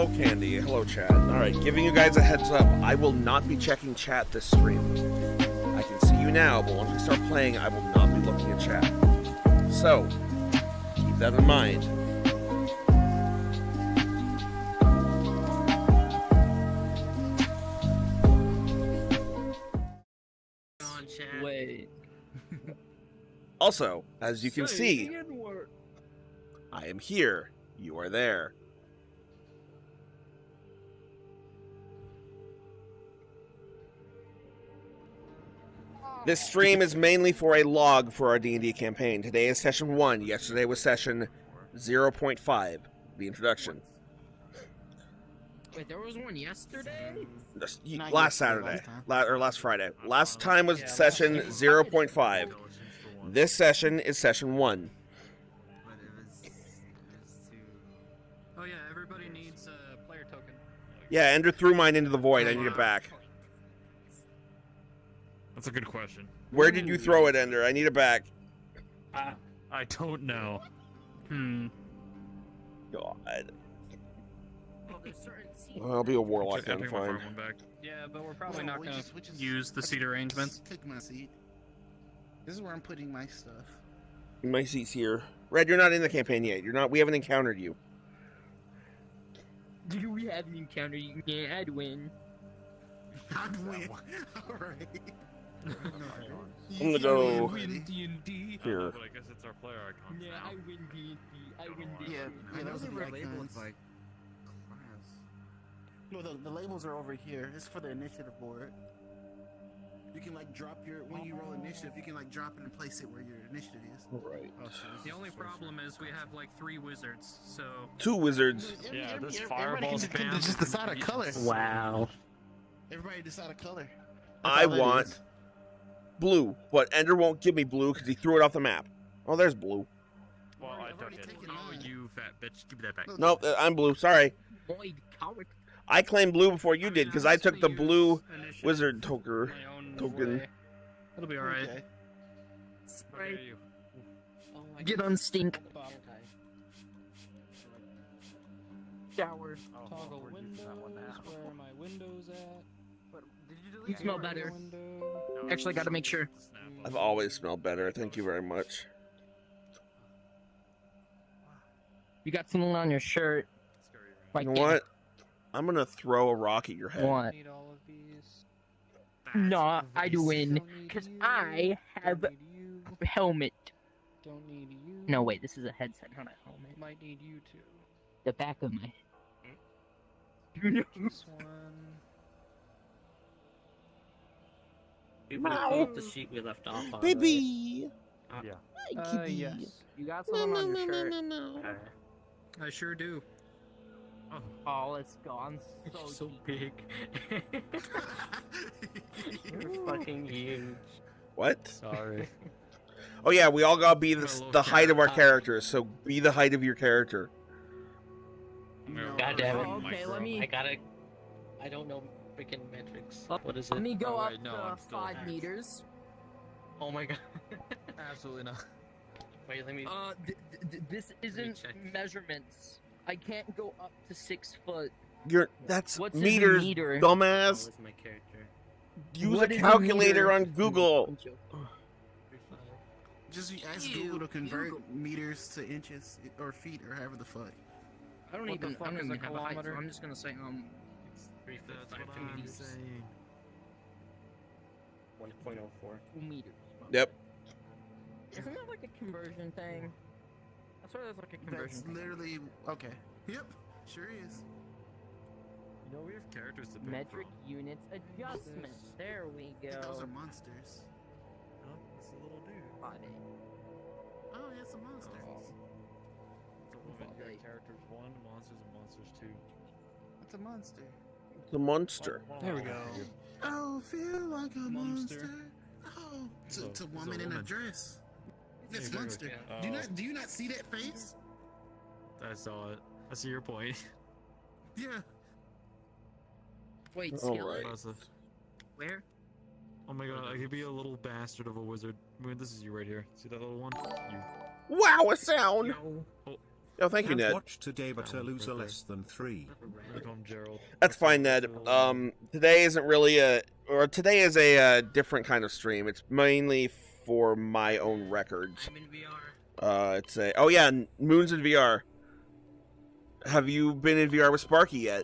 Hello, Candy. Hello, chat. Alright, giving you guys a heads up, I will not be checking chat this stream. I can see you now, but once we start playing, I will not be looking at chat. So, keep that in mind. Wait. Also, as you can see, I am here. You are there. This stream is mainly for a log for our D&D campaign. Today is session 1. Yesterday was session 0.5, the introduction. Wait, there was one yesterday? Last Saturday. Last Friday. Last time was session 0.5. This session is session 1. Oh yeah, everybody needs a player token. Yeah, Ender threw mine into the void. I need it back. That's a good question. Where did you throw it, Ender? I need it back. I don't know. God. Well, I'll be a warlock then, fine. Yeah, but we're probably not going to use the seat arrangements. Pick my seat. This is where I'm putting my stuff. My seat's here. Red, you're not in the campaign yet. You're not. We haven't encountered you. We haven't encountered you yet. I'd win. I'd win. Alright. I'm gonna go D&D. here. But I guess it's our player icon. Yeah, I win D&D. I win D&D. Yeah, those are the icons. Like No, the labels are over here. It's for the initiative board. You can like drop your when you roll initiative. You can like drop it and place it where your initiative is. Right. The only problem is we have like 3 wizards, so 2 wizards. yeah, this Everybody fireball can spam. just decide a color. Wow. Everybody decide a color. I want blue, but Ender won't give me blue because he threw it off the map. Oh, there's blue. Well, I I've already took it. taken Oh, mine. you fat bitch! Give me that back. Nope, I'm blue. Sorry. Void coward. I claimed blue before you did because I took the was blue gonna use wizard initiative token. my own Token. way. It'll be alright. Okay. Right. Oh Get on stink. Shower. Toggle windows. Where are my windows at? You smell better. Actually, gotta make sure. I've always smelled better. Thank you very much. You got something on your shirt. You know what? I'm gonna throw a rock at your head. What? Need all of these. No, I'd win. Don't need Because you. I have Don't need you. a helmet. Don't need you. No, wait, this is a headset, not a helmet. Might need you too. The back of my head. This one. we would have pulled up the sheet we left off on. Baby! Yeah. Hi, kitty. Yes. You got something on your shirt. Right? I sure do. Oh, Oh, it's gone so, So deep. big. You're fucking huge. What? sorry. Oh yeah, we all gotta be I'm a the little height of our cat. characters, so be the height of your character. God damn it. Oh, okay, let me- I don't know freaking metrics. Oh, What is Let it? me go Oh, up wait, no, to I'm still 5 hacked. meters. Oh my god. Absolutely not. Wait, let me. This isn't check. measurements. I can't go up to 6 foot. That's What's a meters, meter? Oh, dumbass. is my character? Use What a is a calculator meter? on Google. I'm joking. Just ask Ew, Google to convert Google. meters to inches or feet or however the fuck. I don't What the even, fuck I don't is even a have a height, so kilometer? I'm just gonna say, It's 355 That's what I'm meters. saying. 1.04. 2 meters. Yep. Isn't that like a conversion thing? I swear there's like a conversion That's thing. literally okay. Yep, sure is. You know we have characters to pick Metric units adjustment. There we Those are go. monsters. from. Oh, it's a little dude. Oh, yeah, some monsters. So we've got characters 1, monsters, and monsters 2. What's a monster? It's a monster. There we go. Oh, feel like a Monster. monster. Oh, It's a- it's a it's a woman in a woman. dress. That's Exactly. monster. Yeah. Do you not see that face? I saw it. I see your point. Yeah. Wait, All skillet? right. Impressive. Where? Oh my god, I could be a little bastard of a wizard. I mean, this is you right here. See that little one? You. Wow, a sound! No. Oh, thank you, Ned. Watch today, but a loser less than 3. Look on Gerald. That's fine, Ned. Today isn't really today is a different kind of stream. It's mainly for my own records. I'm in VR. It's a oh yeah, Moon's in VR. Have you been in VR with Sparky yet?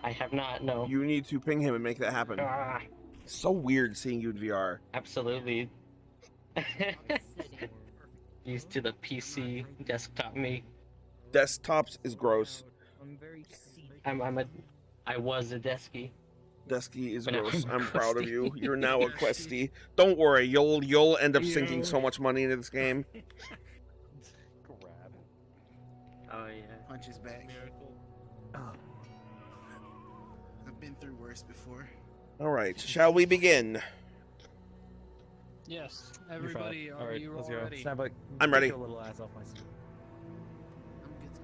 I have not, no. You need to ping him and make that happen. Ah, It's so weird seeing you in VR. absolutely. Used to the PC desktop me. Desktops is gross. I'm very I was a deskie. Desky is But now gross. I'm I'm proud of you. questy. You're now a questy. Don't worry, you'll end up sinking so much money into this game. Grab. Oh yeah. Punch his back. Miracle. I've been through worse before. All right, shall we begin? Yes, everybody, All are right, you let's all go. ready? Snap back. I'm ready. Take your little ass off my seat. I'm good to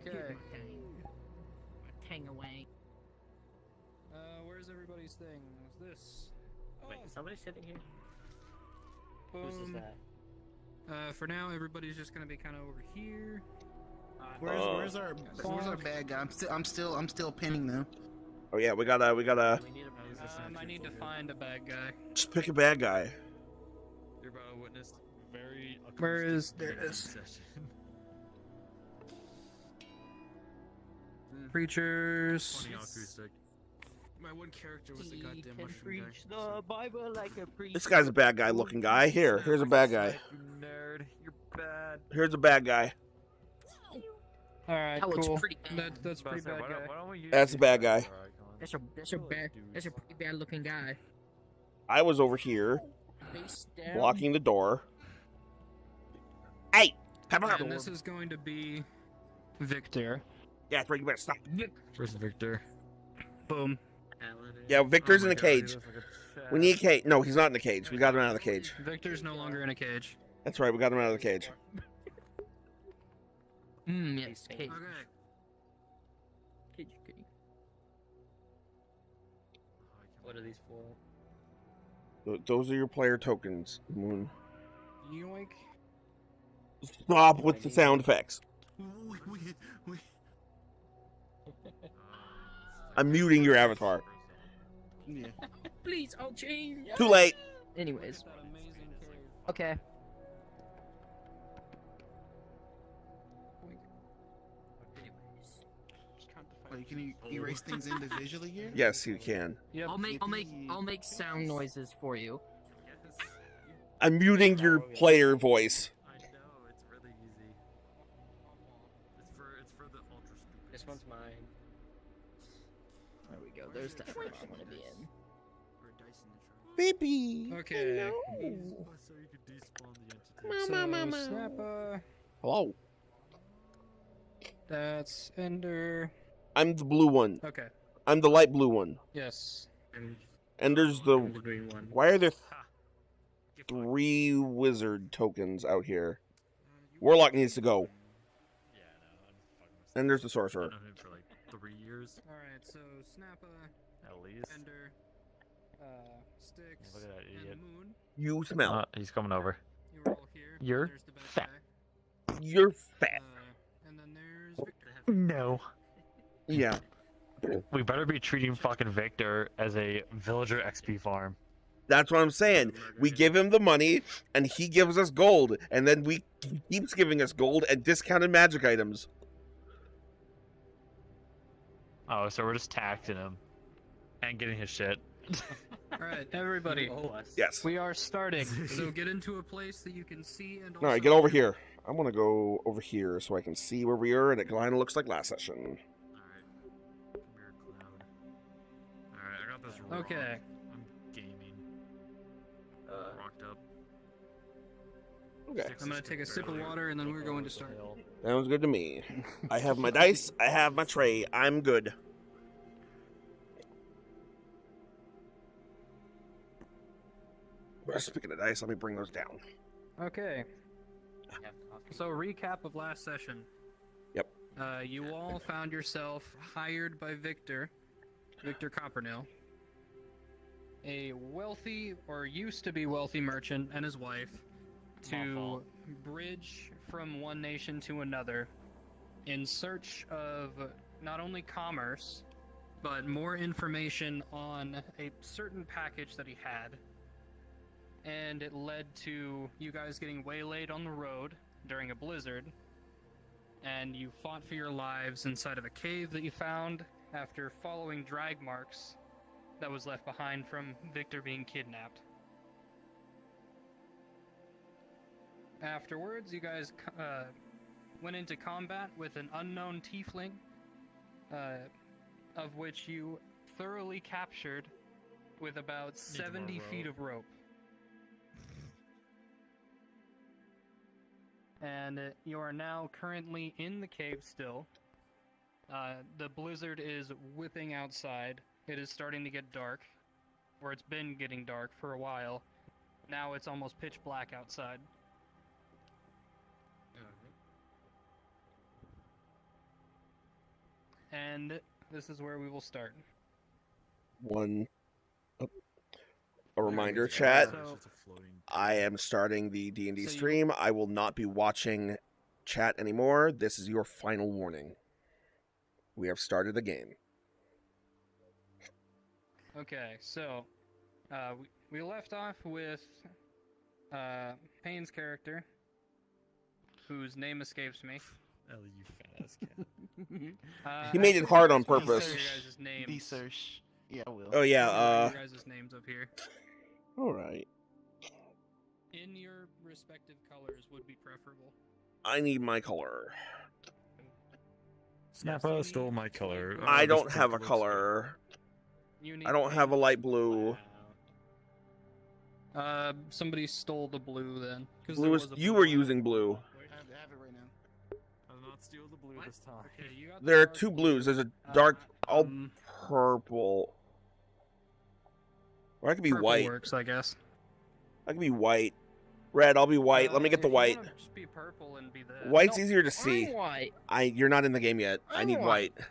go. Okay. hang away. Where's everybody's thing? Is this? Wait, is somebody sitting here? Who's Boom. that? For now, everybody's just gonna be kind of over here. Where's our bad guy? I'm still pinning them. Oh yeah, we gotta We need a I need to find a bad guy. just pick a bad guy. You're about to witness very. Where is acoustic there it gaming is? session. Preachers. Funny acoustic. My one character was the goddamn Can mushroom guy. preach the Bible like a priest. This guy's a bad guy looking guy. Here's a bad guy. You nerd. You're bad. Here's a bad guy. All right, That looks cool. pretty bad. That's pretty bad guy. That's a bad guy. That's a pretty bad looking guy. I was over here Face down. blocking the door. Hey, come on. And this is going to be Victor. Yeah, it's right. You better stop. Where's Victor? Boom. Yeah, Victor's Oh in my the God, he cage. looks like a We Chad. need a cage. No, he's not in the cage. We got him out of the cage. Victor's no longer in a cage. That's right. We got him out of the cage. Yes. Cage. Okay. Cage. Cage. What are these for? Those are your player tokens, Moon. Yoink. Stop with the sound effects. We- I'm muting your avatar. yeah. Please, I'll change. Too late. Anyways. That amazing cave. Okay. Wait, can you erase things individually here? Yes, you can. Yep. I'll make sound noises for you. I'm muting your player voice. I know, it's really easy. It's for the ultra stupid. This one's mine. There we go. There's that one I want to be in. Or a dice in the trunk? Baby. Okay. So you could despawn the entity. So, Snappa. Hello. That's Ender. I'm the blue one. Okay. I'm the light blue one. Yes. And there's the. I'm the green one. Why are there Ha! 3 wizard tokens out here? Warlock needs to go. Yeah, no, I'm fucking with And there's the I've sorcerer. known him for like 3 years All right. So Snappa, at least. Ender, Sticks, Look at that idiot. and Moon. You smell. He's coming over. You were all here. You're There's the bad fat. guy. You're fat. And then there's Victor. No. Yeah. We better be treating fucking Victor as a villager XP farm. That's what I'm saying. We give him the money, and he gives us gold, and then he keeps giving us gold and discounted magic items. Oh, so we're just taxing him and getting his shit. All right, everybody. Yes. We are starting. So get into a place that you can see and also. All right, get over here. I want to go over here so I can see where we are, and it kind of looks like last session. Alright. Come here, cloud. Alright, I got this rock. Okay. I'm gaming. Rocked up. Okay. I'm gonna take a sip of water and then we're going to start. Sounds good to me. I have my dice. I have my tray. I'm good. Speaking of dice, let me bring those down. Okay. So recap of last session. Yep. You all found yourself hired by Victor Coppernail, a wealthy or used to be wealthy merchant, and his wife, to fault. bridge from one nation to another in search of not only commerce, but more information on a certain package that he had. And it led to you guys getting waylaid on the road during a blizzard, and you fought for your lives inside of a cave that you found after following drag marks that was left behind from Victor being kidnapped. Afterwards, you guys went into combat with an unknown tiefling, of which you thoroughly captured with about 70 feet of rope. And you are now currently in the cave still. The blizzard is whipping outside. It is starting to get dark, or it's been getting dark for a while. Now it's almost pitch black outside. And this is where we will start. A reminder, chat. So- I am starting the D&D So you- stream. I will not be watching chat anymore. This is your final warning. We have started the game. Okay, so we left off with Payne's character, whose name escapes me. Ellie, you fat ass cat. He made it hard on I forgot purpose. your guys' names. D-search. Yeah, I will. Oh yeah, Your guys' names up here. alright. In your respective colors would be preferable. I need my color. Snappa stole my color. I this don't have a pink looks color. You need I don't have a light blue. somebody stole the blue then. 'Cause Blue there is, was a you blue were one. using blue. I have it right now. I'll not steal the blue this time. Okay, you got the There are dark two blue. blues. There's a dark, all Um, purple. Or I could be purple white. works, I guess. I could be white. Red, I'll be white. Let me get the if you white. wanna just be purple and be the White's No, easier to see. I'm white. You're not in the game yet. I I'm need white. white.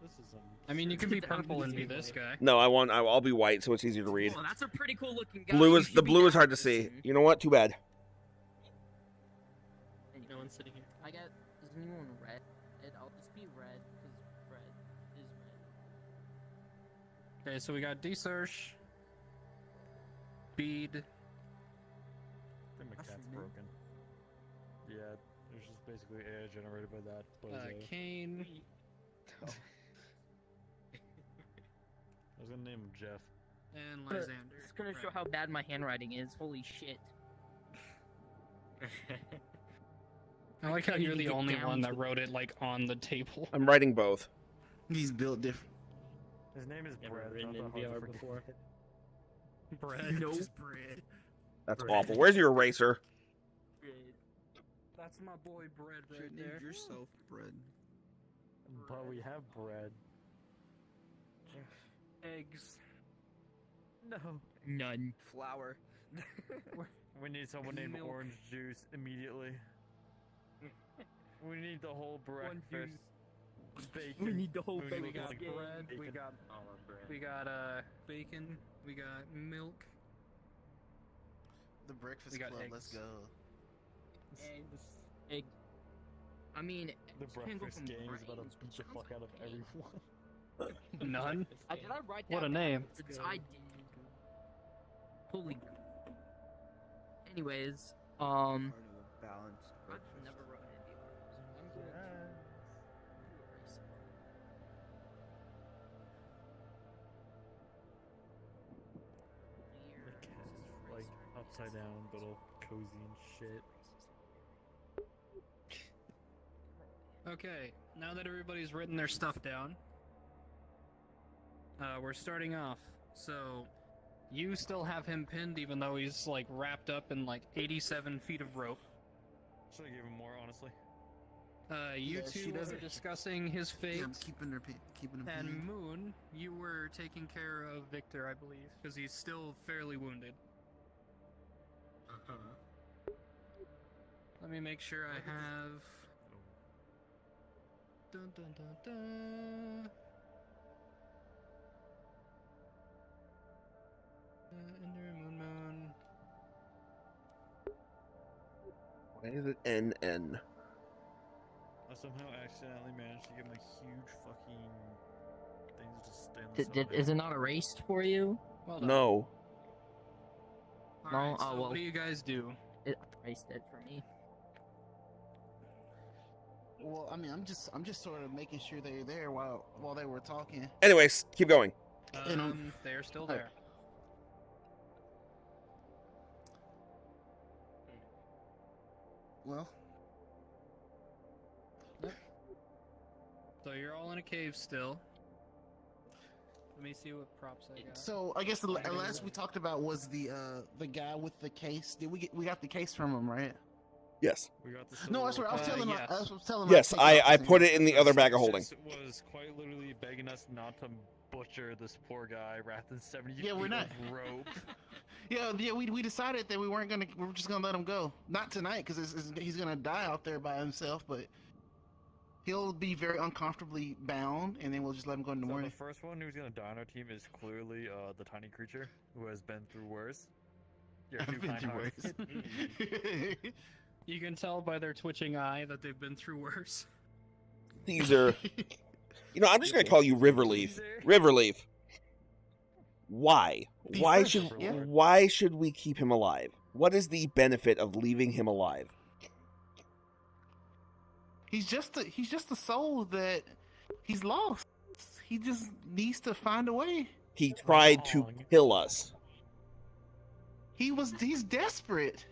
This is I mean, you can be I'm purple and be easy. this guy. No, I'll be white, so it's easier to read. Well, that's a pretty cool looking guy. Blue You is should the be blue is down hard to with see. him. You know what? Too bad. No one's sitting here. I got. Is anyone red? I'll just be red because red is red. Okay, so we got D-Search, Bead, I think my That's cat's your name? broken. Yeah, it's just basically AI generated by that. Kane, I was gonna name him Jeff. and But Lysander. It's gonna show how bad my handwriting is. Holy shit. I like how can't you're even the get only down one that to wrote it like on the table. I'm writing both. He's built different. His name is Never Brad. written not in that hard to VR forget. before. Bread. No. Just bread. That's Bread. awful. Where's your eraser? That's my boy Bread right Should there. name yourself bread. But we have bread. Eggs. No. None. Flour. We need someone named Milk. Orange Juice immediately. We need the whole breakfast. Bacon. We need the whole We We bacon. got like bread. We bacon. got Bread. we got bacon. We got milk. The breakfast We got club. eggs. Let's go. Eggs. Egg. I mean, The eggs can go breakfast from game is about to brains, beat the sounds fuck out of like eggs. everyone. None. Did I write What that a name. backwards? I did. Holy. Anyways, Part of a balanced I've breakfast. never wrote any articles. I'm going to erase it. The cat is like upside down, but all cozy and shit. Okay, now that everybody's written their stuff down, we're starting off. So, you still have him pinned even though he's like wrapped up in like 87 feet of rope. Should I give him more, honestly? You Yeah, she two are doesn't- discussing his fate. Yeah, I'm keeping her. Keeping him. And pinned. Moon, you were taking care of Victor, I believe, because he's still fairly wounded. Let me make sure I have. Dun dun dun dun. Ender Moon. is it NN? I somehow accidentally managed to get my huge fucking things to stay on the side. Is it not erased for you? Well done. No. All No? right, Oh, so well. what do you guys do? It erased it for me. Well, I mean, I'm just sort of making sure they're there while they were talking. Anyways, keep going. They're still there. Well, So you're all in a cave still. Let me see what props I got. so I guess the last we talked about was the guy with the case. Did we got the case from him, right? Yes. We got the No, that's what I was telling him. yes. I was telling him. Yes, I put it in the other bag of holding. Was quite literally begging us not to butcher this poor guy rather than 70 Yeah, we're feet not. of rope. Yeah. We decided that we were just gonna let him go. Not tonight, because he's gonna die out there by himself. But he'll be very uncomfortably bound, and then we'll just let him go in the So morning. the first one who's gonna die on our team is clearly the tiny creature who has been through worse. You're too I've been through kind-hearted. worse. You can tell by their twitching eye that they've been through worse. These are. You know, I'm just gonna call you Riverleaf. Riverleaf. Why? Be Why fresh, should yeah. why should we keep him alive? What is the benefit of leaving him alive? He's just a soul that he's lost. He just needs to find a way. He tried to Wrong. kill us. He's desperate.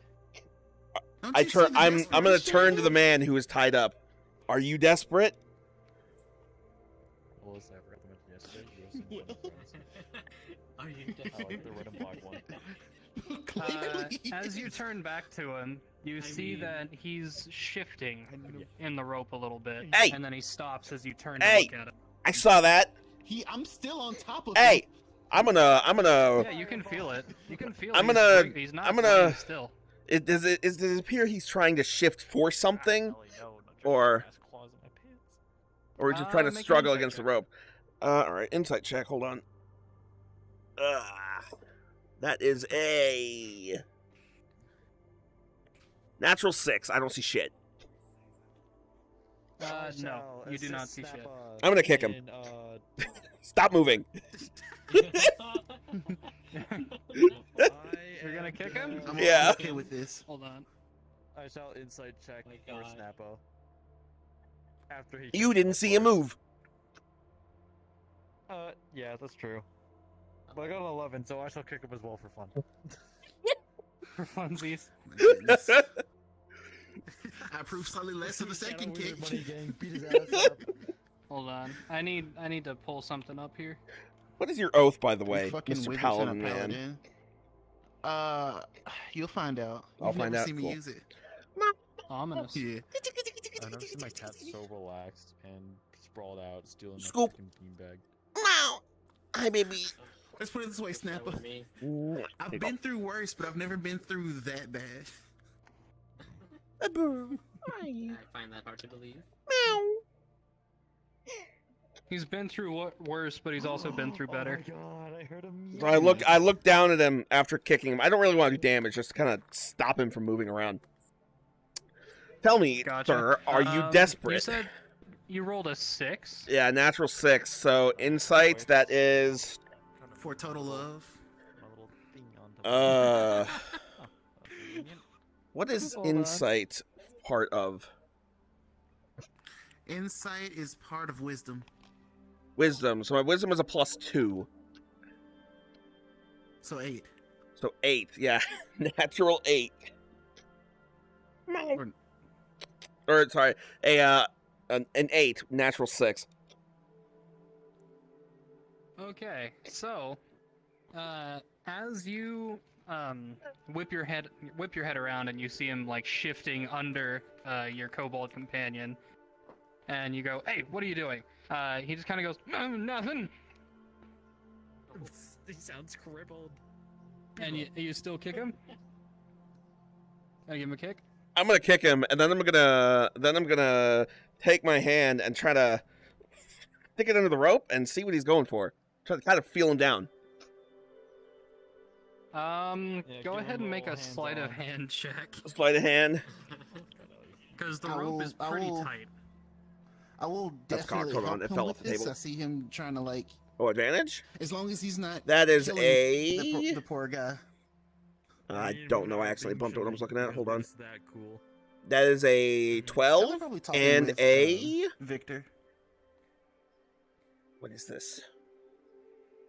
Don't I you see turn. the I'm gonna desperation turn in to the him? man who is tied up. Are you desperate? Well, listen, I forgot to mention yesterday. We also enjoyed the Are you I like the red and black one. Clearly. As you turn back to him, you see mean- that he's shifting Yeah. in the rope a little bit, Hey! and then he stops as you turn Hey! to look at him. I saw that. I'm still on top of Hey, him. I'm gonna. Yeah, you can feel it. You can feel. I'm he's gonna- break- He's not. I'm gonna- laying still. Does it appear he's trying to shift for something, or is he trying to Make an struggle insight against the check. rope? All right, insight check. Hold on. That is a natural 6. I don't see shit. No, you do not see shit. I'm gonna kick him. Stop moving. You're gonna kick him? I'm Yeah. okay with this. Hold on. I shall insight check My for God. Snappo. After he. You didn't see him move. Yeah, that's true. But I got an 11, so I shall kick him as well for fun. For funsies. My goodness. I approve slightly less of the second kick. Hold on. I need to pull something up here. What is your oath, by the You way, fucking Mr. wizards Paladin and a man? paladin. You'll find out. I'll You've find never out, seen me cool. use it. Ominous. Yeah. I've never seen my cat so relaxed and sprawled out, stealing my Scoop. fucking beanbag. Meow. Hi, baby. Let's put it this way, Snapper. With me. I've Here you been through worse, but I've never been through that bad. go. I find that hard to believe. Meow. He's been through worse, but he's also been through better. Oh my god, I heard him. So I look down at him after kicking him. I don't really want to do damage, just to kind of stop him from moving around. Tell me, Gotcha. sir, are you You desperate? said you rolled a 6. Yeah, natural 6. So insight, that is For a total of. My little thing on top. uh, That's convenient. what is Hold on. insight part of? Insight is part of wisdom. Wisdom. So my wisdom is a +2. So 8. So 8. Yeah, natural 8. Or sorry, an 8, natural 6. Okay, so as you whip your head around and you see him like shifting under your kobold companion, and you go, "Hey, what are you doing?" He just kind of goes, "Nothing," He sounds crippled. and you still kick him. I give him a kick. I'm gonna kick him, and then I'm gonna take my hand and try to stick it under the rope and see what he's going for. Try to kind of feel him down. Go give ahead him and make a little sleight of hands-on. hand check. Sleight of hand. Because the I rope will- is I pretty will- tight. I will That's definitely cocked. Hold on, help it him fell with off the this. table. I see him trying to like, Oh, advantage? as long as he's not. That is killing a. the poor guy. I mean, don't know. without I accidentally being bumped to what I was shown, looking at. because Hold on. It's that cool. That is a Y'all 12 are probably talking and with, a. Victor. What is this?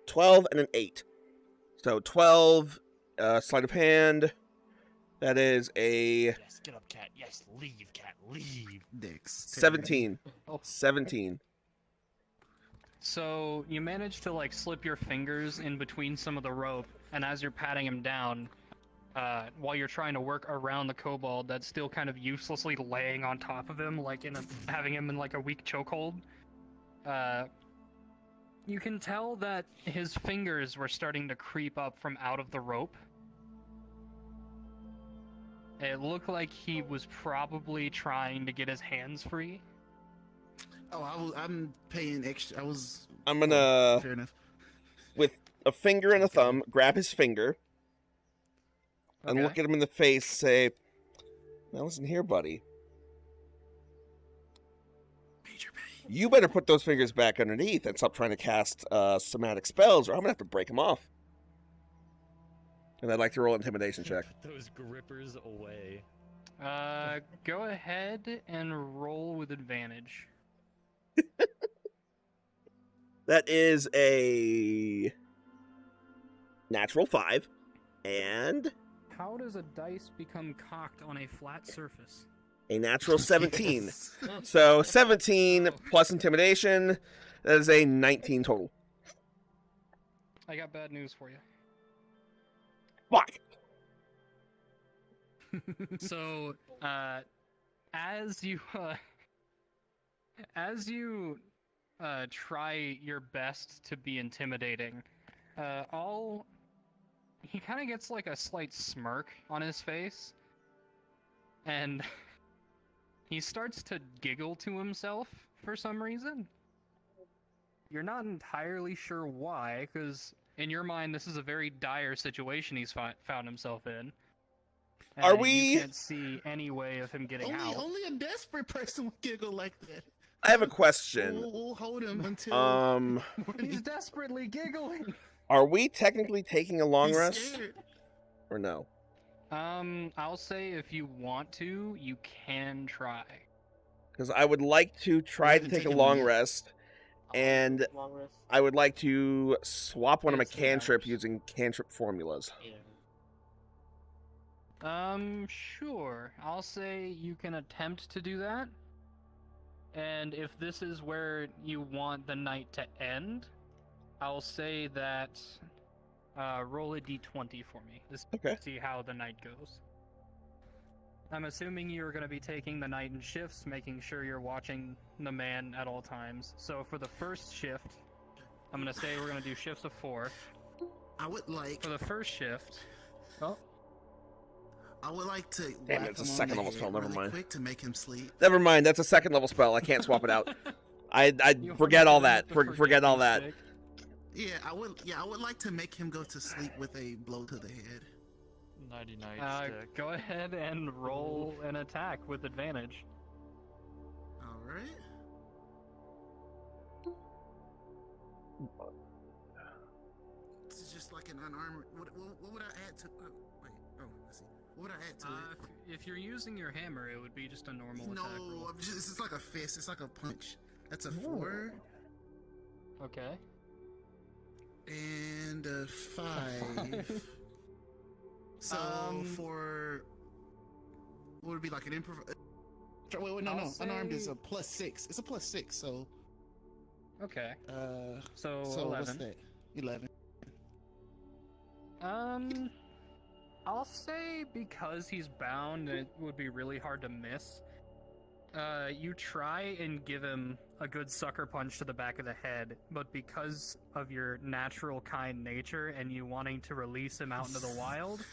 12 and an 8. So 12, sleight of hand. That is a Yes, get up, cat. Yes, leave, cat, leave. Dix. 17. 17. So you manage to like slip your fingers in between some of the rope, and as you're patting him down, while you're trying to work around the kobold that's still kind of uselessly laying on top of him, like having him in like a weak chokehold, you can tell that his fingers were starting to creep up from out of the rope. It looked like he was probably trying to get his hands free. Oh, I'm paying extra. I'm gonna, Fair enough. with a finger and a thumb, grab his finger and Okay. look at him in the face, say, "Now listen here, buddy. Major pain. You better put those fingers back underneath and stop trying to cast somatic spells, or I'm gonna have to break them off." And I'd like to roll an intimidation check. Put those grippers away. Go ahead and roll with advantage. That is a natural 5, and How does a dice become cocked on a flat surface? a natural 17. Yes. So 17 plus intimidation, that is a 19 total. I got bad news for you. Fuck! So, as you try your best to be intimidating, he kind of gets like a slight smirk on his face, and he starts to giggle to himself for some reason. You're not entirely sure why, because in your mind, this is a very dire situation he's found himself in. Are and we- You can't see any way of him getting out. Only a desperate person would giggle like that. I have a question. We'll hold him until. He's desperately giggling. Are we technically taking a long He's rest, scared. or no? I'll say if you want to, you can try. Because I would like to try to haven't take a taken long one yet. rest, and Long rest. I would like to swap one of my It's 3 cantrip hours. using cantrip formulas. Yeah. Sure. I'll say you can attempt to do that. And if this is where you want the night to end, I'll say that roll a d20 for me. Just Okay. see how the night goes. I'm assuming you're going to be taking the night in shifts, making sure you're watching the man at all times. So for the first shift, I'm going to say we're going to do shifts of 4. I would like. For the first shift... I would like to. Damn, whack it's a him on second the level head spell, never really mind. Quick to make him sleep. Never mind, that's a second level spell. I can't swap it out. I You forget all wanna that. hit the Forget all that. forgetting stick? Yeah, I would. Yeah, I would like to make him go to sleep with a blow to the head. 99 stick. Go ahead and roll an attack with advantage. All right. This is just like an unarmored. What would I add to? Wait. Oh, I see. What would I add to it? If you're using your hammer, it would be just a normal No, attack roll. I'm just, it's like a fist. It's like a punch. That's a 4 Okay. and a 5. So for what would it be like an improv? Wait, no, I'll unarmed is say- a +6. It's a +6. So Okay. so 11. what's that? 11. I'll say because he's bound, it would be really hard to miss. You try and give him a good sucker punch to the back of the head, but because of your natural kind nature and you wanting to release him out into the wild,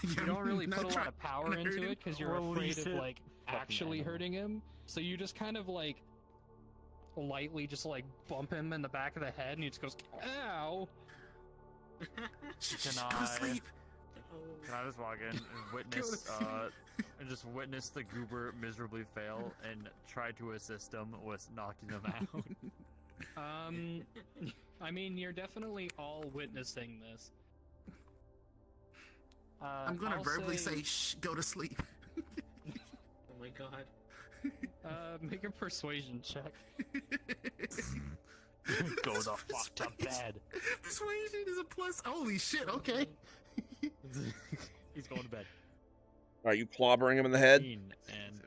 you don't really put a lot of power into it because you're afraid Release of it. like actually hurting him. So you just kind of like lightly just like bump him in the back of the head and he just goes, ow. Can Go to I- sleep. Can I just walk in and witness, and just witness the goober miserably fail and try to assist him with knocking him out? I mean, you're definitely all witnessing this. I'm gonna I'll verbally say, "Shh, go to sleep." Oh my god. Make a persuasion check. Go the fuck to bed. Persuasion is a plus. Holy shit! Okay. He's going to bed. Are you clobbering him in the head? 15, and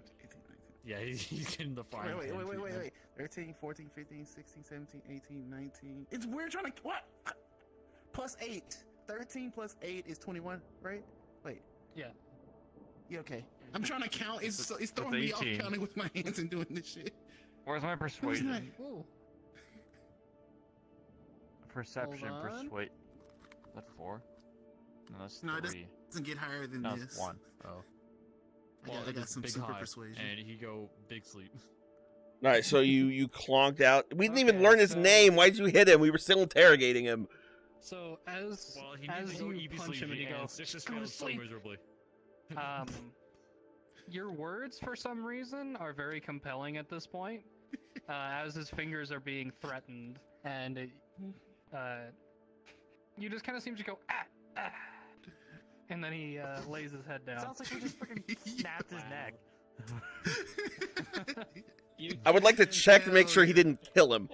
yeah, he's getting the frying pan treatment. Wait. 13, 14, 15, 16, 17, 18, 19. It's weird trying to what? Plus 8. 13 plus 8 is 21, right? Wait. Yeah. Yeah, okay. I'm trying to count. It's It's throwing me off 18. counting with my hands and doing this shit. Where's my persuasion? Ooh. Perception, Hold on. persuade. Is that 4? No, that's No, it 3. doesn't get higher than No, this. it's 1. Oh. I got some big super high, persuasion. And he go big sleep. All right, so you clonked out. We didn't even Okay, learn his so- name. Why did you hit him? We were still interrogating him. So as Well, he as needs to go you punch him and you go, just "Go to failed so sleep." miserably. Your words for some reason are very compelling at this point, as his fingers are being threatened, and you just kind of seem to go ah, and then he lays his head down. Sounds like he just freaking snapped his neck. I would like to check to make sure he didn't kill him.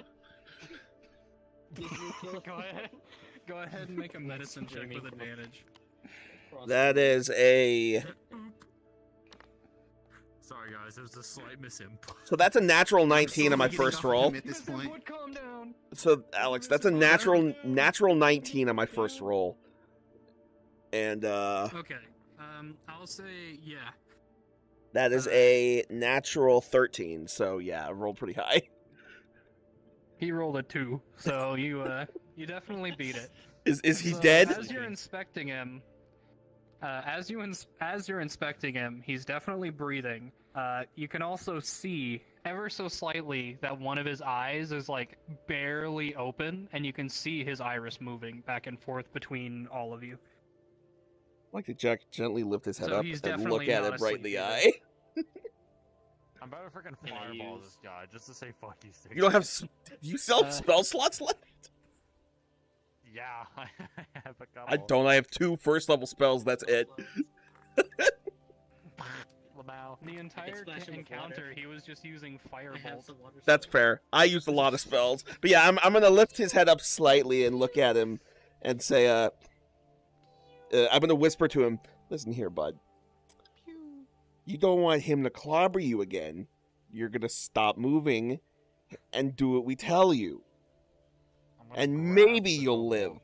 Did you kill Go ahead. Go ahead and make a medicine check with advantage. That is a. Sorry guys, it was a slight misinput. So that's a natural 19 on my Getting first off of roll. him at this point. Would calm down. So Alex, that's a natural 19 on my first roll. And Okay. I'll say yeah. that is a natural 13. So yeah, I rolled pretty high. He rolled a 2, so you definitely beat it. Is he So, dead? As you're inspecting him, as you're inspecting him, he's definitely breathing. You can also see ever so slightly that one of his eyes is like barely open, and you can see his iris moving back and forth between all of you. I'd like to gently lift his head So up he's and look definitely at not him right in the asleep eye. I'm about to freaking Can I fireball use- this guy just to say fuck you. Six. You don't have. You still have Uh, spell slots left? Yeah, I have a couple. I don't. I have 2 first level spells. That's it. Lamau. The entire splash him with encounter, water. he was just using I have firebolt. some water. That's fair. I used a lot of spells, but yeah, I'm gonna lift his head up slightly and look at him and say, I'm gonna whisper to him, "Listen here, bud. You don't want him to clobber you again. You're gonna stop moving and do what we tell you, I'm gonna and grab maybe the you'll elbow, live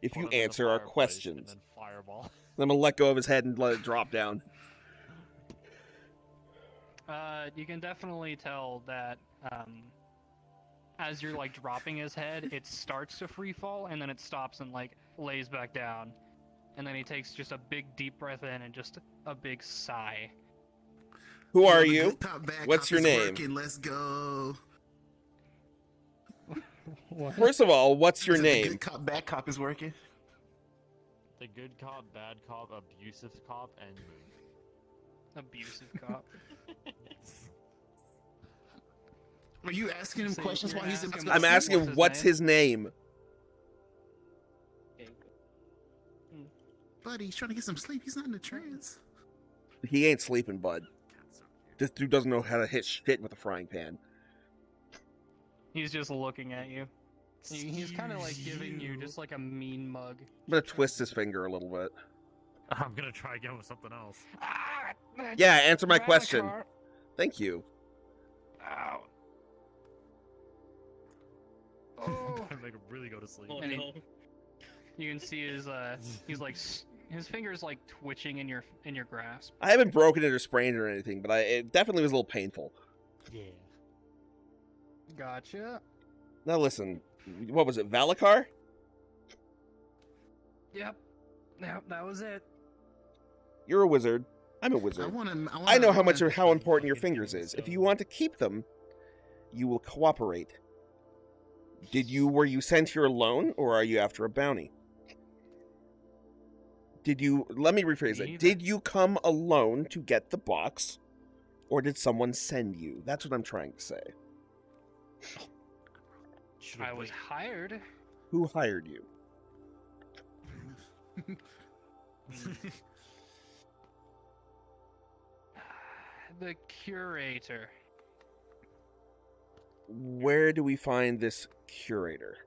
if put you him in the answer our fireplace, questions." And then fireball. I'm gonna let go of his head and let it drop down. You can definitely tell that as you're like dropping his head, it starts to free fall and then it stops and like lays back down, and then he takes just a big deep breath in and just a big sigh. Who are The you? good cop, bad What's cop your is name? working, let's go. What? First of all, what's your The name? good cop, bad cop is working. The good cop, bad cop, abusive cop, and moon. Abusive cop. Are you asking him So questions you're while he's asking about I'm to asking sleep? him What's what's his his name. Okay. Buddy, he's trying to get some sleep. He's not in a trance. He ain't sleeping, bud. This dude doesn't know how to hit shit with a frying pan. He's just looking at you. He's kind of like giving you just like a mean mug. I'm gonna twist his finger a little bit. I'm gonna try again with something else. Yeah, answer my Grab a question. car. Thank you. Ow. Oh. I make him really go to sleep. Oh And he- no. You can see his he's like his fingers like twitching in your grasp. I haven't broken it or sprained it or anything, but it definitely was a little painful. Yeah. Gotcha. Now listen, what was it, Valakar? Yep. Yep, that was it. You're a wizard. I'm a I wizard. want to. I know how much or how important your fingers is. If you want to keep them, you will cooperate. Were you sent here alone, or are you after a bounty? Did you? Let me rephrase it. Neither. Did you come alone to get the box, or did someone send you? That's what I'm trying to say. I was hired. Who hired you? The curator. Where do we find this curator?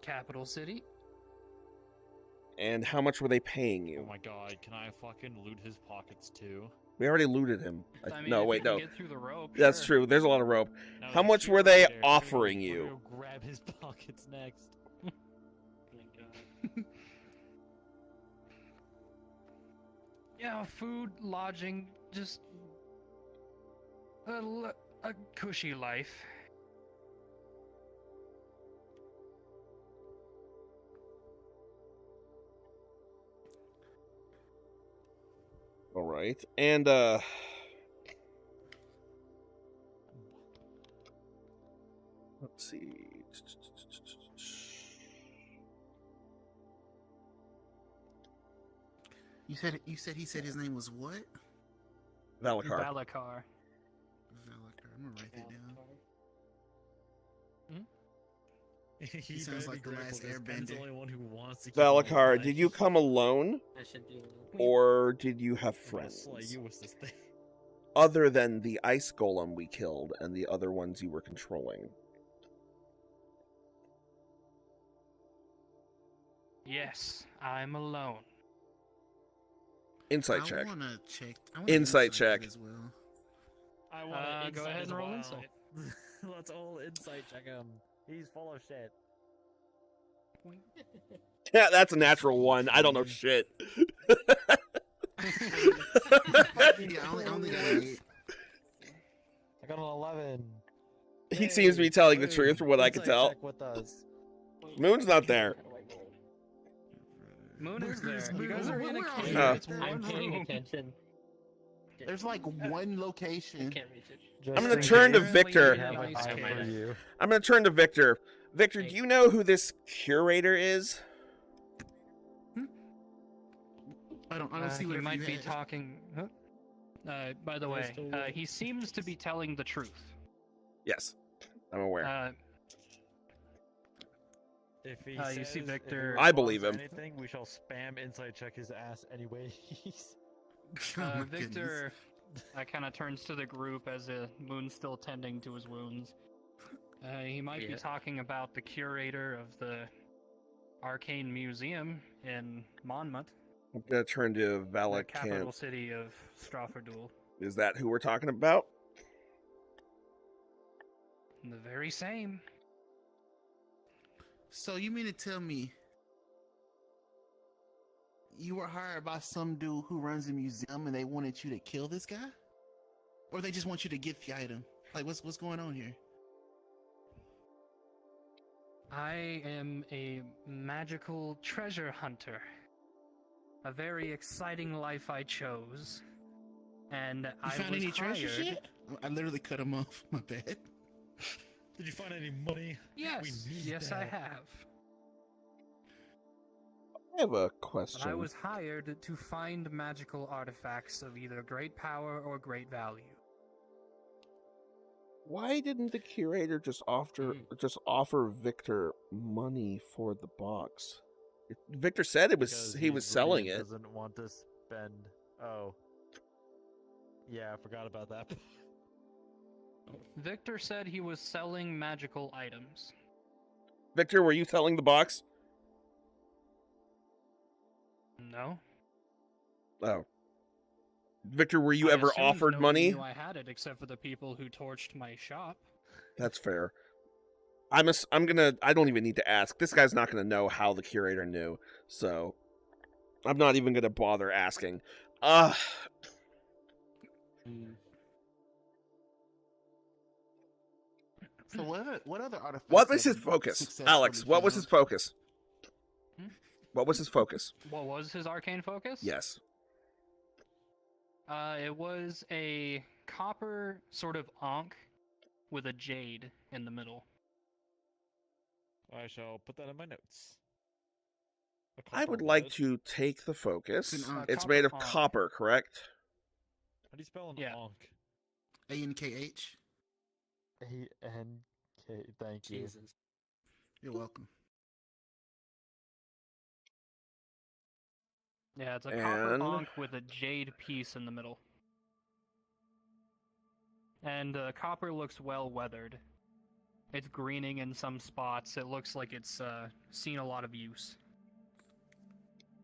Capital City. And how much were they paying Oh you? my god, can I fucking loot his pockets too? We already looted him. I mean, No, if wait, you can no. Get through the rope, That's sure. true. There's a lot of rope. Now How the much were they curator, offering we're you? gonna go grab his pockets next. Oh my god. Yeah, food, lodging, just a cushy life. All right. And let's see. You said he said his name was what? Valakar. Valakar. Valakar. I'm gonna write that down. He sounds better like be the grateful last 'cause Ben's the airbender. only one who wants to keep Valakar, him did you come alone, I should do. or did you have friends? friends? You was this thing. Other than the ice golem we killed and the other ones you were controlling. Yes, I'm alone. Insight I check. wanna check. I wanna Insight that check. as well. I want Go ahead and roll insight. Let's all insight check him. He's full of shit. Yeah, that's a natural one. I don't know shit. Yeah, I only got an 8. I got an 11. He seems to be telling the truth from what I can tell. With us. Moon's not there. Moon is there. You Moon? guys are in a Where are cave. you? It's I'm one paying room. attention. There's like one I location. can't reach it. I'm gonna turn to Apparently Victor. in a nice I have cave. my- you. I'm gonna turn to Victor. Victor, do you know who this curator is? I don't see what He might you be had. talking. By the way, he seems to be telling the truth. Yes, I'm aware. If he You see says- Victor- if he I believe wants him. Anything, we shall spam insight check his ass anyways. Oh my Victor kind of turns to the group as Moon's still tending to his wounds. He might be Yeah. talking about the curator of the Arcane Museum in Monmouth, I'm gonna turn to the capital Valakant. city of Straffordul. Is that who we're talking about? The very same. So you mean to tell me you were hired by some dude who runs a museum and they wanted you to kill this guy? Or they just want you to get the item? Like what's going on here? I am a magical treasure hunter. A very exciting life I chose. And You I found was any treasure hired. shit? I literally cut him off. My bad. Did you find any money? Yes, We need yes, I that. have. I have a But question. I was hired to find magical artifacts of either great power or great value. Why didn't the curator just offer Victor money for the box? Victor said it was Because he was selling really it. Doesn't want to spend. Oh. Yeah, I forgot about that. Victor said he was selling magical items. Victor, were you selling the box? No? Oh. Victor, were you I ever assumed offered nobody money? knew I had it except for the people who torched my shop. That's fair. I don't even need to ask. This guy's not gonna know how the curator knew, so I'm not even gonna bother asking. So what other artifacts? What was have his you focus? successfully Alex, what was his found? focus? Hmm? What was his focus? What was his arcane focus? Yes. It was a copper sort of ankh with a jade in the middle. I shall put that in my notes. I would like to take the focus. It's made of copper, correct? How do you spell an Yeah. onk? ANKH. A-N-K. Thank you. Jesus. You're welcome. Yeah, it's a copper And- ankh with a jade piece in the middle. And copper looks well weathered. It's greening in some spots. It looks like it's seen a lot of use.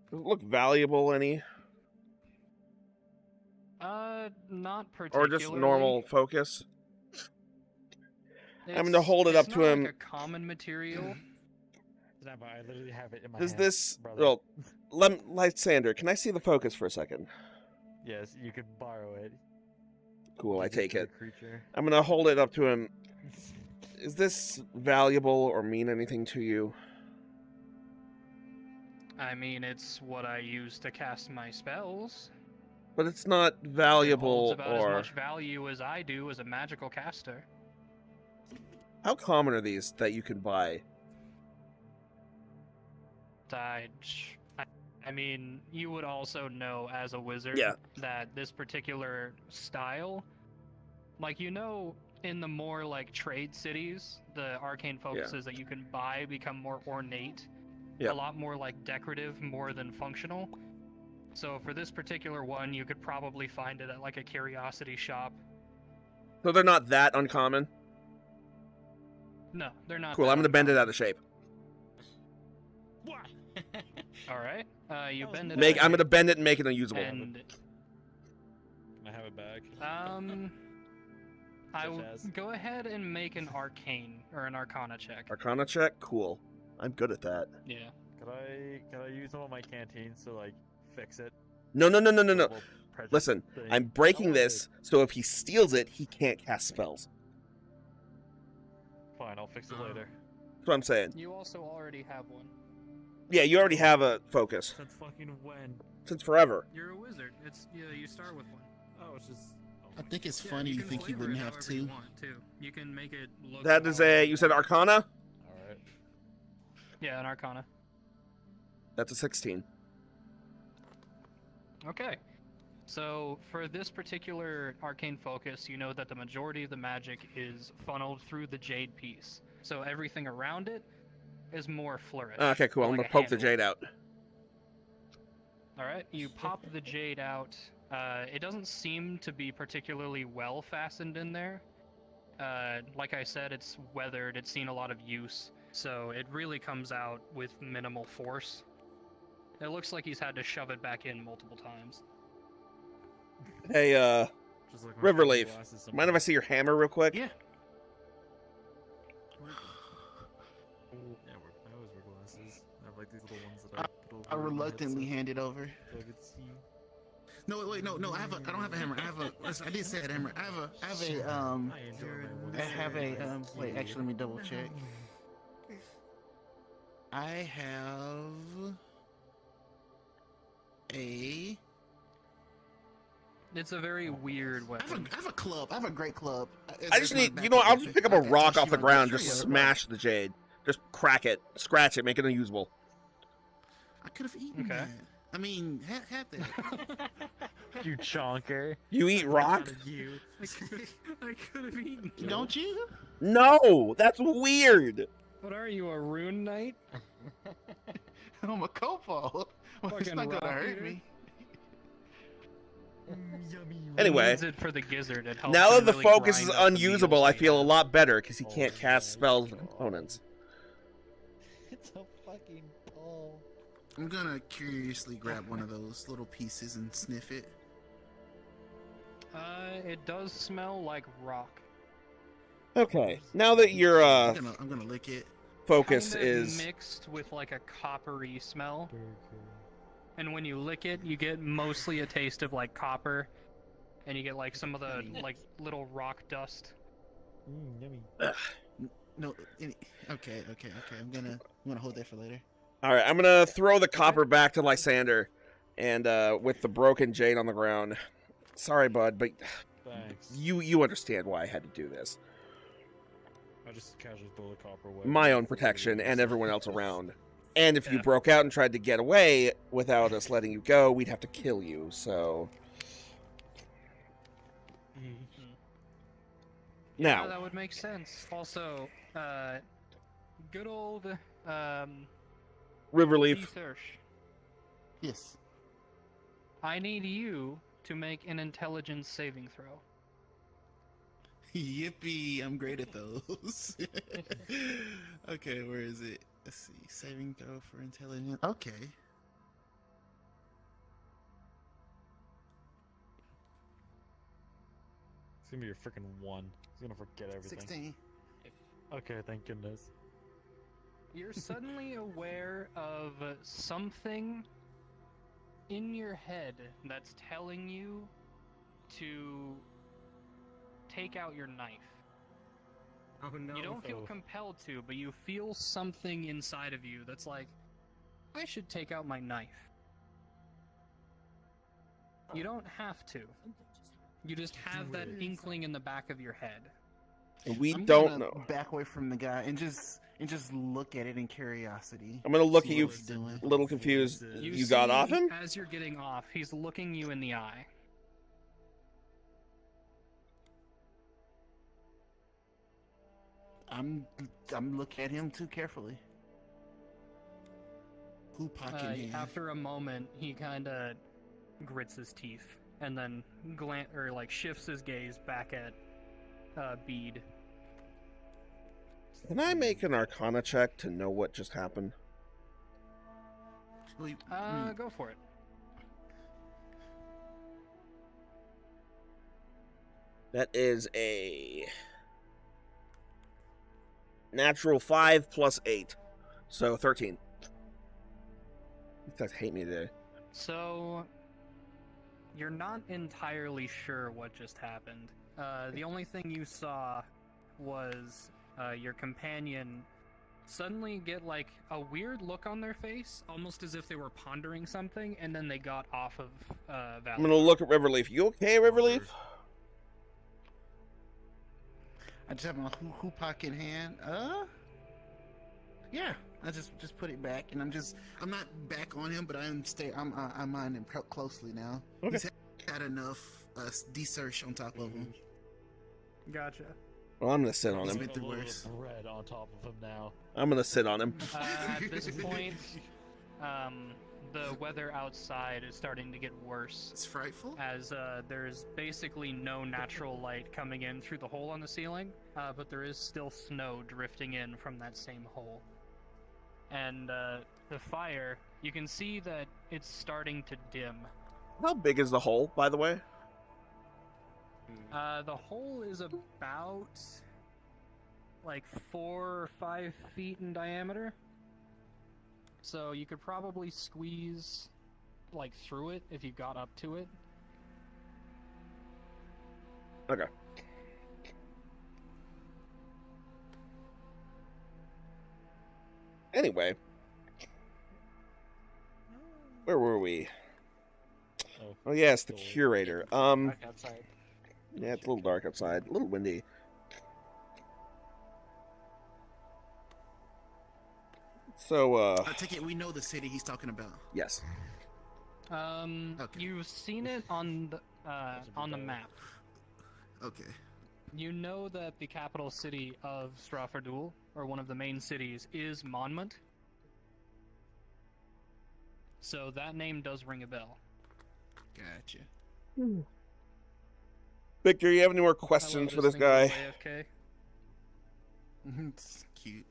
Does it look valuable any? Not Or particularly. just normal focus? I'm gonna It's- hold it it's up to not him. Like a common material. I literally have it in my Does hand, this... brother. Well, Lysander, can I see the focus for a second? Yes, you could borrow it. Cool, I Give take to the it. Creature. I'm gonna hold it up to him. Is this valuable or mean anything to you? I mean, it's what I use to cast my spells. But it's not It valuable holds about or... as much value as I do as a magical caster. How common are these that you can buy? I mean, you would also know as a wizard Yeah. that this particular style, like, you know, in the more like trade cities, the arcane focuses that you can buy become more ornate, Yeah. a lot more like decorative more than functional. So for this particular one, you could probably find it at like a curiosity shop. So they're not that uncommon? No, they're not. Cool, that I'm gonna bend it uncommon. out of shape. All right, you bend it. I'm out gonna bend it and make it unusable. and Can I have it back? I Such will as? go ahead and make an arcane or an arcana check. Arcana check? Cool. I'm good at that. Yeah. Could I use some of my canteens to like fix it? No. A little prejudice Listen, thing? I'm breaking I want this, so if he steals it, he can't cast spells. Fine, I'll fix it later. That's what I'm saying. You also already have one. Yeah, you already have a focus. Since fucking when? Since forever. You're a wizard. It's you start with one. Oh, it's just. I think it's Yeah, funny you can think you flavor wouldn't it have however you two. want, too. You can make it look. That is more- you said Arcana? Alright. Yeah, an arcana. That's a 16. Okay. So for this particular arcane focus, you know that the majority of the magic is funneled through the jade piece. So everything around it is more flourish. Okay, cool. I'm like gonna a poke the handle. jade out. All right, you pop the jade out. It doesn't seem to be particularly well fastened in there. Like I said, it's weathered. It's seen a lot of use, so it really comes out with minimal force. It looks like he's had to shove it back in multiple times. Hey, Just like my Riverleaf, glasses mind if I see your hammer real quick? Yeah. Yeah, I always wear glasses. I have like these little ones that I put over I my reluctantly headset hand it over. so I could see. No, wait, no. I don't have a hammer. I did say a hammer. I have a wait, actually, let me double check. I have a. It's a very weird weapon. I have a club. I have a great club. I just need, I'll just pick up a rock off the ground, just smash the jade. Just crack it, scratch it, make it unusable. I could have eaten Okay. that. I mean, have that. You chonker. You eat rock? You. I could have eaten. Don't you? No, that's weird. What are you, a rune knight? I'm a cobalt. Well, it's Fucking not gonna rock hurt eater. me. Yummy. He Anyway, needs it for the gizzard. It helps now him that the really focus is grind up the unusable, needles I he feel a has. lot better because he can't cast spells with components. It's a fucking ball. I'm gonna curiously grab one of those little pieces and sniff it. It does smell like rock. Okay, now that your I'm gonna lick it. focus Kinda is mixed with like a coppery smell. And when you lick it, you get mostly a taste of like copper, and you get like some of the like little rock dust. Yummy. No. Okay. I'm gonna hold that for later. all right, I'm gonna throw the copper back to Lysander, and with the broken jade on the ground. Sorry, bud, but Thanks. you understand why I had to do this. I just casually throw the copper away. My own protection and everyone else around. And if you Yeah. broke out and tried to get away without us letting you go, we'd have to kill you. So Yeah, now, that would make sense. Also, good old Riverleaf. research. Yes. I need you to make an intelligence saving throw. Yippee! I'm great at those. Okay, where is it? Let's see. Saving throw for intelligence. Okay. It's gonna be your freaking 1. He's gonna forget everything. 16. Okay, thank goodness. You're suddenly aware of something in your head that's telling you to take out your knife. Oh no. You don't feel compelled to, but you feel something inside of you that's like, I should take out my knife. You don't have to. You just have that inkling in the back of your head. We I'm don't gonna know. back away from the guy and just look at it in curiosity. I'm gonna look See at you, what he's doing. a little confused. You You got see, off him? As you're getting off, he's looking you in the eye. I'm looking at him too carefully. Who pocket him? After a moment, he kind of grits his teeth and then shifts his gaze back at Bede. Can I make an Arcana check to know what just happened? Go for it. That is a natural 5 plus 8, so 13. These guys hate me today. So, you're not entirely sure what just happened. The only thing you saw was your companion suddenly get like a weird look on their face, almost as if they were pondering something, and then they got off of Valley. I'm gonna look at Riverleaf. You okay, Riverleaf? I just have my hoop pocket in hand. Yeah. I just put it back, and I'm not back on him, but I'm eyeing him closely now. Okay. He's had enough D-search on top of him. Gotcha. Well, I'm gonna sit on He's him. been through worse. Bread on top of him now. I'm gonna sit on him. At this point, the weather outside is starting to get worse, It's frightful. as there's basically no natural light coming in through the hole on the ceiling, but there is still snow drifting in from that same hole. And the fire, you can see that it's starting to dim. How big is the hole, by the way? The hole is about like 4 or 5 feet in diameter. So you could probably squeeze like through it if you got up to it. Okay. Anyway, where were we? Oh yes, the curator. Back outside. Yeah, it's a little dark outside, a little windy. So, I take it we know the city he's talking about. yes. Okay. You've seen it on the map. Okay. You know that the capital city of Strafardul, or one of the main cities, is Monmouth. So that name does ring a bell. Gotcha. Victor, you have any more questions for this guy? AFK. It's cute.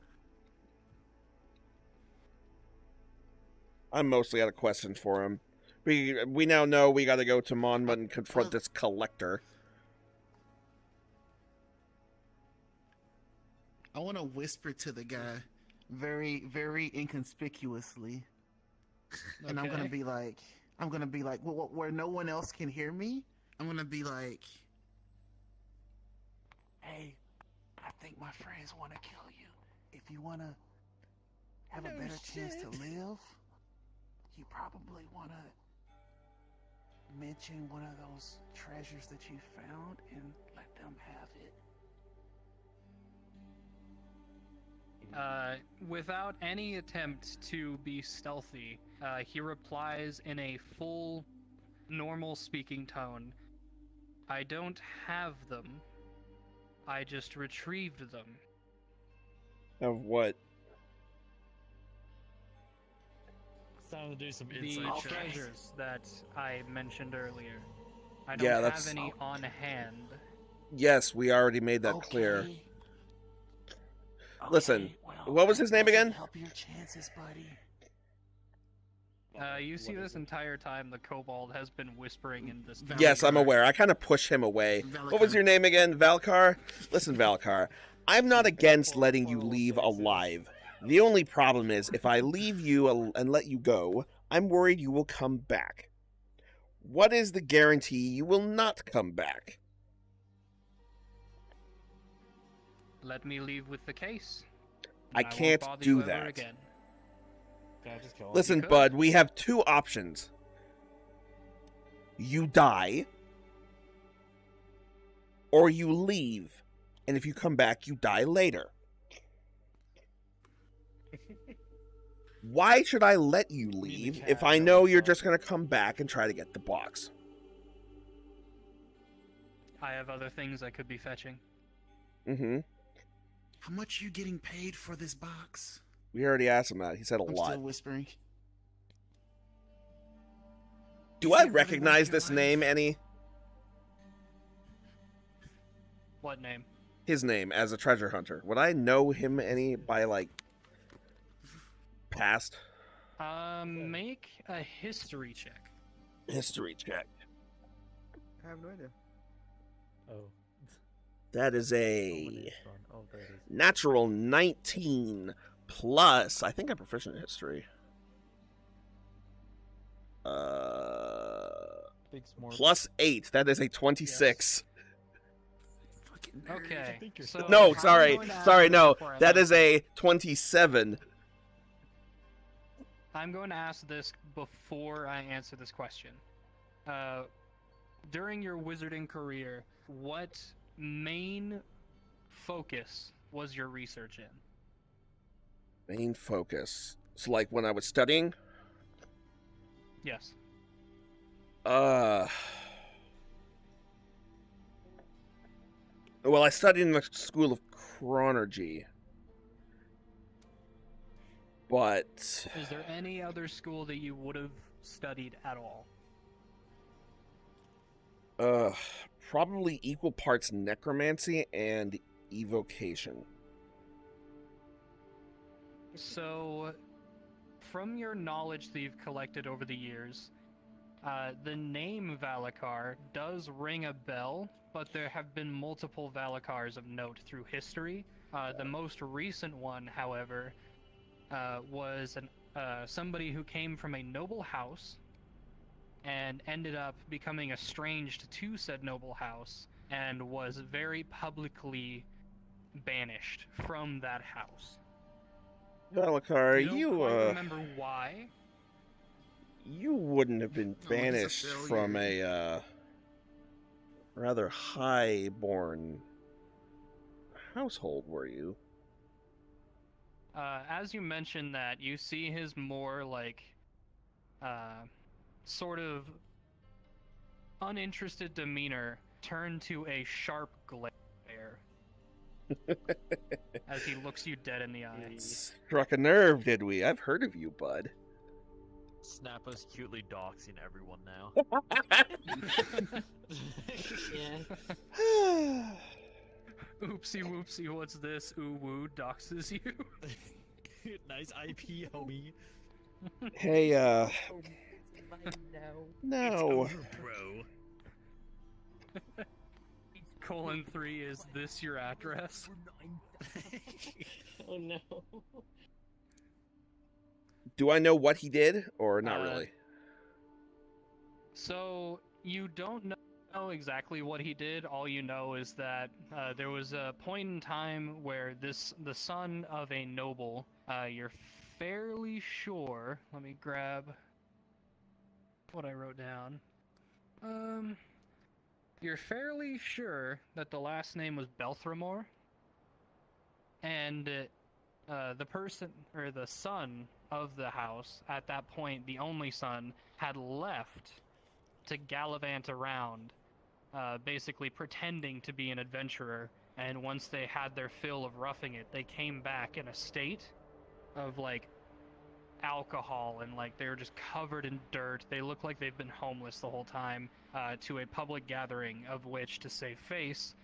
I'm mostly out of questions for him. We now know we got to go to Monmouth and confront this collector. I want to whisper to the guy, very, very inconspicuously, and I'm gonna be like, where no one else can hear me. I'm gonna be like, "Hey, I think my friends want to kill you. If you want to have a better chance to live, you probably want to mention one of those treasures that you found and let them have it." Without any attempt to be stealthy, he replies in a full, normal speaking tone. I don't have them. I just retrieved them. Of what? It's time to do some The insight checks. treasures that I mentioned earlier. I Yeah, don't that's- have any on hand. Yes, we already made that clear. Okay. Listen, well, what was his name that doesn't again? Help your chances, buddy. You see this entire time the kobold has been whispering in this. Yes, I'm Valakar. aware. I kind of push him away. What was Valakar. your name again? Valkar? Listen, Valkar, I'm not against letting you leave alive. The only problem is, if I leave you and let you go, I'm worried you will come back. What is the guarantee you will not come back? Let me leave with the case. I and won't can't bother do you ever that. Again. Can I just kill him? Listen, could. bud, we have two options. You die, or you leave, and if you come back, you die later. Why should I let you leave if I know you're just going to come back and try to get the box? I have other things I could be fetching. Mm-hmm. How much are you getting paid for this box? We already asked him that. He said a I'm lot. still whispering. Do Is I it really recognize worth your this name, life? any? What name? His name as a treasure hunter. Would I know him any by, like, past Make a history check. history check? I have no idea. Oh. That is Oh, a there it is. natural 19 plus. I think I'm proficient in history. Big smart. Plus 8. That is a 26. Fucking nerd. Okay. think you're So still- No, I'm sorry. going to ask Sorry, this no. before I That let is a 27. I'm going to ask this before I answer this question. During your wizarding career, what main focus was your research in? Main focus. So, like, when I was studying? Yes. Well, I studied in the School of Chronergy. But Is there any other school that you would have studied at all? probably equal parts necromancy and evocation. So, from your knowledge that you've collected over the years, the name Valakar does ring a bell, but there have been multiple Valakars of note through history. The most recent one, however, was somebody who came from a noble house and ended up becoming estranged to said noble house and was very publicly banished from that house. Valakar, You don't quite remember why? you wouldn't have been Oh, he's a banished from failure. a rather high-born household, were you? As you mentioned that, you see his more like, sort of uninterested demeanor turn to a sharp glare as he looks you dead in the eye. Struck a nerve, did we? I've heard of you, bud. Snappa's cutely doxing everyone now. Yeah. Oopsie whoopsie, what's this? Ooh woo doxes you. Nice IP, homie. Hey, No. no. bro. :3 is this your address? Oh no. Do I know what he did, or not really? So you don't know exactly what he did. All you know is that there was a point in time where the son of a noble. You're fairly sure. Let me grab what I wrote down. You're fairly sure that the last name was Belthramore, and the person or the son of the house at that point, the only son, had left to gallivant around, basically pretending to be an adventurer. And once they had their fill of roughing it, they came back in a state of like alcohol and like they were just covered in dirt. They look like they've been homeless the whole time, to a public gathering of which, to save face,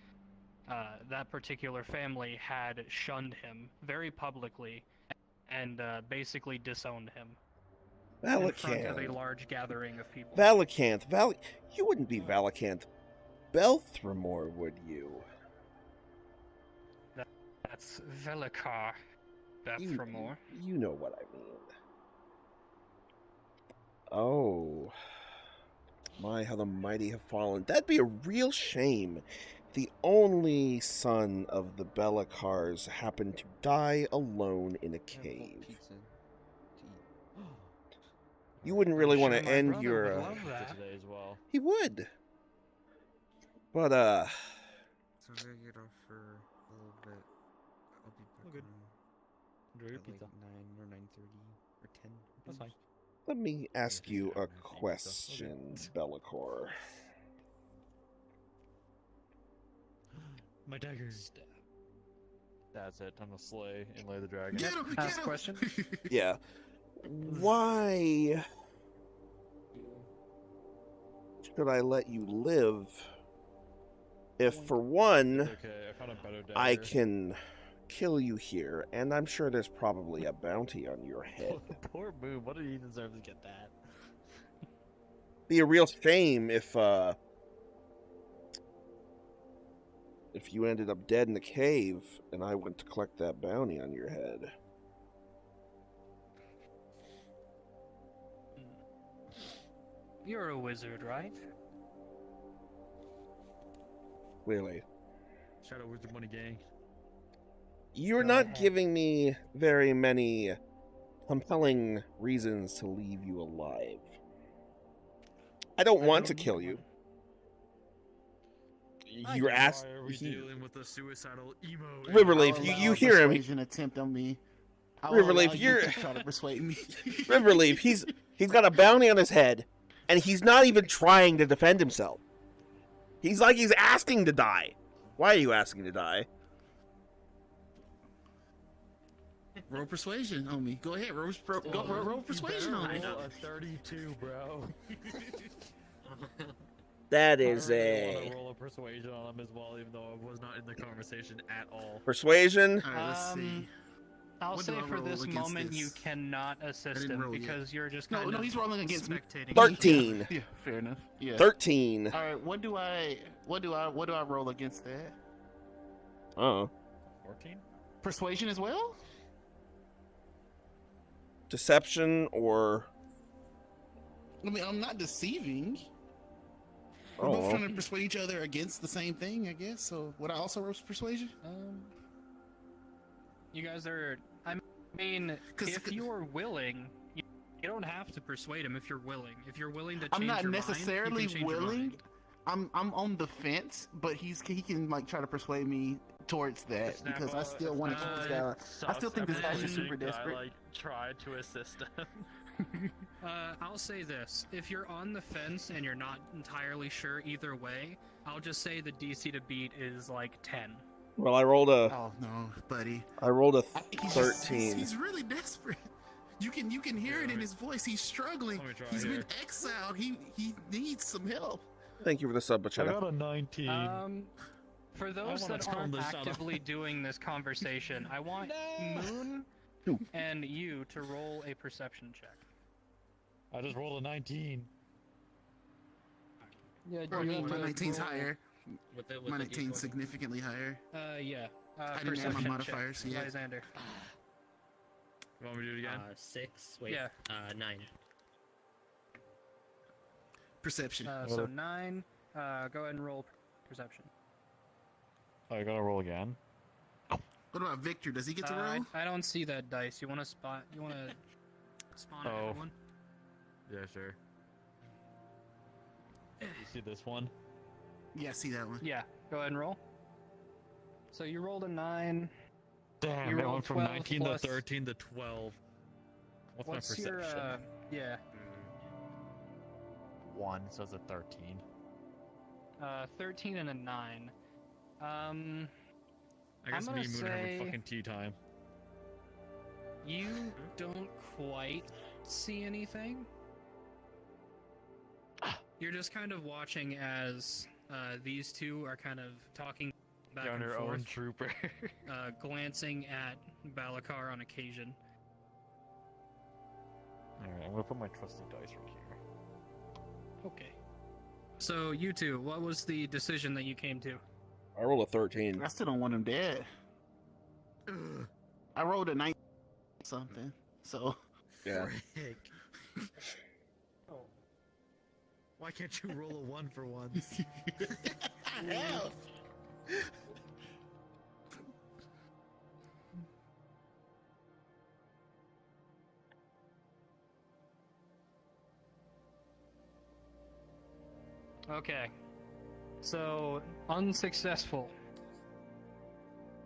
that particular family had shunned him very publicly and basically disowned him in front of a large gathering of people. Valacanth. You wouldn't be Valacanth Belthramore, would you? That's Velikar Belthramore. You know what I mean. Oh. My, how the mighty have fallen. That'd be a real shame. The only son of the Belikars happened to die alone in a cave. You wouldn't really want to end your... today as well. He would. But, So I'm gonna get off for a little bit. I'll be back good. Enjoy your at pizza. like 9 or 9:30 or 10. That's fine. let me ask you a question, Belikor. My dagger. That's it. Time to slay and lay the dragon. Get him! Ask a question. Yeah. Why should I let you live if, for one, Okay, I found a better dagger. I can kill you here, and I'm sure there's probably a bounty on your head. Poor Moon. What did he deserve to get that? Be a real shame if you ended up dead in the cave and I went to collect that bounty on your head. You're a wizard, right? Clearly. Shadow Wizard Money Gang. You're Go not ahead. giving me very many compelling reasons to leave you alive. I don't want to kill you. You're asked. Why are we dealing with a suicidal emo? Riverleaf, I'll you allow hear him. persuasion attempt on me. I'll Riverleaf, allow you you're- to try to persuade me. Riverleaf, he's got a bounty on his head, and he's not even trying to defend himself. He's asking to die. Why are you asking to die? Roll persuasion on me. Go ahead, roll persuasion on me. Roll a 32, bro. That I is really want a to roll a persuasion on him as well, even though I was not in the conversation at all. persuasion. All right, let's see. I'll What do say I for roll this against moment this? you cannot assist didn't him roll yet. because you're just No, kind no, of he's rolling against me. spectating. 13. Yeah, fair enough. Yeah. 13. All right, what do I roll against that? Oh. 14? Persuasion as well? Deception or... I mean, I'm not deceiving. We're both Oh. trying to persuade each other against the same thing, I guess. So, would I also roll persuasion? You guys are. I mean, 'Cause- if you're willing, you don't have to persuade him. If you're willing, if you're willing to change I'm not your necessarily mind, you can change your willing. mind. I'm on the fence, but he can like try to persuade me towards that Snap because I up, still want to keep this guy. I still think this guy's just super desperate. I tried to assist him. I'll say this: if you're on the fence and you're not entirely sure either way, I'll just say the DC to beat is like 10. Well, I rolled a Oh no, buddy. 13. He's really desperate. You can hear it in his voice. He's struggling. Let me try He's here. been exiled. He needs some help. Thank you for the sub, I Bachetta. got a 19. For those wanna that tone aren't this down. actively doing this conversation, I want Moon Who? and you to roll a perception check. I just rolled a 19. Yeah, My you have to 19's roll- higher. With the My D4. 19's significantly higher. Yeah. I didn't add my Perception modifiers check. yet. Lysander. You want me to do it again? 6. Wait. Yeah. 9. Perception. So 9. Go ahead and roll perception. I gotta roll again. What about Victor? Does he get to roll? I don't see that dice. You want to spot? You want to spawn Oh. another one? Yeah, sure. You see this one? Yeah, I see that one. Yeah. Go ahead and roll. So you rolled a 9. Damn, You it rolled went from 12 19 plus- to 13 to 12. What's my perception? your yeah? 1, so it's a 13. 13 and a 9. I guess I'm me gonna and Moon are say- having fucking tea time. You don't quite see anything. You're just kind of watching as these two are kind of talking back You're on and your forth, own trooper. glancing at Balakar on occasion. Alright, I'm gonna put my trusty dice right here. Okay. So you two, what was the decision that you came to? I rolled a 13. I still don't want him dead. I rolled a 9 something, so Yeah. Frick. Why can't you roll a 1 for once? I have. Okay. So unsuccessful.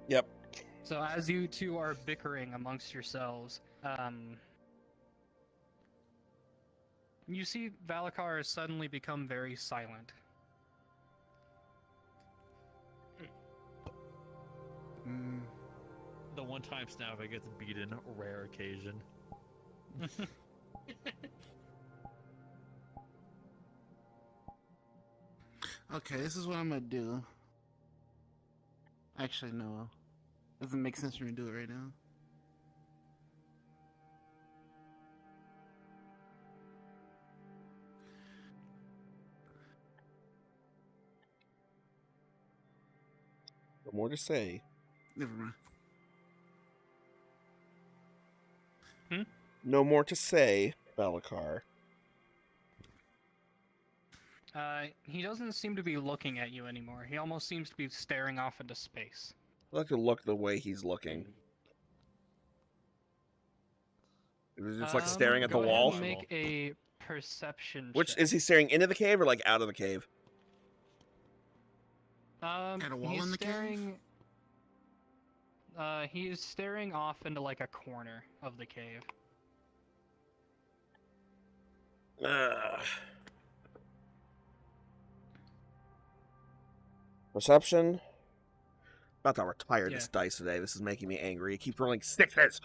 Yep. So as you two are bickering amongst yourselves, you see Valakar has suddenly become very silent. The one time Snapper gets beaten, rare occasion. Okay, this is what I'm gonna do. Actually, no. Doesn't make sense for me to do it right now. No more to say. Never mind. No more to say, Balakar. He doesn't seem to be looking at you anymore. He almost seems to be staring off into space. I like to look the way he's looking. Is it just like staring at the Go ahead wall? and make a perception Which check. is he staring into the cave or like out of the cave? At a wall he's in the cave? staring. He is staring off into like a corner of the cave. Perception. About to retire this Yeah. dice today. This is making me angry. It keeps rolling sixes.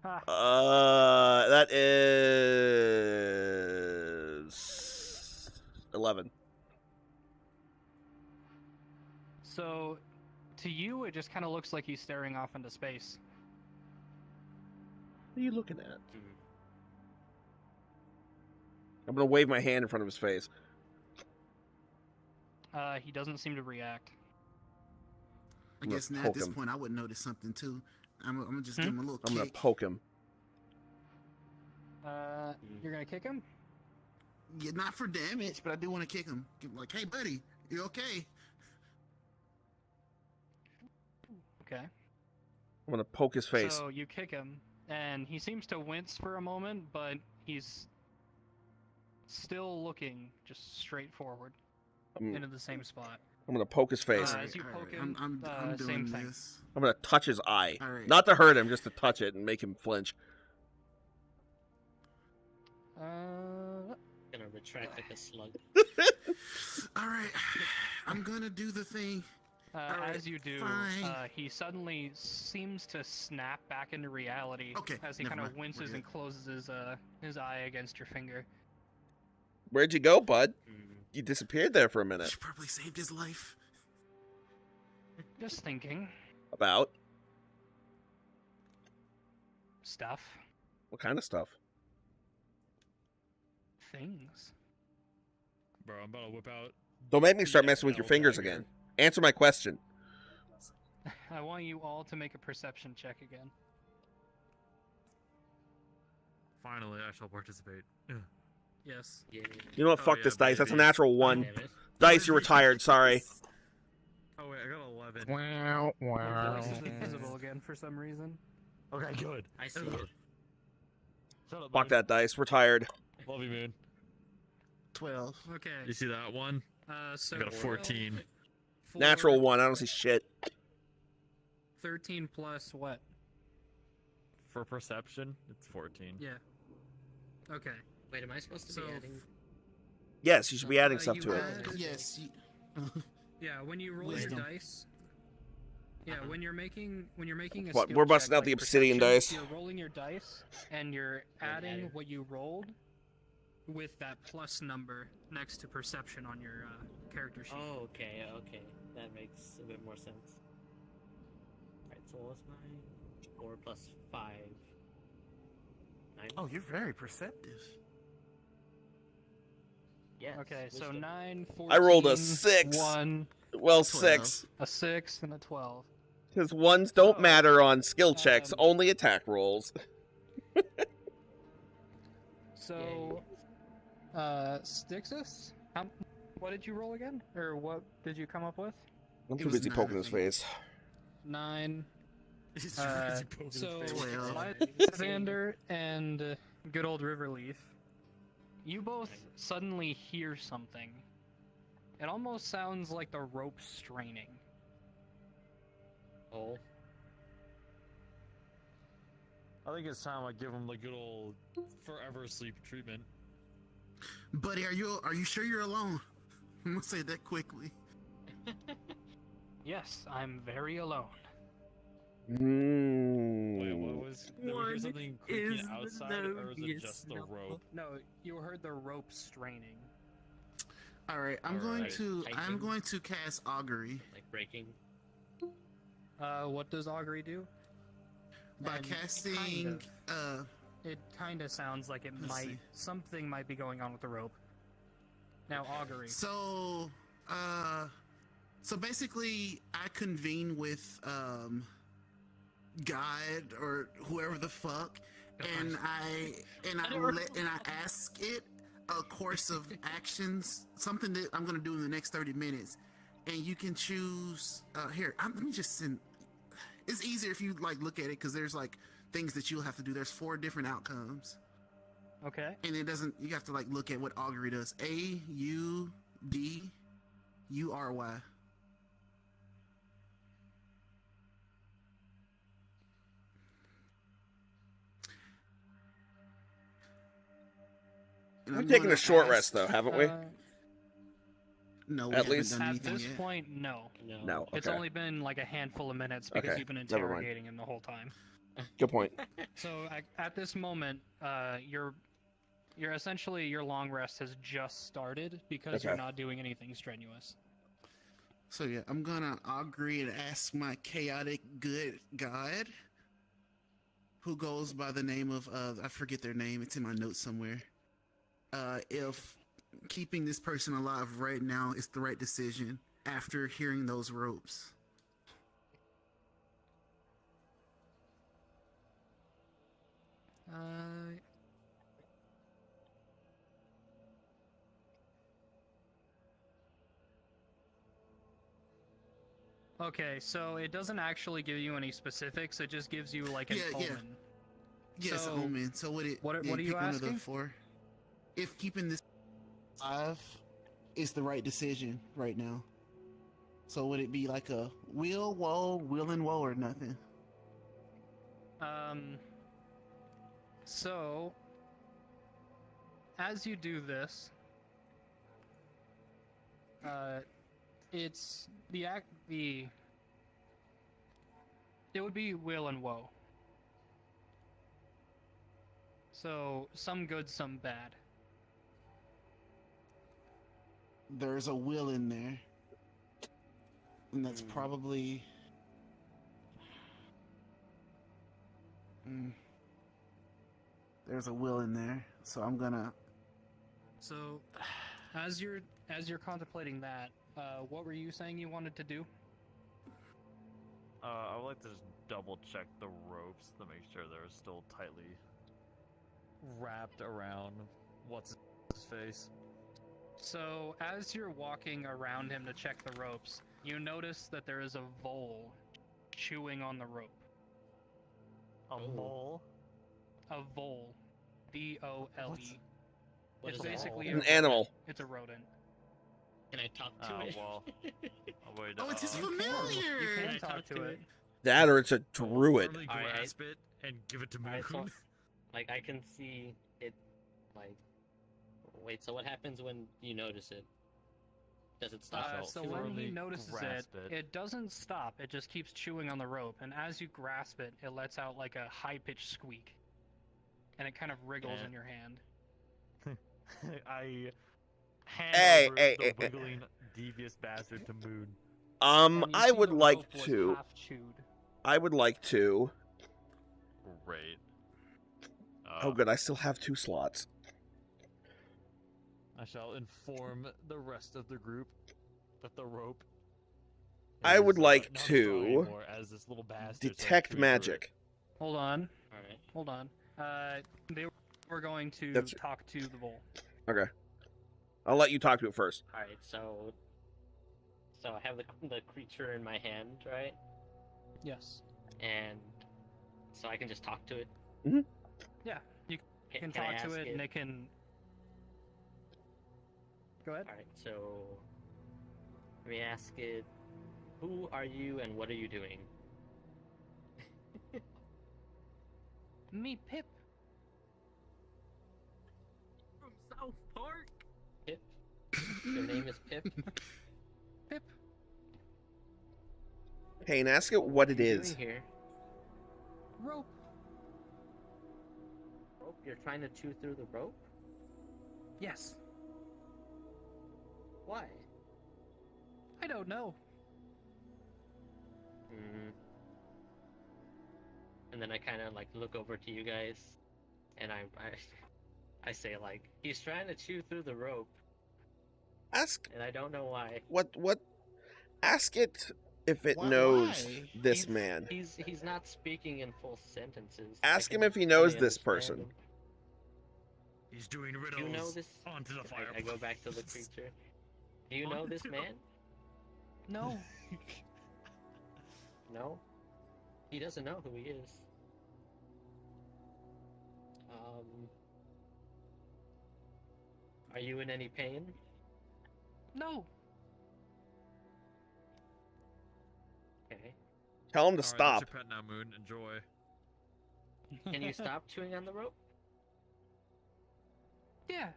Ha. That is 11. So, to you, it just kind of looks like he's staring off into space. What are you looking at? I'm gonna wave my hand in front of his face. He doesn't seem to react. I I'm guess gonna now at poke this him. point I would notice something too. I'm gonna just give him a little I'm gonna kick. poke him. You're gonna kick him? Yeah, not for damage, but I do want to kick him. Give him like, hey buddy, you okay? Okay. I'm gonna poke his face. So you kick him, and he seems to wince for a moment, but he's still looking just straight forward I'm, into the same spot. I'm gonna poke his face. As you poke him, I'm same doing thing. this. I'm gonna touch his eye. All right. Not to hurt him, just to touch it and make him flinch. Gonna retract like a slug. All right. I'm gonna do the thing. Alright, As you do, fine. he suddenly seems to snap back into reality Okay, as he never kind of mind. We're winces good. and closes his eye against your finger. Where'd you go, bud? You disappeared there for a minute. She probably saved his life. Just thinking About stuff, what kind of stuff? things. Bro, I'm about to whip out. Don't make me start Yeah, messing with your no, fingers dagger. again. Answer my question. I want you all to make a perception check again. Finally, I shall participate. Yes. Yeah. You know what? Oh, Fuck yeah, this dice. That's a baby. natural one. Damn it. Dice, you're retired. Sorry. Oh wait, I got 11. Wow, My voice is invisible again for some reason. Okay, good. I see it. Shut up, Fuck Moon. that dice. Retired. Love you, Moon. 12. Okay. You see that one? So I got a 14. Natural one. I don't see shit. 13 plus what? For perception, it's 14. Yeah. Okay. Wait, am I supposed to So, be adding? Yes, you should be adding stuff you to it. add- Yes. Yeah, when you roll Wisdom. your dice. Yeah, when you're making a What, skill we're busting check, out the like obsidian perception, dice. You're rolling your dice and you're adding what you rolled with that plus number next to perception on your character sheet. Oh, okay, okay. That makes a bit more sense. Alright, so what was mine? 4 plus 5. 9? Oh, you're very perceptive. Yes. Okay, so wisdom. 9, 14, I rolled a 6. 1, Well, 12. 6. a 6, and a 12. Because ones don't So, matter on skill checks, only attack rolls. So, Styxus, what did you roll again? Or what did you come up with? I'm It too was busy 9, poking I his think. face. 9. He's Uh, busy poking his so, face. Well. Alexander and good old Riverleaf, you both suddenly hear something. It almost sounds like the rope straining. Oh. I think it's time I give him the good old forever sleep treatment. Buddy, are you sure you're alone? I'm gonna say that quickly. Yes, I'm very alone. Wait, Mm. what was? Did we hear What something is creaking the outside, or was it noise just the now? rope? No, you heard the rope straining. All right, I'm Alright. Typing. going to cast augury Like breaking. What does augury do? by And casting. It kind of sounds like it Let's see. something might be going on with the rope. Now augury. So basically, I convene with God or whoever the fuck, and I ask it a course of actions, something that I'm gonna do in the next 30 minutes, and you can choose. Here, let me just send. It's easier if you like look at it because there's like things that you'll have to do. There's 4 different outcomes. Okay. And it doesn't. You have to like look at what augury does. AUDURY. And We've I'm taken gonna a short ask- rest, though, haven't we? No, we At haven't least- done At anything this yet. point, no. No. No. It's Okay. only been like a handful of minutes because Okay, you've been never mind. interrogating him the whole time. Good point. So at this moment, you're essentially your long rest has just started because you're Okay. not doing anything strenuous. So yeah, I'm gonna augury and ask my chaotic good god, who goes by the name of I forget their name. It's in my notes somewhere. If keeping this person alive right now is the right decision after hearing those ropes. Okay, so it doesn't actually give you any specifics. It just gives you like an Yeah, yeah. omen. Yes, So, omen. So what it? what are yeah, you pick one of the asking? 4. If keeping this alive is the right decision right now. So would it be like a will and woe, or nothing? So as you do this, it's it would be will and woe. So some good, some bad. There's a will in there, and that's probably. There's a will in there, so I'm gonna. So as you're contemplating that, what were you saying you wanted to do? I would like to just double check the ropes to make sure they're still tightly wrapped around what's his face. So, as you're walking around him to check the ropes, you notice that there is a vole chewing on the rope. A mole? A vole. V-O-L-E. What It's is that? basically An animal. It's a rodent. Can I talk to Oh, it? well. Oh, wait, Oh, it's his You can familiar. You Can I can talk talk to to it. it? That or it's a druid. Firmly Alright. grasp it and give it to Moon. Alright, so, like, I can see it, like... Wait, so what happens when you notice it? Does it stop? So chewing? when he Firmly notices it, grasp it. it doesn't stop. It just keeps chewing on the rope, and as you grasp it, it lets out like a high-pitched squeak, and it kind of wriggles Yeah. in your hand. I hand Hey, over hey, the hey, hey. wiggling, devious bastard to Moon. And you I see would the like rope was to. half chewed. I would like to. Great. Oh, good. I still have 2 slots. I shall inform the rest of the group that the rope. I would is, like not strong to anymore, as this little bastard started Detect chewing through magic. Hold on. Alright. Hold on. They were going to That's- talk to the bull. Okay. I'll let you talk to it first. Alright, so... So I have the creature in my hand, right? Yes. And... So I can just talk to it? Yeah, you can Can I talk to ask it, and it can... Go ahead. Alright, so... Let me ask it... Who are you and what are you doing? Me, Pip. From South Park. Pip? Your name is Pip? Pip. Hey, and ask it what it What are you is. doing here? Rope. Rope? You're trying to chew through the rope? Yes. Why? I don't know. And then I kind of like look over to you guys, and I say like, he's trying to chew through the rope, Ask and I don't know why. what. Ask it if it Why- knows why? this man. He's not speaking in full sentences. Ask I him can if he knows barely this person. understand him. He's doing Do riddles you know this? onto the fire. I go back to the creature. Do you know this man? No. No? He doesn't know who he is. Are you in any pain? No. Okay. Tell him to Alright, stop. That's your pet now, Moon. Enjoy. Can you stop chewing on the rope? Yeah.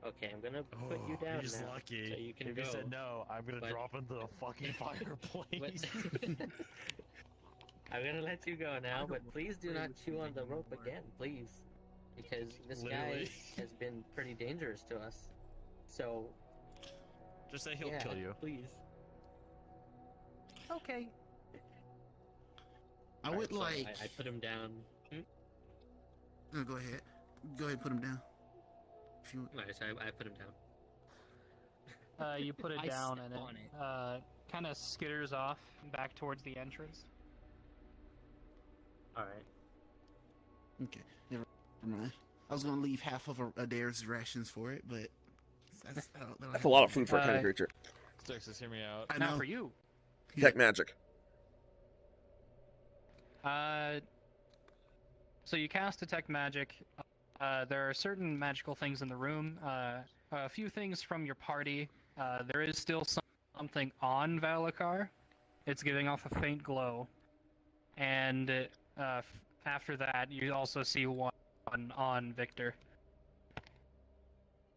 Okay, I'm gonna put you down He's now, lucky. so you can if go. he said no, I'm gonna but- drop into the fucking fireplace. I'm gonna let you go now, but please do not chew on the rope again, please. Because this guy Literally. has been pretty dangerous to us. So, Just say he'll yeah, kill you. please. Okay. I would Alright, so like. I put him down. No, go ahead. Go ahead, put him down. If you. Alright, so I put him down. You put it I down, step and on it kind of skitters off back towards the entrance. Alright. Okay, never mind. I was gonna leave half of a dare's rations for it, but That's a lot of food for a tiny Uh, creature. Stixus, hear me out. I Not know. for you. Detect magic. So you cast Detect Magic. There are certain magical things in the room. A few things from your party. There is still something on Valakar. It's giving off a faint glow. And after that, you also see one on Victor.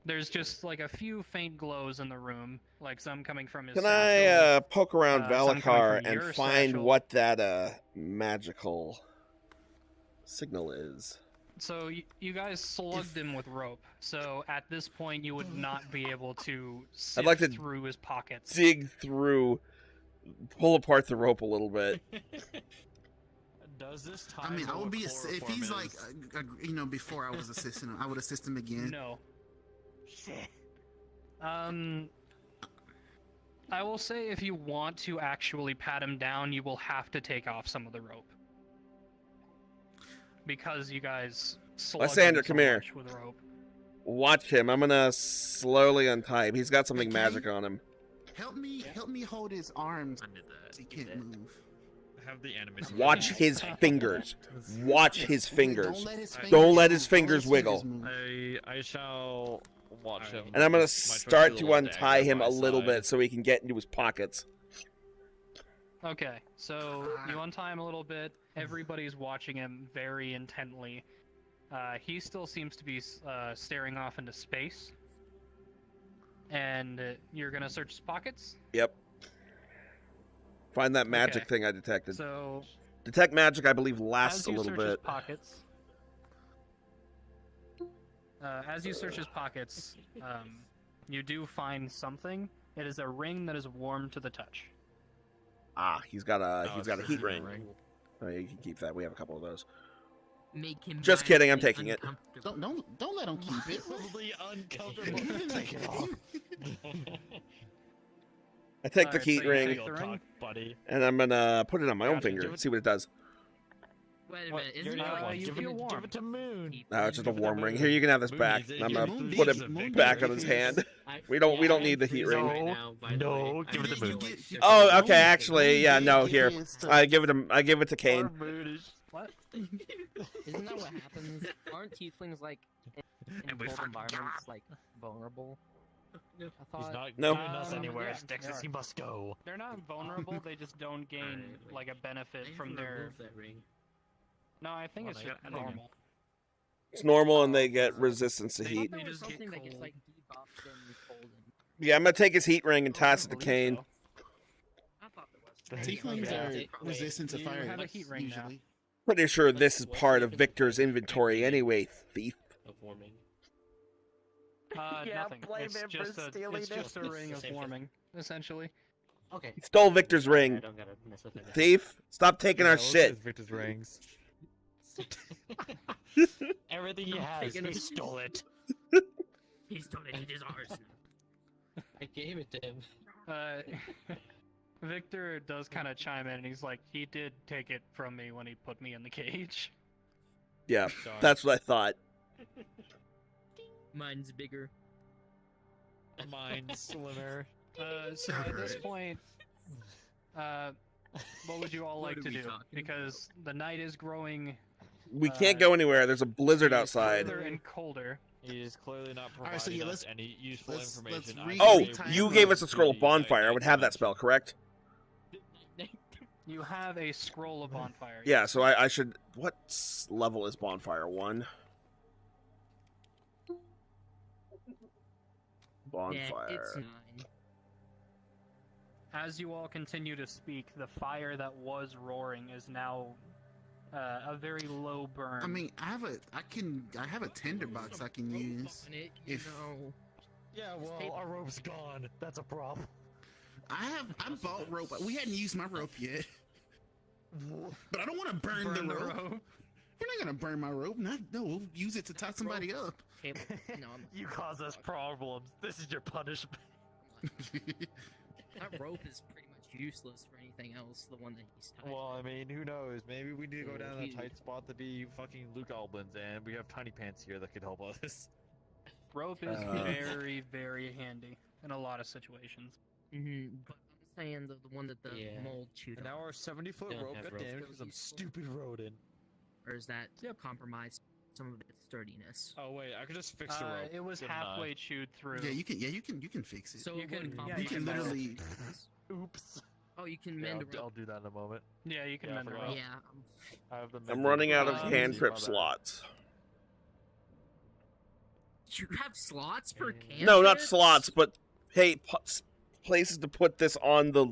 There's just like a few faint glows in the room, like some coming from his Can satchel. I poke around some coming Valakar from and your find satchel. what that magical signal is? So you guys slugged him with rope. So at this point, you would not be able to sift like to through his pockets. Dig through, pull apart the rope a little bit. Does this time? I mean, I would be if chloroform he's like, is- before I was assisting him, I would assist him again. No. I will say if you want to actually pat him down, you will have to take off some of the rope. Because you guys slugged Lysander, him so come here. much with rope. Watch him. I'm gonna slowly untie him. He's got something Okay. magic on him. Help me hold his arms. I did that. So he can't move. Have the animation. Watch his fingers. Watch his fingers. Don't let his Don't fingers, let his move. fingers Don't let his wiggle. fingers move. I shall watch him. And I'm gonna My choice start is a to little untie dagger him on a my little side. bit so he can get into his pockets. Okay, so you untie him a little bit. Everybody's watching him very intently. He still seems to be staring off into space. And you're gonna search his pockets? Yep. Find that magic Okay. thing I detected. So, Detect magic, I believe, lasts as a you little search his bit. pockets, as you search his pockets, you do find something. It is a ring that is warm to the touch. Ah, he's got a it's heat the ring. ring. Oh, yeah, you can keep that. We have a couple of those. Make him Just kidding, I'm mildly taking it. uncomfortable. Don't let him keep it. Mildly uncomfortable. Take it off. I take the Alright, heat so you ring take the ring? buddy. and I'm gonna put it on my own Give finger. it- See what it does. Wait a What? minute, You're isn't it the like one. you Give feel it- warm. Give it to Moon. No, it's just a Give it to warm ring. Moon. Here, you can have this Moon back. needs it. And I'm Give gonna it to put Moon. it Moon back needs on it. his hand. I- We don't yeah, need the I'm heat freezing ring. right now, by the No, way. give it to I feel Moon. like shit Oh, right okay. now. Actually, yeah. No, here. I give it to Kane. Poor Moon is- What? Isn't that what happens? Aren't tieflings like in And we cold fucking environments like vulnerable? No. I He's thought. not No. getting us anywhere. Yeah, Stexus, they are. he must go. They're not vulnerable, they just don't gain Alright, wait. like a I benefit need from to their. remove that ring. No, I think Well, it's they just got nothing. normal. It's normal, and they get resistance to They- heat. There They was just get something that gets cold. like debuffed and cold. And... Yeah, I'm gonna take his heat ring and I toss it to believe Kane. so. I thought there was. Tieflings Yeah. are Wait, resistant to you fire. have a heat ring now. usually. Pretty sure this is What's part the of difference Victor's between inventory and anyway, thief. Of warming. Yeah, Nothing. blame It's him for just a, stealing it's it. just a It's ring the of same thing. warming, essentially. Okay. He stole Victor's I ring. don't gotta mess with it. Thief, stop taking our shit. Victor's rings. Everything he has, taking he it. stole it. He stole it. It is ours. I gave it to him. Uh, Victor does kind of chime in, and he's like, "He did take it from me when he put me in the cage." Yeah, that's what I thought. Mine's bigger. Mine's slimmer. So at this point, what would you all What like are to we do? talking Because the night is growing We can't go anywhere. There's a blizzard outside. colder and colder. He is clearly not providing Alright, so yeah, us let's- any useful let's information. read Oh, the time you of gave us a scroll of the bonfire. I would have that spell, correct? You have a scroll of bonfire. Yeah, so I should... What level is bonfire? 1? Bonfire. Yeah, it's 9. As you all continue to speak, the fire that was roaring is now a very low burn. I mean, I have a tinderbox I can use. On it, If- know. Yeah, well, tape- our rope's gone. That's a problem. I bought rope. We hadn't used my rope yet. But I don't want to burn, the rope. We're not gonna burn my rope. No, we'll use it to tie somebody up. Table. No, You cause us problems. This is your punishment. that rope is pretty much useless for anything else. The one that he's tied. Well, I mean, who knows? Maybe we need to go Yeah, down a he- tight spot to be fucking Luke Albans, and we have Tiny Pants here that could help us. Rope is Uh. very, very handy in a lot of situations. But I'm saying the one that the Yeah. mold chewed And now on. our 70-foot Don't rope have got rope. damaged because some stupid rodent. Or is that compromise some of its sturdiness? Oh wait, I could just fix the rope. It was couldn't I? halfway chewed through. Yeah, you can fix it. So You it can- wouldn't yeah, compromise. you can at all. literally. Oops. Oh, you can Yeah, mend a I'll rope. do that in a moment. Yeah, you can Yeah, I mend the forgot. rope. Yeah. I have the I'm running out of Um, cantrip My bad. slots. You have slots for cantrips? No, not slots, but hey, places to put this on the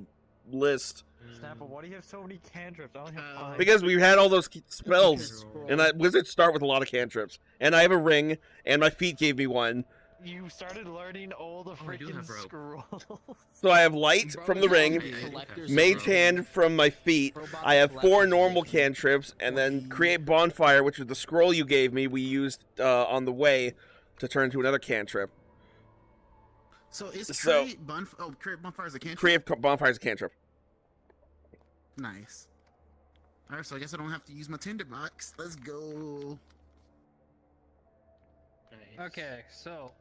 list. Snapple, why do you have so many cantrips? I only have 5. Because we've had all those spells. Scroll. And wizards start with a lot of cantrips. And I have a ring, and my feet gave me one. You started learning all the I do freaking have rope. scrolls. So I have light Bro, from the you ring, are collectors of mage rope. hand from my feet. Robotic I have 4 collectors normal edition. cantrips, and then create bonfire, which is the scroll you gave me. We used on the way to turn to another cantrip. So is So- create bonfire as a cantrip? Create bonfire is a cantrip. Nice. All right, so I guess I don't have to use my tinderbox. Let's go. Nice. Okay, so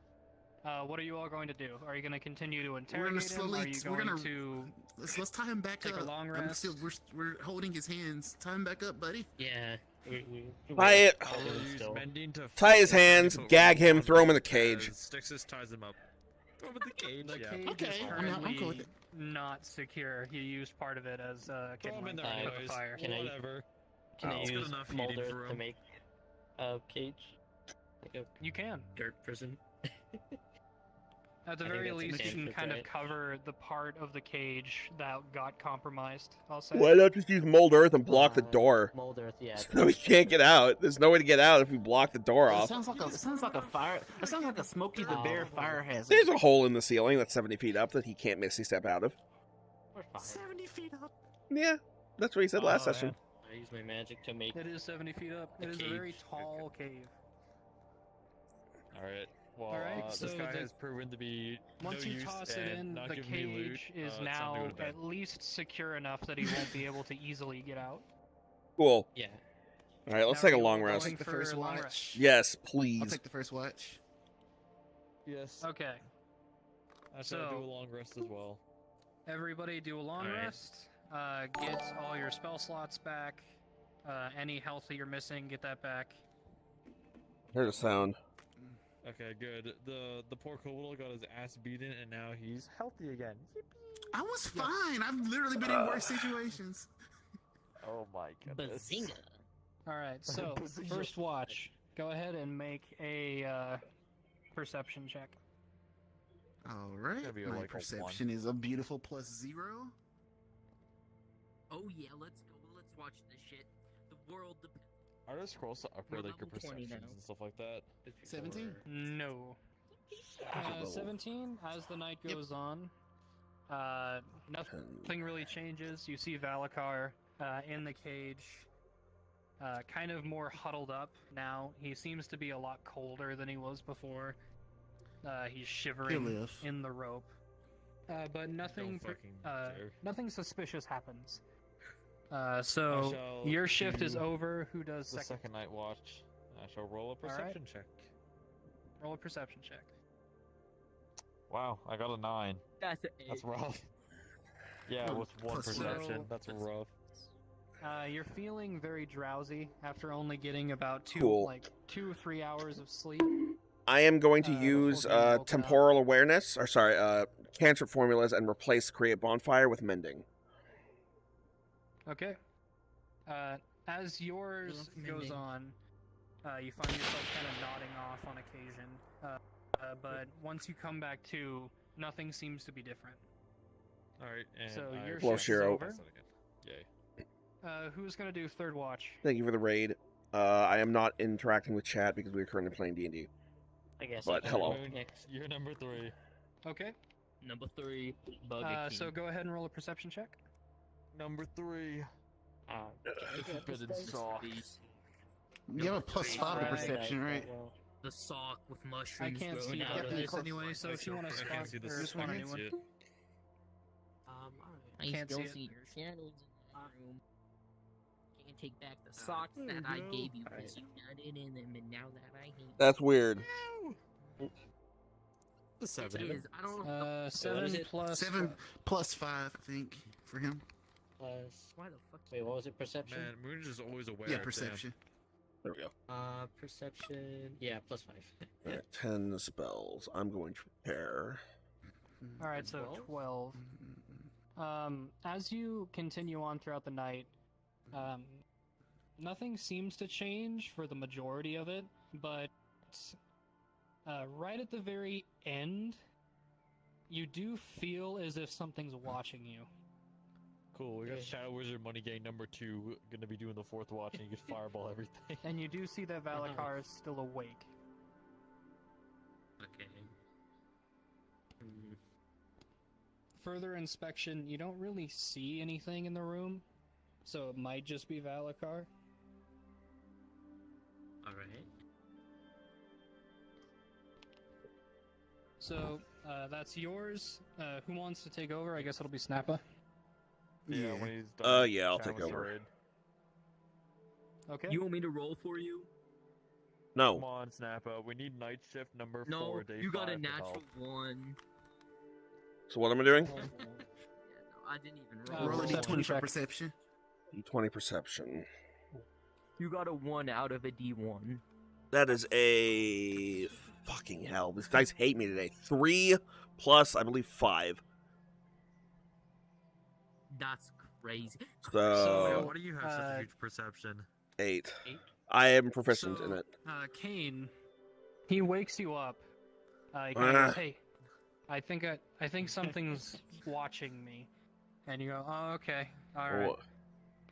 what are you all going to do? Are you going to continue to We're interrogate gonna him? slowly. Are you We're going gonna to? let's tie him back take up. a long I'm rest? still we're holding his hands. Tie him back up, buddy. Yeah. Tie it. I will use Still. mending to Tie his fix the hands, 70-foot gag him, rope throw him in the as cage. Styxus ties him up. Throw him in the cage. The Yeah. cage Okay, is I'm cool with currently it. not secure. You used part of it as Throw him in there Fire. anyways. fire. Can I- Whatever. Can I Oh. It's good use enough heating Molder for to him. make a cage? Like a You can. dirt prison? At the I think very that's a least, you can cantrip, kind of right? cover the part of the cage that got compromised. I'll say. Why not just use mold earth and block the door? Mold earth, yeah. So we can't get out. There's no way to get out if we block the door It off. sounds like a fire. It sounds like a Smokey the Bear fire hazard. There's a hole in the ceiling that's 70 feet up that he can't misty step out of. We're fine. 70 feet up. Yeah, that's what he said last Oh, session. I use my magic to make. It is 70 feet up. It A is a very cage. tall cave. Alright. Well, Alright, this so guy the- has proven to be Once no you use toss it and in, not the giving me loot. cage is It's time to now go to bed. at least secure enough that he won't be able to easily get out. Cool. Yeah. All right, let's Now take a are you long all rest. going Take the for first a long watch. rest? Yes, I'll please. take the first watch. Yes. Okay. I said I'd do So- a long rest as well. Everybody do a long Alright. rest. Get all your spell slots back. Any health that you're missing, get that back. Heard a sound. Okay, good. The poor kobold got his ass beaten, and now he's healthy again. I was fine. I've literally been in worse situations. Oh my goodness. Bazinga! Alright, so, first watch. Go ahead and make a perception check. All right. gonna be My like a perception is a beautiful +0. Oh yeah, let's go. Let's watch this shit. The world depends. Are there scrolls to upgrade We're like your level 20 perceptions now. and stuff like that? 17? No. 17, as the night Yep. goes on, nothing really changes. You see Valakar in the cage, kind of more huddled up now. He seems to be a lot colder than he was before. He's shivering live. in the rope. But nothing, Don't fucking dare. nothing suspicious happens. I So shall your shift is do over. Who does The second? second night watch. I shall roll a right. perception check. Roll a perception check. Wow, I got a 9. That's That's rough. Yeah, with one Plus perception, zero. that's rough. You're feeling very drowsy after only getting about Cool. 2-3 hours of sleep. I am going to Before use getting woken up. temporal awareness, or sorry, cantrip formulas, and replace create bonfire with mending. Okay. As yours Love goes mending. on, you find yourself kind of nodding off on occasion. But once you come back to, nothing seems to be different. Alright, and So I your Well, shift is Shiro. over. Pass that again. Yay. Who's gonna do third watch? Thank you for the raid. I am not interacting with chat because we are currently playing D&D. I guess. But I hello. can go Next. You're number 3. Okay. Number 3, Burger King. So go ahead and roll a perception check. Number 3. Forbidden sauce. You have a +5 to Alright. perception, right? The sock with I mushrooms can't see growing out out of of it. this anyway, so if you want to I spot can't see or this. just I want can't anyone. see it. Alright. I Can't still see it. see your shadows in that room. Can't take back the socks that I gave you because you nutted in them, and now that I hate That's weird. The 7. it is. I don't know. 7 it? plus 7 +5, I think, for him. Plus. Why the fuck? Wait, what was it? Perception? Man, Moon's just always aware. Yeah, damn. perception. There we go. Perception. Yeah, +5. All right, 10 spells. I'm going to prepare. All right, so 12. As you continue on throughout the night, nothing seems to change for the majority of it, but right at the very end, you do feel as if something's watching you. Cool, we got Yeah. Shadow Wizard Money Gang number 2 gonna be doing the 4th watch, and you can fireball everything. And you do see that Valakar is still awake. Okay. Further inspection, you don't really see anything in the room, so it might just be Valakar. Alright. So, that's yours. Who wants to take over? I guess it'll be Snappa. Yeah. when he's done. Yeah, I'll Shadow take over. Wizard. Okay. You want me to roll for you? No. Come on, Snappa. We need night shift number No, 4, day you got a 5 to natural help. 1. So what am I doing? Yeah, no, I didn't even Oh, roll. Roll a perception d20 for check. perception. D20 perception. You got a 1 out of a D1. That is a... Fucking hell. These guys hate me today. 3 plus, I believe, 5. That's crazy. So Why do you have such a huge perception? 8. 8? I am proficient in it. Kane, he wakes you up. He kind of goes, "Hey, I think something's watching me," and you go, "Oh, okay, all right." Wha-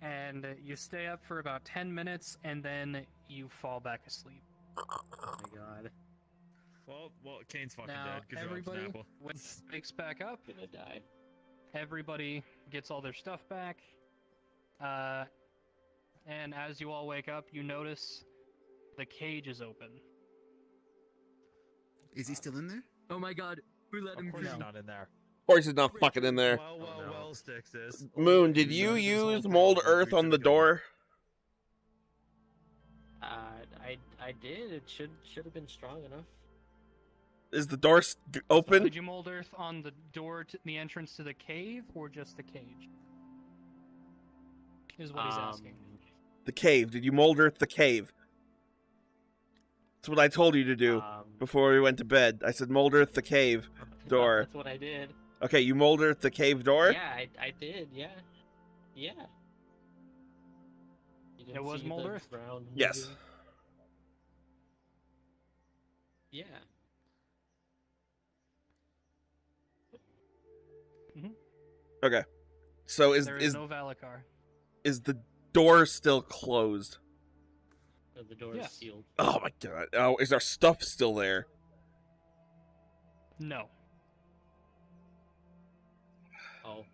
And you stay up for about 10 minutes, and then you fall back asleep. Oh my god. Well, Kane's fucking Now, dead. Good job, everybody Snapple. wakes back up. Gonna die. Everybody gets all their stuff back. And as you all wake up, you notice the cage is open. Is he still in there? Oh my god, who let Of him course go? he's not in there. Of course, he's not fucking in there. Well, Stixis. Moon, did you use mold earth on the door? I did. It should have been strong enough. Is the door open? Did you mold earth on the door to the entrance to the cave, or just the cage? Is what he's asking. The cave. Did you mold earth the cave? That's what I told you to do before we went to bed. I said mold earth the cave door. That's what I did. Okay, you mold earth the cave door? Yeah, I did. Yeah. Yeah. You didn't It was see mold the earth? ground Yes. moving? Yeah. Okay. So There is no Valakar. is the door still closed? So the door is Yes. sealed. Oh my god. Oh, is our stuff still there? No. Oh.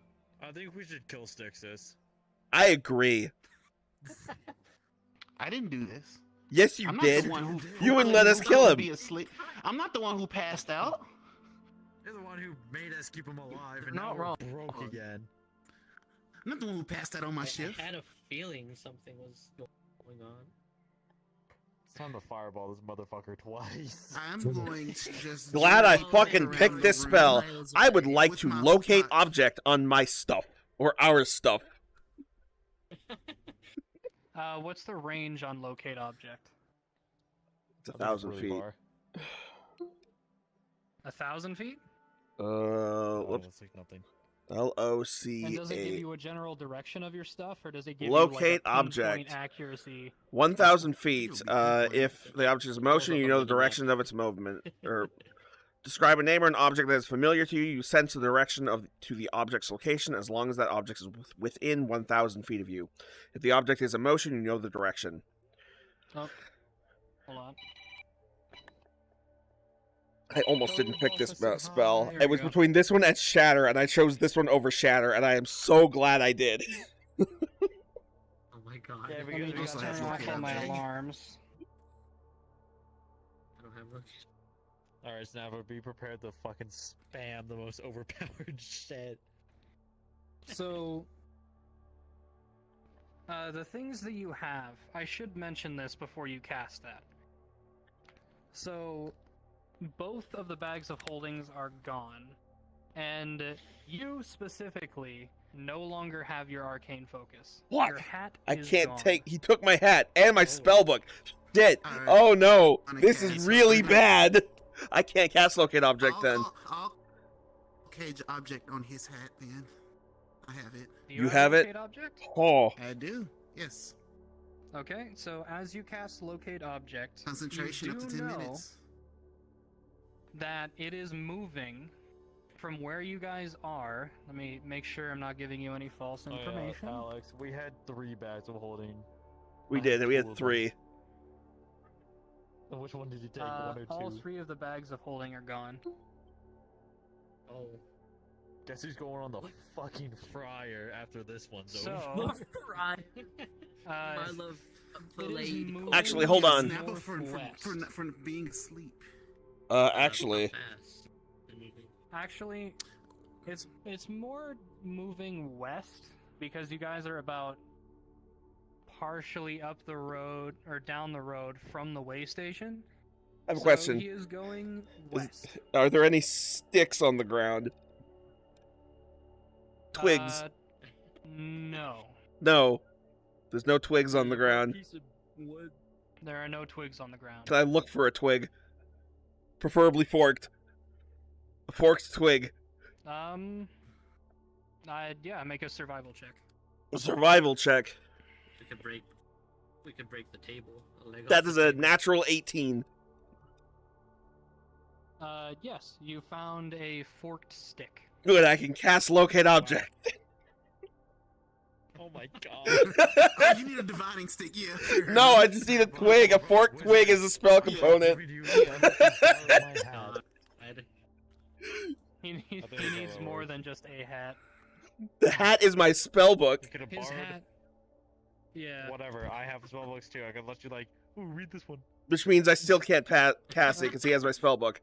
I think we should kill Stixis. I agree. I didn't do this. Yes, you I'm did. Not the one who You wouldn't let us kill him. Be asleep. I'm not the one who passed out. You're the one who made us keep him alive, and Not now wrong. we're broke again. I'm not the one who passed out on my I shift. had a feeling something was going on. It's time to fireball this motherfucker twice. I'm going to just. Glad I drive fucking around picked the this room. spell. I would like With to my locate touch. object on my stuff. Or our stuff. What's the range on locate object? It's 1,000 feet. 1,000 feet? Whoops. That's like nothing. And does it give LOCA. you a general direction of your stuff, or does it give Locate you like a pinpoint object. accuracy? 1,000 feet. If the object is in motion, you know the direction of its movement. Or describe a name or an object that is familiar to you. You sense the direction to the object's location as long as that object is within 1,000 feet of you. If the object is in motion, you know the direction. Oh, hold on. I almost didn't pick this spell. There It we was go. between this one and Shatter, and I chose this one over Shatter, and I am so glad I did. Oh my god. Yeah, I we also gotta have turn off locate all my object. alarms. don't have locate. Alright, Snapper, be prepared to fucking spam the most overpowered shit. So, the things that you have, I should mention this before you cast that. So, both of the bags of holdings are gone, and you specifically no longer have your arcane focus. What? Your hat I is can't gone. take. He took my hat and my Oh. spell book. Shit. Alright. Oh no. On a This cast. is really On a- bad. I can't cast locate object then. I'll cage object on his hat then. I have it. Do You have it? locate object? Oh. I do. Yes. Okay, so as you cast locate object, Concentration you up to do 10 know minutes. that it is moving from where you guys are. Let me make sure I'm not giving you any false information. Alex, we had 3 bags of holding. We did. We Two had of them. 3. And which one did you take? Uh, 1 or 2? all 3 of the bags of holding are gone. Oh. Guess who's going on the fucking fryer after this one's So, over? Right. uh, My love it is filleted. moving Actually, hold on. Snapper for northwest. being asleep. Actually. Fast. Actually, it's more moving west because you guys are about partially up the road or down the road from the way station. I have a So question. he is going Is- west. Are there any sticks on the ground? Twigs. No, No. There's no twigs on the ground. Piece of wood. there are no twigs on the ground. Can I look for a twig? Preferably forked. A forked twig. Yeah, make a survival check. Survival check. We could break the table. A leg That off is the a table. natural 18. Yes, you found a forked stick. Good, I can cast locate object. Oh my god. Oh, you need a divining stick, yeah. No, I just need a twig. A forked twig is a spell component. God. He think it's needs all more over. than just a hat. The hat is my spell book. You could have His borrowed. hat. Yeah. Whatever. I have spellbooks too. I could let you like, ooh, read this one. Which means I still can't cast it because he has my spell book.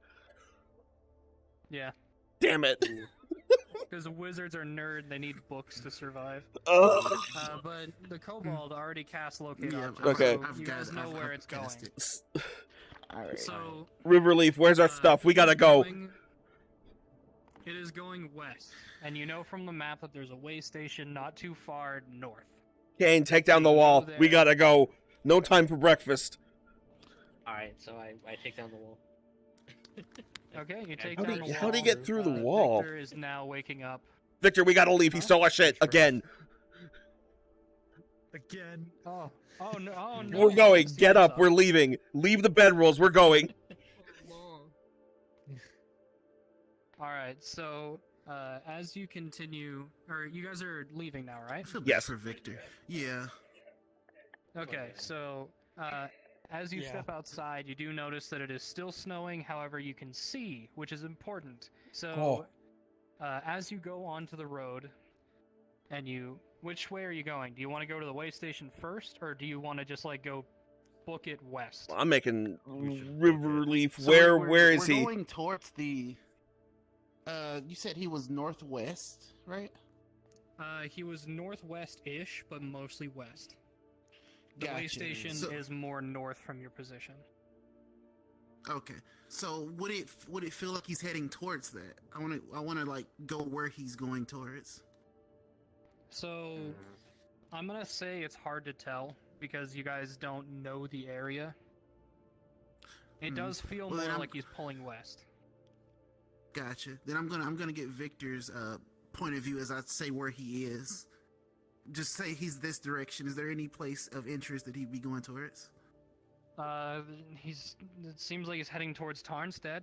Yeah. Damn it. Because wizards are nerd, they need books to survive. Ugh. But the kobold already cast locate Yeah, object, Okay. so you guys know where it's going. cast it. Alright. So Riverleaf, where's our stuff? We gotta go. It is going west, and you know from the map that there's a way station not too far north. Kane, take down the wall. We gotta go. No time for breakfast. Alright, so I take down the wall. Okay, you take How'd down he- the wall. how'd he get through the wall? Victor is now waking up. Victor, we gotta leave. He stole our shit again. Again. Oh no! Oh no! We're going. See Get up. yourself. We're leaving. Leave the bedrolls. We're going. All right. So as you continue, or you guys are leaving now, I right? feel bad Yes. for Victor. Yeah. Okay. So as you step outside, you do notice that it is still snowing. However, you can see, which is important. So as you go onto the road, and which way are you going? Do you want to go to the way station first, or do you want to just like go book it west? I'm making Riverleaf. So Where we're is he? going towards the. You said he was northwest, right? He was northwest-ish, but mostly west. The way Gotcha. station So- is more north from your position. Okay. So would it feel like he's heading towards that? I wanna like go where he's going towards. So, I'm gonna say it's hard to tell because you guys don't know the area. It does feel Well, then more I'm- like he's pulling west. Gotcha. Then I'm gonna get Victor's point of view as I say where he is. Just say he's this direction. Is there any place of interest that he'd be going towards? It seems like he's heading towards Tarnstead,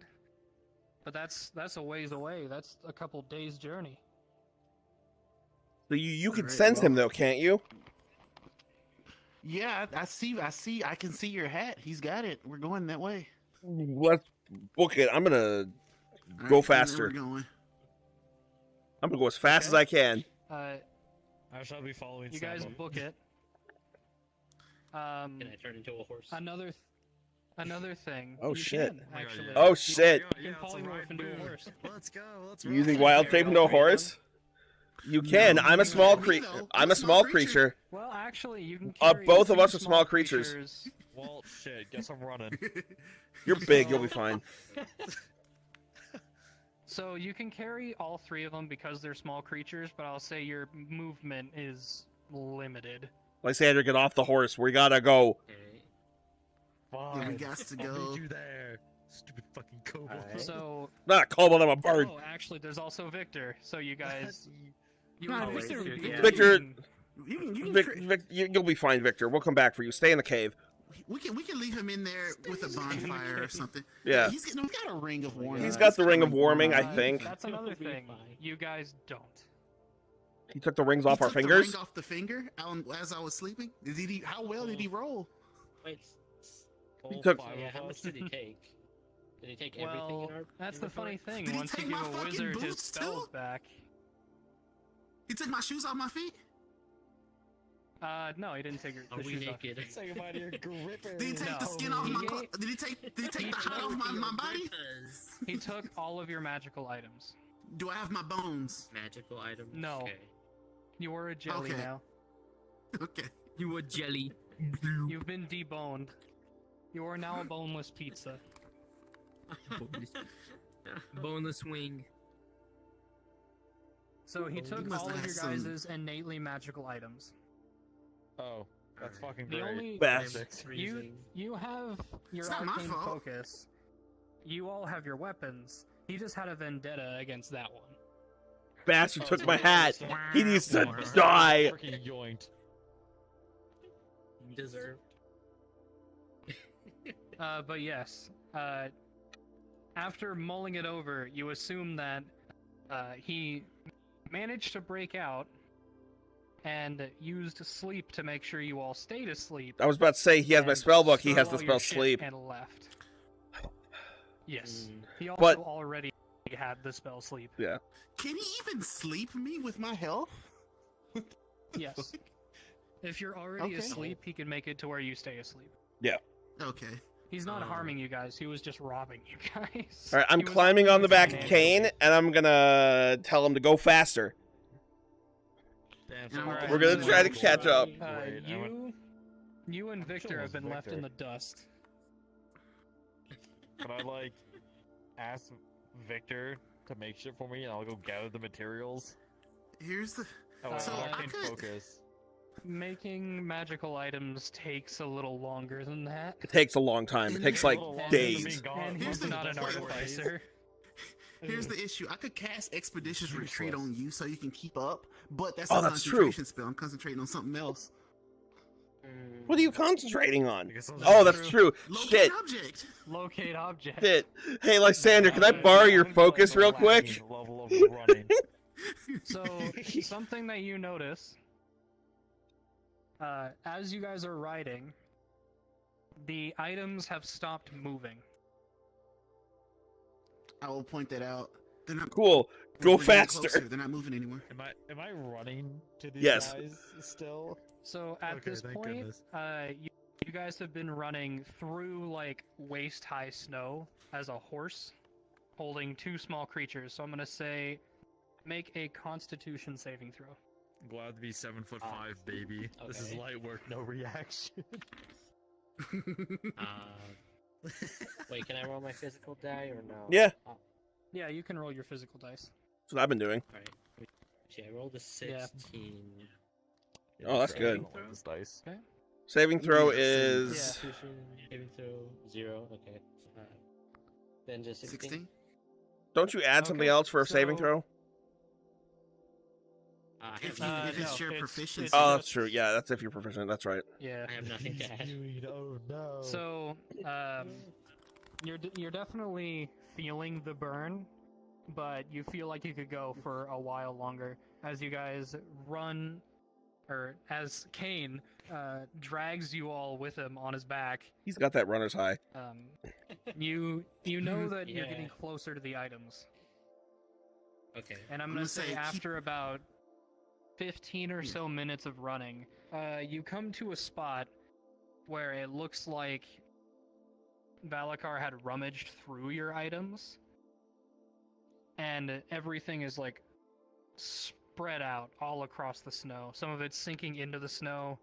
but that's a ways away. That's a couple days' journey. So you can Alright, sense him well- though, can't you? Yeah, I see. I can see your hat. He's got it. We're going that way. Let's book it. I'm gonna All go right, then faster. We're going. I'm gonna go as fast as Okay. I can. I shall be following. You guys Sam. book it. Can I turn into a horse? Another thing. Oh, you shit. Can, actually. Oh shit! You can polymorph into a horse. Let's go. Let's You using ride. wild shape into a horse? You can. No, I'm a no, small no, creature. no. I'm a small creature. Well, actually, you can. Uh, Carry both of two us are small creatures. creatures. Well, shit. Guess I'm running. You're big. You'll be fine. So you can carry all three of them because they're small creatures, but I'll say your movement is limited. Lysander, get off the horse. We gotta go. Okay. Fine. Yeah, we got to I'll go. meet you there. Stupid fucking kobold. Alright. So, Not a kobold. I'm a bird. oh, actually, there's also Victor. So you guys, you No, can- Victor- you can- Victor- You can You'll be fine, Victor. We'll come back for you. Stay in the cave. we can leave him in there with a bonfire or something. Yeah. He's got a ring of warming. He's got the ring of warming, I Uh, think. That's another We'll be thing. fine. You guys don't. He took the rings off our took the fingers. ring off the finger as I was sleeping. Did he? How well did he roll? Wait. All took- five Yeah, of how much us. did he take? Did he take everything Well, in our that's the funny inventory? thing. Did he Once you take give my a fucking wizard his boots, spells too? back, He took my shoes off my feet. no, he didn't take Are the we shoes off. naked? Say goodbye to your gripper. Did he take No. the skin off He my? gave- Did he take the hide off my body? He took all of your magical items. Do I have my bones? Magical items. No. Okay. You are a jelly Okay. now. Okay. You a jelly. You've been deboned. You are now a boneless pizza. Boneless wing. So he took must all of have your some- guys' innately magical items. Oh, that's fucking The great. only Best. you have your It's not my arcane fault. focus. You all have your weapons. He just had a vendetta against that one. bastard Oh, took so my you hat. understand. He needs to Or- die. Freaking yoinked. Deserved. But yes, after mulling it over, you assume that he managed to break out and used sleep to make sure you all stayed asleep. I was about to say he has my and spell book. He stole has the all your spell shit sleep. and left. Yes, Mm. he also But- already had the spell sleep. Yeah. Can he even sleep me with my health? Yes. If you're already Okay. asleep, he can make it to where you stay asleep. Okay. He's not harming you guys. He was just robbing you guys. All right, I'm He was climbing acting on the as back of financial. Kane, and I'm gonna tell him to go faster. Damn, All right. We're gonna try to catch up. Wait, I went- You and Victor have almost been left in the Victor. dust. Could I like ask Victor to make shit for me, and I'll go gather the materials? Here's the. That way So I I can could- focus. Making magical items takes a little longer than that. It takes a long time. It takes like A little longer than days. being gone And for he's the not an multiple artificer. Here's the issue. I could cast Expeditious Retreat Useless. on you so you can keep up, but that's Oh, a that's true. concentration spell. I'm concentrating on something else. Mm. What are you concentrating on? Because Oh, that's true. Locate Shit. object. Locate object. Shit. Hey, Lysander, can I borrow your focus real quick? Level of running. So, something that you notice, as you guys are riding, the items have stopped moving. I will point that out. They're not. Cool. Go we're getting faster. closer. They're not moving anymore. Am I running to these Yes. guys still? So at Okay, this thank point, goodness. you guys have been running through like waist-high snow as a horse, holding two small creatures. So I'm gonna say, make a Constitution saving throw. Glad to be 7'5", baby. This is okay. light work, no reaction. Wait, can I roll my physical die or no? Yeah. Yeah, you can roll your physical dice. That's what I've been doing. Alright. See, I rolled a 16. Oh, that's good. I don't like this dice. Saving throw Yeah, is. Constitution, saving throw, 0. Okay. Then just 16. 16. Don't you add something Okay, else for a saving so- throw? If Uh, it's no, your it's- proficiency. it's Oh, just- that's true. Yeah, that's if you're proficient. That's right. Yeah. I have nothing to add. Oh no. So, you're definitely feeling the burn, but you feel like you could go for a while longer as you guys run, or as Kane drags you all with him on his back. He's got that runner's high. You know that you're Yeah. getting closer to the items, Okay. and I'm I'm gonna gonna say say keep- after about 15 or so minutes of running, you come to a spot where it looks like Valakar had rummaged through your items, and everything is like spread out all across the snow. Some of it's sinking into the snow.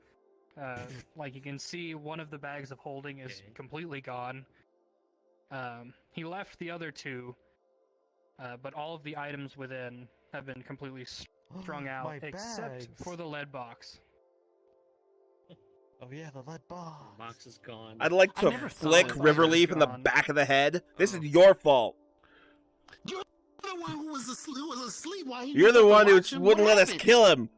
Like you can see, one of the bags of holding is Okay. completely gone. He left the other two, but all of the items within have been completely strung out, My except bags. for the lead box. Oh yeah, the lead box. Box is gone. I'd like I to never thought flick of that. Riverleaf in the Gone. back of the head. This is Oh. your fault. You're the one who was asleep while he You're the was one who watching. wouldn't What let us happened? kill him.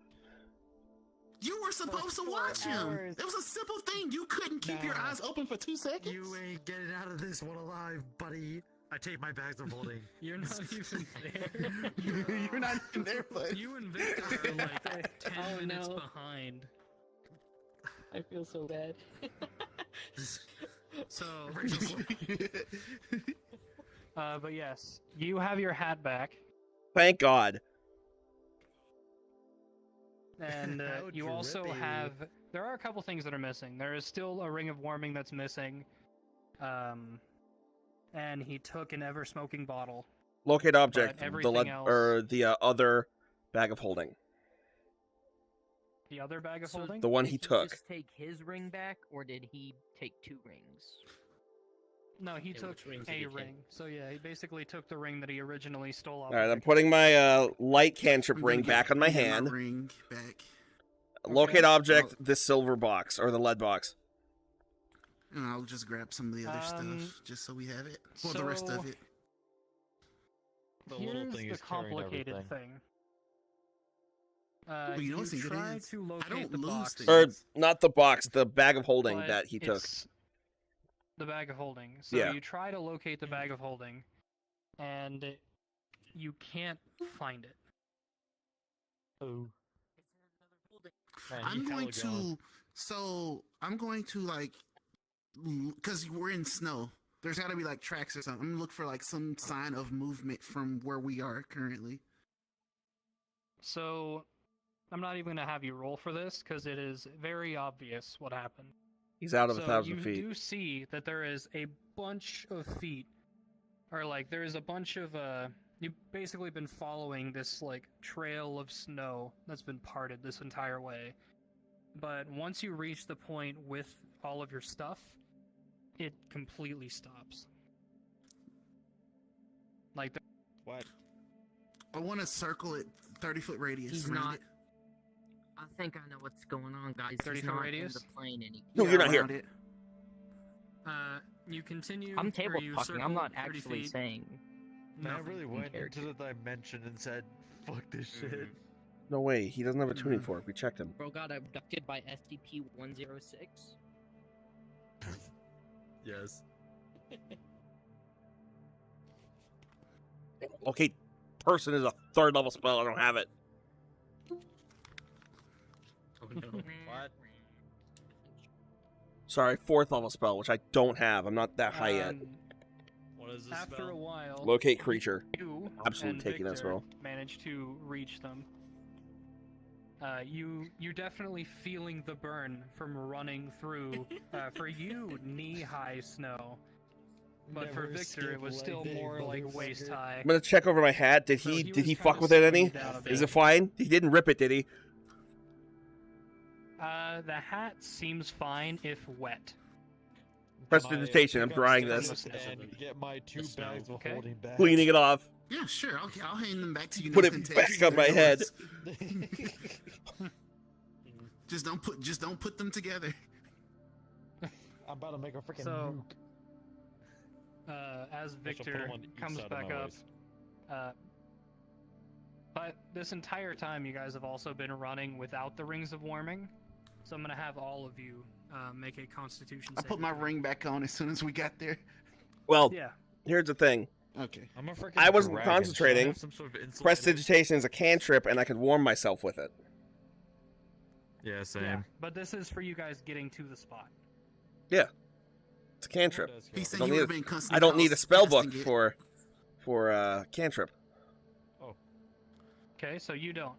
You were supposed to 4 watch him. hours. It was a simple thing. You couldn't keep your Nah. eyes open for 2 seconds. You ain't getting out of this one alive, buddy. I take my bags of holding. You're not even there. You're not in there, but You and Victor are like 10 Oh, minutes no. behind. I feel so bad. So, but yes, you have your hat back, Thank God. and How you also drippy. have. There are a couple things that are missing. There is still a ring of warming that's missing. And he took an ever smoking bottle. Locate object. The everything else- or the other bag of holding. The other bag of holding. The one did he took. Just take his ring back, or did he take 2 rings? No, he Yeah, took which rings did a he take? ring. So yeah, he basically took the ring that he originally stole off. All right, of I'm Victor. putting my light cantrip I'm ring gonna back on my get hand. ring back. Locate object. This silver box or the lead box. And I'll just grab some of the other stuff just so we have it. Well, the rest so- of it. The little Here's thing the is carrying complicated everything. thing. you know you what thing it try is? to I locate don't the lose box, things. Or not the box, the bag of holding but that he took. it's the bag of holding. So Yeah. you try to locate the bag of holding, and you can't find it. Oh. Man, I'm he going hella gone. to. So I'm going to like, because we're in snow. There's got to be like tracks or something. I'm gonna look for like some sign of movement from where we are currently. So I'm not even gonna have you roll for this because it is very obvious what happened. He's out of So 1,000 you feet. do see that there is a bunch of feet, or like there is a bunch of You've basically been following this like trail of snow that's been parted this entire way. But once you reach the point with all of your stuff, it completely stops. Like What? I want to circle it 30-foot radius. He's around not. it. I think I know what's going on, guys. 30 He's foot not radius? in the plane anymore. No, you're not here. around it. you continue. I'm or table you talking. I'm circle not 30 actually feet. saying. Man, I Nothing really in went character. into the dimension and said, "Fuck this shit." No way, he doesn't have a tuning fork. We checked him. Bro got abducted by SCP-106. Yes. Okay, person is a 3rd level spell. I don't have it. Oh no. What? Sorry, 4th level spell, which I don't have. I'm not that high yet. What is this After a spell? while, Locate creature. you Absolutely and taking that Victor spell. manage to reach them. You definitely feeling the burn from running through. For you, knee-high snow, but for Never Victor, skip it was leg still day, more like motherfucker. waist high. I'm gonna check over my hat. Did So he he did he was fuck kinda with it slowing any? you down a bit. Is it fine? He didn't rip it, did he? The hat seems fine if wet. Prestidigitation, I'm Pick up drying scissors this. and get my 2 snow. bags of Okay. holding back. Cleaning it off. Yeah, sure. I'll hand them back to you. Put no it contest. back on my head. Just don't put them together. I'm about to make a freaking So, nuke. As I shall put Victor them on each comes side of back my up, waist. but this entire time you guys have also been running without the rings of warming, so I'm gonna have all of you make a Constitution. I put my saving ring back on as soon as we got there. Well, throw. Yeah. here's the thing. Okay. I'm a freaking I wasn't dragon. Should I concentrating. have some sort of insulator? Prestidigitation is a cantrip, and I could warm myself with it. Yeah, same. Yeah, but this is for you guys getting to the spot. It's a cantrip. He said don't you need would a- have been constantly I don't need a spell book casting it. for cantrip. Okay, so you don't.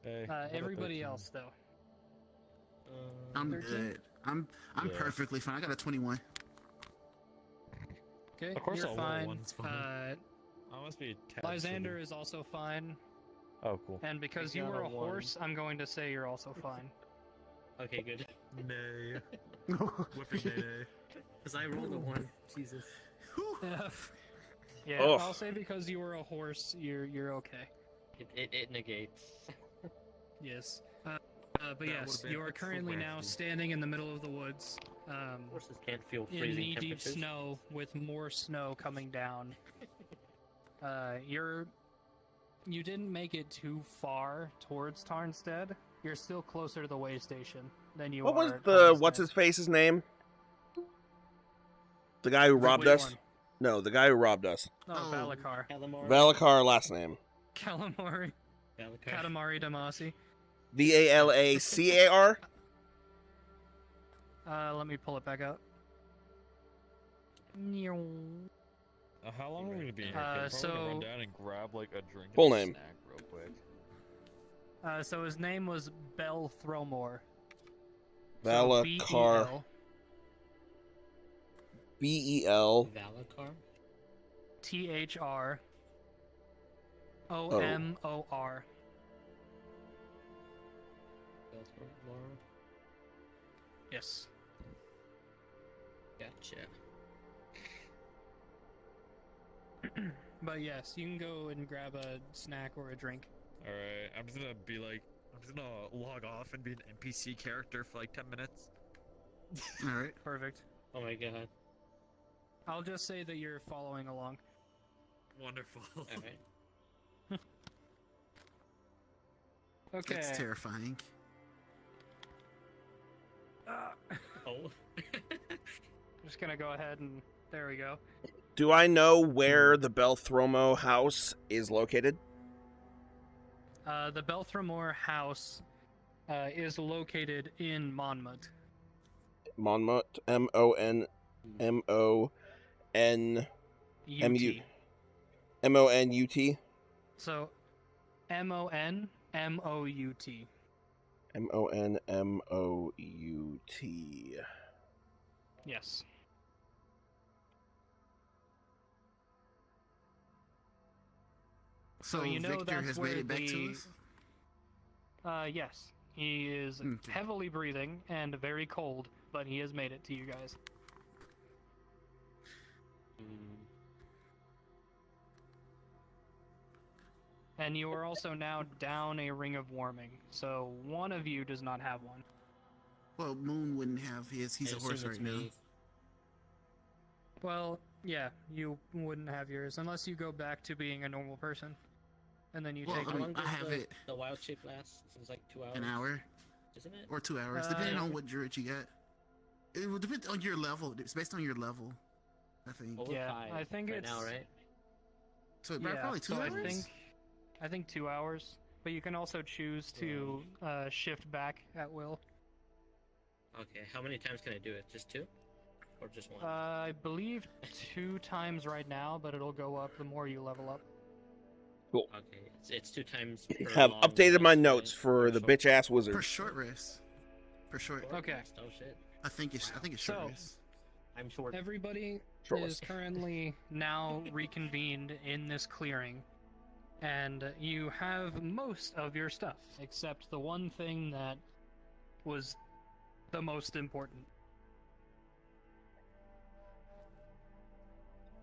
Hey, what a Everybody 13. else though. I'm 13? good. I'm Yeah. perfectly fine. I got a 21. Okay, Of course you're I'll roll fine. one's fine. I must be a tad Lysander silly. is also fine, Oh, cool. and because I you got were a a one. horse, I'm going to say you're also fine. Okay, good. Nay. Whipping nay. Because I rolled a 1. Jesus. Yeah, Oh. I'll say because you were a horse, you're okay. It negates. Yes. But That yes, would've been you are currently now crafty. standing in the middle of the woods, Horses can't feel in freezing knee-deep temperatures. snow with more snow coming down. You didn't make it too far towards Tarnstead. You're still closer to the way station than you What are. was at the Tarnstead. what's his face's name? The guy who robbed Which us? one? No, the guy who robbed us. Oh, Oh. Valakar. Calamari. Valakar last name. Calamari. Valakar. Katamari Damacy. Valacar? Let me pull it back up. How long are we gonna be in here? Uh, I'm probably gonna run so- down and grab like a drink Full and a name. snack real quick. So his name was Bell Thromore. So Valakar. B-E-L BEL. Valakar? THROMOR. Yes. Gotcha. But yes, you can go and grab a snack or a drink. Alright, I'm just gonna log off and be an NPC character for like 10 minutes. All right. Perfect. Oh my god. I'll just say that you're following along. Wonderful. Alright. Okay. That's terrifying. Oh. Just gonna go ahead and there we go. Do I know where the Belthromo house is located? The Belthamore house is located in Monmouth. Monmouth. MONMON. UT. MONUT. So, MONMOUT. MONMOUT. Yes. So you know Victor that's has where made it back to the- us? Yes. He is Okay. heavily breathing and very cold, but he has made it to you guys. And you are also now down a ring of warming, so one of you does not have one. Well, Moon wouldn't have his. He's I a horse assume it's right now. me. Well, yeah, you wouldn't have yours unless you go back to being a normal person, and then you Well, take I How mean, long I does have the, it. the wild shape last? It's like 2 hours. An hour Isn't it? or 2 hours, Uh, depending on what druid you got. It will depend on your level. It's based on your level, I think. Over Yeah, 5 I think right it's now, right? So yeah, probably 2 so hours. I think 2 hours, but you can also choose to shift back at will. Okay, how many times can I do it? Just 2? Or just 1? I believe 2 times right now, but it'll go up the more you level up. Okay, it's 2 times per Have long updated my rest, notes right? for Or the short- bitch ass Per wizard. short rest. Per short. short Okay. rest? Oh shit. I think it's short So- rest. I'm short. Everybody Short is currently now reconvened in this clearing, and you have most of your stuff, except the one thing that was the most important.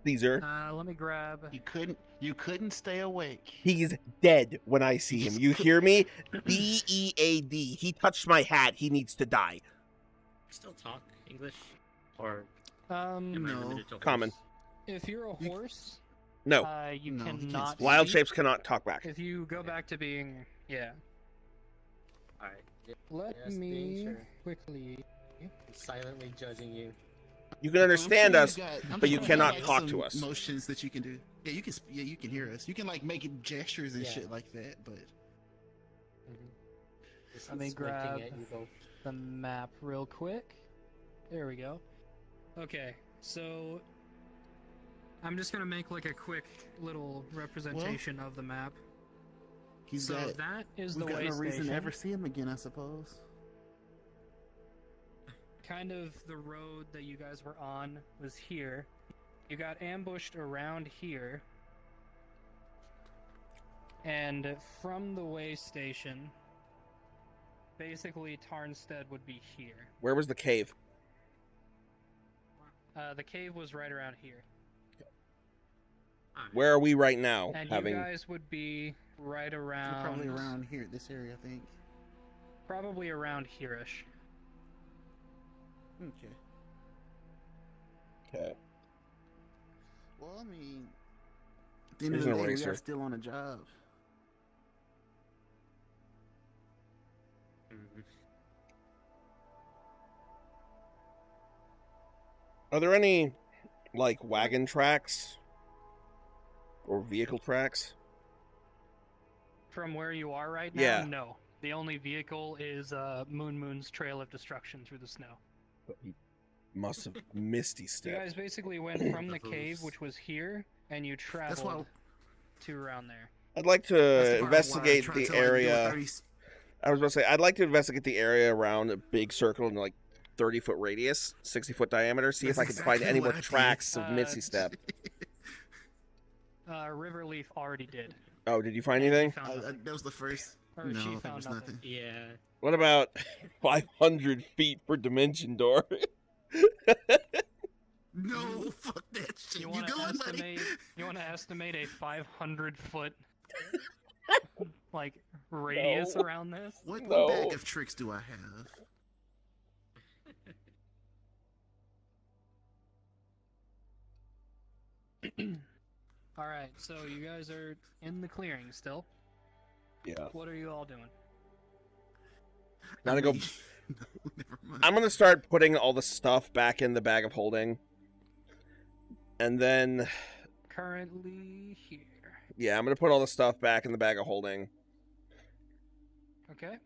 Caesar. Let me grab. You couldn't stay awake. He's dead when I see him. You hear me? DEAD. He touched my hat. He needs to die. Still talk English? Or am I No. limited to Common. horse? If you're a horse, No. you No, he can't cannot. speak. Wild speak. shapes cannot talk back. If you go back to being, yeah. Alright. Let Just being me sure. quickly. I'm silently judging you. You can understand us, I'm but you sure cannot got talk some to us. Motions that you can do. Yeah, you can. Yeah, you can hear us. You can like make gestures and Yeah. shit like that. But Just Let me squinting grab- at you both. The map real quick. There we go. Okay, so I'm just gonna make like a quick little representation of the map. he's So got. that is We've the got way no reason station. to ever see him again, I suppose. Kind of the road that you guys were on was here. You got ambushed around here. And from the way station, basically Tarnstead would be here. Where was the cave? The cave was right around here. Alright. Where are we right now? And Having you guys would be right You're around... probably around here, this area, I think. Probably around here-ish. Okay. okay. Well, I mean, at the end Here's of the an day, we eraser. are still on a job. Mhm. Are there any like wagon tracks or vehicle tracks? From where you are right now, Yeah. no. The only vehicle is Moon's Trail of Destruction through the snow. He must have misty You step. guys basically went from the cave, which was here, and you That's traveled why. to around there. I'd like That's the part to why I investigate tried the to, like, do a area. 30 I was about to say I'd like to investigate the area around a big circle in like 30-foot radius, 60-foot diameter. See if That's I can find exactly any what more I did. tracks of misty step. Riverleaf already did. Oh, did you find And anything? she found nothing. That was the first. Or No, she there found was nothing. nothing. Yeah. What about 500 feet for dimension door? No, fuck that shit. You You, want to going, buddy? estimate? You want to estimate a 500-foot like radius No. around this? What No. bag of tricks do I have? All right, so you guys are in the clearing still. Yeah. What are you all doing? Gotta go. No, never mind. I'm gonna start putting all the stuff back in the bag of holding, and then Currently here. yeah, I'm gonna put all the stuff back in the bag of holding, Okay.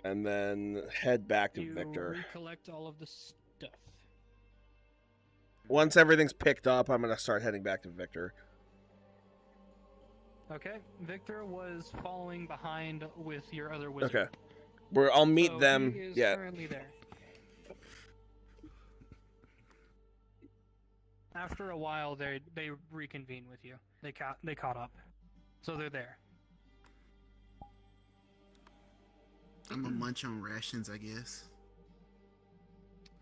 and then head back to You Victor. recollect all of the stuff. Once everything's picked up, I'm gonna start heading back to Victor. Okay. Victor was following behind with your other wizard. Okay, I'll meet So them. He is Yeah. currently there. After a while, they reconvene with you. They caught up, so they're there. I'm gonna munch on rations, I guess.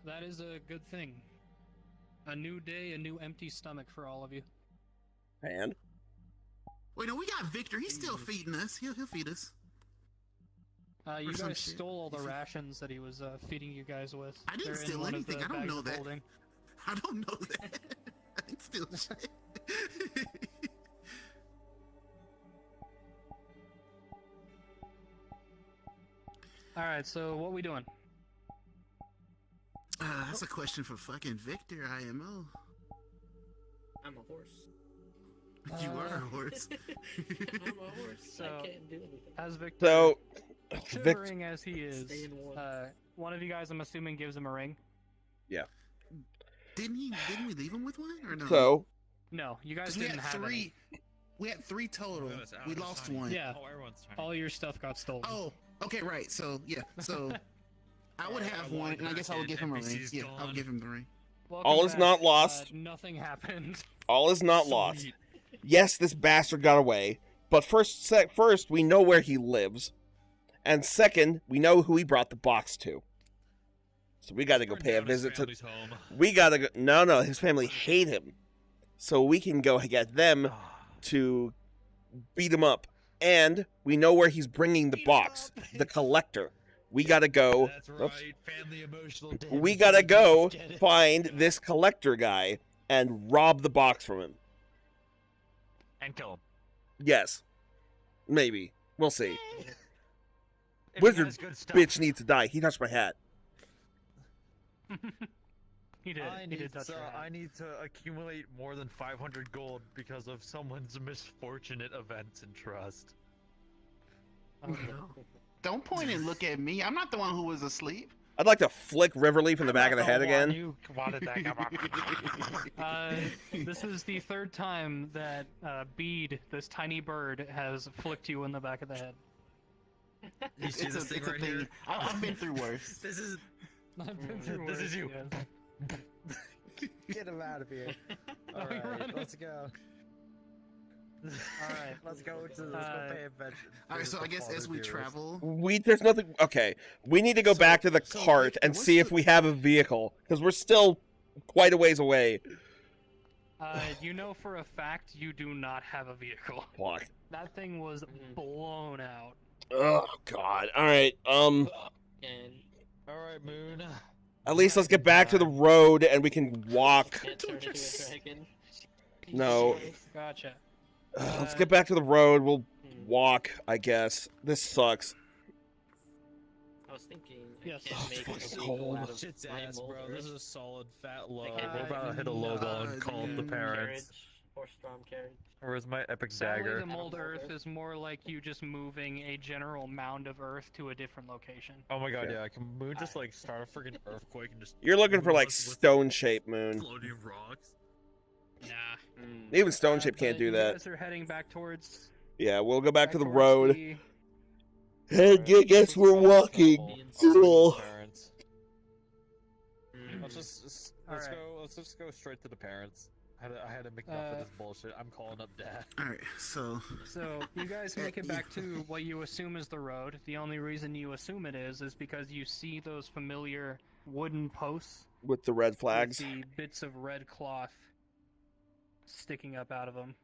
That is a good thing. A new day, a new empty stomach for all of you. And Wait, no, we got Victor. He's still feeding us. He'll feed us. You Or some guys shit. stole all the rations that he was feeding you guys with. I didn't They're in steal one of anything. the I don't bags know of that. holding. I don't know that. I didn't steal shit. All right, so what we doing? That's a question for fucking Victor, IMO. I'm a horse. You are a horse. I'm a horse. So, I can't do anything. As Victor, so, Victor. shivering as he is, Stay in one. one of you guys, I'm assuming, gives him a ring. Didn't we leave him with one or no? So No, you guys 'Cause we didn't had have three. We had three total. Goodness, We Alex, lost honey. one. Yeah. Oh, everyone's tiny. All your stuff got stolen. Oh, okay, right. So yeah, so I would have one, and I guess I would give him a ring. NPC's Yeah, I would gone. give him the ring. Welcome all is back. not lost. Nothing happened. all is not lost. Sweet. Yes, this bastard got away, but first, we know where he lives, and second, we know who he brought the box to. So we got to go Burn pay a down his visit to. family's home. We got to go. No, his family hate him, so we can go get them to beat him up, and we know where he's bringing the box, the collector. We got to go. That's right. Oops. Family emotional damage. We got to go Get it. find this collector guy and rob the box from him. And kill him. Yes, maybe we'll see. If he Wizard has good stuff. Bitch needs to die. He touched my hat. He did. I He need, did touch your I hand. need to accumulate more than 500 gold because of someone's misfortunate events in trust. Oh, no. Don't point and look at me. I'm not the one who was asleep. I'd like to flick Riverleaf in the back of the head One again. You wanted that. This is the third time that Bede, this tiny bird, has flicked you in the back of the head. You see this thing it's a right thing. here? I've been through worse. This is. I've been through This worse, is you. yes. Get him out of here. No, All you're right, running. let's go. All right. Let's go pay a vet. All right, so I guess as we travel, There's nothing. Okay, we need to go back to the so cart Victor, and what's see if the- we have a vehicle because we're still quite a ways away. You know for a fact you do not have a vehicle. Fuck. That thing was blown out. Oh God. All right. And All right, Moon. At least let's get back to the road and we can walk. can't turn into a dragon. No. Gotcha. Let's get back to the road. We'll walk. I guess this sucks. I was thinking. Yes. I can't make fucking a cold. vehicle out of Shit's ass, primal bro. This is earth. a solid fat low. I can't We're make about to hit a low ball and call up the parents. carriage, horse-drawn carriage. Where's my epic Sadly, dagger? the mold earth is more like you just moving a general mound of earth to a different location. Oh my god, Yeah. yeah. Can Moon just like start a freaking earthquake and just. You're looking for move like us with stone shape moon. floating rocks? Nah. Even stone shape can't do You that. guys are heading back towards. Yeah, we'll go back to the towards road. the- Hey, guess we're walking. Cool. Parents. Let's just let's Alright. go. Let's just go straight to the parents. I had to make enough of this bullshit. I'm calling up dad. all right. So So you guys make it back to what you assume is the road. The only reason you assume it is because you see those familiar wooden posts With the red with flags. the bits of red cloth sticking up out of them.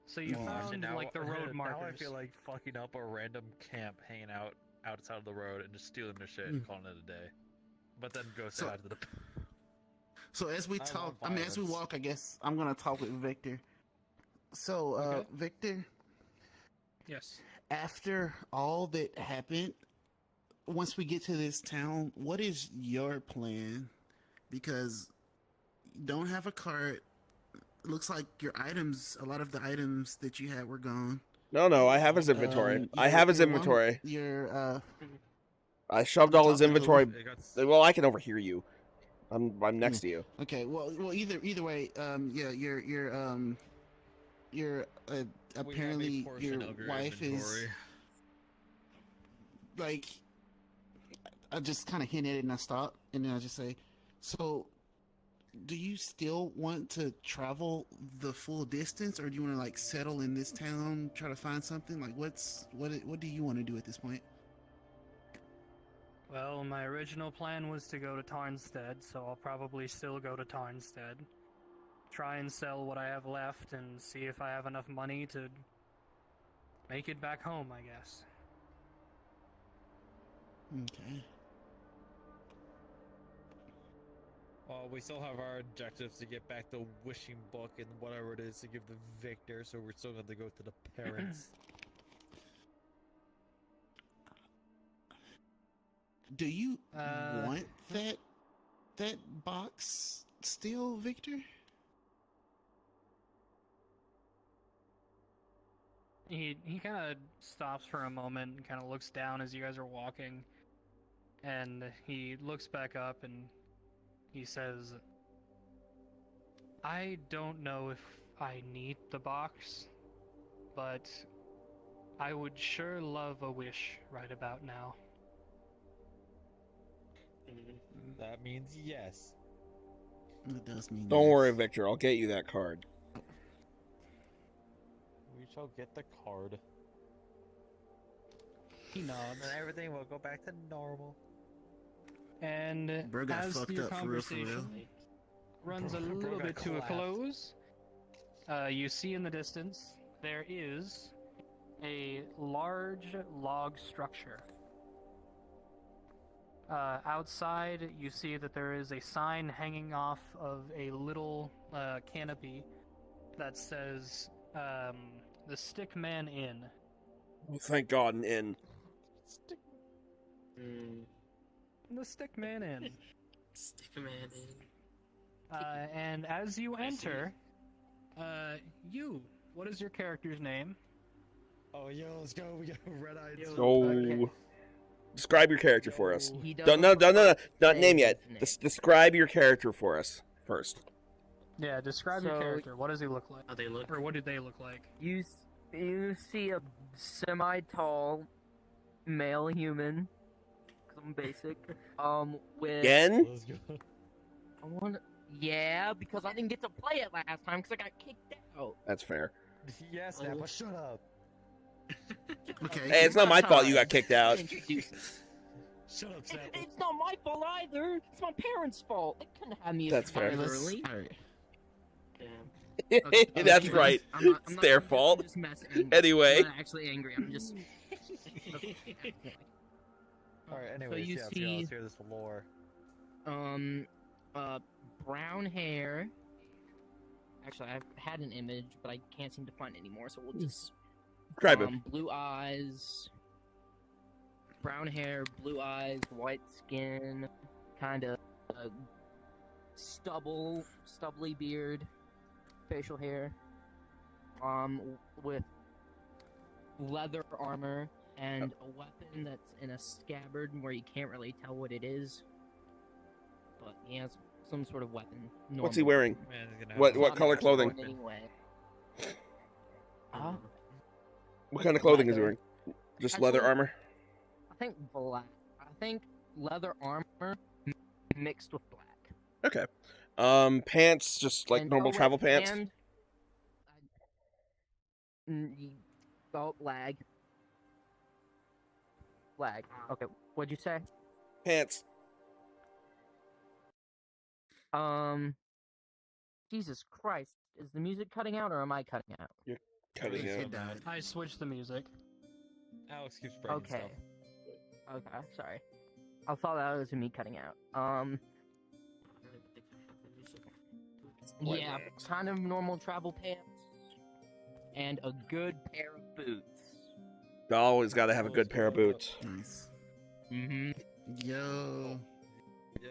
So you Oh. found like the road markers. Now I feel like fucking up a random camp, hanging out outside of the road, and just stealing their shit and calling it a day. But then go say So- hi to the. So as we I talk, love I mean, as we violence. walk, I guess I'm gonna talk with Victor. So, Okay. Victor, Yes. after all that happened, once we get to this town, what is your plan? Because you don't have a cart. Looks like your items, a lot of the items that you had were gone. No, I have his inventory. I have his inventory. I shoved all his inventory. Well, I can overhear you. I'm next to you. Okay. Well, either way, your apparently your wife is like. I just kind of hint at it and I stop, and then I just say, "So, do you still want to travel the full distance, or do you want to like settle in this town, try to find something? Like, what do you want to do at this point?" Well, my original plan was to go to Tarnstead, so I'll probably still go to Tarnstead. Try and sell what I have left and see if I have enough money to make it back home, I guess. Okay. Well, we still have our objectives to get back the wishing book and whatever it is to give the victor, so we're still going to go to the parents. Do you want that box still, Victor? He kind of stops for a moment and kind of looks down as you guys are walking, and he looks back up and he says, I don't know if I need the box, but I would sure love a wish right about now. That means yes. It does mean Don't yes. worry, Victor. I'll get you that card. We shall get the card. He nods. And everything will go back to normal. And Bro got as fucked your up for real, for real. conversation runs a Bro little got bit to a collapsed. close, you see in the distance there is a large log structure. Outside, you see that there is a sign hanging off of a little canopy that says, the Stick Man Inn. Oh, thank God, an inn. The Stick Man Inn. Stick a man in. And as you enter, what is your character's name? Oh, yo, let's go. We got red-eyed. Oh. Okay. Describe your character for us. He No, doesn't not say name yet. his name. Describe your character for us first. Yeah, describe your So- character. What does he look like? How they look. Or what do they look like? You see a semi-tall male human. 'Cause I'm basic. With Again? Let's go. Yeah, because I didn't get to play it last time because I got kicked out. That's fair. Yes, Snappa, shut up. Okay. Hey, it's not my fault you got kicked out. Shut up, Snappa. It's not my fault either. It's my parents' fault. They couldn't have me That's fair. early. All right. Okay, That's I'm right. It's their fault. I'm just messing. Anyway. I'm not actually angry. I'm just. Alright, anyways, you yeah, see- let's hear this lore. Brown hair. Actually, I've had an image, but I can't seem to find it anymore. So we'll just. Describe him. Blue eyes. Brown hair, blue eyes, white skin, kind of stubbly beard, facial hair. With leather armor and a weapon that's in a scabbard where you can't really tell what it is. But he has some sort of weapon. What's he normal. wearing? Man, he's gonna have What to- what color Not clothing? in any way. What kind of clothing is he Leather. wearing? Just leather Actually- armor? I think black. I think leather armor mixed with black. Okay. Pants, just like And- normal oh, wait, travel pants? And, lag. Lag. Okay, what'd you say? Pants. Jesus Christ. Is the music cutting out or am I cutting out? Cutting It out. died. I switched the music. Alex keeps breaking Okay. stuff. Okay, sorry. I thought that was me cutting out. White Yeah, rags. kind of normal travel pants. And a good pair of boots. Always got to have a good pair of boots. Nice. Mm-hmm. Yo. Yeah.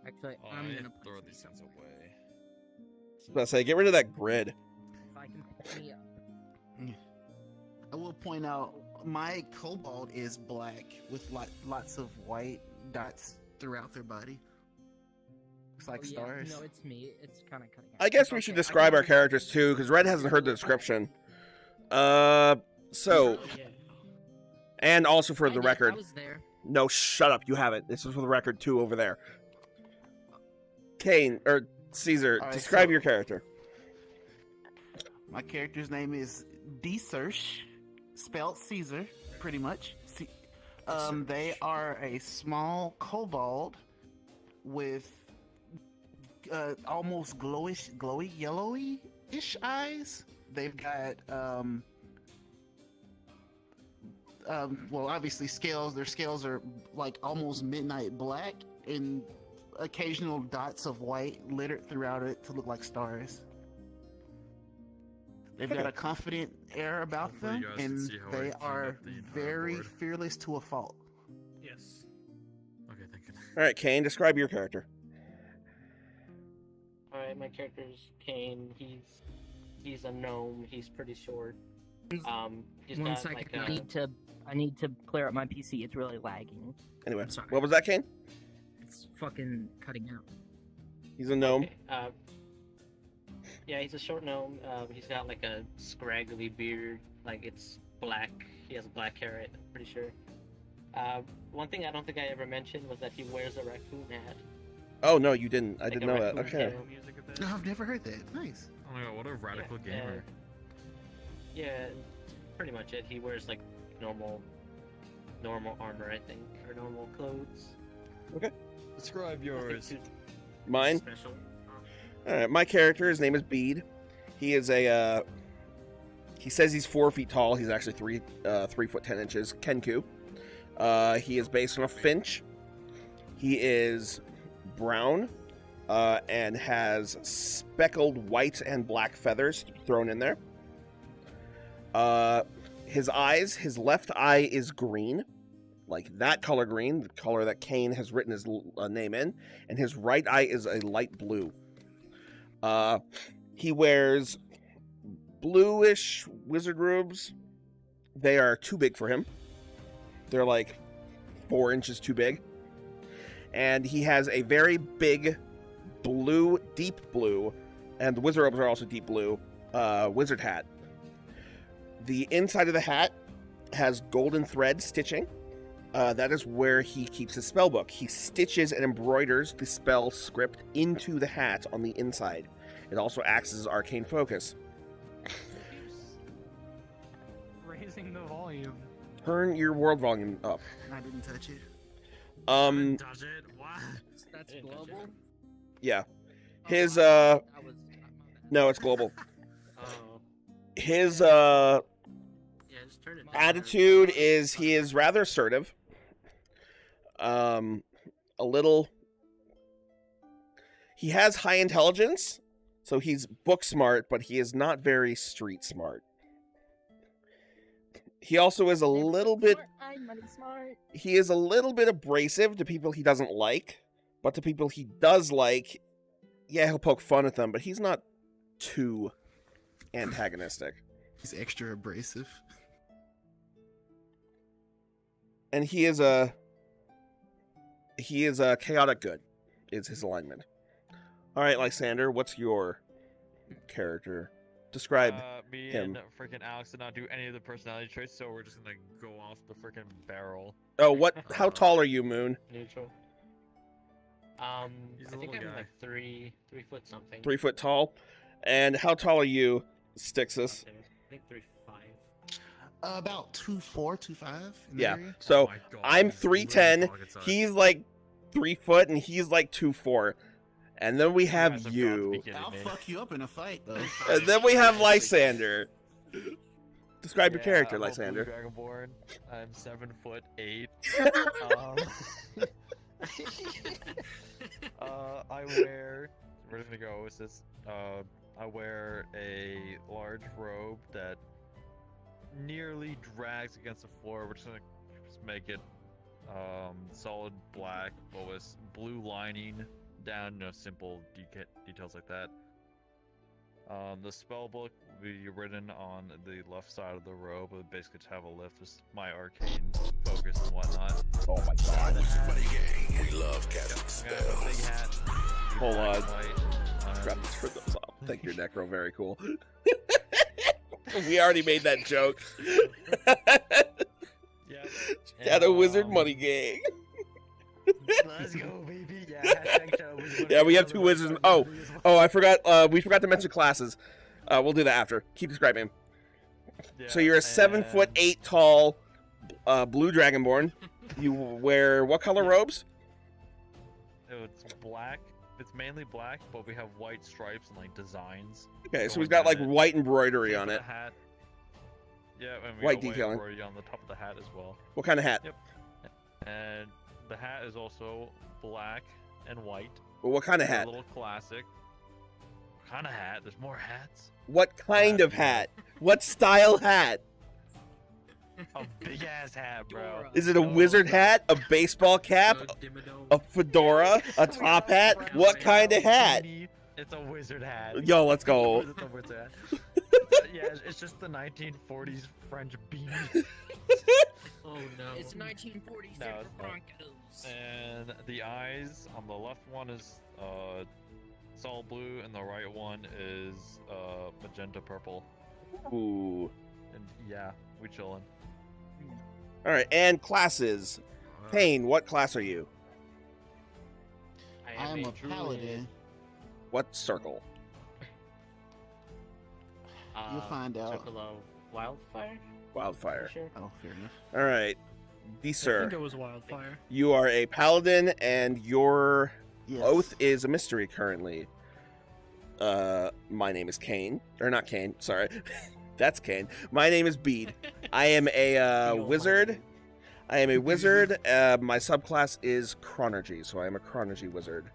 Actually, Oh, I'm I gonna throw punch these things myself. away. I was gonna say, get rid of that grid. If I can pick me up. I will point out my kobold is black with lots of white dots throughout their body. Looks like Oh, yeah, stars. No, it's me. It's kind of cutting out. I guess we Okay, should I describe got our it. characters too, because Red hasn't heard the description. So, Yeah. and also for I the did, record. I was there. No, shut up. You haven't. This is for the record too over there. Kane or Caesar, All right, describe so- your character. My character's name is D-Search, spelled Caesar, pretty much. They are a small kobold with almost glowy, yellowy-ish eyes. They've got well, obviously scales. Their scales are like almost midnight black, and occasional dots of white littered throughout it to look like stars. They've got a confident air about Hopefully them, you guys can and see how I they cleaned are up the entire very board. fearless to a fault. Yes. Okay, thank you. All right, Kane, describe your character. Alright, my character's Kane. He's a gnome. He's pretty short. He's One got second. like I need to clear up my PC. It's really lagging. Anyway, I'm sorry. what was that, Kane? It's fucking cutting out. He's a gnome. Okay, yeah, he's a short gnome. He's got like a scraggly beard, like it's black. He has black hair, I'm pretty sure. One thing I don't think I ever mentioned was that he wears a raccoon hat. Oh no, you didn't. I Like didn't a know that. raccoon Okay. tail. Music a bit. No, I've never heard that. Nice. Oh my god, what a radical Yeah, gamer. Yeah, pretty much it. He wears like normal armor, I think, or normal clothes. Describe Nothing yours. too Mine. special. All right, my character. His name is Bede. He is a. He says he's 4 feet tall. He's actually 3 foot 10 inches. Kenku. He is based on a finch. He is brown, and has speckled white and black feathers thrown in there. His eyes. His left eye is green, like that color green, the color that Kane has written his name in, and his right eye is a light blue. He wears bluish wizard robes. They are too big for him. They're like 4 inches too big. And he has a very big blue, deep blue, and the wizard robes are also deep blue, wizard hat. The inside of the hat has golden thread stitching. That is where he keeps his spell book. He stitches and embroiders the spell script into the hat on the inside. It also acts as arcane focus. Raising the volume. Turn your world volume up. I didn't touch it. Dodge it. What? That's Yeah, global. Yeah. Oh, His that was no, it's global. Oh, His yeah, just turn it down. attitude is he is rather assertive. A little. He has high intelligence, so he's book smart, but he is not very street smart. He also is a little bit. I'm money smart. He is a little bit abrasive to people he doesn't like, but to people he does like, yeah, he'll poke fun at them, but he's not too antagonistic. He's extra abrasive. And he is a chaotic good is his alignment. All right, Lysander, what's your character? Describe Me him. and freaking Alex did not do any of the personality traits, so we're just gonna go off the freaking barrel. Oh, what how tall are you, Moon? Neutral. He's a I think little I'm guy. like 3 foot something. 3 foot tall. And how tall are you, Styxus? I think 3'5". About 2'4", 2'5". in that Yeah. area. So Oh my God, I'm he's literally 3'10". pocket size. He's like 3 foot, and he's like 2'4". And then we You guys have have got to you. be kidding I'll me. fuck you up in a fight, though. And then we have Lysander. Describe your Yeah, character, I'm a blue Lysander. Dragonborn. I'm 7'8". I wear. We're gonna go. Is this? I wear a large robe that nearly drags against the floor. We're just gonna make it solid black, but with blue lining down, simple details like that. The spell book will be written on the left side of the robe, but basically to have a lift with my arcane focus and whatnot. Oh my god. We love casting I got a big hat. Hold on. White, Crap, let's turn those off. Thank you, Necro. Very cool. We already made that joke. Shadow Wizard Money Gang. Let's go, baby. Yeah, Yeah, we have 2 wizards. Oh, I forgot. We forgot to mention classes. We'll do that after. Keep describing. So you're a 7'8" tall blue dragonborn. You wear what color robes? It's black. It's mainly black, but we have white stripes and like designs. Okay, so we've got like white embroidery on it. Hat. Yeah, and we White got detailing. white embroidery on the top of the hat as well. What kind of hat? Yep. And the hat is also black and white. Well, what kind of It's hat? A little classic. What kind of hat? There's more hats. What kind of hat? What style hat? A big ass hat, bro. Is it a wizard hat? A baseball cap? A fedora? A top hat? What kind of hat? It's a wizard hat. Yo, let's go. It's a wizard hat. Yeah, it's just the 1940s French beanie. Oh no. It's 1940s No, Denver it's not. Broncos. And the eyes on the left one is solid blue, and the right one is magenta purple. Ooh. And yeah, we chillin'. All right, and classes. Payne, what class are you? I I'm a druid. paladin. What circle? You'll find out. Circle of Wildfire? Wildfire. Sure. Oh, fair enough. All right, D I sir, think it was Wildfire. you are a paladin, and your Yes. oath is a mystery currently. My name is Kane, or not Kane. Sorry, that's Kane. My name is Bede. I am a wizard. I am a wizard. My subclass is Chronergy, so I am a Chronergy wizard.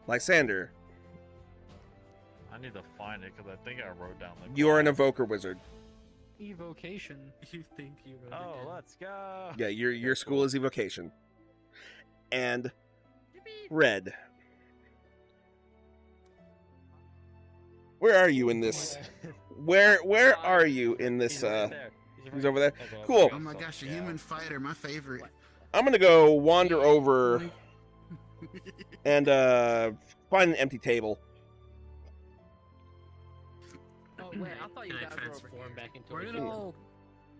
Lysander, I need to find it because I think I wrote down the. you are an evoker wizard. Evocation. You think you wrote Oh, it down. let's go. Yeah, your school is evocation. And Red. Where are you in this? Where are you in this? He's right there. He's over there. Okay, Cool. Oh my gosh, a human fighter, my favorite. I'm gonna go wander over and find an empty table. Oh wait, I thought you Can I guys were over transform here. back into Where a did all?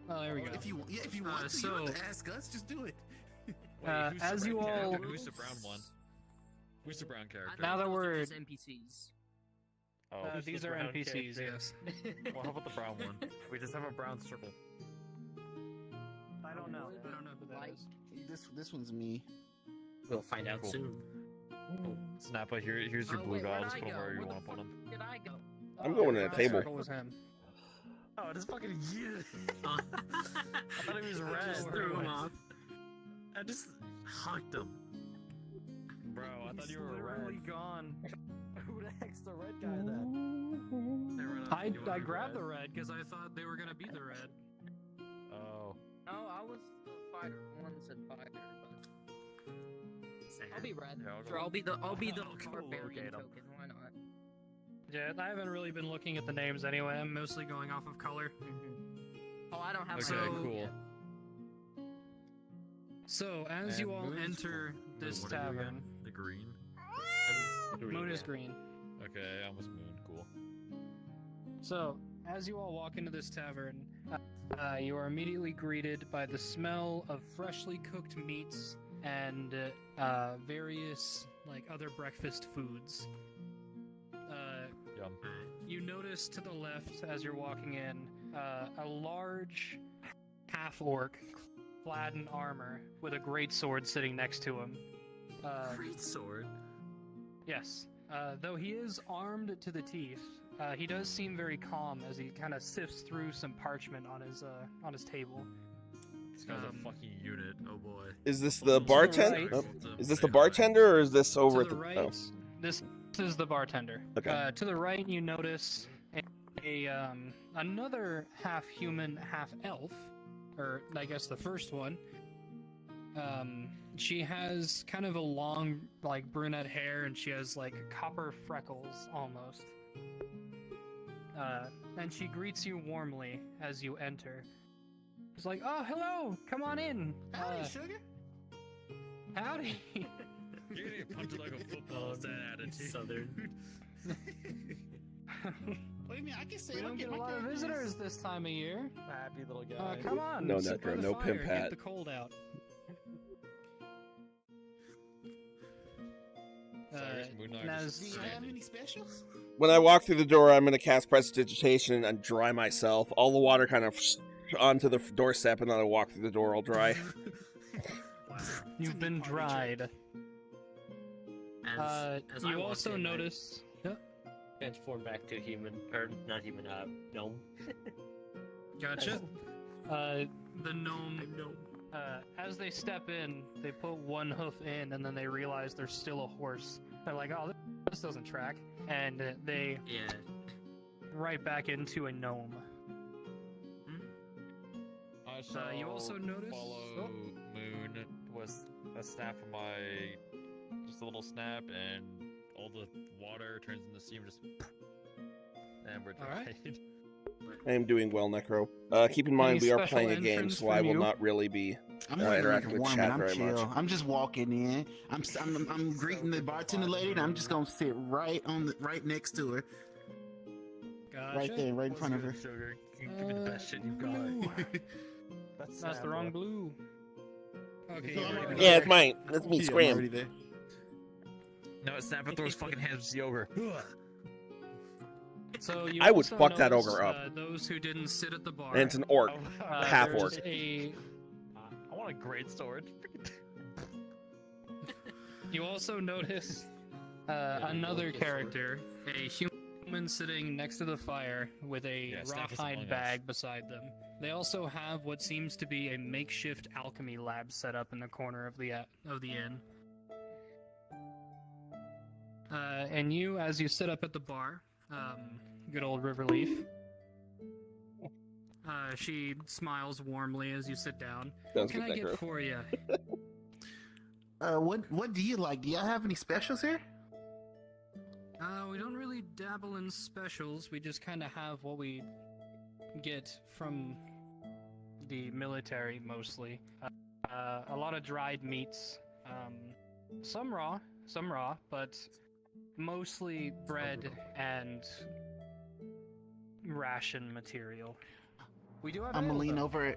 Oh, there we go. If you want to, you don't have so- to ask us. Just do it. Wait, who's the as red you character? all- Who's the brown one? Who's the brown character? Now that Those are we're- just NPCs. Oh, Uh, who's these the are brown NPCs, character? yes. Well, how about the brown one? We just have a brown circle. I don't know. I don't know who that Like- is. This one's me. We'll find out Cool. soon. Snappa, here's your Oh, blue wait, guy. where'd Just I put him go? wherever you Where the want to put fuck him. did I go? I'm going to a brown table. circle was him. Oh, it's fucking you. I I thought he was red. threw him off. I just hugged him. Bro, I thought you were Literally red. gone. Who the heck's the red guy then? They were not- I you wanna be grabbed red? the red because I thought they were gonna be the red. Oh. No, I was the fighter. One said fighter, but I'll be red. Yeah, I'll go Sure, I'll be the I'll go barbarian locate 'em. token. Why not? Yeah, I haven't really been looking at the names anyway. I'm mostly going off of color. Oh, I don't have. Okay, my cool. yet. So, as And you all Moon's enter cool. this What are you tavern, again? The green. Moon is green. Okay, I was moon. Cool. So, as you all walk into this tavern, you are immediately greeted by the smell of freshly cooked meats and various like other breakfast foods. Yum. You notice to the left as you're walking in a large half-orc clad in armor with a great sword sitting next to him. Great sword. Yes. Though he is armed to the teeth, he does seem very calm as he kind of sifts through some parchment on his table. This guy's a fucking unit. Oh boy. Is this the To the bartender? right. Oh, is this the bartender, or is this over To at the the? right, Oh. this is the bartender. Okay. To the right, you notice another half human, half elf, or I guess the first one, She has kind of a long, like, brunette hair, and she has, like, copper freckles, almost. And she greets you warmly as you enter. She's like, oh, hello! Come on in! Howdy, sugar. Howdy! You're gonna get punted like a football, is that attitude? Southern. What do you mean? I can say We don't get a lot of visitors this time of year. Happy little guy. Come on, No, sit by Necro, the no fire, pimp hat. Get the cold out. Cyrus Moonlight and is as- Do you have any specials? When I walk through the door, I'm going to cast Prestidigitation and dry myself. All the water kind of onto the doorstep, and then I walk through the door all dry. You've been dried. As I You walk also in, I notice. transform back to human, or not human, gnome. Gotcha. The gnome. As they step in, they put one hoof in, and then they realize there's still a horse. They're like, "Oh, this doesn't track," and they Yeah. right back into a gnome. I shall you also notice- follow Moon with a snap of my, just a little snap, and all the water turns into steam, just, and we're All right. dried. I am doing well, Necro. Keep in mind, Any we are special playing a game, entrance so I from will you? not really be I'm interacting with warm chat and I'm very chill. much. I'm just walking in. I'm greeting the bartender lady, and I'm just gonna sit right next to her, Gotcha. right there, right in front of her. Sugar, give me the best shit you've got. Blue. That's the wrong blue. Okay. So you're I'm right. already Yeah, it's mine. That's me, Yeah, I'm Scram. already there. No, snap at those fucking hands, yogurt. So you I would also fuck that notice, ogre up. Those who didn't sit at the bar. And it's an orc. half there's orc. I want a great sword. You also notice another character, a human sitting next to the fire with a Snap is rawhide among us. bag beside them. They also have what seems to be a makeshift alchemy lab set up in the corner of the inn. And you, as you sit up at the bar, good old Riverleaf. She smiles warmly as you sit down. Sounds What can good, I get Necro. for you? What do you like? Do y'all have any specials here? We don't really dabble in specials. We just kind of have what we get from the military, mostly. A lot of dried meats. Some raw, but mostly bread and ration material. We do have. I'm gonna ale, lean though. over.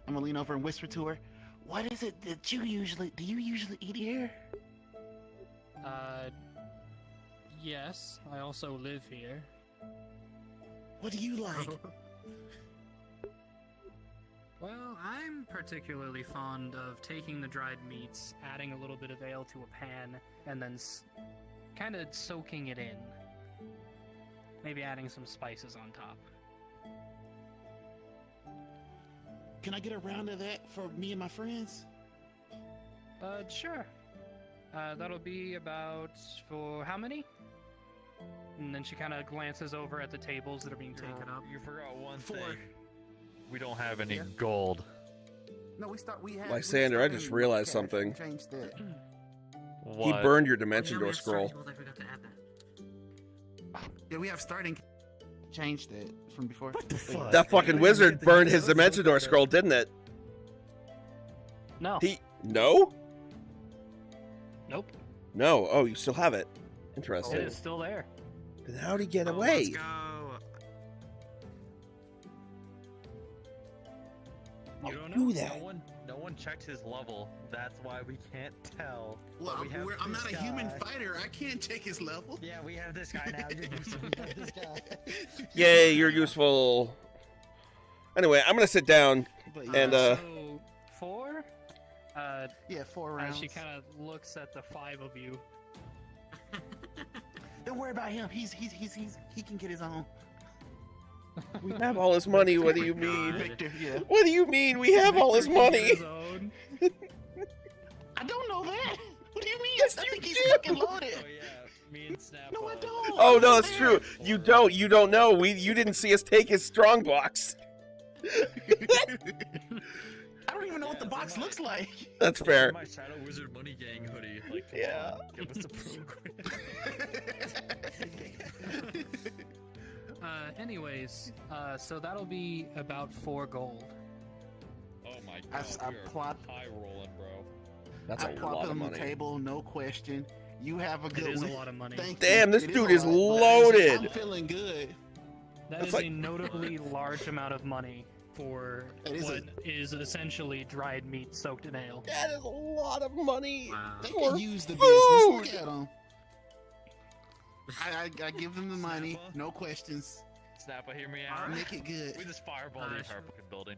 I'm gonna lean over and whisper to her. What is it that you usually? Do you usually eat here? Yes. I also live here. What do you like? Well, I'm particularly fond of taking the dried meats, adding a little bit of ale to a pan, and then kind of soaking it in. Maybe adding some spices on top. Can I get a round of that for me and my friends? Sure. That'll be about for how many? And then she kind of glances over at the tables that are being taken up. You forgot one 4. thing. We don't have any gold. No, we had. Lysander, I just realized something. Changed that. He What? burned your dimension door scroll. I forgot to add that. Yeah, we have starting. Changed that from before. What the fuck? That fucking wizard burned his dimension door scroll, didn't it? No. No? Nope. No. Oh, you still have it. Interesting. It is still there. Then how'd he get Oh, away? Let's go. You don't know? Do that. No one checked his level. That's why we can't tell. Well, But we have I'm this not a human guy. fighter. I can't check his level. Yeah, we have this guy now. You're useful. We have this guy. Yay, you're useful. Anyway, I'm gonna sit down But and So 4. yeah, 4 rounds. As she kind of looks at the 5 of you. Don't worry about him. He can get his own. we have all his money. What do you mean? Victor, yeah. What do you mean? We have all his money. His own. I don't know that. What do you mean? Yes, I you think he's do. fucking loaded. Oh yeah, me and Snap. No, I don't. Oh no, that's true. You don't know. You didn't see us take his strong box. I don't even know what the box looks like. That's fair. My Shadow Wizard Money Gang hoodie. Like, come Yeah. on, give us a program. Anyways, so that'll be about 4 gold. Oh my I god, we are plot- high rolling, bro. That's I a plop lot it of on the money. table, no question. You have a It good is a one. lot of money. Thank Damn, you. this It dude a is lot, but loaded. I'm feeling good. That That's is like- a notably large amount of money for It is what is essentially dried meat soaked in ale. That is a lot of money. They For can use the food. business. Look at them. I give them the money, Snappa? no questions. Snappa, hear me out. Make it good. We just fireball the entire fucking building.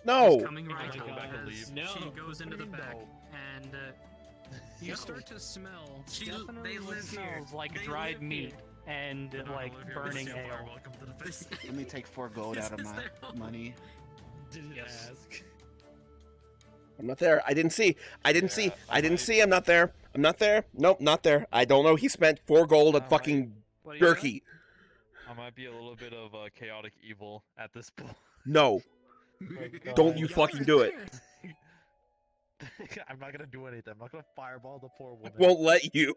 No. Coming right Go back and leave. She goes into the back, and you start to smell definitely what smells like dried meat and like burning ale. Let me take 4 gold out of my money. Didn't Yes. ask. I'm not there. I didn't see. I didn't Yeah, see. I didn't see. I'm not there. I'm not there. Nope, not there. I don't know. He spent 4 gold on fucking What do you got? jerky. I might be a little bit of chaotic evil at this point. No. Don't you fucking do it. I'm not gonna do anything. I'm not gonna fireball the poor woman. Won't let you.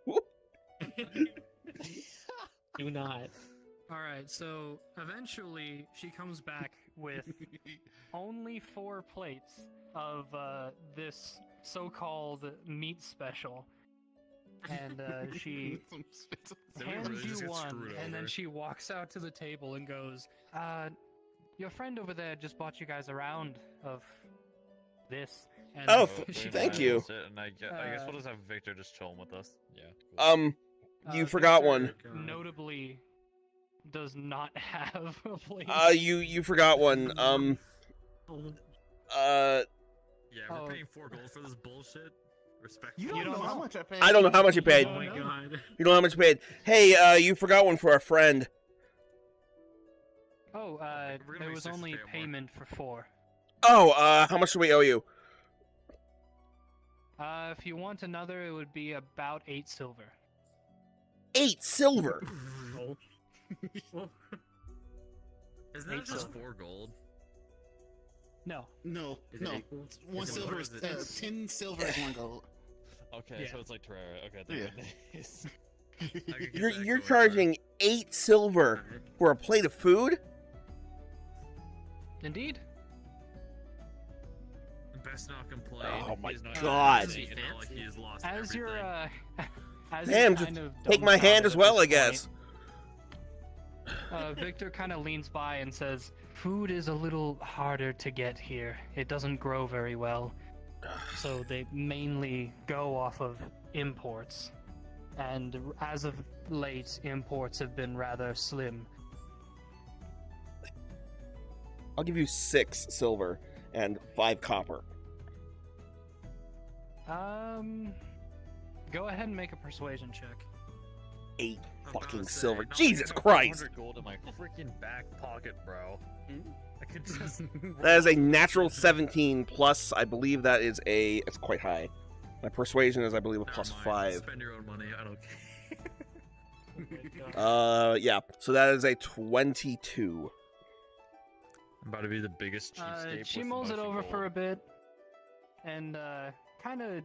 Do not. Alright, so eventually she comes back with only 4 plates of this so-called meat special. And she hands really just you get one, screwed and then over. she walks out to the table and goes, your friend over there just bought you guys a round of this. And Oh, she thank goes, you. And I guess we'll just have Victor just chilling with us. Yeah. Cool. You forgot Victor one. Notably, does not have a plate. You forgot one. Yeah, Oh. we're paying 4 gold for this bullshit. Respect. You don't, don't know how know. much I paid. I don't know how much you paid. Oh my god. You know how much you paid. Hey, you forgot one for our friend. Oh, We're gonna there make was 6 only to pay more. payment for 4. Oh, how much do we owe you? If you want another, it would be about 8 silver. 8 silver. Isn't Eight that just silver. 4 gold? No. No, Is it no. equal? 1 Is it- silver what is is it? 10 silver is 1 gold. Okay, Yeah. so it's like Terraria. Okay, Yeah. nice. I could get You're that you're going, charging 8 silver for a plate of food? Indeed. Best not complain. Oh my He's not God. eating it like he has lost As you're, everything. as Damn, you're just kind of take my hand dumbfounded as at well, I this guess. point, Victor kind of leans by and says, "Food is a little harder to get here. It doesn't grow very well, so they mainly go off of imports. And as of late, imports have been rather slim." I'll give you 6 silver and 5 copper. Go ahead and make a persuasion check. 8 I'm fucking about to say, silver. not Jesus only Christ. 500 gold in my freaking back pocket, bro. I could just. That is a natural 17 plus. I believe that is it's quite high. My persuasion is, I believe, a Never plus mind, 5. Spend your own money. I don't care. Yeah. So that is a 22. I'm about to be the biggest cheapskate. She mulls it over for a bit, and kind of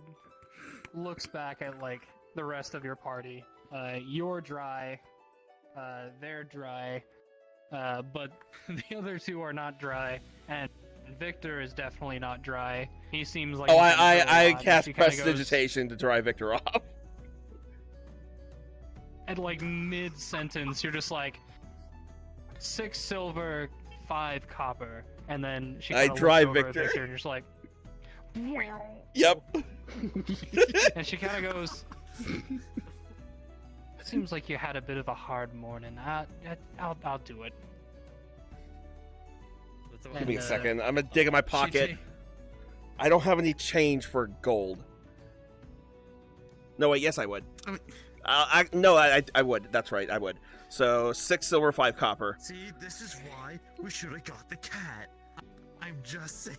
looks back at like the rest of your party. You're dry, they're dry, but the other 2 are not dry, and Victor is definitely not dry. He seems like Oh, he's been I really odd. cast She kinda goes- prestidigitation to dry Victor off. At like mid sentence, you're just like 6 silver, 5 copper, and then she I kinda dry looks over at Victor. and you're just like, Yep. and she kind of goes, "Seems like you had a bit of a hard morning. I'll do it." Give me a And, second. I'm gonna dig in my she pocket. ta- I don't have any change for gold. No, wait. Yes, I would. I would. That's right. I would. So 6 silver, 5 copper. See, this is why we should have got the cat. I'm just saying.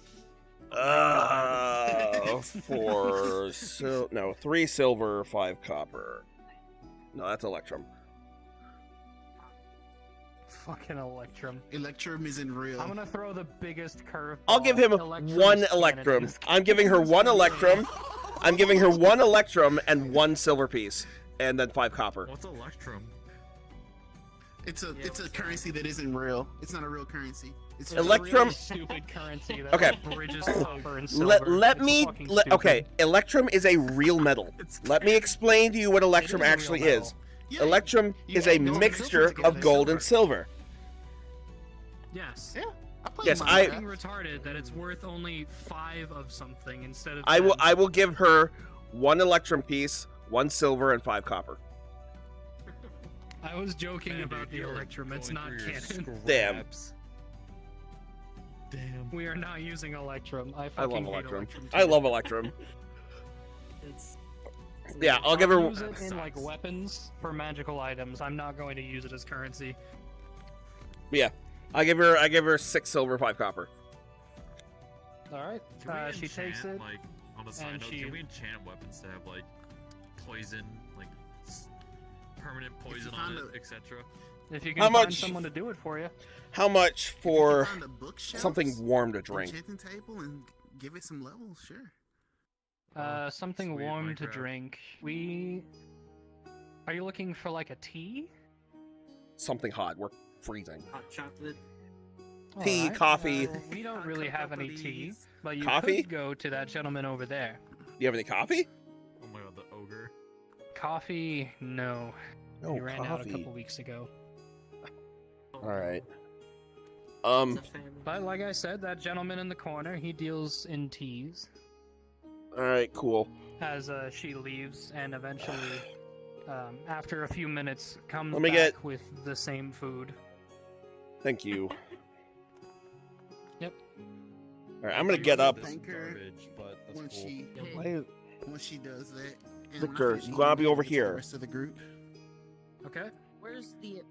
3 silver, 5 copper. No, that's Electrum. fucking Electrum. Electrum isn't real. I'm gonna throw the biggest curve. I'll give him one Electrum. I'm giving her one Electrum. I'm giving her one Electrum and one silver piece, and then 5 copper. What's Electrum? It's a currency that isn't real. It's not a real currency. It's Electrum. Really stupid currency that Okay. bridges copper and silver. Okay, Electrum is a real metal. Let me explain to you what Electrum It is a real actually metal. is. Electrum is a mixture of gold and silver. Yes. Yeah. Yes, It's I fucking retarded that it's worth only 5 of something instead of. I will give her one Electrum piece, 1 silver, and 5 copper. I was joking about the you're Electrum. It's going not through your canon. Damn. Damn. We are not using Electrum. I I fucking love hate Electrum. Electrum. I love Electrum. It's Yeah, I'll give her. use it in like weapons for magical items. I'm not going to use it as currency. Yeah, I give her 6 silver, 5 copper. All right. Can we She takes enchant, it. Like, on a side and note, she- can we enchant weapons to have like poison, like permanent poison on found it, a- etc.? If you can How find much- someone to do it for you. How much for Find a bookshelf, something warm to drink? enchanting table, and give it some levels. Sure. Something Sweet warm to Minecraft. drink. Are you looking for like a tea? Something hot. We're freezing. hot chocolate. Tea, Alright, coffee. we don't really have any tea, but you Coffee? could go to that gentleman over there. Do you have any coffee? Oh my god, the ogre. Coffee? No. No he ran out a coffee. couple weeks ago. All right. It's a family. But like I said, that gentleman in the corner, he deals in teas. All right. Cool. As she leaves, and eventually, after a few minutes, comes Let me back get- with the same food. Thank you. Yep. All right. I'm gonna get up. This is Thank her garbage, but that's When cool. when she does that. And Victor, when I finish you gotta be eating, over give it to here. The rest of the group. Okay. Where's the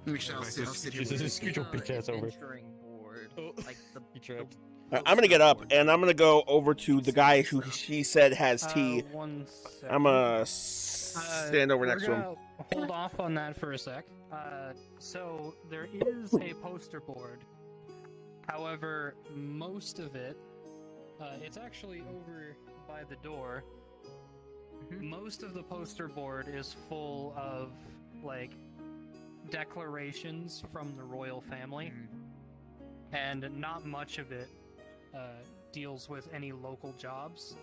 Make sure I'll sit here. Jesus, with scoot your bitch ass over. adventuring board? Oh. Like the You tripped. All right, I'm gonna get up and I'm gonna go over to the guy who she said has tea. One second. I'm gonna stand over next to him. We're gonna hold off on that for a sec. So there is a poster board. However, most of it, it's actually over by the door. Most of the poster board is full of like declarations from the royal family, and not much of it deals with any local jobs.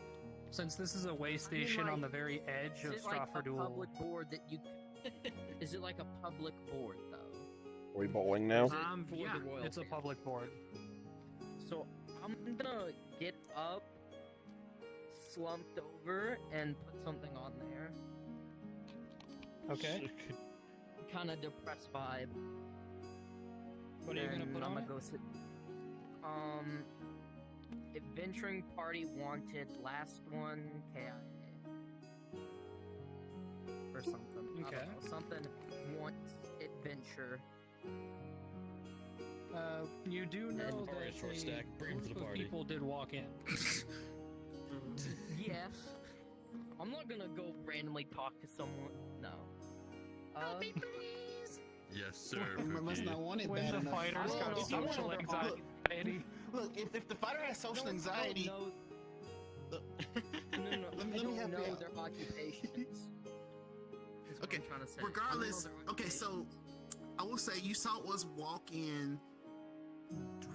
Since this is a way station like, on the very edge of Is it like a Strawford Duel. public board that you? Is it like a public board though? Are we bowling now? Yeah, it's a public board. So I'm gonna get up, slumped over, and put something on there. Okay. Kind of depressed vibe. What are you gonna And put I'm on gonna it? go sit. Adventuring party wanted. Last one KIA. Or something. I Okay. don't know, something wants adventure. You do know And- that Alright, short stack. Bring him to the group of party. people did walk in. Yes. I'm not gonna go randomly talk to someone. No. Yes, sir. Must Pookie. not want it When bad the enough. fighters I got don't know, social I don't know. anxiety. Look, if the fighter has social anxiety, No, Look, no, no. Let me I don't help you know out. their occupations. is what Okay, I'm trying to say. I don't regardless. know their Okay, so occupations. I will say you saw us walk in,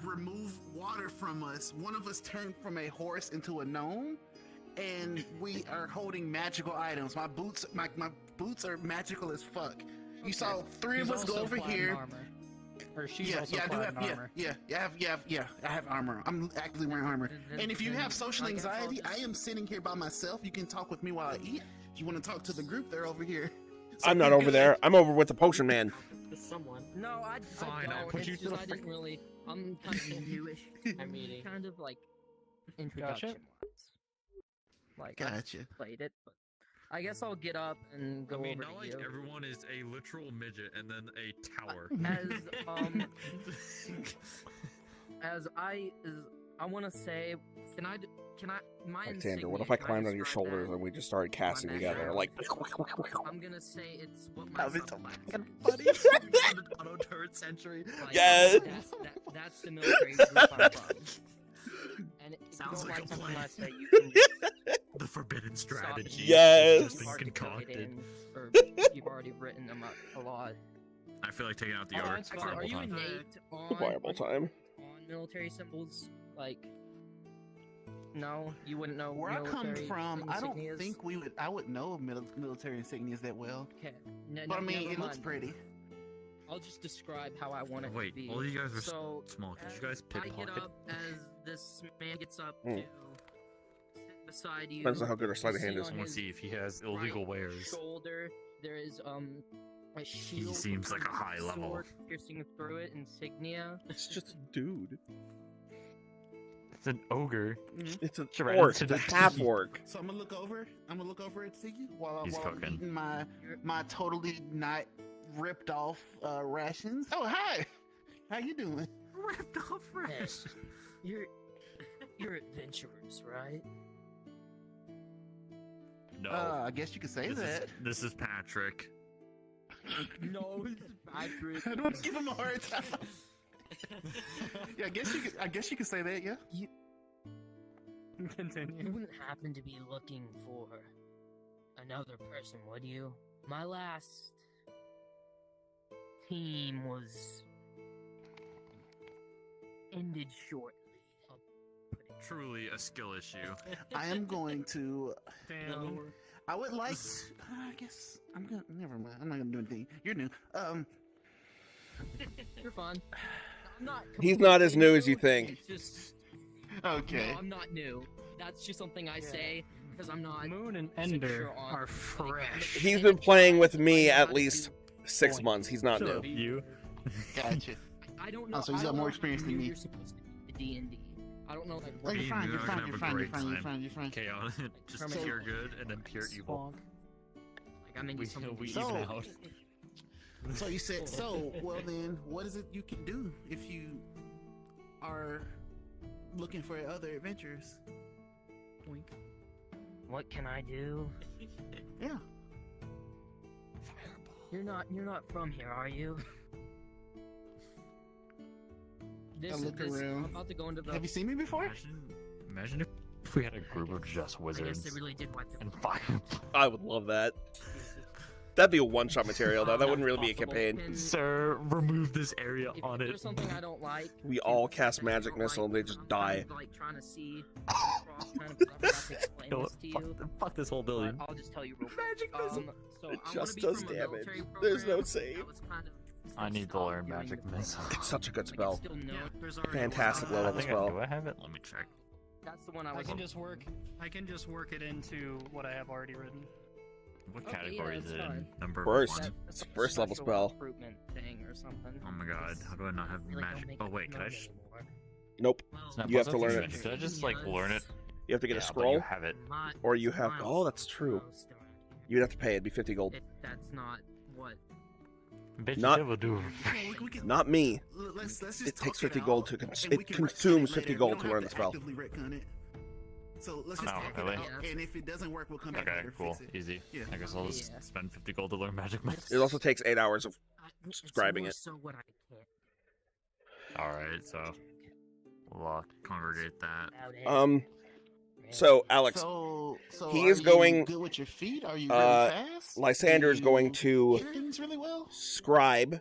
remove water from us. One of us turned from a horse into a gnome, and we are holding magical items. My boots are magical as fuck. You saw three He's of us go also over clad in here. armor. Or she's Yeah, also I do clad have, in armor. I have armor. I'm actively wearing armor. And if you have social I guess I'll anxiety, just- I am sitting here by myself. You can talk with me while I eat. If you want to talk to the group, they're over here. So I'm not we're over good. there. I'm over with the potion man. To someone. No, I Fine, don't. I'll put It's you to just the I didn't really. I'm kind of newish. I'm eating. Kind of like introduction wise. Like I Gotcha. played it, but I guess I'll get up and go I mean, over not to like you. everyone is a literal midget and then a tower. As I want to say, Can I? My Alexander, what if insignia, I climbed on your describe shoulders that? and we just started casting My together? background? Like, I'm gonna say it's what my That'd be so subclass fucking is. funny. Auto turret century. Like, Yes! That's the military group I'm from. And if you Sounds don't like like a something plan. I say, you can just The forbidden stop strategy. it. Yes! Just been Hard to code it concocted. in, or you've already written them up a lot. I feel like taking out the Oh, art. it's fine. Actually, are you time. innate on fireball time. on military symbols? Like, no, you wouldn't know Where I come military from, I don't insignias? think I would know military insignias that well. Okay, But I mean, never it looks mind. pretty. I'll just describe how I want it to Wait, be. all you guys are so, small. Could as you guys I get pickpocket? up, as this man gets up Hmm. to sit beside you. Depends on how good our sleight of you hand see is. I on want to his see if he has illegal right wares. shoulder, there is a shield. seems with like a high level. sword piercing through it, insignia. It's just a dude. It's an ogre. It's an Right orc. into It's a the half teeth. orc. So I'm gonna look over it to you while He's I'm cooking. eating my totally not ripped off rations. Oh hi, how you doing? Ripped off Hey, you're adventurers, right? No. I guess you could say this that. Is, this is Patrick. No, Patrick. I don't give him a hard time. Yeah, I guess you could say that. Yeah. You Continue. wouldn't happen to be looking for another person, would you? My last team was ended shortly. I'll put it Truly a skill issue. I am going to. Damn. I would like. I guess I'm gonna. Never mind. I'm not gonna do anything. You're new. You're fine. I'm not He's not as completely new as you think. It's just Okay. no, I'm not new. That's just something I say because I'm not. Moon and super Ender sure on, are like, fresh. He's been playing with me I know at how to least do 6 Point. months. He's not new. You? Gotcha. I don't know. Oh, so he's I got don't more know experience how than me. You're supposed to be D&D. I don't know like Oh, what you're Me, fine. we You're are fine. gonna You're have a fine. You're great fine. You're time. fine. You're fine. Chaos. Just Permanent. pure good and then pure evil. like I'm into something. We decent. even out. So you said so. Well then, what is it you can do if you are looking for other adventures? Wink. What can I do? Yeah. You're not from here, are you? I look around. I'm about to go into the. Have you seen me before? Imagine if we had a group of just I guess wizards they really did wipe their and fire. I would love that. That'd be a one-shot material, though. That wouldn't really be a campaign. And Sir, remove this area if on there's it. something I don't like, We all cast that I magic don't missile and like, they just I'm die. kind of, like trying to see across kind of I'm about to explain Kill this it. to you. Fuck this whole building. But I'll just tell you real quick. Magic missile. So It I wanna just be does from a damage. military There's no program save. that was kind of I need to stopped learn doing magic the missile. thing. It's such a good Like, I spell. still know it. There's already Fantastic one. low I level think spell. do I have it? Let me check. That's the one I I was. can just work. I can just work it into what I have already written. What Okay, category yeah, is it's it in? fine. Number First. one. It's a a first level special spell. recruitment thing or something. Oh my god, how do I not have Really don't magic? make Oh it wait, can I known just... anymore. Nope. It's not You have to possible learn it. Did I just like learn it? You have to get a Yeah, but scroll, you have it. or you have. Oh, that's true. You'd have to pay. It'd be 50 gold. That's not what. Bitch, Not- you never do. We can, Not me. let's just It talk takes 50 out, gold to and it we can retcon consumes it 50 later. gold We to don't learn have the spell. Actively retcon it. So let's just Oh, talk really? it out, and if it doesn't work, we'll come back Okay, later. cool, Fix it. easy. Yeah. I guess I'll just Yeah. spend 50 gold to learn magic missile. It also takes 8 hours of. It's Describing more it. So what I can't Alright, so we'll congregate that. about it. So Alex, So he are is you going- good with your feet? Are you really uh, fast? Lysander is Do going you to hit things really well. scribe.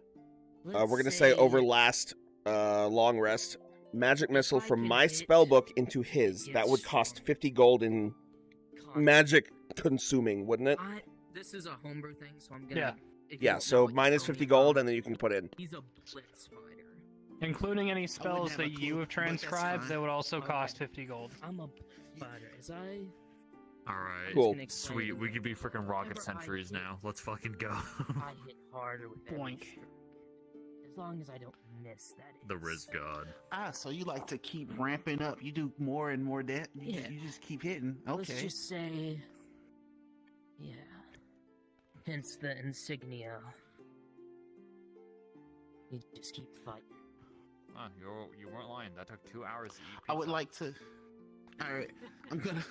We're gonna say over last long rest. Magic missile I from can my hit, spellbook into his. it That would gets cost 50 gold in magic consuming, wouldn't it? This is a homebrew thing, so I'm gonna. Yeah. if you Yeah. don't So know it, mine is tell me 50 if gold, I'm- and then you can put in. He's a blitz fighter. Including any spells have a that you clue, have but that's transcribed fine. that would also Okay. cost 50 gold. I'm a blitz fighter. Is I? Alright, Cool. Can explain sweet. We could be freaking rocket Whenever I sentries hit- now. Let's fucking go. I hit harder with every Boink. stroke. As long as I don't miss, that is. The Riz God. So you like to keep ramping up. You do more and more that. Yeah. You just keep hitting. Let's Okay. just say. Yeah. Hence the insignia. You just keep fighting. Oh, you weren't lying. That took 2 hours to eat I would pizza. like to. All right, I'm gonna.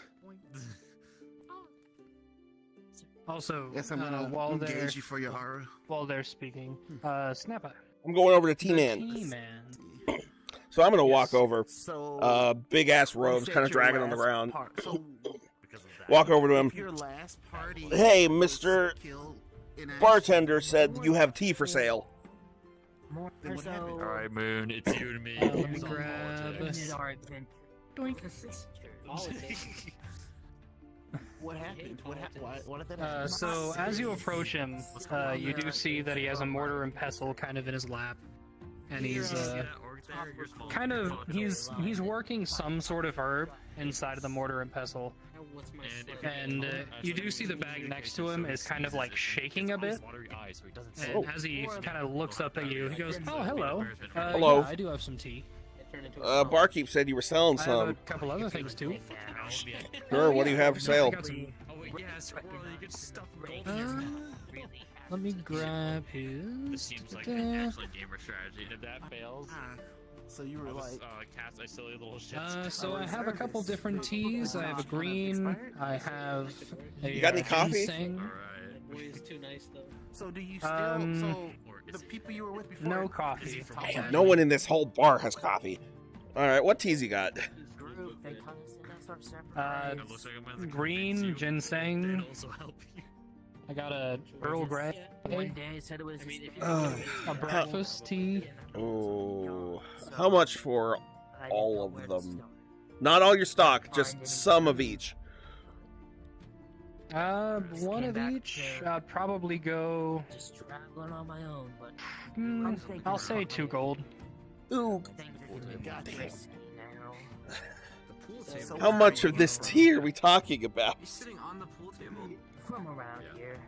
Also, Yes, I'm gonna while they're engage you for your aura. while they're speaking, Snappa. I'm going over to T-Man. T-Man. So I'm gonna walk over. So Big ass you robes, said kind of your dragging on the last ground. So Walk over to him. if your last party Hey, was Mr. killed in action, Bartender said you have tea for sale. More Then what happened? so. Alright, Moon, it's you and me. Let me It's all grab- politics. Ended our adventure. Doink. Politics. What happened? Why did that happen? So as you approach him, you do see that he has a mortar and pestle kind of in his lap, and he's he's working some sort of herb inside of the mortar and pestle, and you do see the bag next to him is kind of like shaking a bit, and as he kind of looks up at you, he goes, "Oh, hello. Hello. Yeah, I do have some tea. Barkeep said you were selling I have a some. couple other things too." Sure, what do you have for sale? I got some- let me grab his. This seems like an excellent gamer strategy. If that fails, So you were like, cast a silly little shit. So I have a couple different teas. I have a green. I have a You got any coffee? ginseng. Alright. Boy is too nice though. so do you still? So the people you were with before? No coffee. Damn, no one in this whole bar has coffee. All right, what teas you got? Group, they kind of sit next to our separate It looks like I'm gonna have to green, convince you. ginseng. That'd also help you. I got a Earl Grey. One day said it was A breakfast tea. Oh, how much for all of them? Not all your stock, just some of each. One of each. I'd probably go. just traveling on my own, but I'll say 2 gold. Ooh, things are getting Gotcha. risky now. So how much of this tea are we talking about? sitting on the pool table. From around here.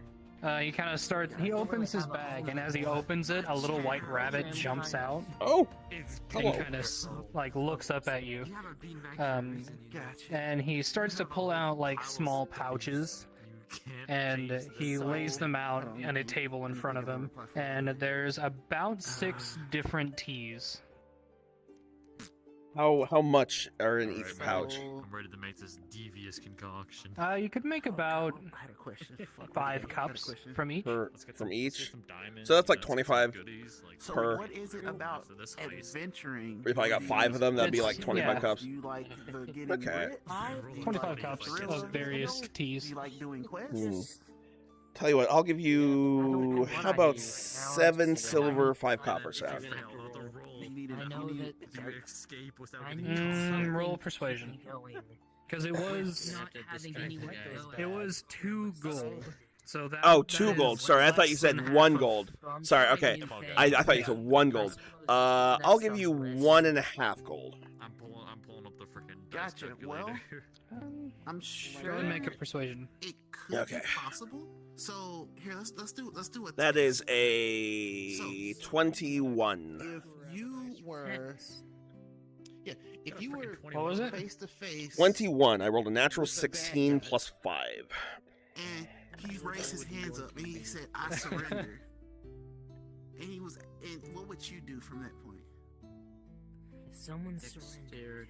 He kind of starts. He opens his bag, and as he opens it, a little white rabbit jumps out. Oh, And hello. he kind of like looks up at you. You have a beanbag. Gotcha. And he starts to pull out like small pouches, and he lays them out on a table in front of him. And there's about 6 different teas. How much are in each Alright, pouch? I'm ready to make this devious concoction. You could make about I had a question. Fuck, 5 I had a cups question. from each. Let's get From some, each? some diamonds, So that's like let's get some 25 goodies, like So per- what is it about So this heist. adventuring? If I got 5 of them, that'd be like 25 Yeah. cups. Do you like the getting Okay. rich? Do you 25 like cups the thrill of it? various Do teas. you like doing quests? Tell you what, I'll give you. How about 7 silver, 5 copper sound? You needed- I know you needed- that You escape without I getting need caught. something roll to persuasion. keep me going. Because it was Not having anywhere to go. it was 2 gold. So that Oh, that 2 is gold. Sorry, I thought you less said than 1 half of- gold. So I'm Sorry, trying okay. new things. I thought you said 1 gold. I'll give you 1.5 gold. I'm pulling up the freaking Gotcha, well, I'm Go sure ahead and make a persuasion. it could Okay. be possible. So here, let's do a That test. is a 21. If you were, if you were What was it? face to face, 21. I rolled a natural 16 plus 5. and he raised his hands up and he said, "I surrender," and he was, and what would you do from that point? If someone surrendered.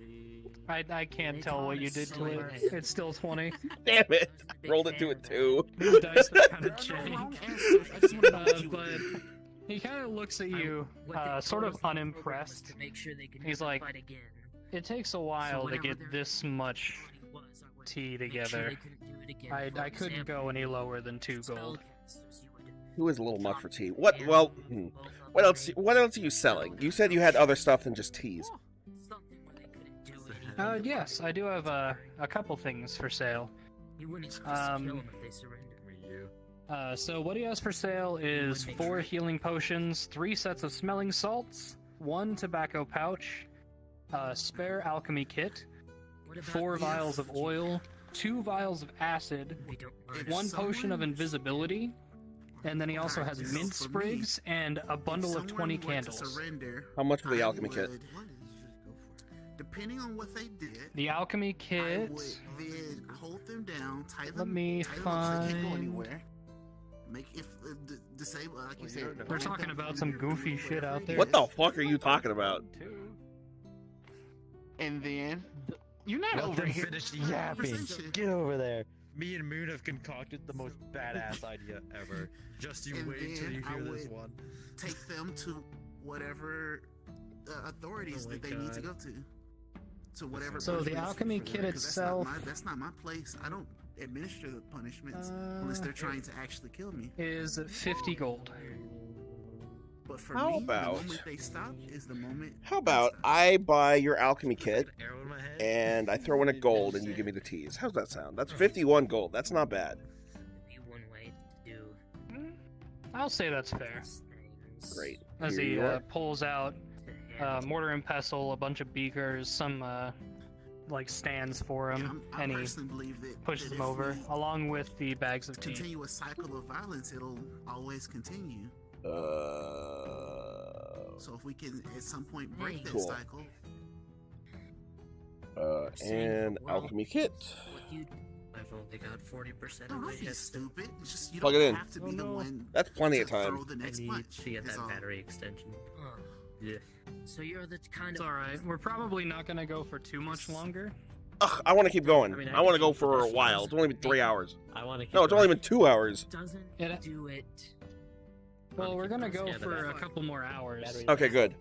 I can't tell what you did to it. It's still 20. Damn it. Rolled it to a 2. These dice are kind of Wrong changed. answers. I just want to know what you But would do. he kind of looks at you, What they sort told of us the unimpressed. to make sure they could He's never like, fight again. It takes a while to whatever get their this much was, I would tea make sure together. they couldn't do it again. I For couldn't example, go any lower than 2 gold. spellcasters, you would Who is a little much for tea? What? Yeah. Well, both of what them else? What else are you selling? You said you had other stuff than just teas. something where they couldn't do it. Yes, I do have a couple things for sale. You wouldn't just um, kill them if they surrendered. So what he has for sale is 4 healing potions, 3 sets of smelling salts, 1 tobacco pouch, a spare alchemy kit, What about 4 if vials of oil, 2 vials of acid, they don't If 1 potion of someone- invisibility, and then he also has Alright, mint so for sprigs and a bundle If of 20 someone were to candles. surrender, How much for the I alchemy kit? would- Depending on what they did, The alchemy I kit. would then hold them down, tie them. Let me tie them up so they can't go find- anywhere. Make if disable, like you said. We're prevent talking them about from some doing goofy shit whatever out it there. What the is. fuck are you talking about? And then You're not Let over them here. finish yapping. Conversation. Get over there. Me and Moon have concocted the most badass idea ever. Just you And wait till then you I hear this would one. Take them to whatever authorities Oh my that they need to God. go to whatever. So the punishments alchemy for kit that, 'cause itself- That's not my place. I don't administer the punishments unless they're trying to actually kill me. Is 50 gold. But for How me, about- the moment they stop is the moment. How about I buy your alchemy kit An arrow in my head. and I throw in a gold and you give me the teas? How's that sound? That's 51 gold. That's not bad. Be one way to do I'll say that's fair. things. Great. As Here he you are. pulls out To handle mortar and pestle, a bunch of beakers, some like stands for him, I and he personally believe that pushes that them if over, we along with the bags of tea. continue a cycle of violence, it'll always continue. So if we can at some point break that Cool. cycle, And alchemy kit. what you do. I've only got 40% no, of my don't be head. stupid. It's just you Plug don't it in. have to be the one. That's plenty to of time. Throw the I next need punch. to get is that all. battery extension. Huh. Yeah. So you're the kind It's of alright. We're probably not gonna go for too much longer. Ugh, I want to keep going. I mean, I want to go keep for a traditions. while. It's only been 3 hours. I want to keep No, it's only been 2 hours. doesn't It- do it. Well, we're gonna go Yeah, the for a battery. couple more hours. Battery. Okay, good.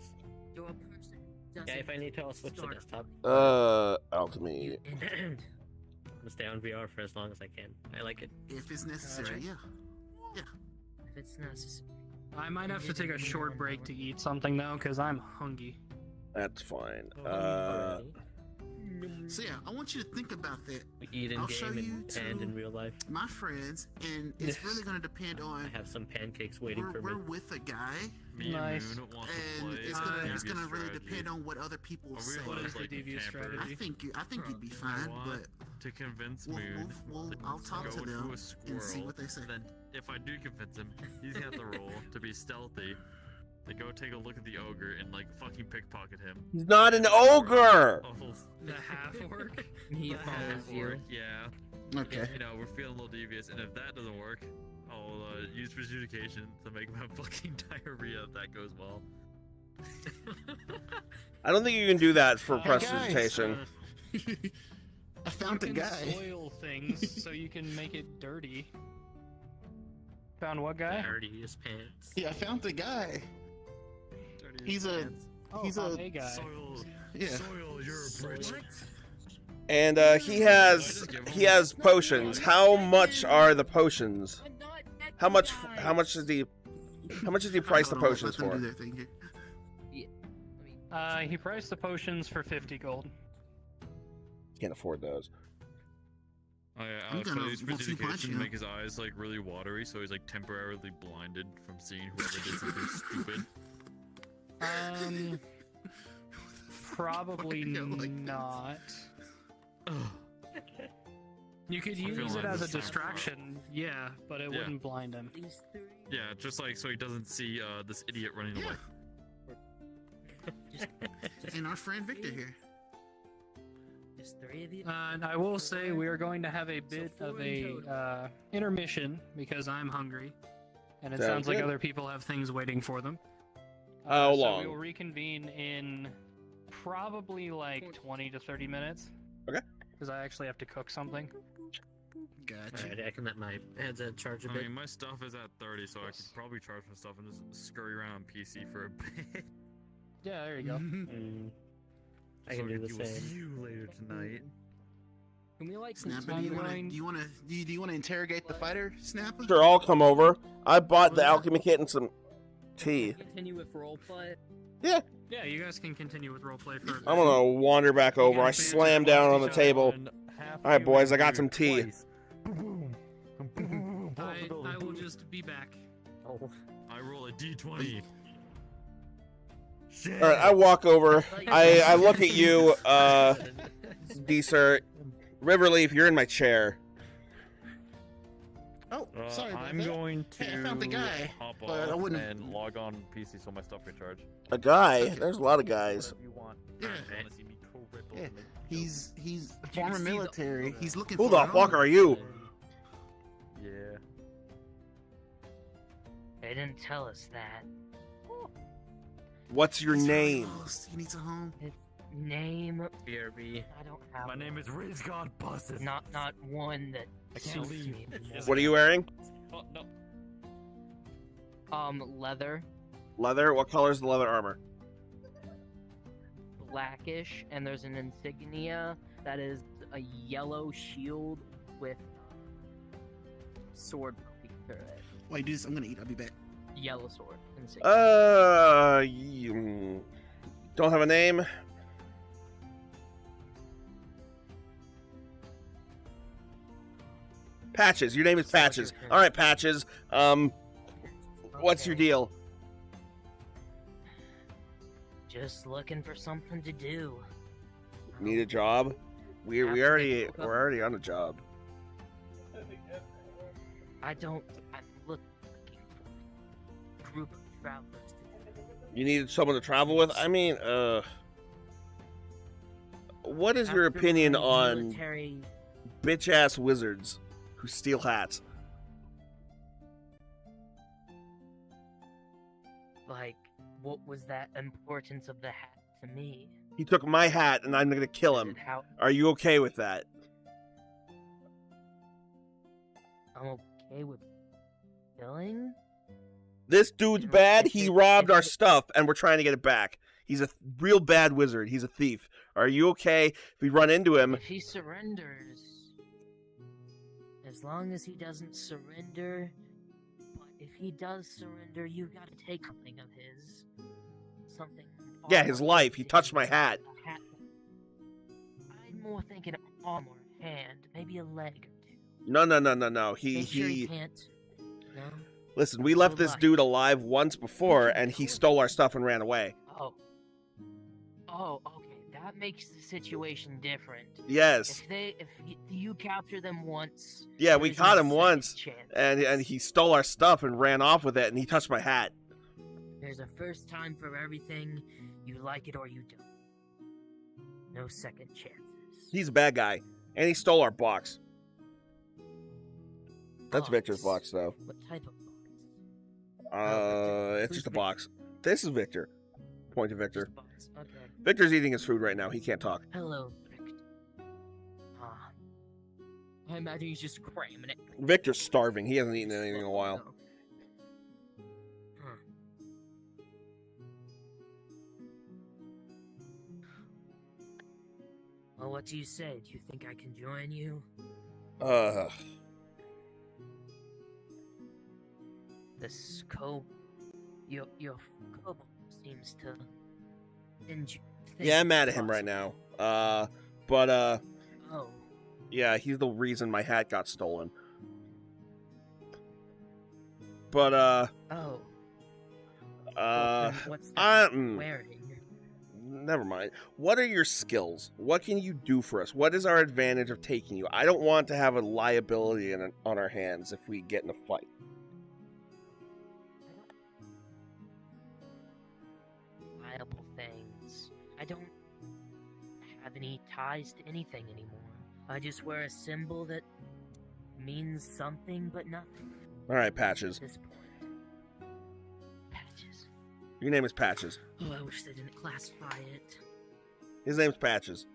Your person doesn't. Yeah, if I need to, I'll switch to start desktop. Alchemy. in- I'm gonna stay on VR for as long as I can. I like it. If it's necessary, Alright. yeah. if it's necessary. I might have to take a short break to eat something though, because I'm hungry. That's fine. Already. So yeah, I want you to think about that, We eat in I'll show game you and two- in real life. my friends, and it's Yes. really going to depend I on. have some pancakes waiting for We're me. with a guy, Me Nice. and Moon want to and play it's devious gonna really strategy. depend on what other people Are we say. allowed, What is the like, devious camper? strategy? I think you'd be I fine, want but to convince we'll, Moon I'll talk go to them a squirrel, and see what they say. Then, if I do convince him, he's gonna have to roll to be stealthy. To go take a look at the ogre and like fucking pickpocket him. He's not an ogre! Oh, The half orc. He the follows half you. orc, yeah. Okay. You know, we're feeling a little devious, and if that doesn't work, I'll use prestidigitation to make him have fucking diarrhea if that goes well. I don't think you can do that for Hey, guys, prestidigitation. I found a You can guy. soil things so you can make it dirty. Found what guy? Dirtiest pants. Yeah, I found the guy. He's a Oh, he's found a a guy. Soil, yeah. soil, you're a bridge. What? And he has potions. How much are the potions? I'm not that How much guy. how much does he price the Hold on, potions let them for? do their thing here. He priced the potions for 50 gold. Can't afford those. Oh, yeah, I'm Alex, gonna I use want to punch prestidigitation to you. make his eyes like really watery, so he's like temporarily blinded from seeing whoever did something stupid. Probably Why do you like this? not. Ugh. You could I feel use it like as a this time- distraction, yeah, but it Yeah. wouldn't blind him. These three. Yeah, just like so he doesn't see this idiot running away. And our friend Victor here. Just three of you. And I will say we are going to have a bit of a intermission because I'm hungry, and it Sounds sounds like good. other people have things waiting for them. How so long? we will reconvene in probably like 20 to 30 minutes. Okay. Because I actually have to cook something. Gotcha. Alright, I can let my headset charge a I bit. mean, my stuff is at 30, so I could probably charge my stuff and just scurry around on PC for a bit. Yeah, there you go. I can do the So we'll same. see you later tonight. Can we like Snapper, I'm do you want to going- do you want to interrogate the fighter, Snapper? Sure, I'll come over. I bought the alchemy kit and some tea. continue with roleplay? Yeah, Yeah, you guys can continue with roleplay for a bit. I'm gonna wander back over. I guys can slam down on the Each other table. and half All right, you boys, and I got Moon some tea. twice. Boom, boom, boom, boom, boom, boom, I will just be back. Oh. I roll a d20. Shit. All right, I walk over. I look at you, D-Sir. Riverleaf, you're in my chair. Oh, sorry about I'm that. going to Hey, I found the guy, hop but I off wouldn't- and log on PC so my stuff can charge. A guy? Okay. There's a lot of guys. Whatever you want. Yeah. Want to see me co-ripple Yeah. and make He's you former see the- military. He's looking Who for the an fuck owner. are you? Yeah. They didn't tell us that. What's your He's really name? lost. He needs a home. Name? BRB. I don't have. My name is Riz God Buses. Not one that I can't suits leave. me anymore. What are you wearing? Oh, no. Leather, Leather? What color is the leather armor? blackish, and there's an insignia that is a yellow shield with sword poking through it. While you do this, I'm gonna eat. I'll be back. Yellow sword insignia. You don't have a name? Patches. Your name is Patches. Soldier. All right, Patches. What's your Okay. deal? Just looking for something to do. Need a job? We're Have to already make- we're already on a job. I'm looking for a group of travelers. You needed someone to travel with? I mean, what is your After opinion my on military? bitch ass wizards who steal hats? Like, what was that importance of the hat to me? He took my hat and I'm gonna kill him. Is it how Are you okay with that? I'm okay with killing? This dude's bad. He robbed our stuff and we're trying to get it back. He's a real bad wizard. He's a thief. Are you okay if we run into him? If he surrenders, as long as he doesn't surrender, but if he does surrender, you gotta take something of his. Something. Yeah, far his more life. He touched my significant. hat. A hat. I'm more thinking arm or hand, maybe a leg or two. No. Make sure he can't. No. Listen, we left this life. dude alive once before and he stole our stuff and ran away. Oh, okay. That makes the situation different. Yes. If you capture them once. Yeah, we there's caught no him second once chance. and he stole our stuff and ran off with it and he touched my hat. There's a first time for everything. You like it or you don't. No second chances. He's a bad guy. And he stole our box. That's Victor's box though. What type of It's Who's just a Victor? box. This is Victor. Point to Victor. box? Okay. Victor's eating his food right now. He can't talk. Hello, Victor. I imagine he's just cramming it. Victor's starving. He hasn't eaten anything in a while. No. Huh. Well, what do you say? Do you think I can join you? This your kobold seems to think Yeah, I'm mad at it's him right possible. now. Oh, Yeah, he's the reason my hat got stolen. But, oh. uh, Well, then what's that I'm- wearing? never mind. What are your skills? What can you do for us? What is our advantage of taking you? I don't want to have a liability on our hands if we get in a fight. Liable things. I don't have any ties to anything anymore. I just wear a symbol that means something but nothing All right, Patches. at this point. Patches. Your name is Patches. Oh, I wish they didn't classify it. His name's Patches.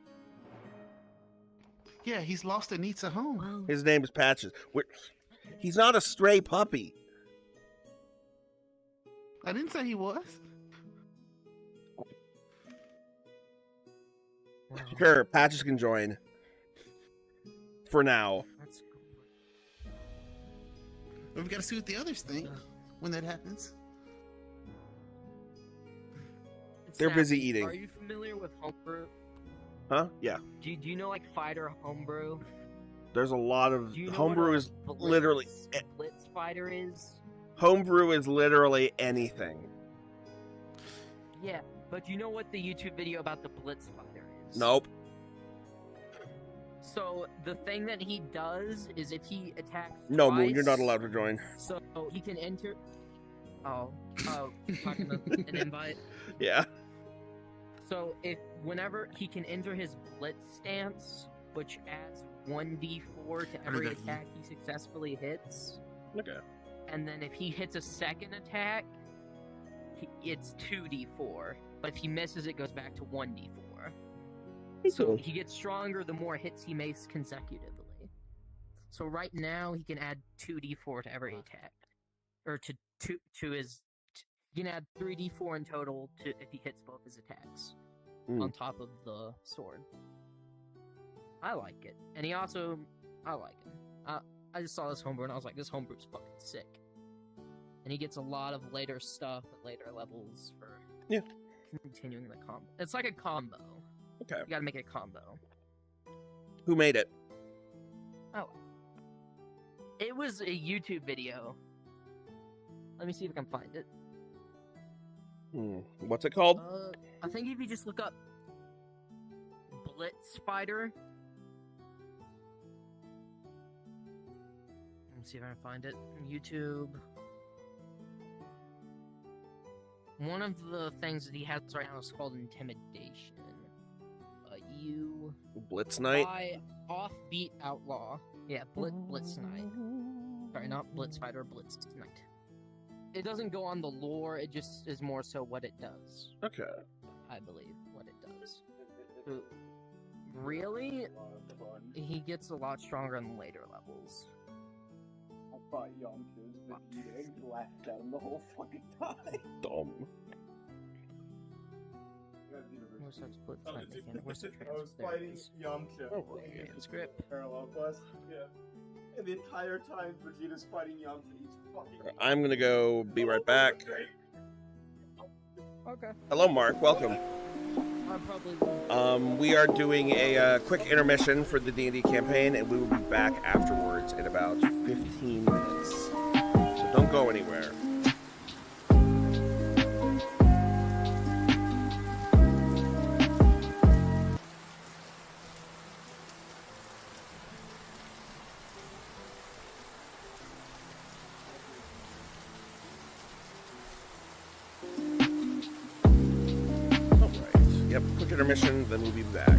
Yeah, he's lost and needs a home. Well, His name is Patches. He's not a stray puppy. I didn't say he was. well, Sure, Patches can join. For now. that's cool. But we gotta see what the others think when that happens. They're busy Sappy, eating. Are you familiar with homebrew? Huh? Yeah. Do you know like fighter homebrew? There's a lot of Do you know homebrew what a is literally blitz fighter is? homebrew is literally anything. Yeah, but do you know what the YouTube video about the blitz fighter is? Nope. So the thing that he does is if he attacks No, twice, Moon, you're not allowed to join. So he can enter. Oh, talking about an invite. Yeah. So whenever he can enter his blitz stance, which adds 1d4 to every that, yeah. attack he successfully hits, Okay. and then if he hits a second attack, it's 2d4. but if he misses, it goes back to 1d4. So he gets stronger the more hits he makes consecutively. So right now he can add 2d4 to every attack, or to his. He can add 3d4 in total to if he hits both his attacks on top of the sword. I like it, and I like him. I just saw this homebrew and I was like, this homebrew's fucking sick. And he gets a lot of later stuff at later levels for continuing the combo. It's like a combo. Okay. You gotta make it a combo. Who made it? Oh. It was a YouTube video. Let me see if I can find it. What's it called? I think if you just look up Blitz Fighter. Let me see if I can find it. YouTube. One of the things that he has right now is called Intimidation. Blitz Knight? Offbeat Outlaw. Yeah, Blitz Knight. Sorry, not Blitz Fighter, Blitz Knight. It doesn't go on the lore, it just is more so what it does. Okay. I believe what it does. So, really? He gets a lot stronger in the later levels. I fought Yonkers, but you laughed at him the whole fucking time. Dumb. Where's that Blitz Knight mechanic? Where's the I was fighting Yamcha. Script. Parallel quest. Yeah. And the entire time Vegeta's fighting Yamcha, he's fucking... I'm gonna go be right back. Okay. Hello, Mark. Welcome. I probably will. We are doing a quick intermission for the D&D campaign, and we will be back afterwards in about 15 minutes. So don't go anywhere. Quick intermission, then we'll be back.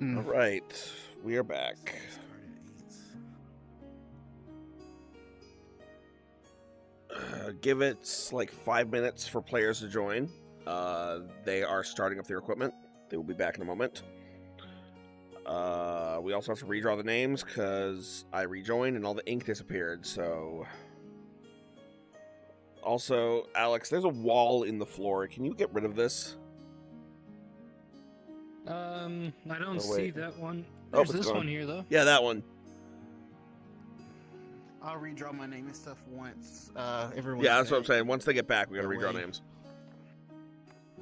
Hmm. All right, we are back. Give it like 5 minutes for players to join. They are starting up their equipment. They will be back in a moment. We also have to redraw the names because I rejoined and all the ink disappeared. So, also, Alex, there's a wall in the floor. Can you get rid of this? I don't Oh, see wait. that one. Oh, There's it's this gone. one here, though. Yeah, that one. I'll redraw my name and stuff once everyone. Yeah, that's what I'm saying. Once they get back, we gotta That redraw way. names.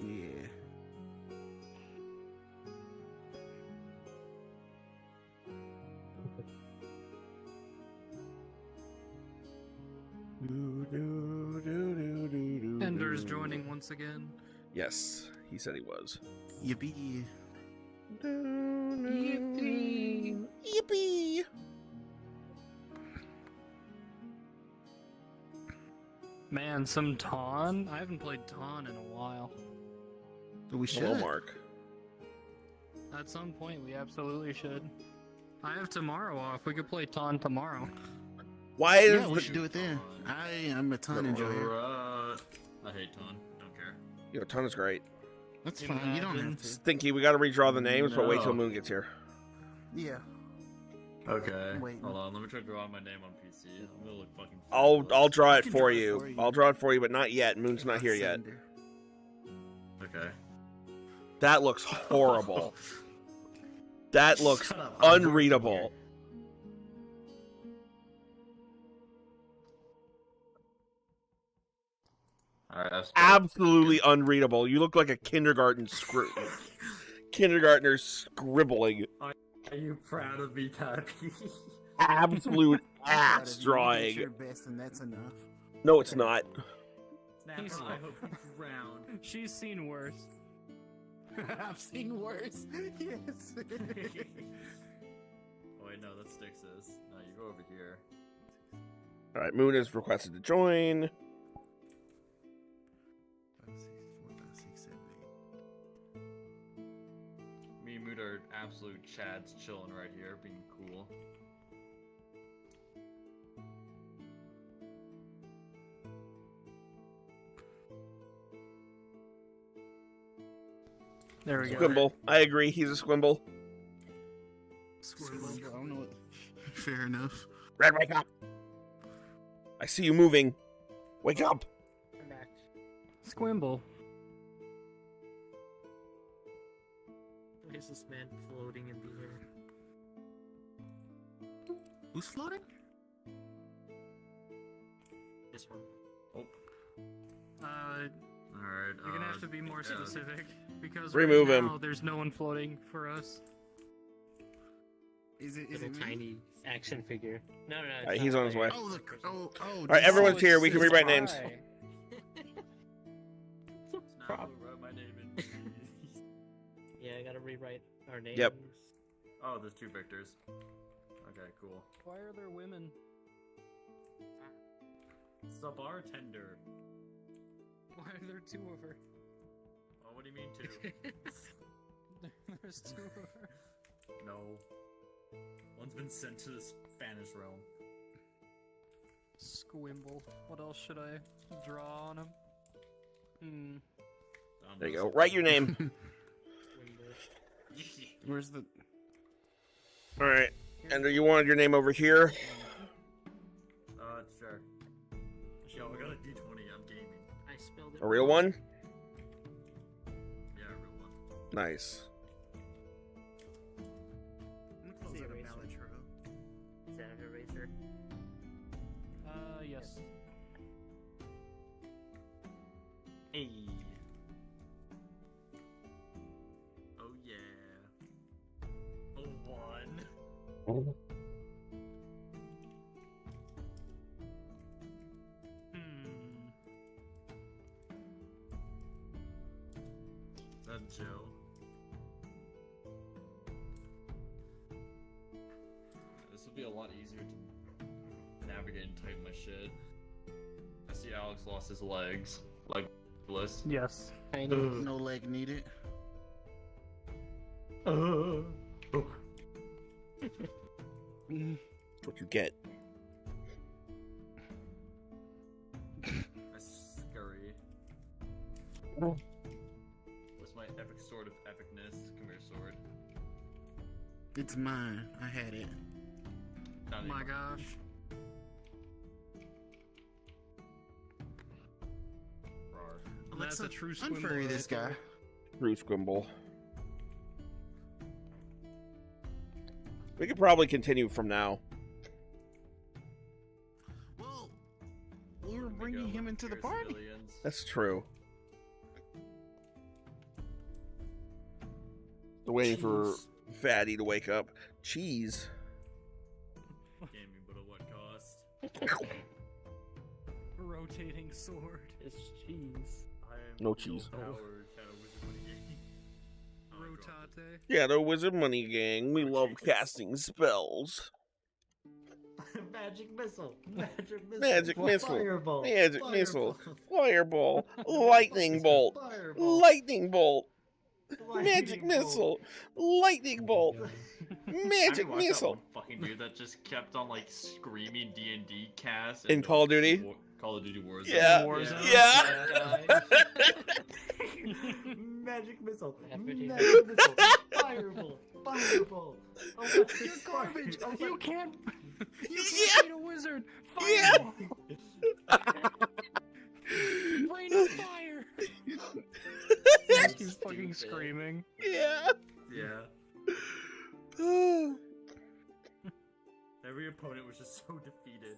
Yeah. Ender's joining once again. Yes, he said he was. Yippee. Yippee! Yippee! Man, some Tawn? I haven't played Tawn in a while. We should. Hello, Mark. At some point, we absolutely should. I have tomorrow off. We could play Tawn tomorrow. Why is Yeah, we should do it then. I am a ton enjoyer. I hate Ton. Don't care. Yo, ton is great. That's fine. You don't have to. Stinky, we gotta redraw the names, but wait till No. Moon gets here. Yeah. Okay. Wait. Hold on. Let me try drawing my name on PC. I'm gonna look fucking. I'll draw I it can for draw it you. for you. I'll draw it for you, but not yet. Moon's not here yet. Sender. Okay. That looks horrible. That looks Shut up, I'm unreadable. All right. Absolutely unreadable. You look like a kindergartner scribbling. Are you proud of me, Tappy? Absolute But ass if you drawing. did your best, and that's enough. No, it's not. He's- I hope you drown. She's seen worse. I've seen worse. Yes. Oh wait, no, that's Styx's. No, you go over here. All right, Moon is requested to join. 5, 6, 4, 5, 6, 7, 8. Me and Mood are absolute chads chilling right here, being cool. There we go. Squimble. I agree. He's a squimble. Squirrel. I don't know what. Fair enough. Red, wake up. I see you moving. Wake up. I'm back. Squimble. Why is this man floating in the air? Who's floating? This one. Alright. You're gonna have to be more specific because Remove right him. now, there's no one floating for us. Is it Little me? tiny action figure. No. Alright, he's on his way. Oh, oh. All right, everyone's here. We can it's rewrite names. I. Now write my name in. Yeah, I gotta rewrite our names. Yep. Oh, there's 2 Victors. Okay, cool. Why are there women? It's the bartender. Why are there 2 of her? Oh, what do you mean 2? There's 2 of her. No. One's been sent to the Spanish realm. Squimble. What else should I draw on him? There you go. Write your name. Where's the? All right. And you wanted your name over here? Sure. Yo, I got a D20. I'm gaming. I spelled it. A real one? Yeah, a real one. Nice. Close Is it out a eraser? Balatro. Is that an eraser? Yes. Hey. Oh yeah. A 1. Is that Joe? This will be a lot easier to navigate and type my shit. I see Alex lost his legs. Legless. Yes. No leg needed. Oh That's what you get. That's scurry. What's my epic sword of epicness? Come here, sword. It's mine. I had it. Not Oh my anymore. gosh. Rawr. That's a true swimble. Unfurry this guy. True Squimble. We could probably continue from now. Well, we were There we bringing go, him let's into the scare party. civilians. That's true. Still waiting for Cheese. Fatty to wake up. Cheese. Gaming, but at what cost? Rotating sword. It's cheese. I am No cheese. Power Shadow Wizard Money Gang. Rotate. Yeah, the Wizard Money Gang. We love casting spells. Magic missile. Magic missile. Magic missile. Fireball. Magic Fireball. missile. Fireball. Lightning bolt. Fireball. Lightning bolt. Magic Lightning bolt. missle. Lightning bolt. Magic I watched missile. that one fucking dude that just kept on like screaming D&D cast In Call of Duty? Call of Duty Warzone. Yeah. Warzone. Yeah. Magic missile. Everything. Magic missile. Fireball. Fireball. Oh, You're fire. garbage. Oh, You can't. You Yeah. can't beat a wizard. Yeah. Fireball. Rain of fire. He's fucking screaming. Yeah. Yeah. Every opponent was just so defeated.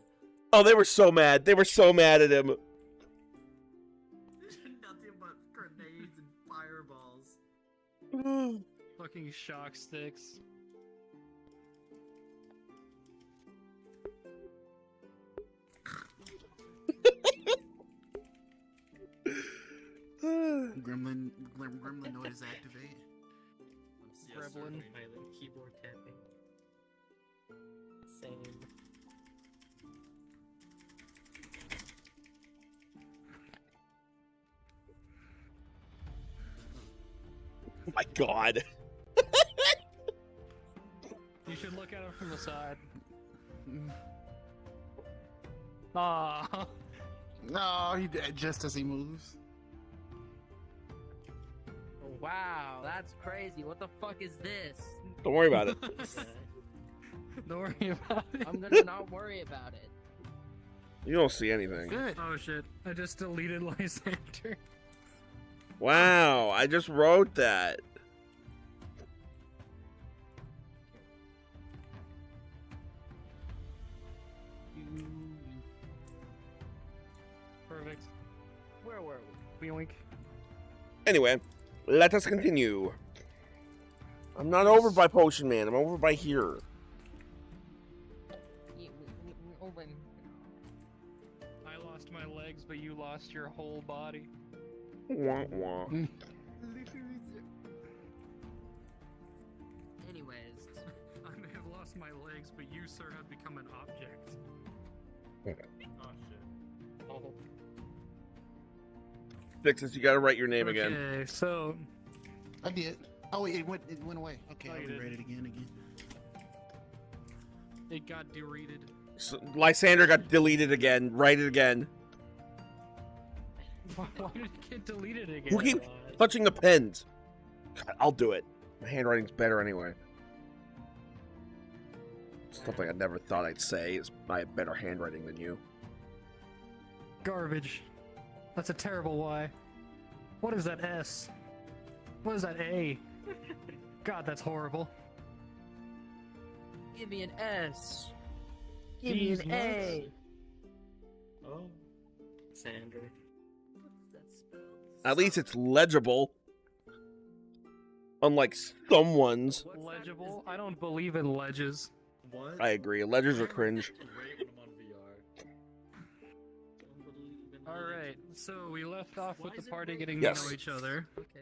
Oh, they were so mad. They were so mad at him. Nothing but grenades and fireballs. Fucking shock sticks. Gremlin noise activate. Gremlin. Violent keyboard tapping. Same. Oh my god. You should look at him from the side. Ah. No, he dead just as he moves. Wow, that's crazy. What the fuck is this? Don't worry about it. Don't worry about it. I'm gonna not worry about it. You don't see anything. Good. Oh shit! I just deleted Lysander. Wow, I just wrote that. Perfect. Where were we? Boink. Anyway, let us continue. I'm not over by Potion Man. I'm over by here. I lost my legs, but you lost your whole body. Wah, wah. Anyways, I may have lost my legs, but you, sir, have become an object. Oh shit. Oh, Fixes, you gotta write your name again. Okay, so I did. Oh wait, it went away. Okay, Oh, I'll you rewrite did. it again. it got deleted. So, Lysander got deleted again. Write it again. Why did it get deleted again? Who keeps touching the pens? God, I'll do it. My handwriting's better anyway. Something I never thought I'd say is I have better handwriting than you. Garbage. That's a terrible Y. What is that S? What is that A? God, that's horrible. give me an S. Give me an A. Oh. Sander. What's that spell? At least it's legible. Unlike someone's. What's that? Legible? I don't believe in ledges. What? I agree. Ledgers are cringe. Great when I'm on VR. Don't believe in Alright, so we left off with Why the is it party red? getting Yes. to know each other. Okay.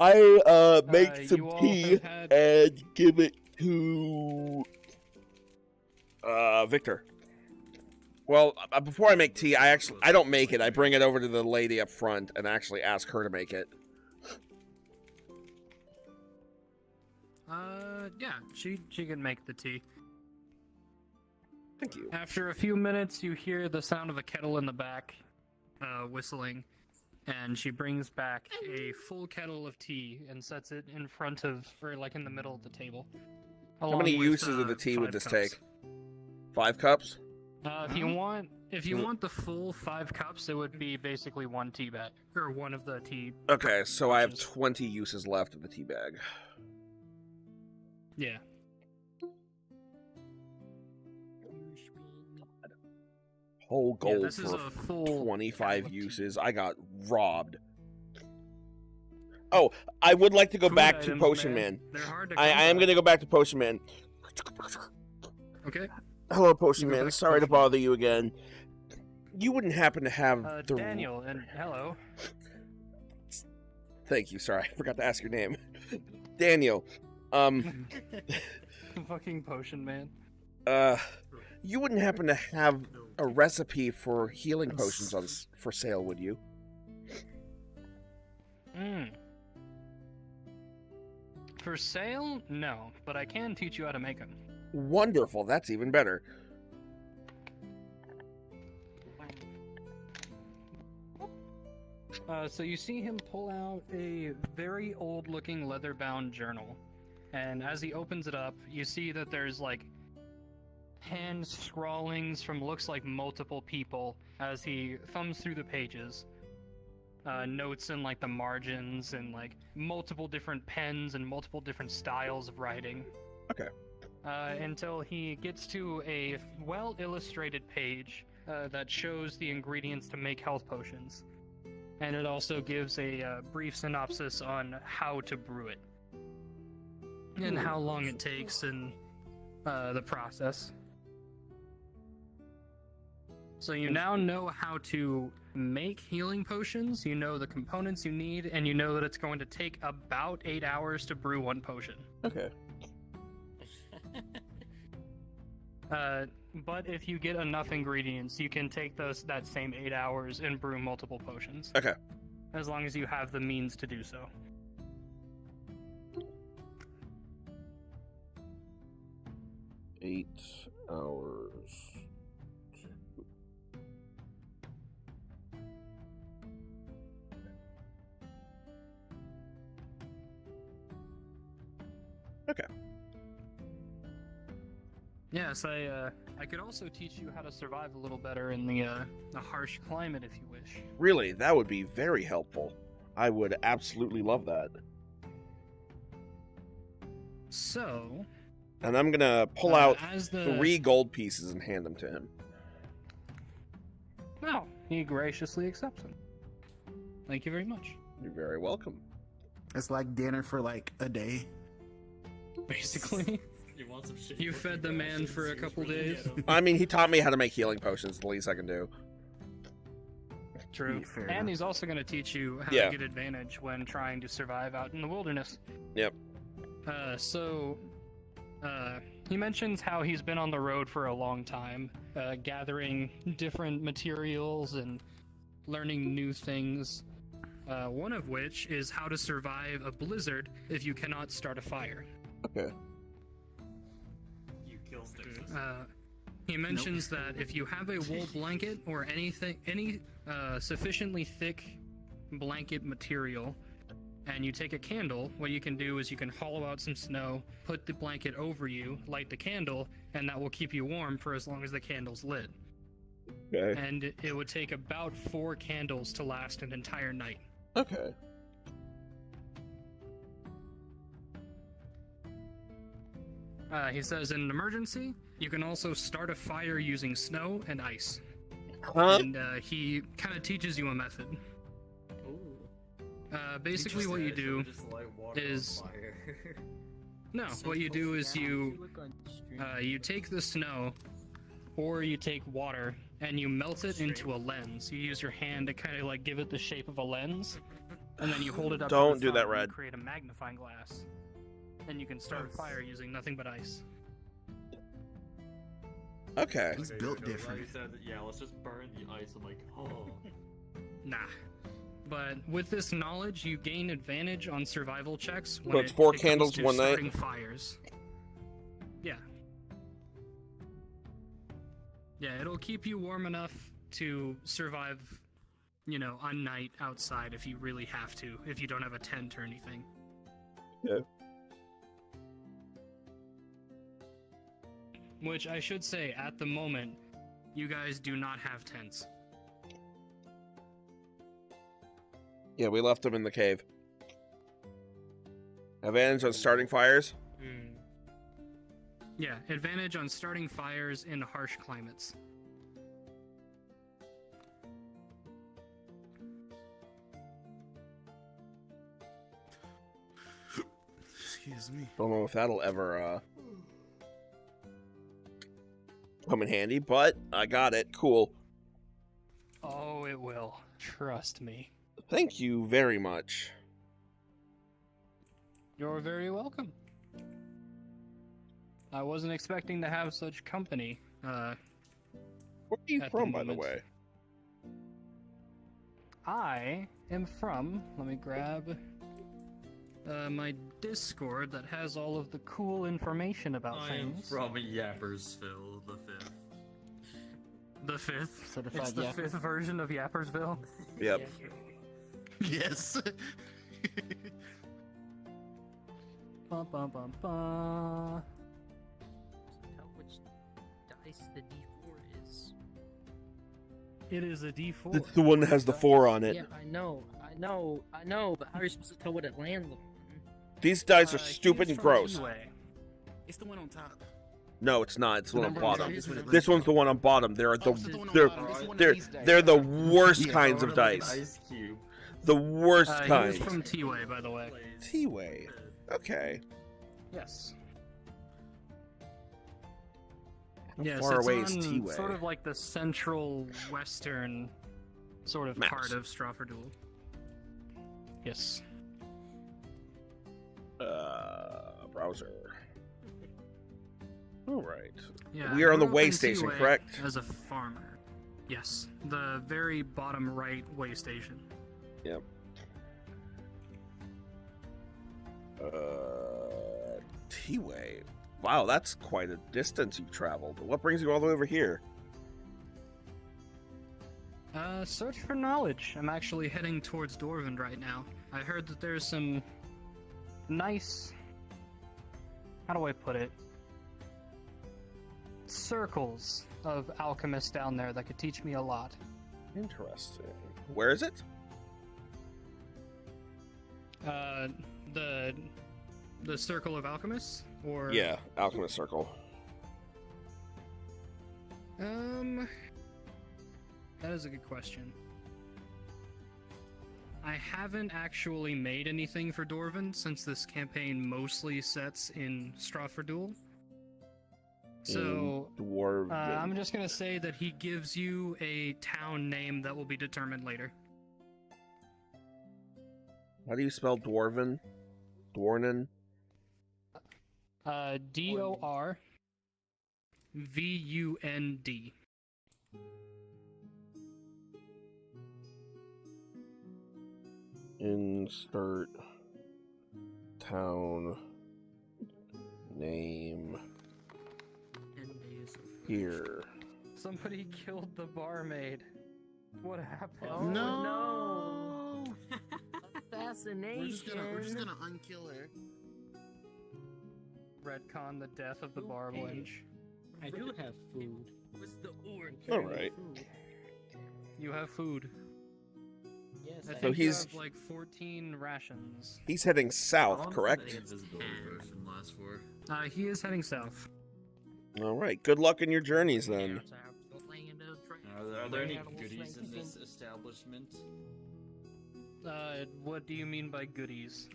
I make you some all tea have had- and give it to Victor. Well, before I make tea, I don't make it. I bring it over to the lady up front and actually ask her to make it. Yeah, she can make the tea. Thank you. After a few minutes, you hear the sound of a kettle in the back, whistling, and she brings back a full kettle of tea and sets it in front of, or like in the middle of the table. How many along with, uses of the tea would 5 this cups. take? 5 cups? If you want the full 5 cups, it would be basically one tea bag, or one of the tea. Okay, so I have 20 uses left of the tea bag. Yeah. Whole gold this is for a full 25 uses. I got robbed. Oh, I would like to go Food back to items, Potion man. Man. They're hard to I am going to go back to Potion Man. Okay. Hello, Potion You go Man. back to Sorry to Potion Man. bother you again. You wouldn't happen to have the... Daniel, and hello. Thank you. Sorry, I forgot to ask your name. Daniel. Fucking Potion Man. You wouldn't happen to have a recipe for healing potions for sale, would you? For sale? No, but I can teach you how to make them. Wonderful. That's even better. So you see him pull out a very old-looking leather-bound journal, and as he opens it up, you see that there's like hand scrawlings from looks like multiple people as he thumbs through the pages. Notes in like the margins and like multiple different pens and multiple different styles of writing. Okay. Until he gets to a well-illustrated page that shows the ingredients to make health potions. And it also gives a brief synopsis on how to brew it. And how long it takes and the process. So you now know how to make healing potions, you know the components you need, and you know that it's going to take about 8 hours to brew one potion. Okay. But if you get enough ingredients, you can take that same 8 hours and brew multiple potions. Okay. As long as you have the means to do so. $8 hours. Okay. Yes, I could also teach you how to survive a little better in the harsh climate if you wish. Really, that would be very helpful. I would absolutely love that. So... And I'm gonna pull out as 3 gold pieces and hand them to him. No, he graciously accepts them. Thank you very much. You're very welcome. It's like dinner for like a day. Basically. You want some shit? You fed the man for a couple days. I mean, he taught me how to make healing potions, the least I can do. True. Fair And enough. he's also going to teach you how Yeah. to get advantage when trying to survive out in the wilderness. Yep. He mentions how he's been on the road for a long time, gathering different materials and learning new things. One of which is how to survive a blizzard if you cannot start a fire. Okay. You kill Styxus. He mentions that if you have a wool blanket or any sufficiently thick blanket material, and you take a candle, what you can do is you can hollow out some snow, put the blanket over you, light the candle, and that will keep you warm for as long as the candle's lit. Okay. And it would take about 4 candles to last an entire night. Okay. He says in an emergency, you can also start a fire using snow and ice. Huh? And he kind of teaches you a method. Ooh. Basically what you do Just light water is... on fire. No, what you do is you take the snow, or you take water, and you melt it into a lens. You use your hand to kind of like give it the shape of a lens, and then you hold it up Don't to the do that, sun and Red. create a magnifying glass. And you can start a fire using nothing but ice. Okay. He's Okay, built okay, different. You said, yeah, let's just burn the ice. I'm like, oh. Nah. But with this knowledge, you gain advantage on survival checks when So it's 4 comes candles, to one night? starting fires. Yeah. Yeah, it'll keep you warm enough to survive, you know, a night outside if you really have to, if you don't have a tent or anything. Yeah. Which I should say, at the moment, you guys do not have tents. Yeah, we left them in the cave. Advantage on starting fires? Yeah, advantage on starting fires in harsh climates. Excuse me. Don't know if that'll ever come in handy, but I got it. Cool. Oh, it will. Trust me. Thank you very much. You're very welcome. I wasn't expecting to have such company. Where are you from, by the way? I am from, let me grab my Discord that has all of the cool information about I am things. from Yappersville, the 5th. The 5th? Certified It's the yapper. 5th version of Yappersville? Yep. Yes. Bum, bum, bum, bum. Tell which dice the D4 is. It is a D4. It's the one that has the 4 on it. Yeah, I know, but how are you supposed to tell what it lands on? These dice are He stupid is and from gross. T-Way. It's the one on top. No, it's not. It's the one on number one bottom. dice is what it This one's the one on bottom. They're Oh, the it's the one on they're bottom. It's the one of they're these dice. they're the worst Yeah, kinds of Sort like an dice. Ice cube. The worst He kinds. is from T-Way, by the way. T-Way. Okay. Yes. How Yes, far it's away is on T-Way? sort of like the central western sort of Maps. part of Strafferduel. Yes. Browser. All right. Yeah, We are on the grew up way in station, Seaway correct? As a farmer. Yes, the very bottom right way station. Yep. T-Way. Wow, that's quite a distance you've traveled. What brings you all the way over here? Search for knowledge. I'm actually heading towards Dorvin right now. I heard that there's some nice... How do I put it? Circles of alchemists down there that could teach me a lot. Interesting. Where is it? The Circle of Alchemists? Or... Yeah, Alchemist Circle. That is a good question. I haven't actually made anything for Dorvin since this campaign mostly sets in Strafferduel. So, Dwarven. I'm just gonna say that he gives you a town name that will be determined later. How do you spell Dwarven? Dwarnen? D-O-R-V-U-N-D. Insert town name here. Somebody killed the barmaid. What happened? Oh, No. Assassination. We're just gonna unkill her. Retcon the death of the bar wench. I do have food. What's the or? All right. You have food. Yes. I I think So you he's- have like 14 rations. He's heading How south, long does correct? the invisibility version last for? He is heading south. All right. Good luck in your journeys then. Are there any goodies in this establishment? What do you mean by goodies?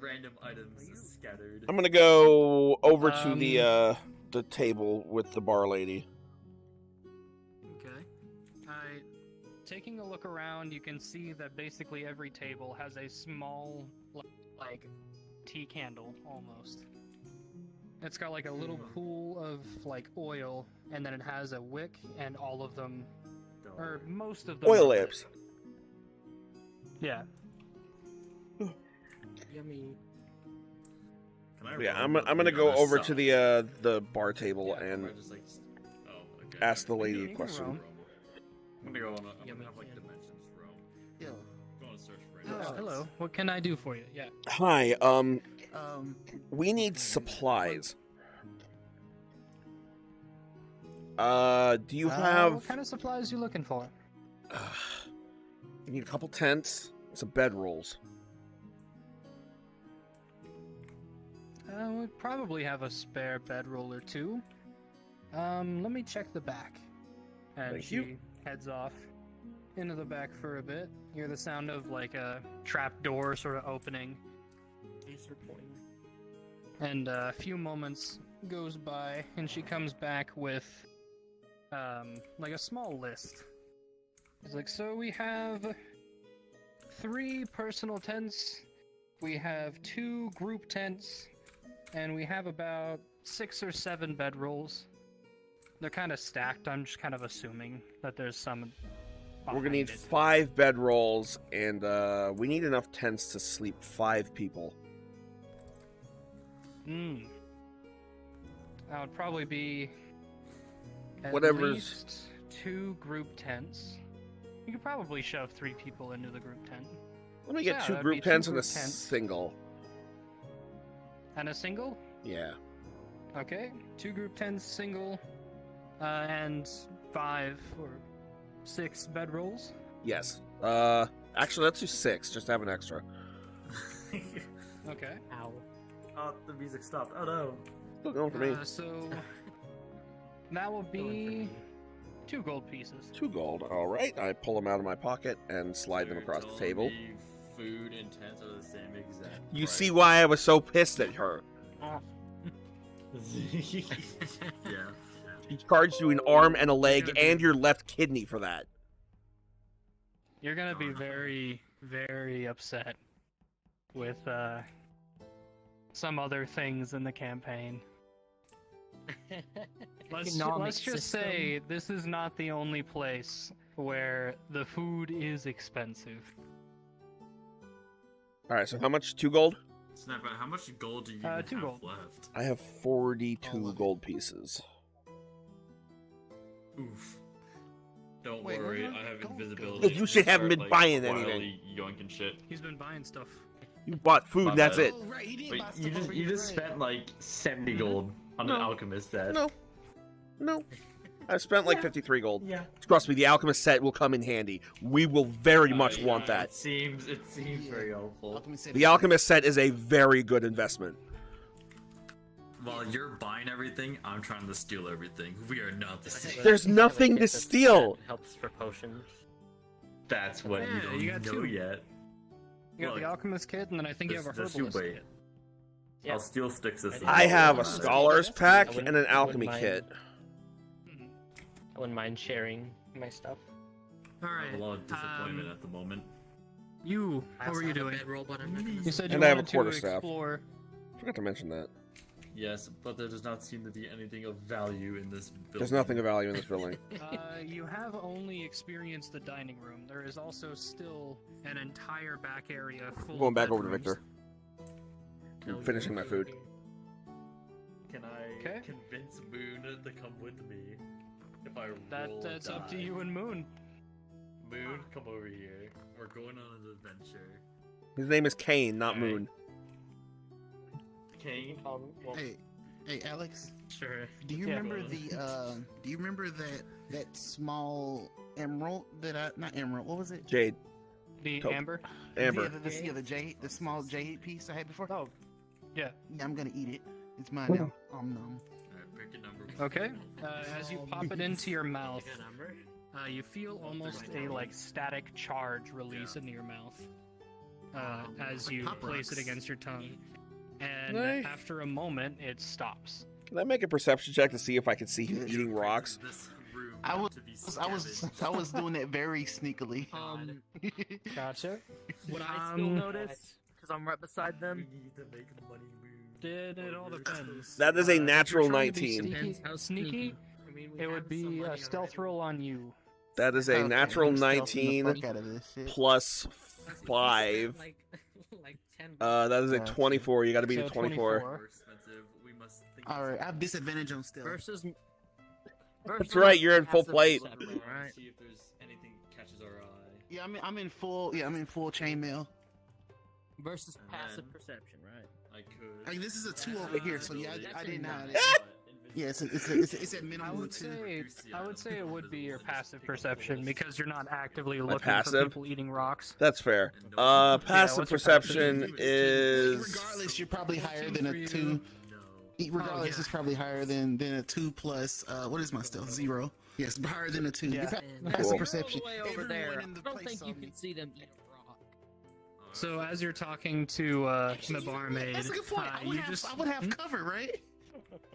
Random items scattered. I'm gonna go over to the table with the bar lady. Okay. Taking a look around, you can see that basically every table has a small, like, tea candle, almost. It's got, like, a little pool of, like, oil, and then it has a wick, and all of them or most of them. Oil are lit. lamps. Yeah. Yummy. Yeah, I'm gonna go over to the bar table and ask the lady a question. I'm gonna go on a, I'm gonna have like dimensions roam. Yeah. Go on a search for it. Hello. What can I do for you? Yeah. Hi, we need supplies. Do you have... What kind of supplies are you looking for? We need a couple tents, some bedrolls. We probably have a spare bedroll or two. Let me check the back. And Thank she you. heads off into the back for a bit. You hear the sound of like a trap door sort of opening. And a few moments goes by, and she comes back with like a small list. It's like, so we have 3 personal tents, we have 2 group tents, and we have about 6 or 7 bedrolls. They're kind of stacked. I'm just kind of assuming that there's some. We're gonna need behind it. 5 bedrolls, and we need enough tents to sleep 5 people. That would probably be at Whatever's- least 2 group tents. You could probably shove 3 people into the group tent. Let me get Yeah, 2 that'd group be 2 tents and a group tents. single. And a single? Yeah. Okay, 2 group tents, single, and 5 or 6 bedrolls. Yes. Actually, let's do 6, just to have an extra. Okay. Ow. Oh, the music stopped. Oh no. Still going for me. So that will be 2 gold pieces. 2 gold. All right. I pull them out of my pocket and slide them across the table. Food and tents are the same exact. You price. see why I was so pissed at her. Yeah. She charged you an arm and a leg and your left kidney for that. You're gonna be very, very upset with some other things in the campaign. Economic Let's just system. say this is not the only place where the food is expensive. All right. So how much? 2 gold? Snap out. How much gold do you even 2 have gold. left? I have 42 gold pieces. Oof. Don't Wait, worry, where I have gold go? invisibility. You should haven't Start, been buying quietly anything. Yoinking shit. He's been buying stuff. You bought food. My That's bad. it. Oh, right, he did Wait, buy you stuff just over you your just head. spent like 70 gold on No. an alchemist set. No. No. I spent like 53 gold. Yeah. Trust me, the alchemist set will come in handy. We will very much Yeah, want that. It seems very helpful. Alchemist said The it's- alchemist set is a very good investment. While you're buying everything, I'm trying to steal everything. We are not the same. There's nothing to steal. Helps for potions. That's what Yeah, you don't you got know 2. yet. You got the Look, alchemist kit, and then I think you have a Just herbalist wait. kit. Yeah. I'll steal sticks this I have a Uh, scholar's I pack wouldn't- and an I wouldn't alchemy mind. kit. I wouldn't mind sharing my stuff. All I right. have a lot of disappointment at the moment. You, I what also were you have a doing? bedroll, but I'm not gonna You said you And I have a wanted to quarterstaff. explore. Forgot to mention that. Yes, but there does not seem to be anything of value in this building. There's nothing of value in this building. You have only experienced the dining room. There is also still an entire back area full I'm going of back over to bedrooms. Victor. I'm finishing my food. Can I Okay. convince Moon to come with me? If I roll That's up to die? you and Moon. Moon, come over here. We're going on an adventure. His name is Kane, not Alright. Moon. Kane? Well, Hey, Alex. sure. Do you Yeah. remember Do you remember that small emerald that I not emerald? What was it? Jade. The Taupe. Amber. Amber. The jade, the small jade piece I had before. Oh, yeah. Yeah, I'm gonna eat it. It's mine now. Nom. Alright, pick a number. Okay. As you pop it into your mouth, Pick a number. you feel almost a like static charge release into your mouth as Like you Pop place it Rocks. against your tongue. And Nice. after a moment, it stops. Can I make a perception check to see if I can see him eating rocks? This room I not was to be I was doing that very sneakily. Gotcha. Would I still notice? Because I'm right beside We them. need to make money move. It all depends. That is a If you're natural trying to be 19. sneaky- Depends how sneaky, I mean, we it have would some be money a stealth already. roll on you. That is a Okay, natural I'm stealthing the 19 fuck out of this shit. plus 5. Like 10. That is a Gotcha. 24. You got to beat So a 24. More expensive. We must think. All right, I have disadvantage on stealth. Versus. That's right, you're in full passive plate. perception, right? See if there's anything catches our eye. Yeah, I'm in full. Yeah, I'm in full chainmail. Versus And passive then- perception, right? I could. Like this is a 2 over here, so yeah, I didn't have it. It. Yeah, it's at I minimum would 2. say I would say it would be your passive perception because you're not actively My looking for passive? people eating rocks. That's fair. what's Passive your perception passive? is. Regardless, you're probably higher than a 2. No. Regardless, yeah. it's probably higher than a 2 plus. What is my stealth? 0. Yes, higher than a 2. Yeah. Your And passive Cool. perception. Way over Everyone there. in the I don't place think saw you me. can see them eat a rock. So as you're talking to the barmaid, That's a good point. I would have Hmm? cover, right?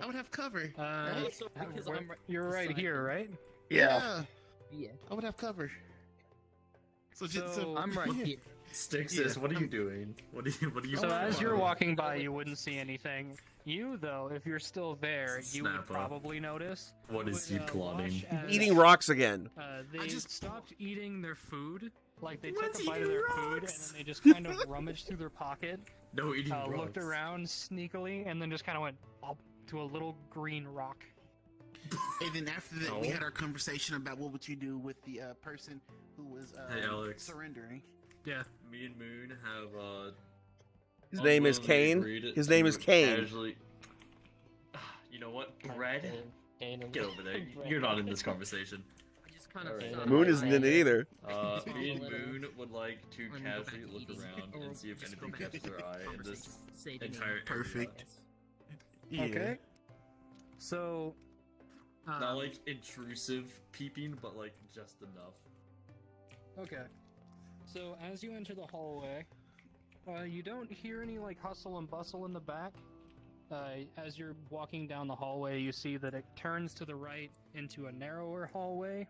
I would have cover. Also, because I'm right you're right beside here, you. right? Yeah, Yeah. I would have cover. So, So, I'm right here. Stixis, what are you doing? What are you? So as you're walking by, you wouldn't see anything. You, though, if you're still there, you would Snapper. probably notice. What is he plotting? watch as, Eating rocks again. They just- stopped eating their food. Like, they took a bite of their food, and then they just kind of rummaged through their pocket, No eating looked around sneakily, and then just kind of went up to a little green rock. And then after that, we No. had our conversation about what would you do with the person who was Hey, Alex. surrendering. Yeah. Me and Moon have His name is unwillingly Kane. agreed His name is to Kane. Casually... You know what? Bread? Kane and- Get over there. You're not in this conversation. I just kind of Alright. saw Moon my isn't in it eye. either. Me and Moon would like to I'm gonna go casually back look eating, around or and see if just go anything back catches to our the eye in conversation. this Say to me, entire Perfect. area. Okay. So. Not like intrusive peeping, but like just enough. Okay. So as you enter the hallway, you don't hear any like hustle and bustle in the back. As you're walking down the hallway, you see that it turns to the right into a narrower hallway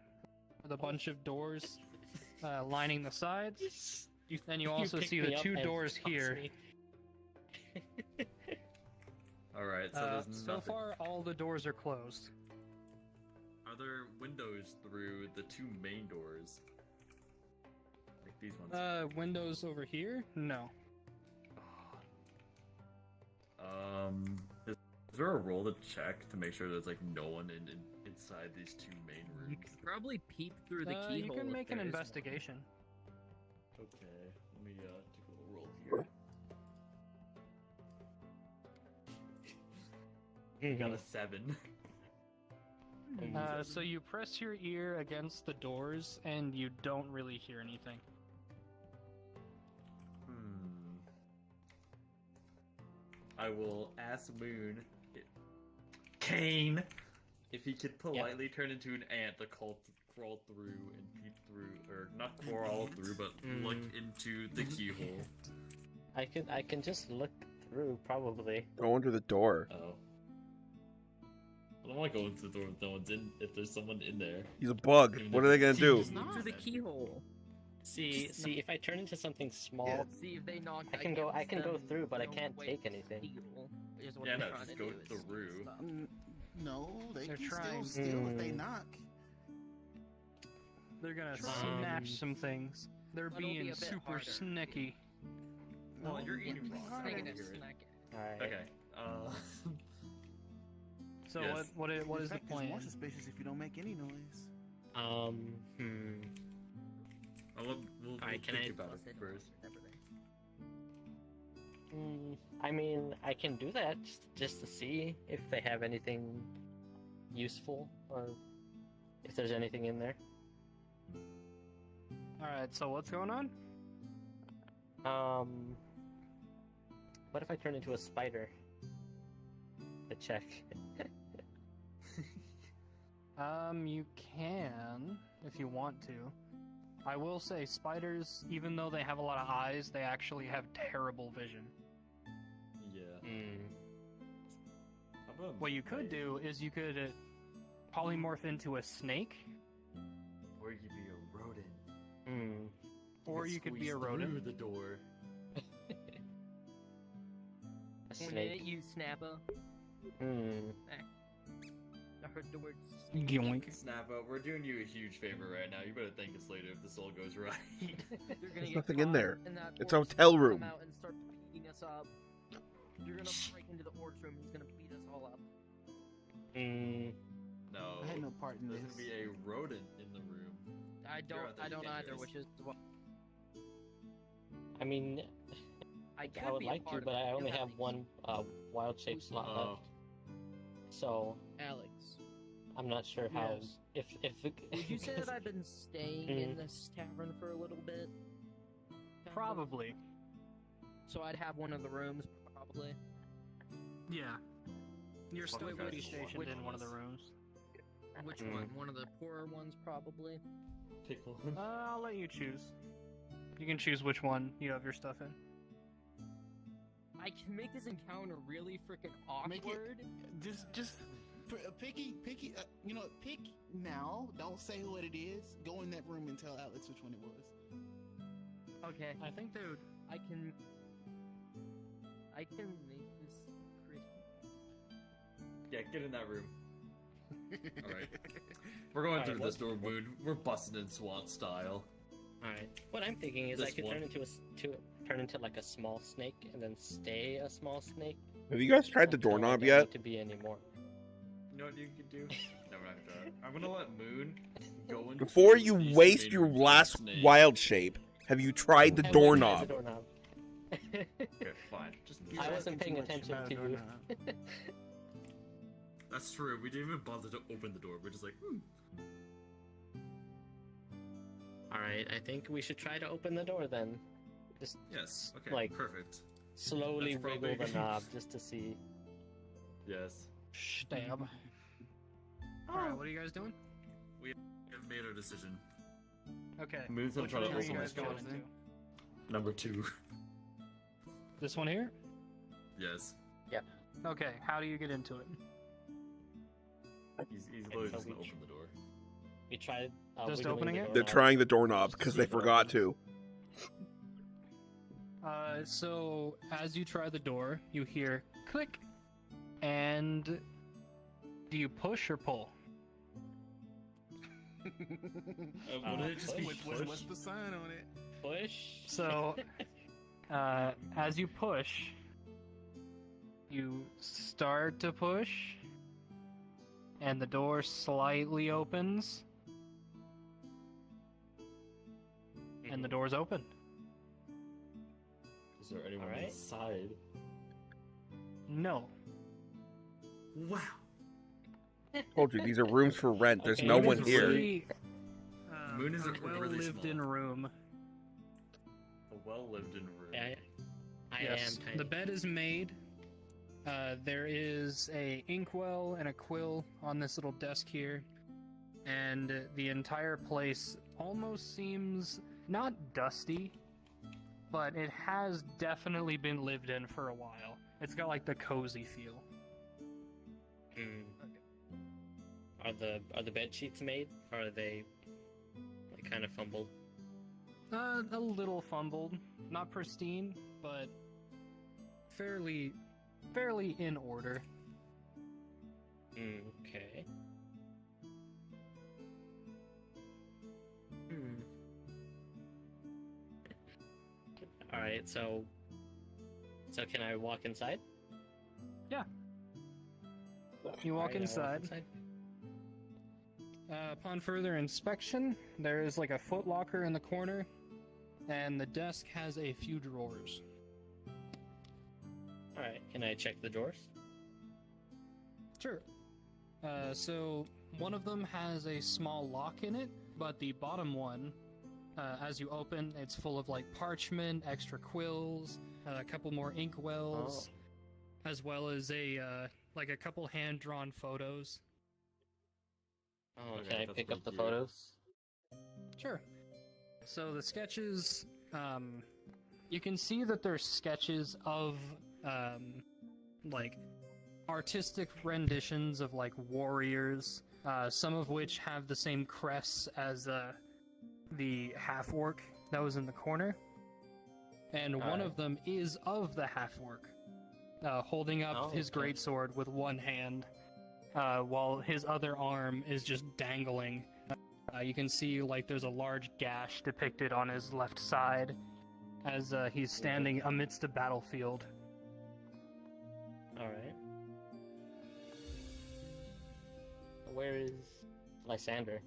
with a bunch of doors lining the sides. Then you also picked see me the up 2 and doors tossed here. me. Alright, so there's So nothing. far, all the doors are closed. Are there windows through the 2 main doors? Like these ones? Windows over here? No. Is there a roll to check to make sure there's like no one inside these 2 main You rooms? could probably peep through the keyhole. You can if make an there is one. investigation. Okay, let me take a little roll here. Got a 7. So you press your ear against the doors, and you don't really hear anything. I will ask Moon, Kane, if he could politely turn into an ant to crawl through and peep through, or not crawl through, but look into the keyhole. I can just look through, probably. Go under the door. Oh. I don't want to go into the door if no one's in. If there's someone in there. He's a bug. Even What if are they it's- gonna do? Through the keyhole. See, if I turn into something small, See if they knock. I can go them through, but I no can't way take to anything. steal, is what Yeah, they're no, trying just to go do, is through. stop. No, they They're can trying. still steal if they knock. They're gonna Um, snatch some things. They're But it'll be being a bit super harder. sneaky. Well, you're eating Yeah, raw. snagging I it, hear it. snack it. Alright. Okay. So Yes. what is the In fact, it's more plan? suspicious if you don't make any noise. We'll Alright, can think I- about it first. I mean, I can do that just to see if they have anything useful, or if there's anything in there. Alright, so what's going on? What if I turn into a spider? To check. You can, if you want to. I will say, spiders, even though they have a lot of eyes, they actually have terrible vision. Yeah. How about What you could do is you could polymorph into a snake, Or you could be a rodent. or you could be a Squeeze rodent. through the door. A When snake. you snapper. I heard the word Yoink. Snap out. We're doing you a huge favor right now. You better thank us later if this all goes right. You're gonna There's get nothing in caught there. that It's a orc's hotel gonna room. Come out and start beating us up. You're gonna break into the orc room. He's gonna beat us all up. No. I had no part in There's this. gonna be a rodent in the room. I don't either, dangerous. which is what I mean, I I would be a like to, part of but it. I You only have have to- one wild shape slot Oh. left. So Alex, I'm not sure how. Yes. If would you say that I've been staying in this tavern for a little bit? Kind of? Probably. So I'd have one of the rooms, probably. Yeah. You're still Fucking gonna be fast. stationed Which in one of the ones? rooms. Which one? One of the poorer ones, probably. Pick one. I'll let you choose. You can choose which one you have your stuff in. I can make this encounter really freaking Make it- awkward. Just pick. You know, pick now. Don't say what it is. Go in that room and tell Alex which one it was. Okay, I think they would. I can make this pretty. Yeah, get in that room. Alright. We're going Alright, through this door, Moon. We're busting in SWAT style. Alright. What I'm thinking is I This could one. turn into like a small snake and then stay a small snake. Have you guys tried the until I doorknob don't yet? need to be anymore. You know what you can do? No, we're not gonna do that. I'm gonna let Moon go in. Before you waste your last wild shape, have you tried the I wouldn't use doorknob? the doorknob. Okay, fine. Just I wasn't paying attention to you. That's true. We didn't even bother to open the door. We're just like, Alright, I think we should try to open the door then. Just Yes. Okay. like perfect. slowly That's wiggle probably- the knob just to see. Yes. Stab. Alright, what are you guys doing? We have made our decision. Okay. Moon's gonna Which try to room are you open guys this door. going into? Number 2. This one here? Yes. Okay, how do you get into it? He's literally so just gonna we- open the door. We tried Just wiggling opening the it? doorknob. They're trying the doorknob because they forgot to. So as you try the door, you hear click, and do you push or pull? Wouldn't it just be What's the sign on it? Push. So, as you push, you start to push, and the door slightly opens, and the door's open. Is there anyone Alright. inside? No. Wow. Told you, these are rooms for rent. There's Okay, no it one is here. Really, Moon is a really well-lived-in small. room. A well-lived-in room. Yeah, I Yes, am tiny. the bed is made. There is a inkwell and a quill on this little desk here, and the entire place almost seems not dusty, but it has definitely been lived in for a while. It's got like the cozy feel. Are the bed sheets made, or are they like kind of fumbled? A little fumbled, not pristine, but fairly in order. Okay. All right, so can I walk inside? Yeah. You walk Alright, I inside. Upon further inspection, there is like a foot locker in the corner, and the desk has a few drawers. All right, can I check the drawers? Sure. So one of them has a small lock in it, but the bottom one, as you open, it's full of like parchment, extra quills, a couple more ink wells, as well as a like a couple hand-drawn photos. Oh, Okay, can I that's pick up the pretty cute. photos? Sure. So the sketches, you can see that they're sketches of, like, artistic renditions of, like, warriors, some of which have the same crests as, the half-orc that was in the corner. And one of them is of the half-orc, holding up his greatsword with one hand, while his other arm is just dangling. You can see like there's a large gash depicted on his left side as he's standing amidst a battlefield. All right. Where is Lysander?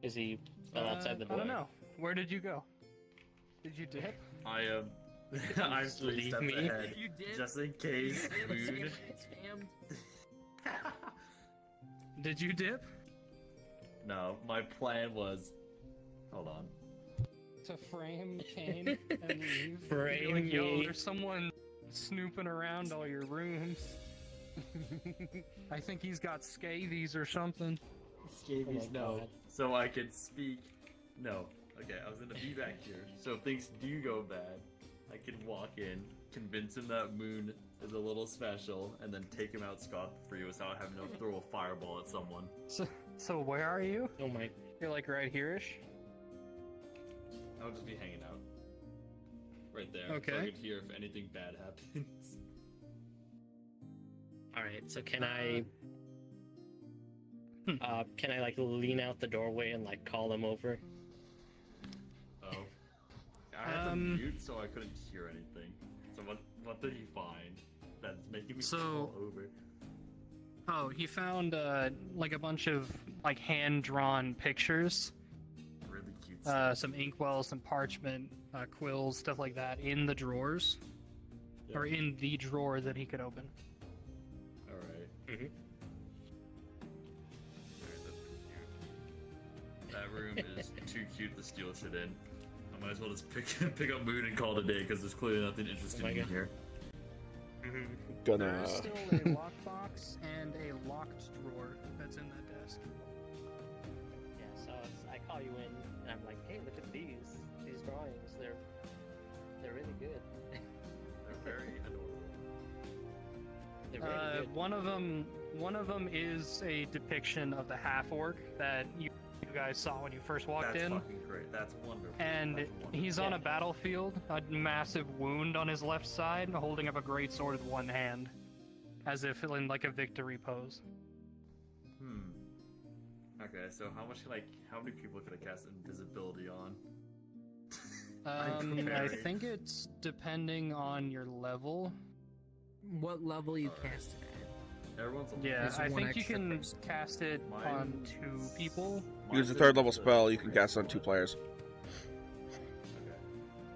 Is he still outside the door? I don't know. Where did you go? Did you dip? I am. I'm 3 leave steps me? ahead, You did? just in case. Moon. Did you dip? No, my plan was. Hold on. To frame Kane and leave? Frame Be like, yo, me. there's someone snooping around all your rooms. I think he's got scabies or something. Scabies, my no. God. So I could speak. No. Okay, I was gonna be back here. So if things do go bad, I can walk in, convince him that Moon is a little special, and then take him out scot-free without having to throw a fireball at someone. So where are you? Oh my. You're like right here-ish? I'll just be hanging out. Right there. So Okay. I could hear if anything bad happens. All right. So can I? Can I like lean out the doorway and like call them over? Oh. I had to mute so I couldn't hear anything. So what did he find that's making me fall over? Oh, he found like a bunch of like hand-drawn pictures. Really cute. Some inkwells, some parchment, quills, stuff like that in the drawers. Yeah. Or in the drawer that he could open. Alright. Mm-hmm. That room is too cute to steal shit in. I might as well just pick up Moon and call it a day because there's clearly nothing interesting in here. Gonna. There's still a lockbox and a locked drawer that's in that desk. Yeah. So I call you in and I'm like, hey, look at these drawings. They're really good. They're very adorable. They're really good. One of them is a depiction of the half-orc that you guys saw when you first walked That's in. fucking great. That's wonderful. And That's wonderful. he's on a battlefield, a massive wound on his left side, holding up a great sword with one hand, as if in like a victory pose. Okay, so how many people could I cast invisibility on? I think it's depending on your level. What level you cast it at? Everyone's on Yeah, There's I one think you extra can person. cast it on 2 people. Use a 3rd level spell, you can cast it on 2 players.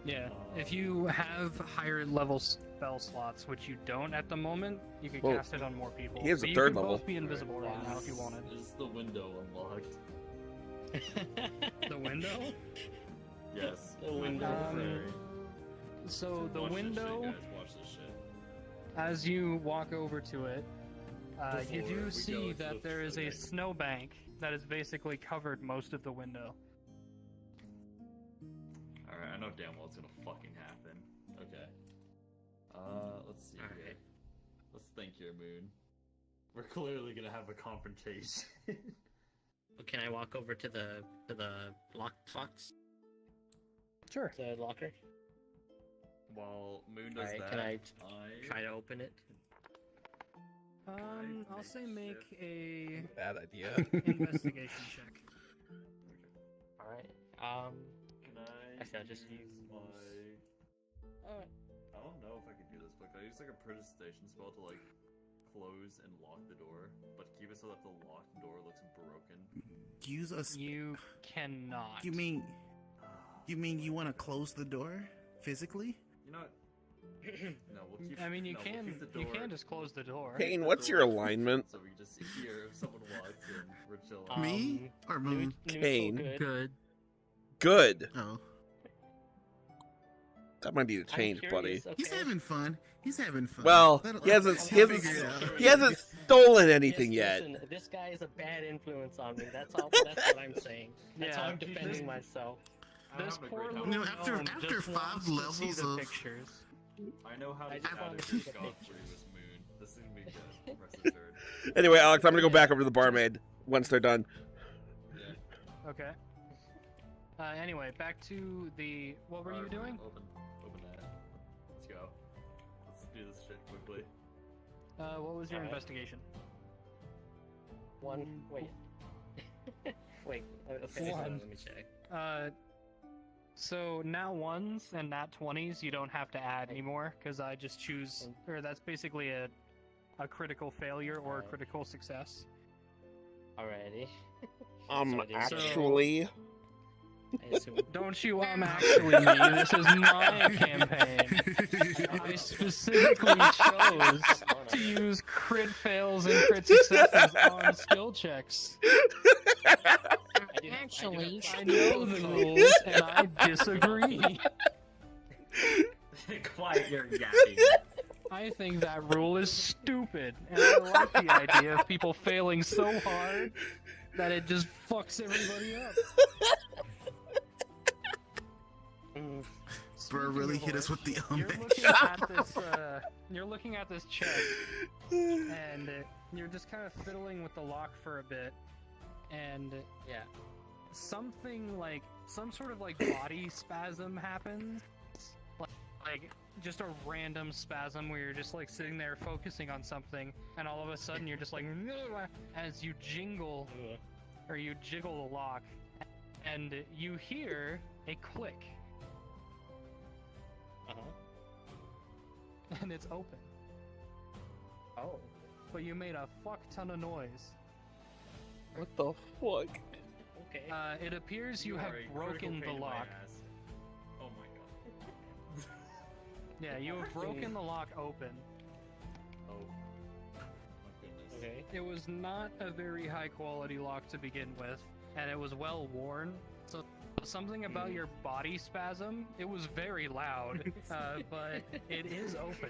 Yeah, if you have higher level spell slots, which you don't at the moment, you can Well, cast it on more people. he has a But you 3rd can level. both be invisible right now if you wanted. Is the window unlocked? The window? Yes. The window. So the Watch this shit, window, guys. Watch this shit. as you walk over to it, you Before do we see go to that the there is a snowbank. snowbank that has basically covered most of the window. Alright, I know damn well it's gonna fucking happen. Okay. Let's see here. Let's think here, Moon. We're clearly gonna have a confrontation. Well, can I walk over to the locked box? Sure. The locker. While Moon does Alright, that, can I try to open it? I'll say make a Bad idea. investigation check. Alright. Can I Actually, I'll just use my... I don't know if I can do this, but can I use like a prestidigitation spell to like close and lock the door, but keep it so that the locked door looks broken? Use a. You cannot. You mean you want to close the door physically? You know what? No, we'll keep. I mean, you no, can We'll keep the you door. can just close the door. Kane, what's your alignment? So we just hear if someone walks in, we're chilling. Me or Moon? Kane. Good. Good. Oh. That might need to change, buddy. He's having fun. He's having fun. Well, That'll- he hasn't I'll figure it out. he hasn't stolen anything yet. Listen, this guy is a bad influence on me. That's all. That's what I'm saying. That's how I'm defending myself. This poor little You know, after gnome after just 5 wants to see levels the of pictures. I know how to I just add wanna a see the scot-free pictures. with Moon. This is gonna be good. Rest assured. Anyway, Alex, I'm gonna go back over to the barmaid once they're done. Yeah. Okay. Anyway, back to the. What were you Alright, doing? Open that. Let's go. Let's do this shit quickly. What was your Alright. investigation? One. Wait. Wait. Okay, hold on, let me check. So now ones and nat 20s you don't have to add anymore because I just choose, or that's basically a critical failure or a critical success. Alrighty. Actually. Don't you actually me? This is my campaign. I specifically chose to use crit fails and crit successes on skill checks. Actually, I know the rules and I disagree. Quiet your yapping. I think that rule is stupid, and I like the idea of people failing so hard that it just fucks everybody up. Burr really hit us with the You're looking at this chest, and you're just kind of fiddling with the lock for a bit, and yeah, something like some sort of like body spasm happens, like just a random spasm where you're just like sitting there focusing on something, and all of a sudden you're just like as you jingle or you jiggle the lock, and you hear a click. And it's open. Oh. But you made a fuck ton of noise. What the fuck? Okay. It appears you have broken the lock. Oh my god. Yeah, you have broken the lock open. Oh. My goodness. Okay. It was not a very high quality lock to begin with, and it was well worn. So something about your body spasm, it was very loud, but it is open.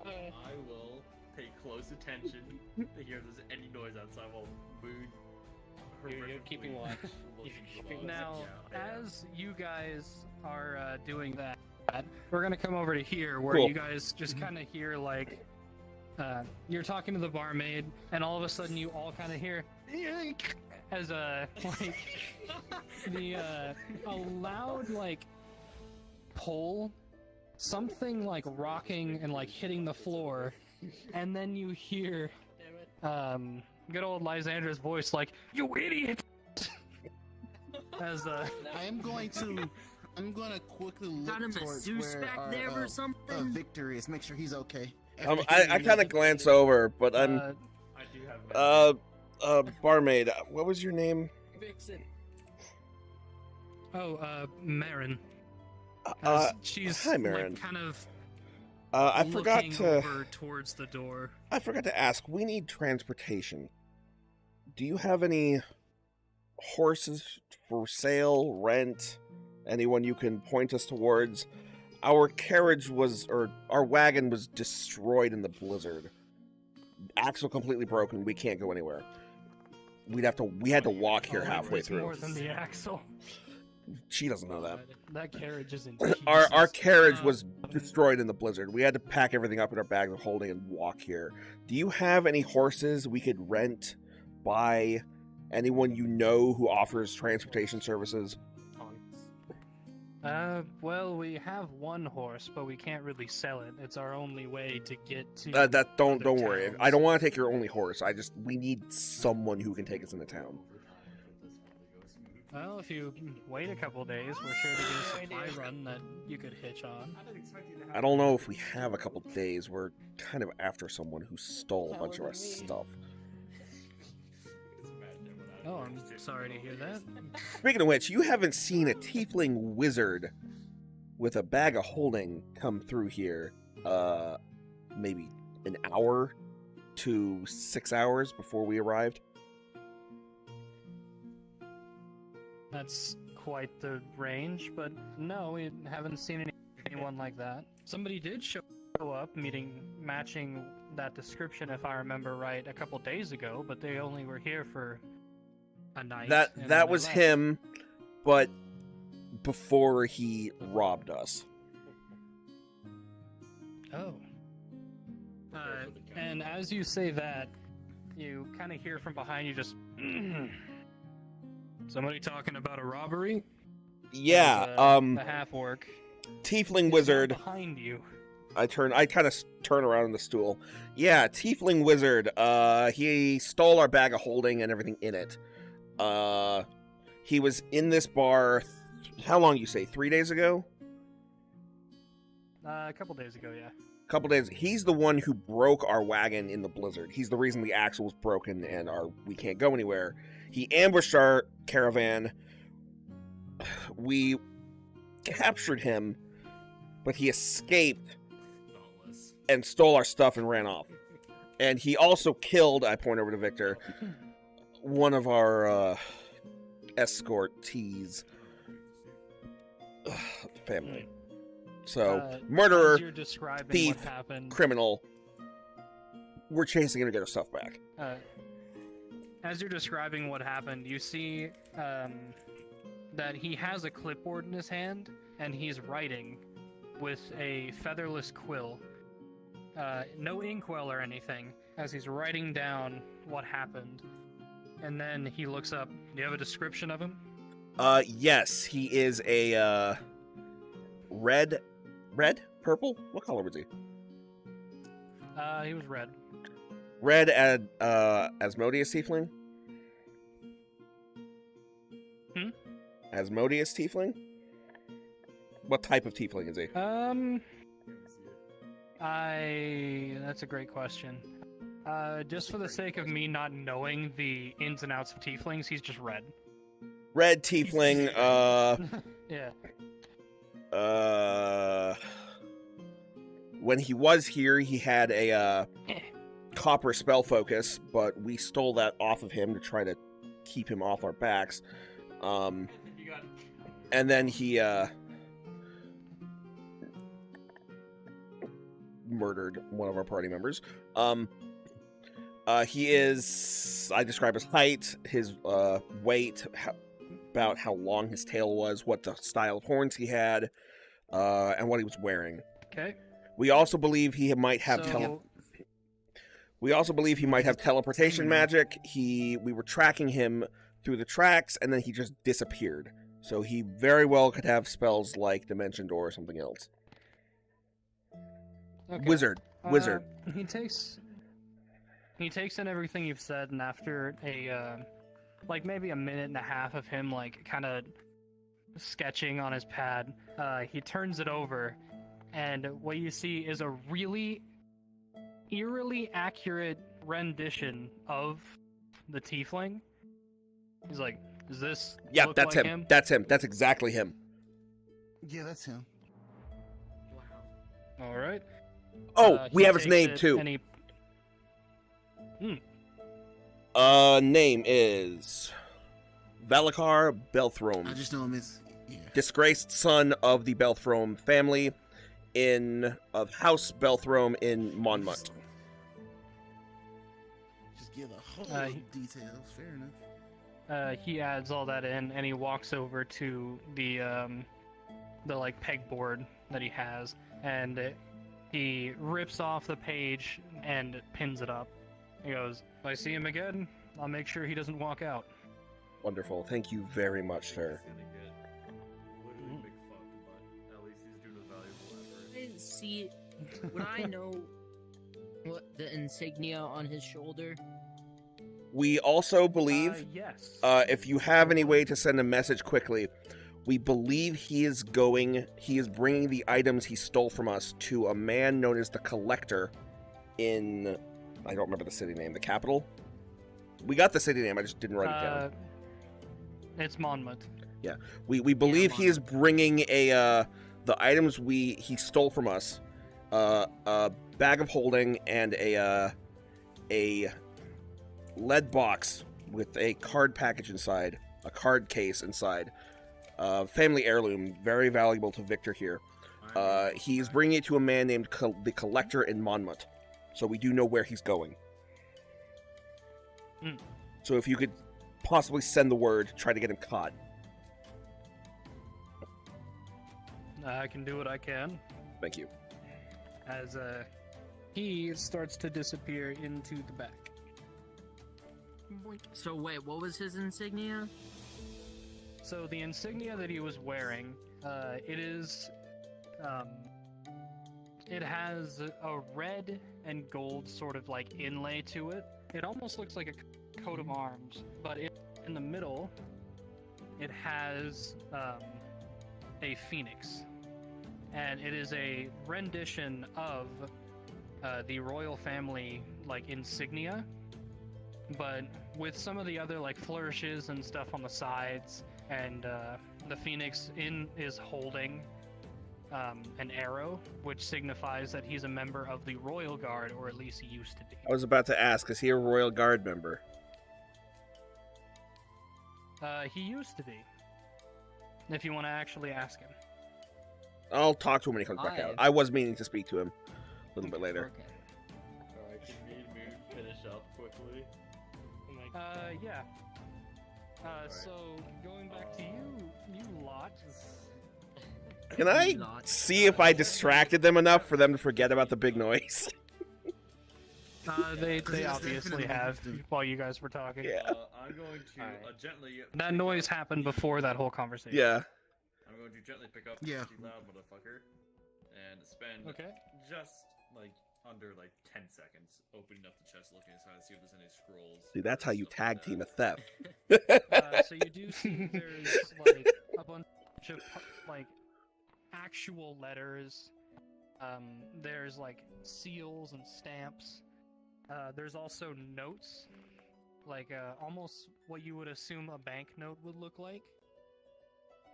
I will pay close attention to hear if there's any noise outside while Moon... You're keeping watch. Now, as you guys are doing that, we're gonna come over to here where you guys just kind of hear like, you're talking to the barmaid, and all of a sudden you all kind of hear as a like a loud like pull, something like rocking and like hitting the floor, and then you hear good old Lysandra's voice like, "You idiot!" As I'm going to quickly Got a look towards masseuse where back there or something? Victor is. Make sure he's okay. I kind of glance over, but I'm. I do have barmaid, what was your name? Vixen. Marin. She's hi, Marin. like, kind of. I forgot looking to. over towards the door. I forgot to ask. We need transportation. Do you have any horses for sale, rent? Anyone you can point us towards? Our carriage was, or our wagon was destroyed in the blizzard. Axle completely broken. We can't go anywhere. We had to walk here halfway through. More than the axle. She doesn't know that. That carriage is in pieces. Our carriage was destroyed in the blizzard. We had to pack everything up in our bags of holding and walk here. Do you have any horses we could rent, buy? Anyone you know who offers transportation services? Well, we have one horse, but we can't really sell it. It's our only way to get to. Don't worry. towns. I don't want to take your only horse. We need someone who can take us into town. Well, if you wait a couple days, we're sure to get a supply run that you could hitch on. I don't know if we have a couple days. We're kind of after someone who stole a bunch of our stuff. Oh, I'm sorry to hear that. Speaking of which, you haven't seen a tiefling wizard with a bag of holding come through here, maybe an hour to 6 hours before we arrived. That's quite the range, but no, we haven't seen anyone like that. Somebody did show up, matching that description, if I remember right, a couple days ago, but they only were here for a night. That was him, but before he robbed us. Oh. And as you say that, you kind of hear from behind you just... Somebody talking about a robbery? Yeah, the half-orc. Tiefling wizard. Behind you. I kind of turn around on the stool. Yeah, tiefling wizard. He stole our bag of holding and everything in it. He was in this bar. How long you say? 3 days ago? A couple days ago, yeah. Couple days. He's the one who broke our wagon in the blizzard. He's the reason the axle was broken and we can't go anywhere. He ambushed our caravan. We captured him, but he escaped and stole our stuff and ran off. And he also killed, I point over to Victor, one of our escortees. Family. So, murderer, as you're describing thief, what happened, criminal. We're chasing him to get our stuff back. As you're describing what happened, you see that he has a clipboard in his hand, and he's writing with a featherless quill. No inkwell or anything, as he's writing down what happened. And then he looks up. Do you have a description of him? Yes, he is a red, purple. What color was he? He was red. Red Asmodeus tiefling. Asmodeus tiefling. What type of tiefling is he? That's a great question. Just for the sake of me not knowing the ins and outs of tieflings, he's just red. Red tiefling. Yeah. When he was here, he had a copper spell focus, but we stole that off of him to try to keep him off our backs. And then he murdered one of our party members. He is, I describe his height, his weight, about how long his tail was, what the style of horns he had, and what he was wearing. Okay. We also believe he might have teleportation magic. We were tracking him through the tracks, and then he just disappeared. So he very well could have spells like Dimension Door or something else. Okay. Wizard. He takes in everything you've said, and after maybe a minute and a half of him kind of sketching on his pad, he turns it over, and what you see is a really eerily accurate rendition of the tiefling. He's like, "Is this?" Yeah, look that's like him. That's him. That's exactly him. Yeah, that's him. All right. Oh, we have his name too. Name is Valakar Belthrome. I just know him as disgraced son of the Belthrome family of House Belthrome in Monmouth. Just give a whole lot of details. Fair enough. He adds all that in, and he walks over to the pegboard that he has, and he rips off the page and pins it up. He goes, "If I see him again, I'll make sure he doesn't walk out." Wonderful. Thank you very much, sir. I didn't see it. Would I know what the insignia on his shoulder? We also believe, yes. If you have any way to send a message quickly, we believe he is bringing the items he stole from us to a man known as the Collector in, I don't remember the city name, the capital? We got the city name, I just didn't write it down. It's Monmouth. Yeah, we believe he is bringing the items he stole from us, a bag of holding and a lead box with a card package inside, a card case inside. Family heirloom, very valuable to Victor here. He's bringing it to a man named the Collector in Monmouth, so we do know where he's going. So if you could possibly send the word, try to get him caught. I can do what I can. Thank you. As he starts to disappear into the back. So wait, what was his insignia? So the insignia that he was wearing, it is it has a red and gold sort of like inlay to it. It almost looks like a coat of arms, but in the middle, it has a phoenix, and it is a rendition of the royal family like insignia, but with some of the other like flourishes and stuff on the sides, and the phoenix is holding an arrow, which signifies that he's a member of the Royal Guard, or at least he used to be. I was about to ask, is he a Royal Guard member? He used to be. If you want to actually ask him. I'll talk to him when he comes back out. I was meaning to speak to him a little bit later. Okay. Alright, can me and Moon finish up quickly? Yeah. So, going back to you lot. Can I see if I distracted them enough for them to forget about the big noise? They obviously have while you guys were talking. Yeah. I'm going to gently... That noise happened before that whole conversation. Yeah. I'm going to gently pick up Yeah. the loud motherfucker and spend just like under like 10 seconds opening up the chest, looking inside to see if there's any scrolls. See, that's how you tag team a theft. So you do see there's like a bunch of like actual letters. There's like seals and stamps. There's also notes, like almost what you would assume a banknote would look like.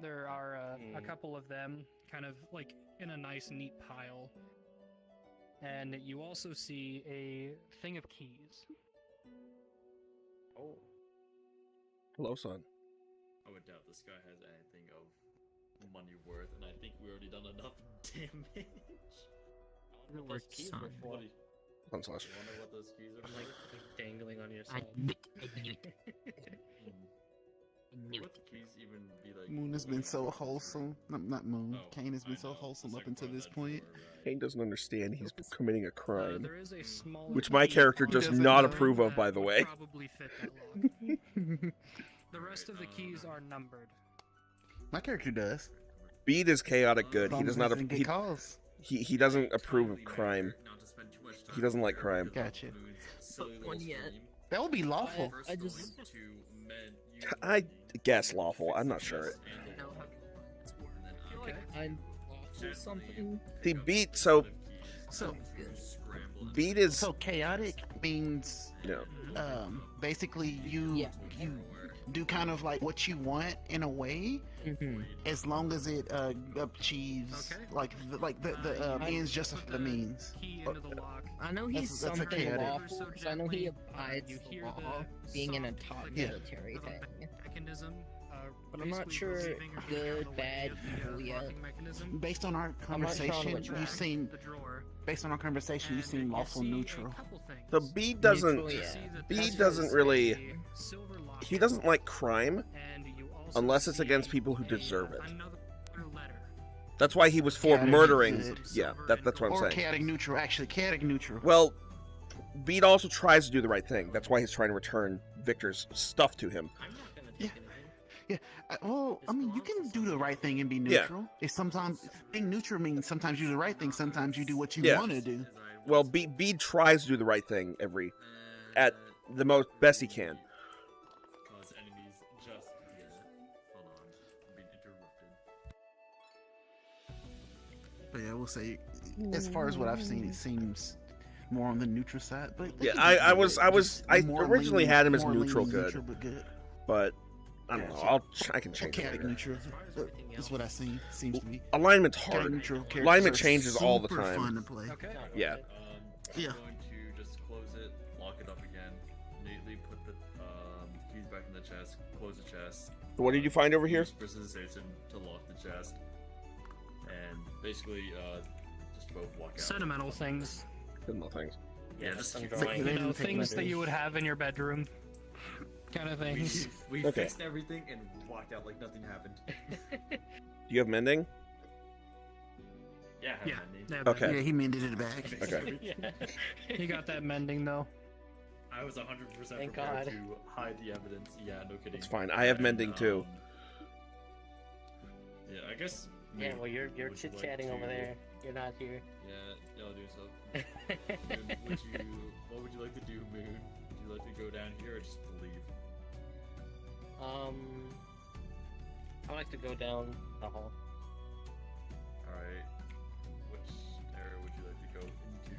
There are a couple of them, kind of like in a nice, neat pile. And you also see a thing of keys. Oh. Hello, son. I would doubt this guy has anything of money worth, and I think we already done enough damage. I wonder what those keys were for. One slash. I wonder what those keys are for. Like dangling on your I side. knew it. Would the keys even be like... Moon has been so wholesome. Not Moon. Kane has been so wholesome up until this point. Kane doesn't understand he's committing a crime, There is a small which my character does not approve of, by the way. Probably fit that lock. The rest of the keys are numbered. My character does. Beat is chaotic good. He does not. He doesn't approve of crime. He doesn't like crime. Gotcha. One yet. That would be lawful. I just. I guess lawful. I'm not sure. know how it's work. I feel like I'm awful something. See, beat so Good. beat is So chaotic means basically you do kind of like what you want in a way, as long as it achieves like the ends justify the means. Key into the lock. I know he's That's a something chaotic. lawful because I know he abides the law, being in a top military thing. Mechanism, But I'm not sure good, bad, evil yet. Based on our I'm not sure on conversation, which you one. seem based on our conversation, you seem lawful neutral. the beat doesn't. Neutral, yeah. Beat doesn't really. He doesn't like crime unless it's against people who deserve it. That's why he was for Chaotic murdering. good. Yeah, that's what I'm Or saying. chaotic neutral, actually, chaotic neutral. Well, Beat also tries to do the right thing. That's why he's trying to return Victor's stuff to him. Yeah, well, I mean, you can do the right thing and be neutral. It's sometimes being neutral means sometimes you do the right thing, sometimes you do what you want to do. Well, Beat tries to do the right thing at the most best he can. Cause enemies just... Hold on. I'm being interrupted. But yeah, I will say, as far as what I've seen, it seems more on the neutral side. But Yeah, I originally leaning- had him as more neutral leaning good, neutral, but good. but I don't know. I can change it Chaotic later. neutral. That's what I see. Seems to be. Alignment's Chaotic hard. neutral characters Alignment are changes all the super time. Fun to play. Yeah. Yeah. I'm going to just close it, lock it up again, neatly put the keys back in the chest, close the chest. So what did you find over here? Use precipitation to lock the chest, and basically just both walk out. Sentimental things. Sentimental things. Yeah, just keep Things that you would have in your bedroom. Kind of things. We Okay. fixed everything and walked out like nothing happened. Do you have mending? Yeah, I have mending. Okay. Yeah, he mended it back. Okay. He got that mending though. I was 100% Thank prepared God. to hide the evidence. Yeah, no kidding. It's fine. I have mending too. Yeah, I guess Yeah, well, you're Would you like chit-chatting over to- there. You're not here. Yeah, y'all do so. Moon, what would you like to do, Moon? Would you like to go down here or just leave? I like to go down the hall. Alright. Which area would you like to go into?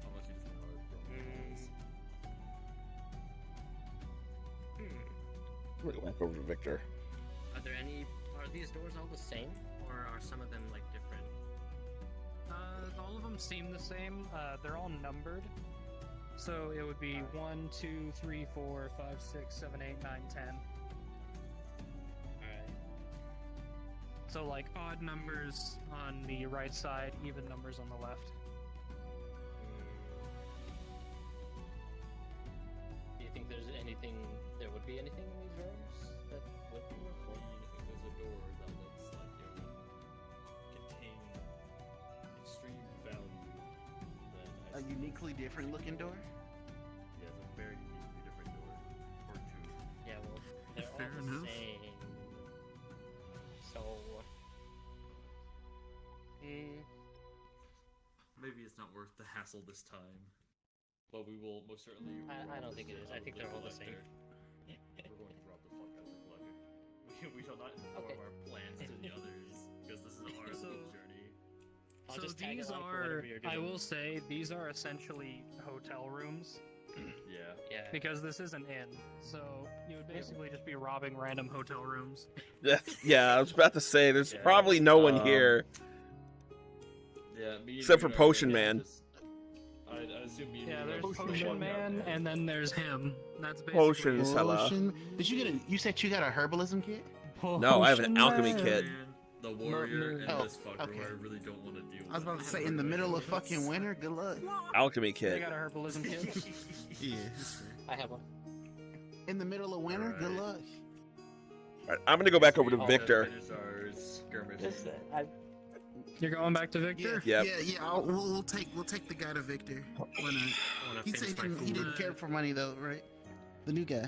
Unless you just want to We're going back over to Victor. Are these doors all the same, or are some of them like different? All of them seem the same. They're all numbered. So it would be 1, 2, 3, 4, 5, 6, 7, 8, 9, 10. Alright. So like odd numbers on the right side, even numbers on the left. Do you think there would be anything in these rooms that would be worthwhile? if there's a door that looks like it would contain extreme value, then A uniquely different looking door? Yeah, it's a very uniquely different door. Or two. Yeah, well, they're Fair all the enough. same. So, Maybe it's not worth the hassle this time. But we will most certainly. I don't think it is. I think they're all the same. We're going to rob the fuck out of the collector. We shall not inform Okay. our plans to the others because this is our journey. I'll So just tag these along for are, whatever you're I doing. will say, these are essentially hotel rooms. Yeah. Yeah. Because this is an inn, so you would basically just be robbing random hotel rooms. Yeah, I was about to say, there's Yeah. probably no one here. Yeah, me and Except you for are Potion gonna Man. just- I assume me and Yeah, you there's are just gonna Potion walk out Man, there. and then there's him. That's basically Potions, hello. Potion? Did you get a? You said you got a herbalism kit? No, I have an Potion alchemy Man. kit. Man, the warrior, and Oh, this fucker okay. who I really don't want to deal with. I was about to say, in the middle of fucking winter. Good luck. Alchemy They kit. got a herbalism kit. Yeah, that's fair. I have one. In the middle of winter. Good Alright. luck. Alright, I'm gonna go back over to All Victor. that finishes our skirmish. You're going back to Victor? Yep. Yeah. We'll take the guy to Victor. Why not? I want He to said finish my he food. didn't care for money though, right? The new guy.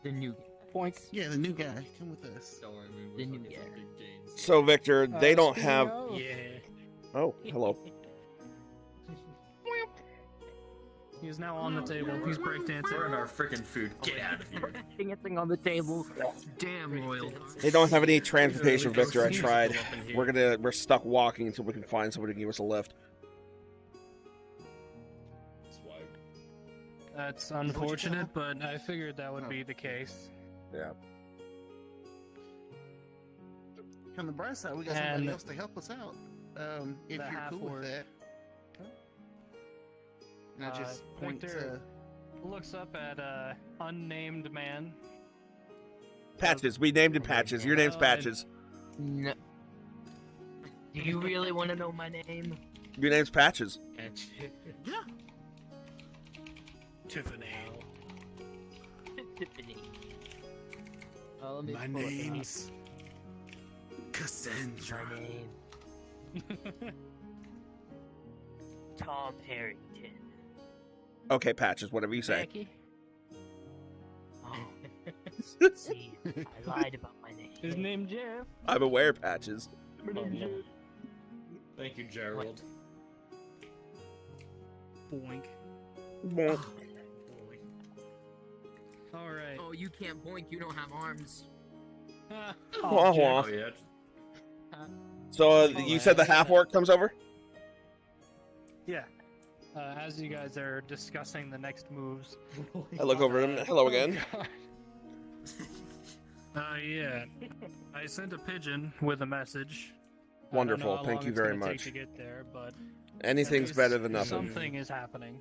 The new Boink. Yeah, the new guy. Come with us. Don't worry, we The will new fucking guy. Big Jane's. So, Victor, they don't speaking have. of- Yeah. Oh, hello. He's now on the table. He's breakdancing. We're in our freaking food. Get out of here. dancing on the table. Damn, Royal. They don't have any transportation, Victor. I tried. We're stuck walking until we can find somebody to give us a lift. That's why. That's unfortunate, but I figured that would be the case. Yeah. On the bright side, we got And somebody else to help us out. If the you're cool half-orc. with that. And I just point Victor looks up at unnamed man. Patches. We named him Patches. Your name's Patches. No. Do you really want to know my name? Your name's Patches. Yeah. Tiffany. Tiffany. Let me My pull it up. name's Cassandra. My name. Tom Harrington. Okay, Patches. Whatever you say. Becky? Oh. See, I lied about my name. His name Jeff. I'm aware, Patches. Thank you, Gerald. Boink. Bonk. All right. Oh, you can't boink. You don't have arms. Wah, Oh, wah. Oh yeah. So you said the half orc comes over? yeah. As you guys are discussing the next moves. I look over at him. Hello again. Yeah. I sent a pigeon with a message. Wonderful. I don't know how Thank long you it's very gonna take much. to get there, but Anything's at least better than nothing. Something is happening.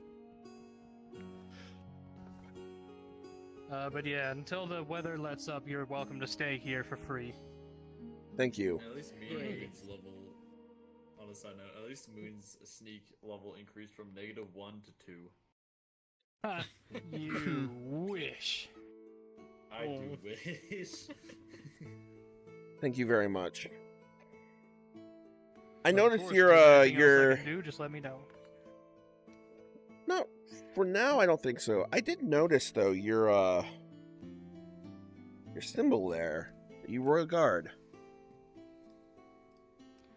But yeah, until the weather lets up, you're welcome to stay here for free. Thank you. At least Moon's level. On a side note, at least Moon's sneak level increased from -1 to 2. You wish. I do wish. Thank you very much. I Of noticed course, your if there's anything else I your. can do, just let me know. No, for now I don't think so. I did notice though your symbol there. You Royal Guard.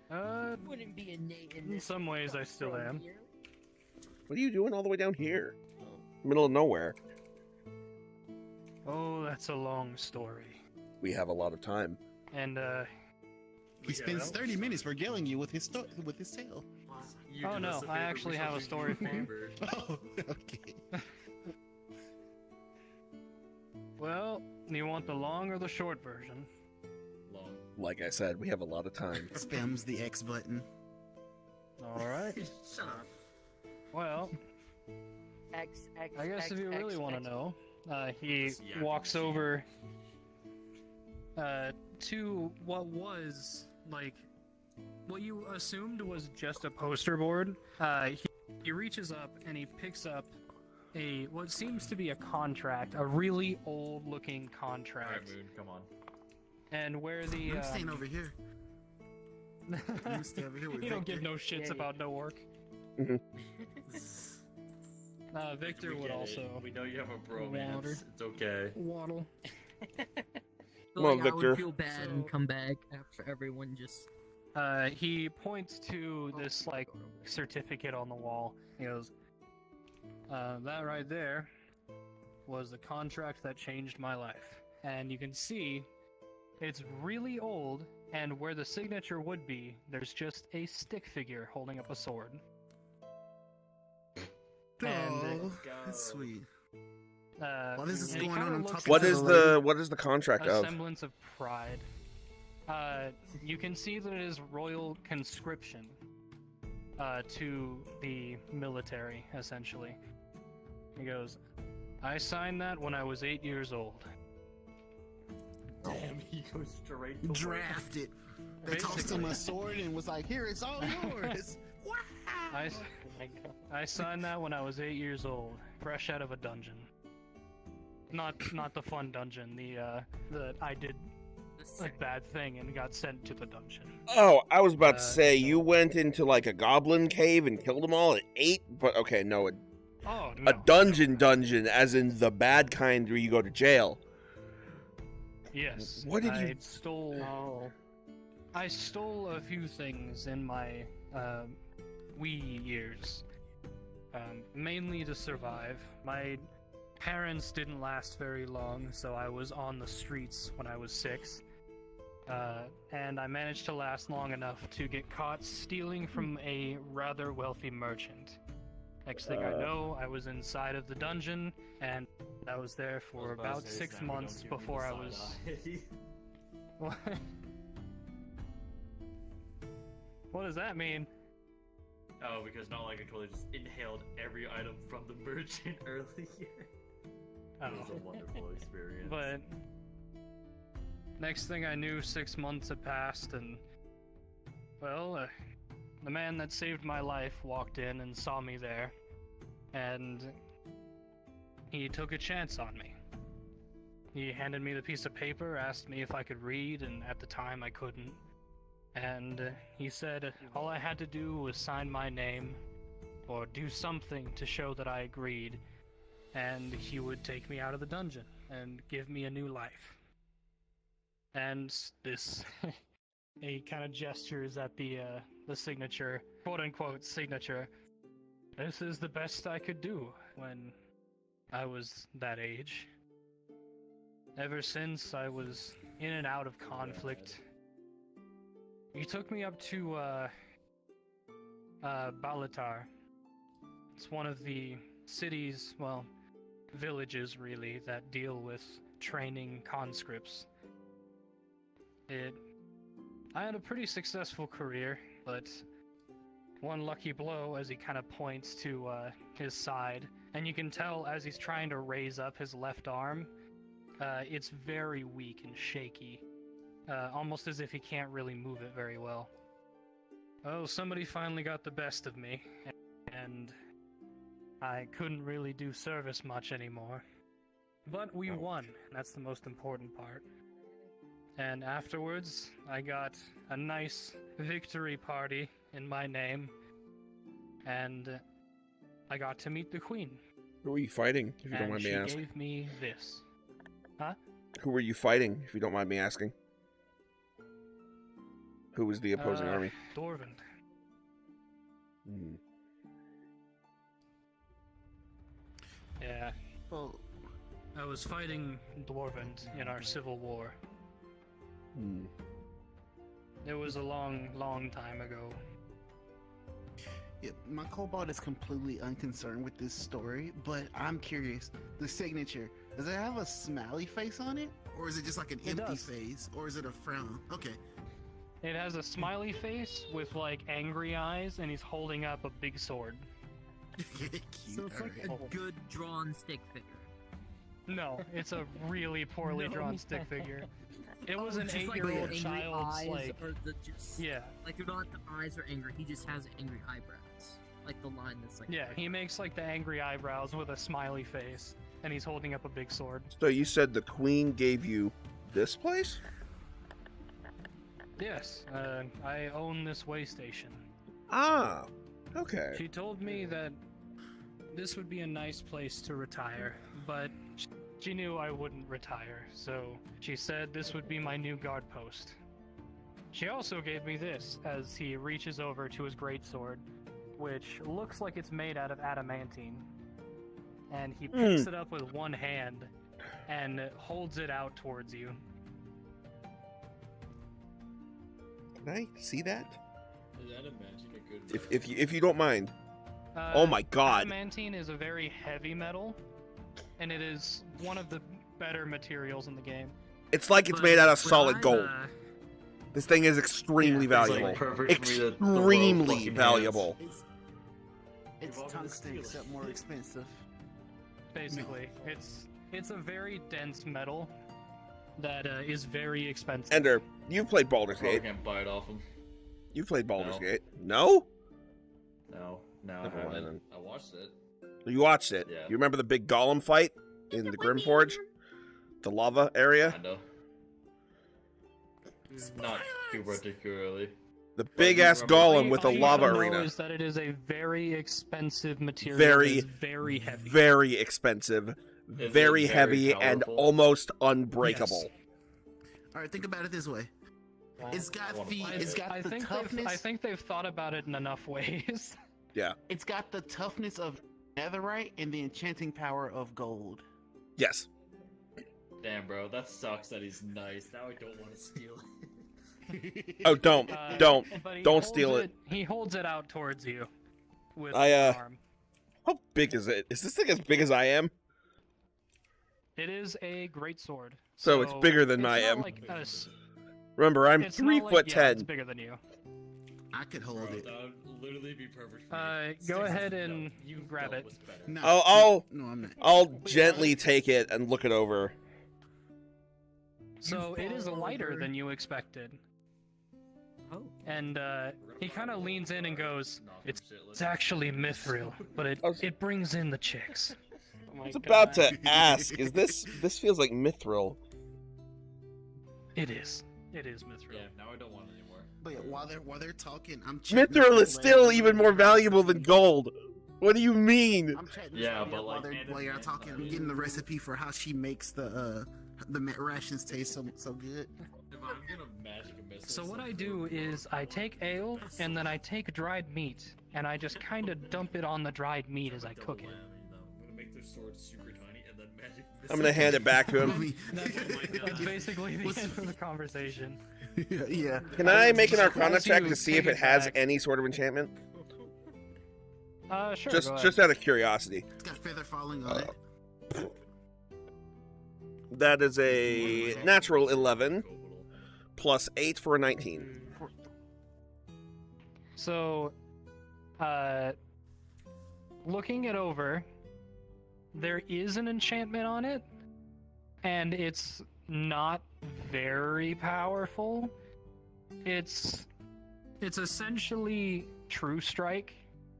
Wouldn't be innate in some ways I still am. What are you doing all the way down here? Middle of nowhere. Oh, that's a long story. We have a lot of time. And he spends 30 minutes regaling you with his tale. Oh no, I actually have a story for you. Oh, okay. Well, you want the long or the short version? Long. Like I said, we have a lot of time. Spams the X button. Alright. Shut up. Well, X, I guess if you really want to X. know, he walks over to what was, like, what you assumed was just a poster board. He reaches up and he picks up what seems to be a contract, a really old-looking contract. Alright, Moon, come on. And where the I'm staying over here. I'm staying over here with you don't Victor. give no shits about no work. Victor would also. We know you have a bromance. Water. It's okay. Waddle. Come on, I Victor. would feel bad and come back after everyone just. He points to this like certificate on the wall. He goes, "That right there was the contract that changed my life." And you can see it's really old, and where the signature would be, there's just a stick figure holding up a sword. Oh, that's sweet. While this is and he going kinda on, I'm looks talking What to is lady. what is the contract a of? semblance of pride. You can see that it is royal conscription to the military, essentially. He goes, "I signed that when I was 8 years old." Damn, he goes straight to Draft it. They tossed him a sword and was like, "Here, it's all yours." Wow. I signed that when I was 8 years old, fresh out of a dungeon. Not the fun dungeon. The I did a bad thing and got sent to the dungeon. Oh, I was about to say you went into like a goblin cave and killed them all at 8, but okay, no, a dungeon, as in the bad kind where you go to jail. Yes. What did you? I stole a few things in my wee years, mainly to survive. My parents didn't last very long, so I was on the streets when I was 6. And I managed to last long enough to get caught stealing from a rather wealthy merchant. Next thing I know, I was inside of the dungeon, and I was there for about 6 months before I was... What? What does that mean? Oh, because not like I totally just inhaled every item from the merchant earlier. It was a wonderful experience. But next thing I knew, 6 months had passed, and well, the man that saved my life walked in and saw me there, and he took a chance on me. He handed me the piece of paper, asked me if I could read, and at the time I couldn't. And he said all I had to do was sign my name, or do something to show that I agreed, and he would take me out of the dungeon and give me a new life. And this, he kind of gestures at the signature, quote-unquote signature. This is the best I could do when I was that age. Ever since, I was in and out of conflict. He took me up to Balatar. It's one of the cities, well, villages really, that deal with training conscripts. I had a pretty successful career, but one lucky blow as he kind of points to his side, and you can tell as he's trying to raise up his left arm, it's very weak and shaky. Almost as if he can't really move it very well. Oh, somebody finally got the best of me, and I couldn't really do service much anymore. But we won, and that's the most important part. And afterwards, I got a nice victory party in my name, and I got to meet the queen. Who were you fighting, if you don't mind me And asking? she gave me this. Huh? Who were you fighting, if you don't mind me asking? Who was the opposing army? Dwarven. Hmm. Yeah. Well, I was fighting Dwarven in our civil war. Hmm. It was a long, long time ago. yeah, my Cobalt is completely unconcerned with this story, but I'm curious. The signature, does it have a smiley face on it? Or is it just like an It empty does. face? Or is it a frown? Okay. It has a smiley face with like angry eyes, and he's holding up a big sword. Cute. So it's like a alright. good drawn stick figure. No, it's a really poorly No. drawn stick figure. It was Oh, an just like 8-year-old the angry child's eyes like. or the just Yeah. like they're not the eyes are angry. He just has angry eyebrows, like the line that's like. Yeah, he makes like the angry eyebrows with a smiley face, and he's holding up a big sword. So you said the queen gave you this place? Yes, I own this way station. Ah, okay. She told me that this would be a nice place to retire, but she knew I wouldn't retire, so she said this would be my new guard post. She also gave me this as he reaches over to his greatsword, which looks like it's made out of adamantine. And he picks it up with one hand and holds it out towards you. Can I see that? Is adamantine a good? If you don't mind. Oh my God. Adamantine is a very heavy metal, and it is one of the better materials in the game. It's like it's made out of solid gold. This thing is extremely It's, like, valuable. perfect for me to throw Extremely fucking valuable. It's tungsten, except more expensive. Basically, it's a very dense metal that is very expensive. Ender, you've played Baldur's Probably Gate. can't buy it off him. You've played Baldur's No. Gate. No? No, I Never mind haven't. then. I watched it. You watched it. Yeah. You remember the big golem fight in the Grimforge? The lava area? Kinda. Not too particularly. The big ass golem with the All you lava gotta know arena. is that it is a very expensive material. Very, that is very heavy. Very expensive, Is it very very heavy, and powerful? almost unbreakable. Yes. All right, think about it this way. It's got the I the toughness. I think they've thought about it in enough ways. Yeah. It's got the toughness of netherite and the enchanting power of gold. Yes. Damn, bro, that sucks that he's nice. Now I don't want to steal it. Oh, don't But he don't holds steal it. He holds it out towards you with I, his arm. How big is it? Is this thing as big as I am? It is a great sword. So it's bigger than it's I not am. Like Remember, I'm it's 3 not foot like, 10. Yeah, it's bigger than you. I could hold it. That would literally be perfect for me. Go ahead and you grab it. No, I'll no, I'm not. I'll gently take it and look it over. So it is lighter than you expected. Oh. And he kind of leans in and goes, "It's actually mithril, but it brings in the chicks." I was about to ask, is this feels like mithril? It is. It is mithril. Yeah, now I don't want it anymore. But yeah, while they're talking, I'm chatting Mithril up is the still land. even more valuable than gold. What do you mean? I'm chatting Yeah, somebody but up while, like, while you're talking. I'm getting the recipe for how she makes the rations taste so good. If I'm gonna magic a missile. So what I do is I take ale and then I take dried meat and I just kind of dump it on the dried meat as I cook it. I'm gonna make their sword super tiny and then magic. I'm gonna hand it back to him. That's basically the end of the conversation. Yeah. Can I make an Arcana Once check you to see take if it it has back- any sort of enchantment? Sure. Just go ahead. just out of curiosity. It's got feather falling on it. That is a natural 11 plus 8 for a 19. So, looking it over, there is an enchantment on it, and it's not very powerful. It's essentially True Strike,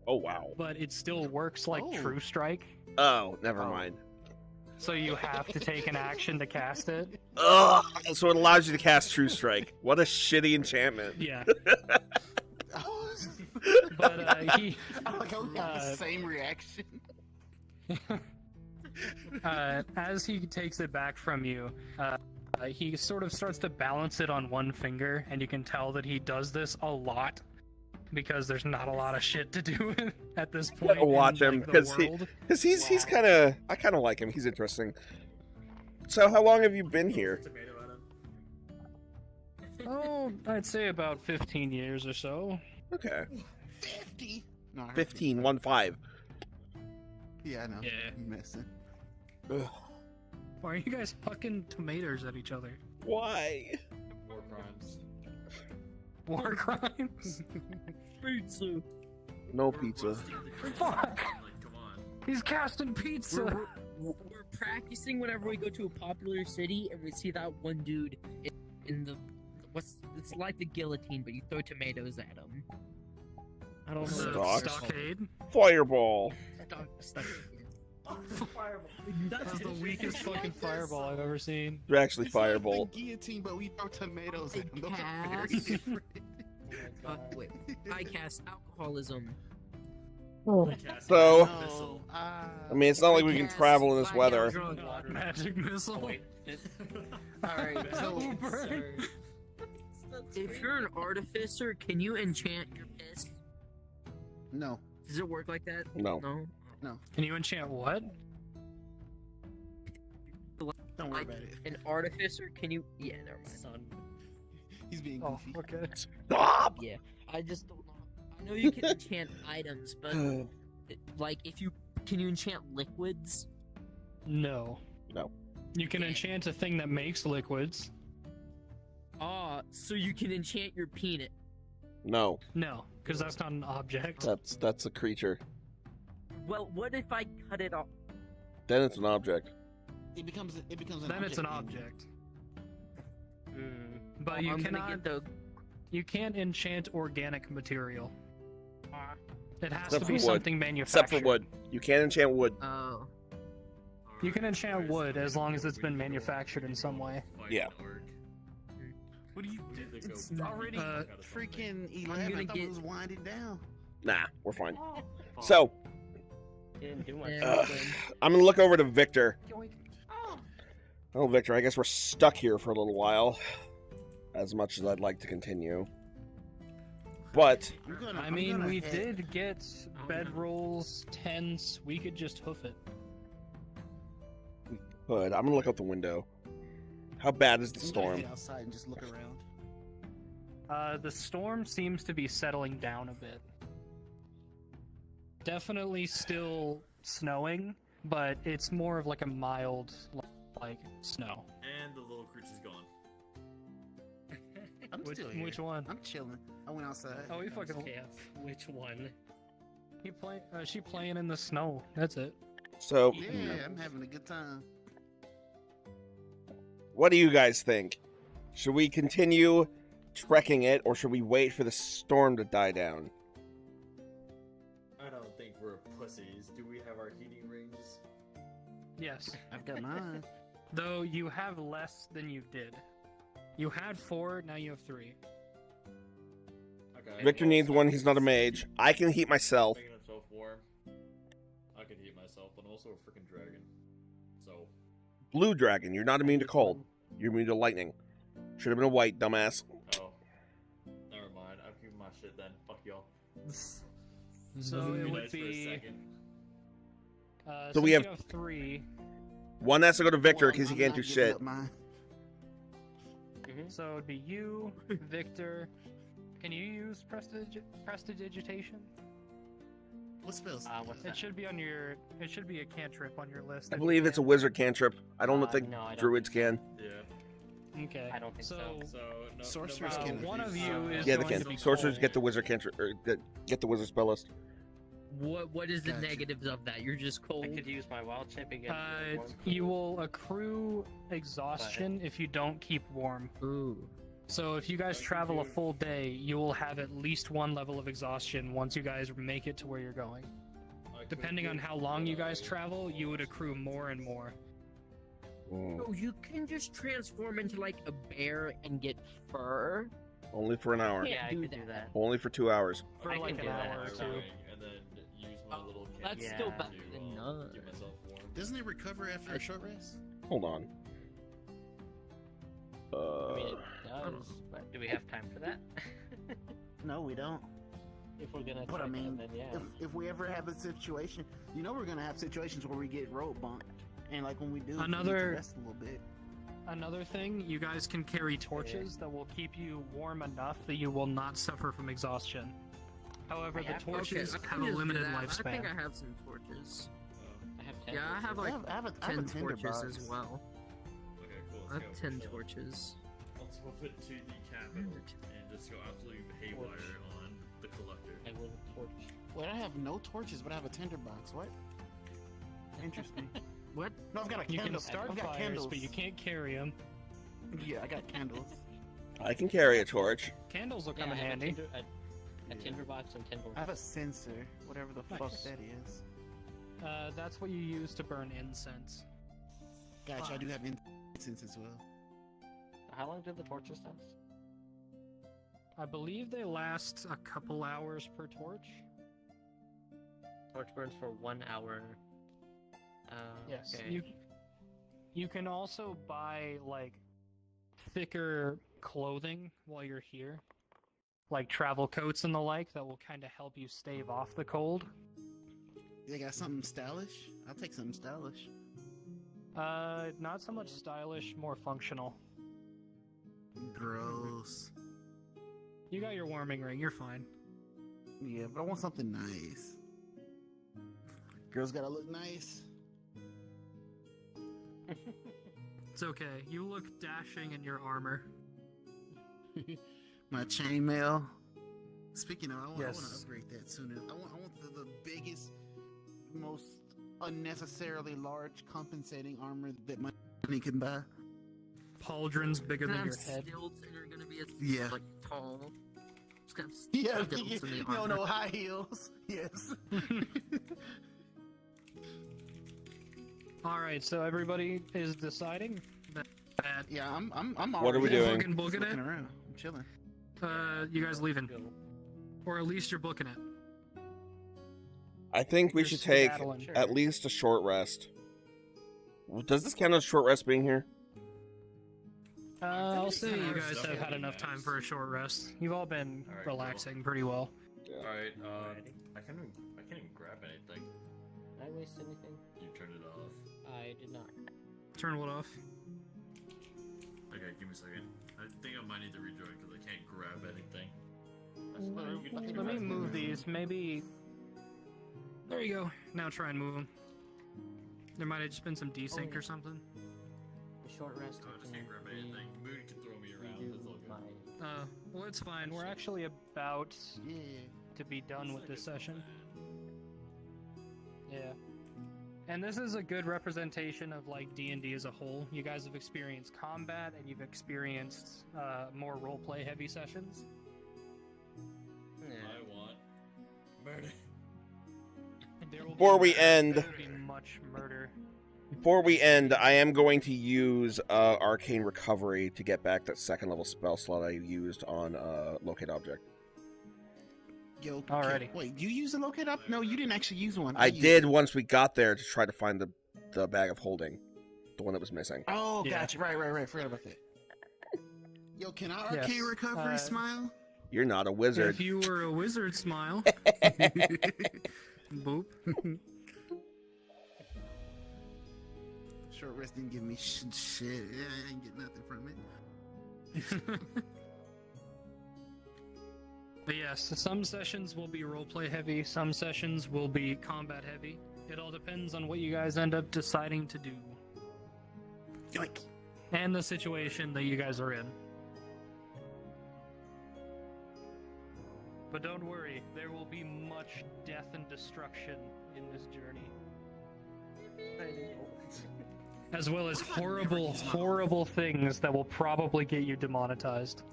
Oh wow. but it still works like True Strike. Oh, never mind. So you have to take an action to cast it. Ugh, so it allows you to cast True Strike. What a shitty enchantment. Yeah. But he, I like how we have the same reaction. as he takes it back from you, He sort of starts to balance it on one finger, and you can tell that he does this a lot because there's not a lot of shit to do at this point. Gotta watch in, him like, the because world. he's kind of I kind of like him. He's interesting. So how long have you been here? Oh, I'd say about 15 years or so. Okay. 50? No, I heard 15, 1-5. Yeah, I know. Yeah. You messing. Ugh. Why are you guys fucking tomatoes at each other? Why? War crimes. War crimes? Pizza. No pizza. Fuck! Like, come on. He's casting pizza! We're practicing whenever we go to a popular city and we see that one dude in the it's like the guillotine, but you throw tomatoes at him. I don't know. Stock. Stockade? Fireball. Stockade. That's the weakest fucking fireball I've ever seen. They're actually It's like fireball. the guillotine, but we throw tomatoes at them. Those are Cast. very different. Wait, I cast alcoholism. So, No, I mean, it's not like we can travel in this weather. Magic missile. Wait. Alright, so If you're an artificer, can you enchant your piss? no. Does it work like that? No. No. Can you enchant what? Don't worry about it. An artificer, can you? Yeah, never mind. Son. He's being Oh, goofy. okay. Stop! Yeah, I just don't know. I know you can enchant items, but like, can you enchant liquids? No. No. You can enchant a thing that makes liquids. So you can enchant your peanut. No. No, because that's not an object. That's a creature. Well, what if I cut it off? Then it's an object. It becomes an Then it's an object. But you I'm gonna cannot. get the. You can't enchant organic material. It has Except to be for wood. something manufactured. Except for wood. You can't enchant wood. Oh. You can enchant wood as long as it's been manufactured in some way. Yeah. What do you do? It's already freaking 11. gonna I thought get- it was winding down. Nah, we're fine. So, Didn't do much. I'm gonna look over to Victor. Oh, Victor, I guess we're stuck here for a little while. As much as I'd like to continue. But, I mean, we did get bedrolls, tents. We could just hoof it. I'm gonna look out the window. How bad is the I'm gonna storm? head outside and just look around. The storm seems to be settling down a bit. Definitely still snowing, but it's more of like a mild, like, snow. And the little creature's gone. I'm still here. Which one? I'm chilling. I went outside. Oh, we fucking. Which one? She playing in the snow. That's it. So, Yeah, I'm having a good time. what do you guys think? Should we continue trekking it, or should we wait for the storm to die down? I don't think we're pussies. Do we have our heating rings? Yes. I've got mine. Though you have less than you did. You had 4, now you have 3. Okay. Victor needs one, he's not a mage. I can heat myself. Making himself warm. I could heat myself, but I'm also a freaking dragon. So. Blue dragon, you're not immune to cold. You're immune to lightning. Should have been a white, dumbass. Oh. Never mind. I'm keeping my shit then. Fuck y'all. So it Be would nice for a be. second. So we since have- you have 3. One has to go to Victor Well, because he I'm can't not do giving shit. up mine. So it'd be you, Victor. Can you use prestidigitation? What spells? What's It that? should be on your. It should be a cantrip on your list. I if believe you it's a can. wizard cantrip. I don't think no, I don't druids can. Yeah. Okay. I don't think so. So no. Sorcerers no, can. One of you is Yeah, they going can. to be Sorcerers cold. get the wizard cantrip, or get the wizard spell list. What is the Gotcha. negatives of that? You're just cold. I could use my wild chip again. You will accrue exhaustion if you don't keep warm. Ooh. So if you guys travel a full day, you will have at least 1 level of exhaustion once you guys make it to where you're going. Depending on how long you guys travel, you would accrue more and more. Oh, you can just transform into like a bear and get fur. Only for an hour. Yeah, I do could that. do that. Only for 2 hours. For I like can an do that. hour or 2. And then use my little That's cantrip still Yeah. better to, than none. Get myself warm. Doesn't it recover after a short rest? Hold on. I mean, it does, but do we have time for that? No, we don't. If we're gonna But try I mean, that, then yeah. if we ever have a situation, you know, we're gonna have situations where we get road bumped, and like when we do, we need to rest a little bit. Another thing, you guys can carry torches that will keep you warm enough that you will not suffer from exhaustion. However, the torches have a limited lifespan. I think I have some torches. I have 10 Yeah, I have like I have a 10 tinderbox. torches as well. Okay, cool. I have 10 torches. Let's move it to the capital and just go absolutely haywire on the collector. I will torch. Wait, I have no torches, but I have a tinderbox. What? Interesting. What? No, I've got a You candle. can start I've got fires, candles. but you can't carry them. Yeah, I got candles. I can carry a torch. Candles will Yeah, come in I have handy. a tinderbox and 10 torches. I have a censer, whatever the fuck Nice. that is. That's what you use to burn incense. Gotcha, I do have incense as well. How long do the torches last? I believe they last a couple hours per torch. Torch burns for 1 hour. Yes. Okay. You can also buy like thicker clothing while you're here, like travel coats and the like, that will kind of help you stave off the cold. They got something stylish? I'll take something stylish. Not so much stylish, more functional. Gross. You got your warming ring, you're fine. Yeah, but I want something nice. Girls gotta look nice. It's okay. You look dashing in your armor. My chainmail. Speaking of, I want to Yes. upgrade that sooner. I want the biggest, most unnecessarily large compensating armor that money can buy. Pauldrons bigger than your head. Stilts and you're gonna be Yeah. like tall. It's got Yeah, stilts in the no, armor. no high heels. Yes. All right, so everybody is deciding that. Yeah, I'm. What are we doing? Fucking booking looking it. around. I'm chilling. You guys leaving, or at least you're booking it. I think we You're should take skedaddling. at least a short rest. Does this count as short rest being here? I'll say you guys stuff have will had be enough nice. time for a short rest. You've all been All right, cool. relaxing pretty well. Alright, I can't even grab anything. Did I waste anything? You turned it off. I did not. Turn what off? Okay, give me a second. I think I might need to rejoin because I can't grab anything. Let me move these. Maybe. There you go. Now try and move them. There might have just been some desync or something. The short rest. I just can't grab anything. Moon can throw me around. That's all good. Well, it's fine. We're actually about to be done with this session. Yeah. And this is a good representation of like D&D as a whole. You guys have experienced combat and you've experienced more roleplay heavy sessions. I want murder. There will Before be, we end, there will be much murder. before we end, I am going to use Arcane Recovery to get back that second level spell slot I used on Locate Object. Yo, Alrighty. Wait, you use a locate up? No, you didn't actually use one. I used did it. once we got there to try to find the bag of holding, the one that was missing. Oh, Yeah. gotcha. Right. Forgot about that. Yo, can I Yes, arcane recovery smile? You're not a wizard. If you were a wizard, smile. Boop. Short rest didn't give me shit. Yeah, I ain't get nothing from it. But yes, some sessions will be roleplay heavy, some sessions will be combat heavy. It all depends on what you guys end up deciding to do. Yoink. And the situation that you guys are in. But don't worry, there will be much death and destruction in this journey. As well as horrible, horrible things that will probably get you demonetized.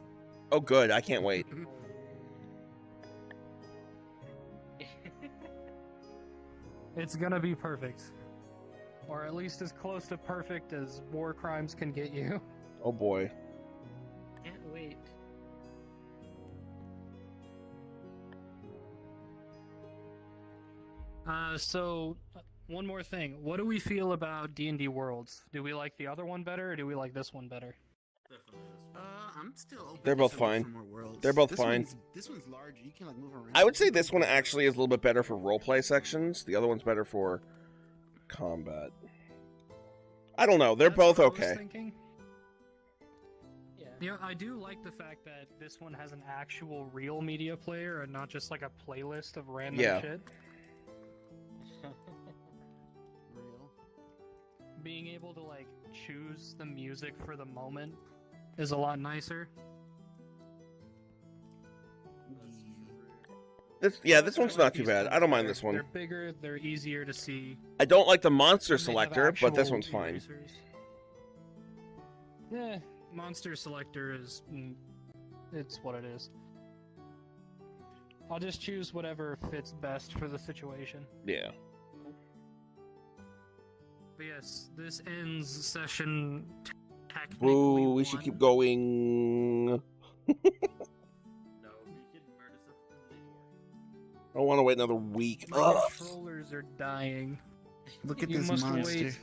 Oh, good. I can't wait. It's gonna be perfect. Or at least as close to perfect as war crimes can get you. Oh boy. Can't wait. So one more thing. What do we feel about D&D Worlds? Do we like the other one better, or do we like this one better? I'm still open. They're both to look fine. for more worlds. They're both This fine. This one's larger. You can like move around. I would say this one actually is a little bit better for roleplay sections. The other one's better for combat. I don't know. They're That's both what I was okay. thinking. Yeah. You know, I do like the fact that this one has an actual real media player and not just like a playlist of random Yeah. shit. Real. Being able to like choose the music for the moment is a lot nicer. This one's not too These bad. ones, I don't mind they're- this one. They're bigger, they're easier to see. I don't like the monster and they have selector, but this actual one's fine. erasers. Yeah, monster selector is it's what it is. I'll just choose whatever fits best for the situation. Yeah. But yes, this ends session technically Boo, we should 1. keep going. No, we can murder something I don't want to wait another week. My Ugh. controllers are dying. Look at You this must monster. wait.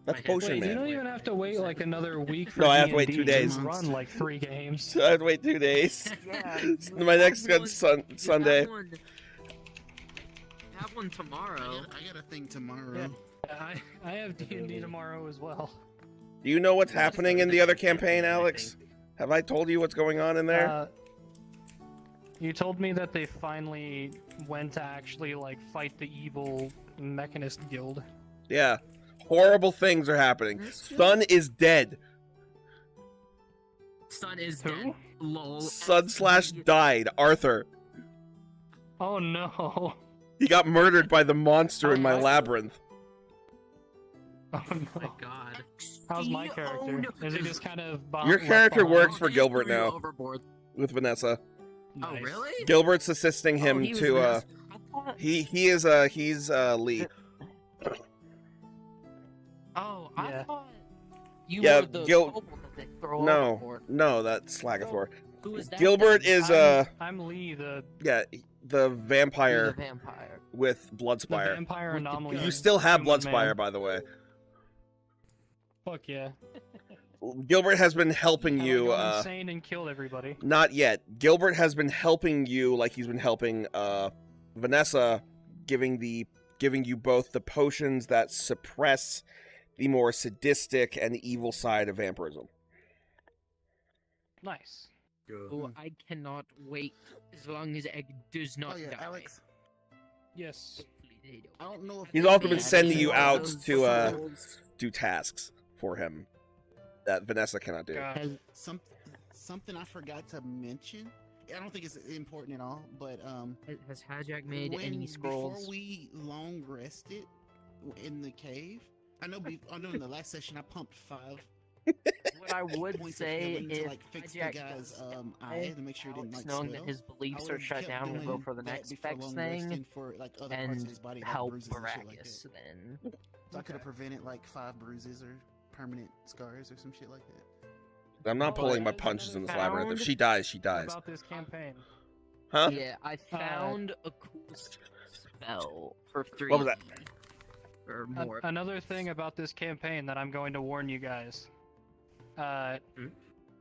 That's Wait, Potion Wait, you Man. don't even have to wait like another week for No, I have to wait D&D. 2 days. Just run like 3 games. I have to wait 2 days. Yeah, My next gun's Sunday. Have one tomorrow. I got a thing tomorrow. Yeah, I have D&D tomorrow as well. Do you know what's happening in the other campaign, Alex? Have I told you what's going on in there? You told me that they finally went to actually like fight the evil Mechanist Guild. Yeah. Horrible things are happening. Sun is dead. Sun is dead. Lol. Sun/died. Arthur. Oh no. He got murdered by the monster in my labyrinth. Oh no. My God. How's my character? Is he just kind of Your character works for Gilbert now. Overboard. With Vanessa. Oh really? Gilbert's assisting him he was to Vanessa. I thought- he's Lee. Oh, I Yeah. thought you Yeah, were the Gil- kobold that they throw No, overboard. no, that's Slagathor. Who is that? Gilbert then? is I'm Lee, the the vampire Who's the vampire? with the Bloodspire. vampire With the anomaly. gun. You still have human Bloodspire, man. by the way. Fuck yeah. Gilbert has been helping Have I you. gone insane and killed everybody. Not yet. Gilbert has been helping you, like he's been helping Vanessa, giving you both the potions that suppress the more sadistic and evil side of vampirism. Nice. Oh, I cannot wait as long as Egg does not Oh yeah, die. Alex. Yes. I don't know if He's they also made been sending any you of out those to episodes. do tasks for him that Vanessa cannot do. God. Something I forgot to mention. I don't think it's important at all, but Has Hajak made when, any scrolls? Before we long rested in the cave, I know in the last session I pumped 5 What I would points say of healing to if like fix the Hajak guy's does eye to make sure it didn't like knowing swell. that his beliefs I are would've shut kept down, we'll go doing for the that next before best long thing resting for like other parts of and his body, like help bruises and shit like Baracus that. then. So I could have prevented like 5 bruises or permanent scars or some shit like that. I'm not Oh, pulling my guys, punches in this found- labyrinth. If she dies, she dies. About this campaign. Huh? Yeah, I found a cool spell for 3. What was that? Or more. Another thing about this campaign that I'm going to warn you guys.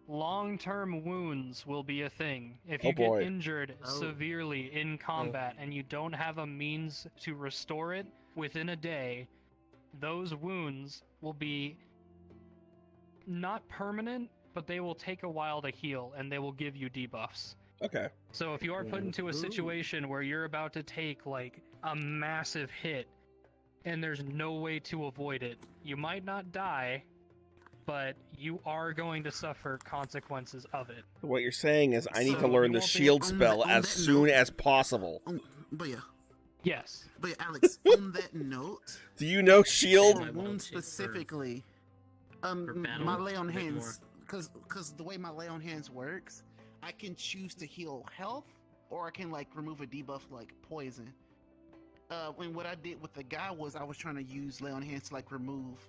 Long-term wounds will be a thing. If you Oh, boy. get injured Oh. severely in combat and you don't have a means to restore it within a day, those wounds will be not permanent, but they will take a while to heal and they will give you debuffs. Okay. So if you are put into a situation where you're about to take like a massive hit and there's no way to avoid it, you might not die, but you are going to suffer consequences of it. What you're saying is I need So to learn you the won't be shield on spell that as note- soon as possible. But yeah, Yes. Alex, on that note, Do you know shield? for wounds specifically, for battle my lay on a bit hands, because the way my lay on hands works, I can choose to heal health, or I can like remove a debuff like poison. When what I did with the guy was I was trying to use lay on hands to like remove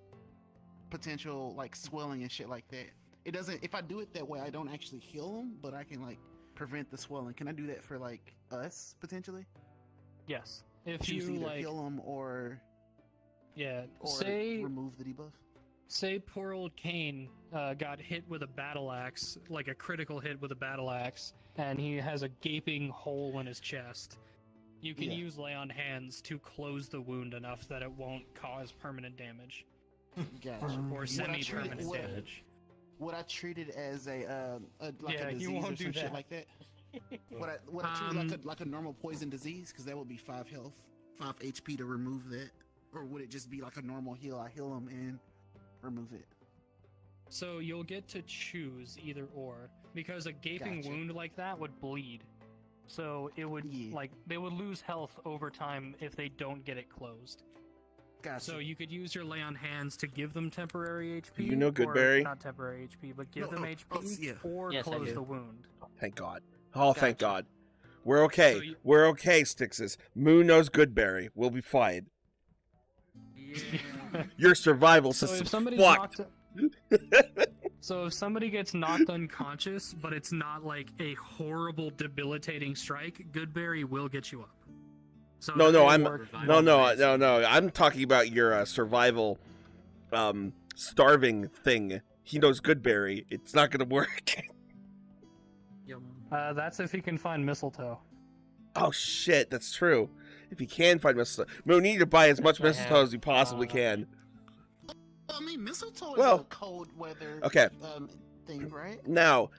potential like swelling and shit like that. It doesn't. If I do it that way, I don't actually heal him, but I can like prevent the swelling. Can I do that for like us potentially? Yes. If Choose to you either like, heal him or yeah, or say remove the debuff. say poor old Kane got hit with a battle axe, like a critical hit with a battle axe, and he has a gaping hole in his chest. You can use lay on hands to close the wound enough that it won't cause permanent damage. Gotcha. Or semi-permanent damage. Would I treat it as a like Yeah, a disease you won't or do some shit that. like that? Would I treat it like a normal poison disease? Because that would be 5 health, 5 HP to remove that. Or would it just be like a normal heal? I heal them and remove it. So you'll get to choose either or, because a gaping Gotcha. wound like that would bleed. So it would like they would lose health over time if they don't get it closed. Gotcha. So you could use your lay on hands to give them temporary HP. You know or Goodberry? not temporary HP, but give No, them oh, HP oh, or Yes, I close do. the wound. Thank God. Oh, thank Gotcha. God. We're okay. So you- We're okay, Stixes. Moon knows Goodberry. We'll be fine. Yeah. Your survival So system's if somebody's fucked. So if somebody gets knocked unconscious, but it's not like a horrible, debilitating strike, Goodberry will get you up. So No, that no, will I'm work. no. I'm talking about your survival, starving thing. He knows Goodberry. It's not gonna work. That's if he can find mistletoe. Oh shit, that's true. If you can find mistletoe, Moon, you need to buy as much I have, mistletoe as you possibly can. I mean, mistletoe is Well, a cold weather okay. thing, right? Now,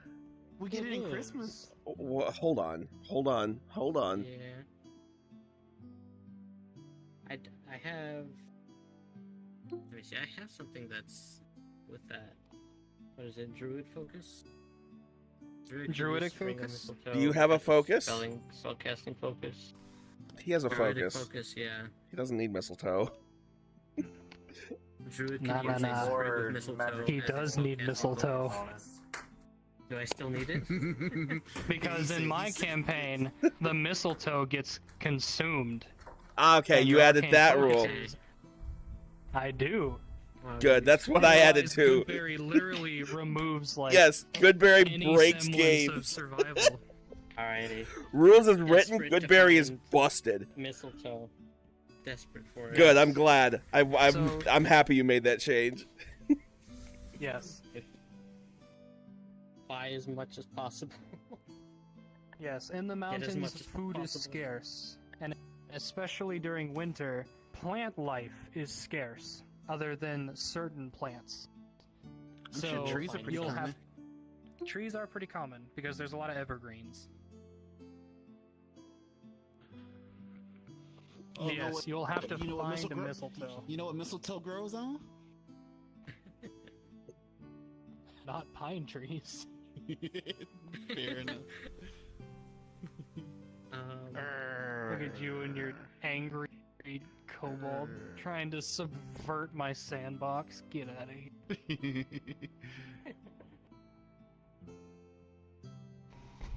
We get it in Christmas. hold on. Yeah. I have. Let me see. I have something that's with that. What is it? Druid focus. Druidic Ring of focus? Mistletoe, Do you have a focus? Spellcasting focus. He has a Druidic focus. focus, yeah. He doesn't need mistletoe. Druid Nah, can nah, use nah. a sprig of mistletoe. He as a does need spellcasting mistletoe. focus. Do I still need it? Because in my campaign, the mistletoe gets consumed. Okay, And you your added arcane that focus rule. is- I do. Good, that's what I added Otherwise, too. Goodberry literally removes like Yes, Goodberry any breaks semblance games. of survival. Alrighty. Rules is written. Desperate to Goodberry is find busted. Mistletoe. Desperate for it. Good. I'm glad. I'm So- I'm happy you made that change. Yes. Buy as much as possible. Yes, in the as mountains, much as food is possible. scarce, and especially during winter, plant life is scarce, other than certain plants. I'm So sure trees are pretty you'll common. have trees are pretty common because there's a lot of evergreens. You know Yes, what- you'll have to you know what find a mistletoe- mistletoe, You know what mistletoe grows on? not pine trees. Fair enough. Look at you and your angry kobold trying to subvert my sandbox. Get out of here.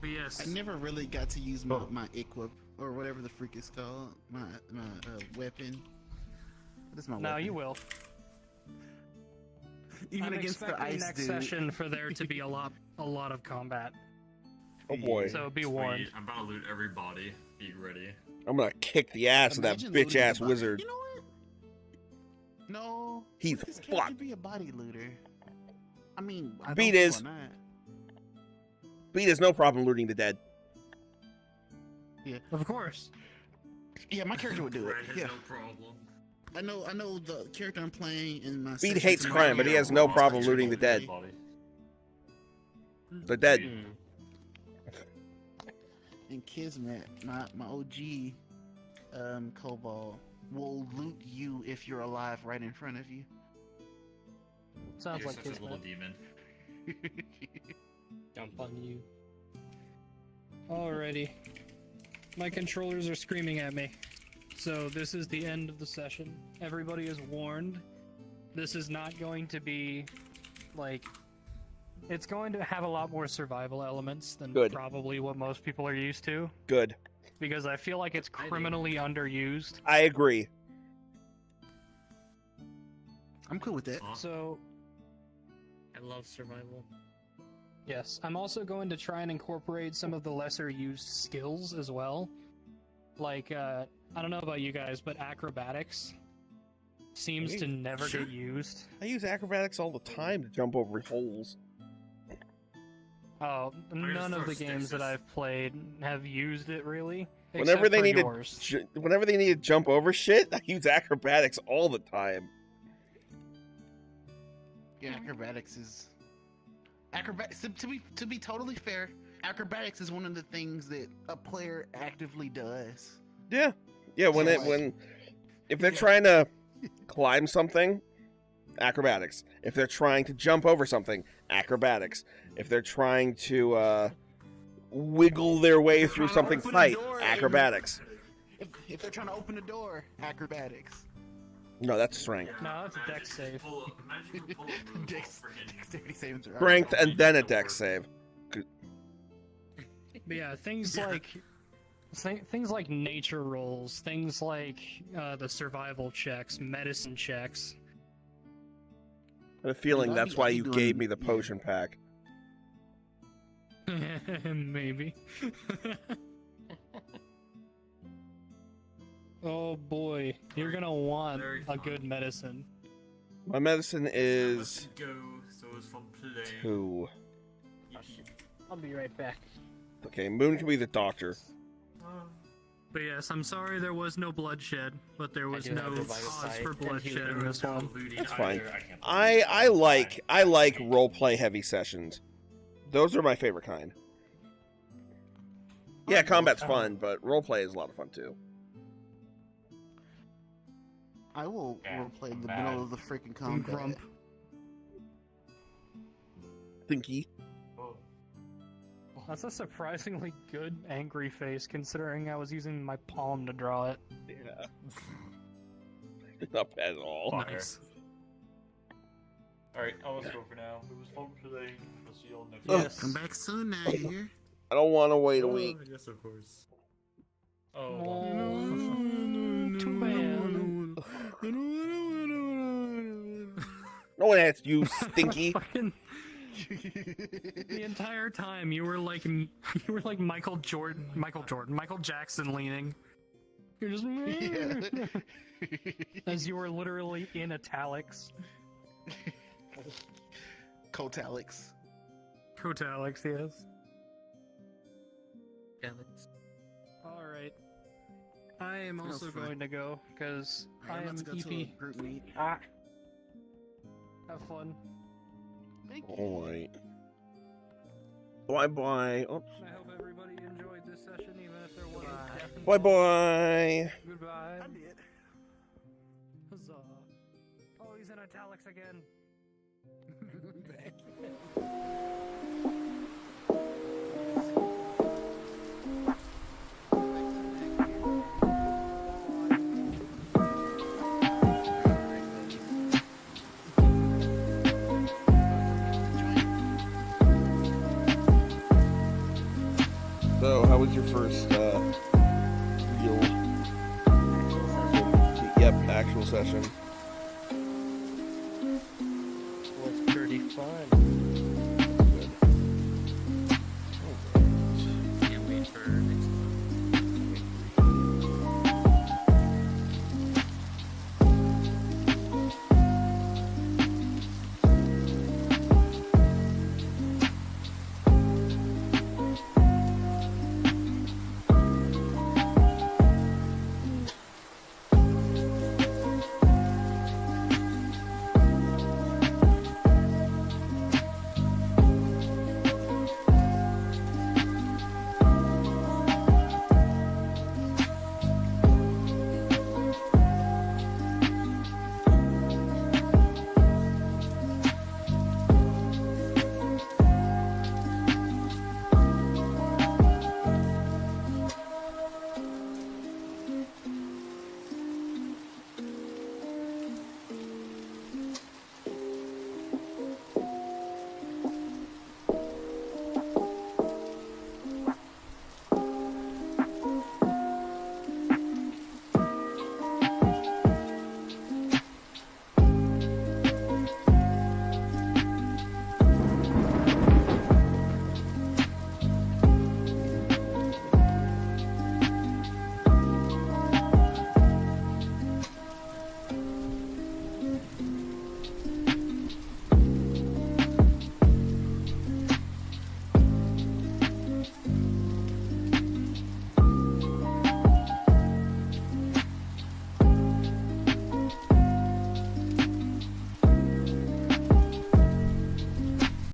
But yes, I never really got to use my equip or whatever the freak is called. My weapon. What is my now weapon? you will. Even I'm against the expecting ice next dude. session for there to be a lot of combat. Oh boy. So be warned. Sweet, I'm about to loot every body. Be ready. I'm gonna kick the ass of that Imagine bitch looting ass a body. wizard. You know what? No. He's this character fucked. be a body looter. I mean, I Beat don't see is. why not. Beat has no problem looting the dead. Yeah. Of course. Yeah, my character would do it. Red has Yeah. no problem. I know the character I'm playing in my Beat session hates tonight- crime, but he has no problem looting the dead. Body. The dead. And Kismet, my OG Kobold, will loot you if you're alive right in front of you. Sounds You're like such a little Kismet. demon. Jump on you. Alrighty. My controllers are screaming at me. So this is the end of the session. Everybody is warned. This is not going to be like it's going to have a lot more survival elements than Good. probably what most people are used to, Good. because I feel like it's criminally underused. I agree. I'm cool with that. So I love survival. yes, I'm also going to try and incorporate some of the lesser used skills as well. Like, I don't know about you guys, but acrobatics. seems to never get used. I use acrobatics all the time to jump over holes. Oh, none of the games that I've played have used it really. Whenever they need yours. to jump over shit, I use acrobatics all the time. Yeah, acrobatics is to be totally fair. Acrobatics is one of the things that a player actively does. Yeah, if they're trying to climb something, acrobatics. If they're trying to jump over something, acrobatics. If they're trying to wiggle their way through something tight, acrobatics. If they're trying to open a door, acrobatics. No, that's strength. No, that's a dex save. Dexterity saves are Strength and then a dex save. But yeah, things like nature rolls, things like the survival checks, medicine checks. I have a feeling that's why you gave me the potion pack. Maybe. Oh boy, you're gonna want a good medicine. My medicine is Go, so it's from play. 2. I'll be right back. Okay, Moon can be the doctor. But yes, I'm sorry there was no bloodshed, but there was no cause for bloodshed in this one. That's fine. I like roleplay heavy sessions. Those are my favorite kind. Yeah, combat's fun, but roleplay is a lot of fun too. I will roleplay in the middle of the freaking combat. Grump. Thinky. That's a surprisingly good angry face, considering I was using my palm to draw it. Yeah. Not bad at all. Nice. Alright, I'll let's go for now. It was fun today. We'll see you all next Yes. Come back soon now, you hear? I don't want to wait a week. Yes, of course. Too bad. No one asked you, Stinky. The entire time you were like Michael Jackson leaning. You're just as you were literally in italics. Cotalics. Cotalics, yes. Alex. All right. I am also going to go because I am EP. Group meet. Have fun. Alright. Bye-bye. Oops. I hope everybody enjoyed this session, even if there wasn't death involved. Bye-bye. Goodbye. I did. Huzzah. Oh, he's in italics again. So, how was your first, real... Yep, actual session? Was pretty fun.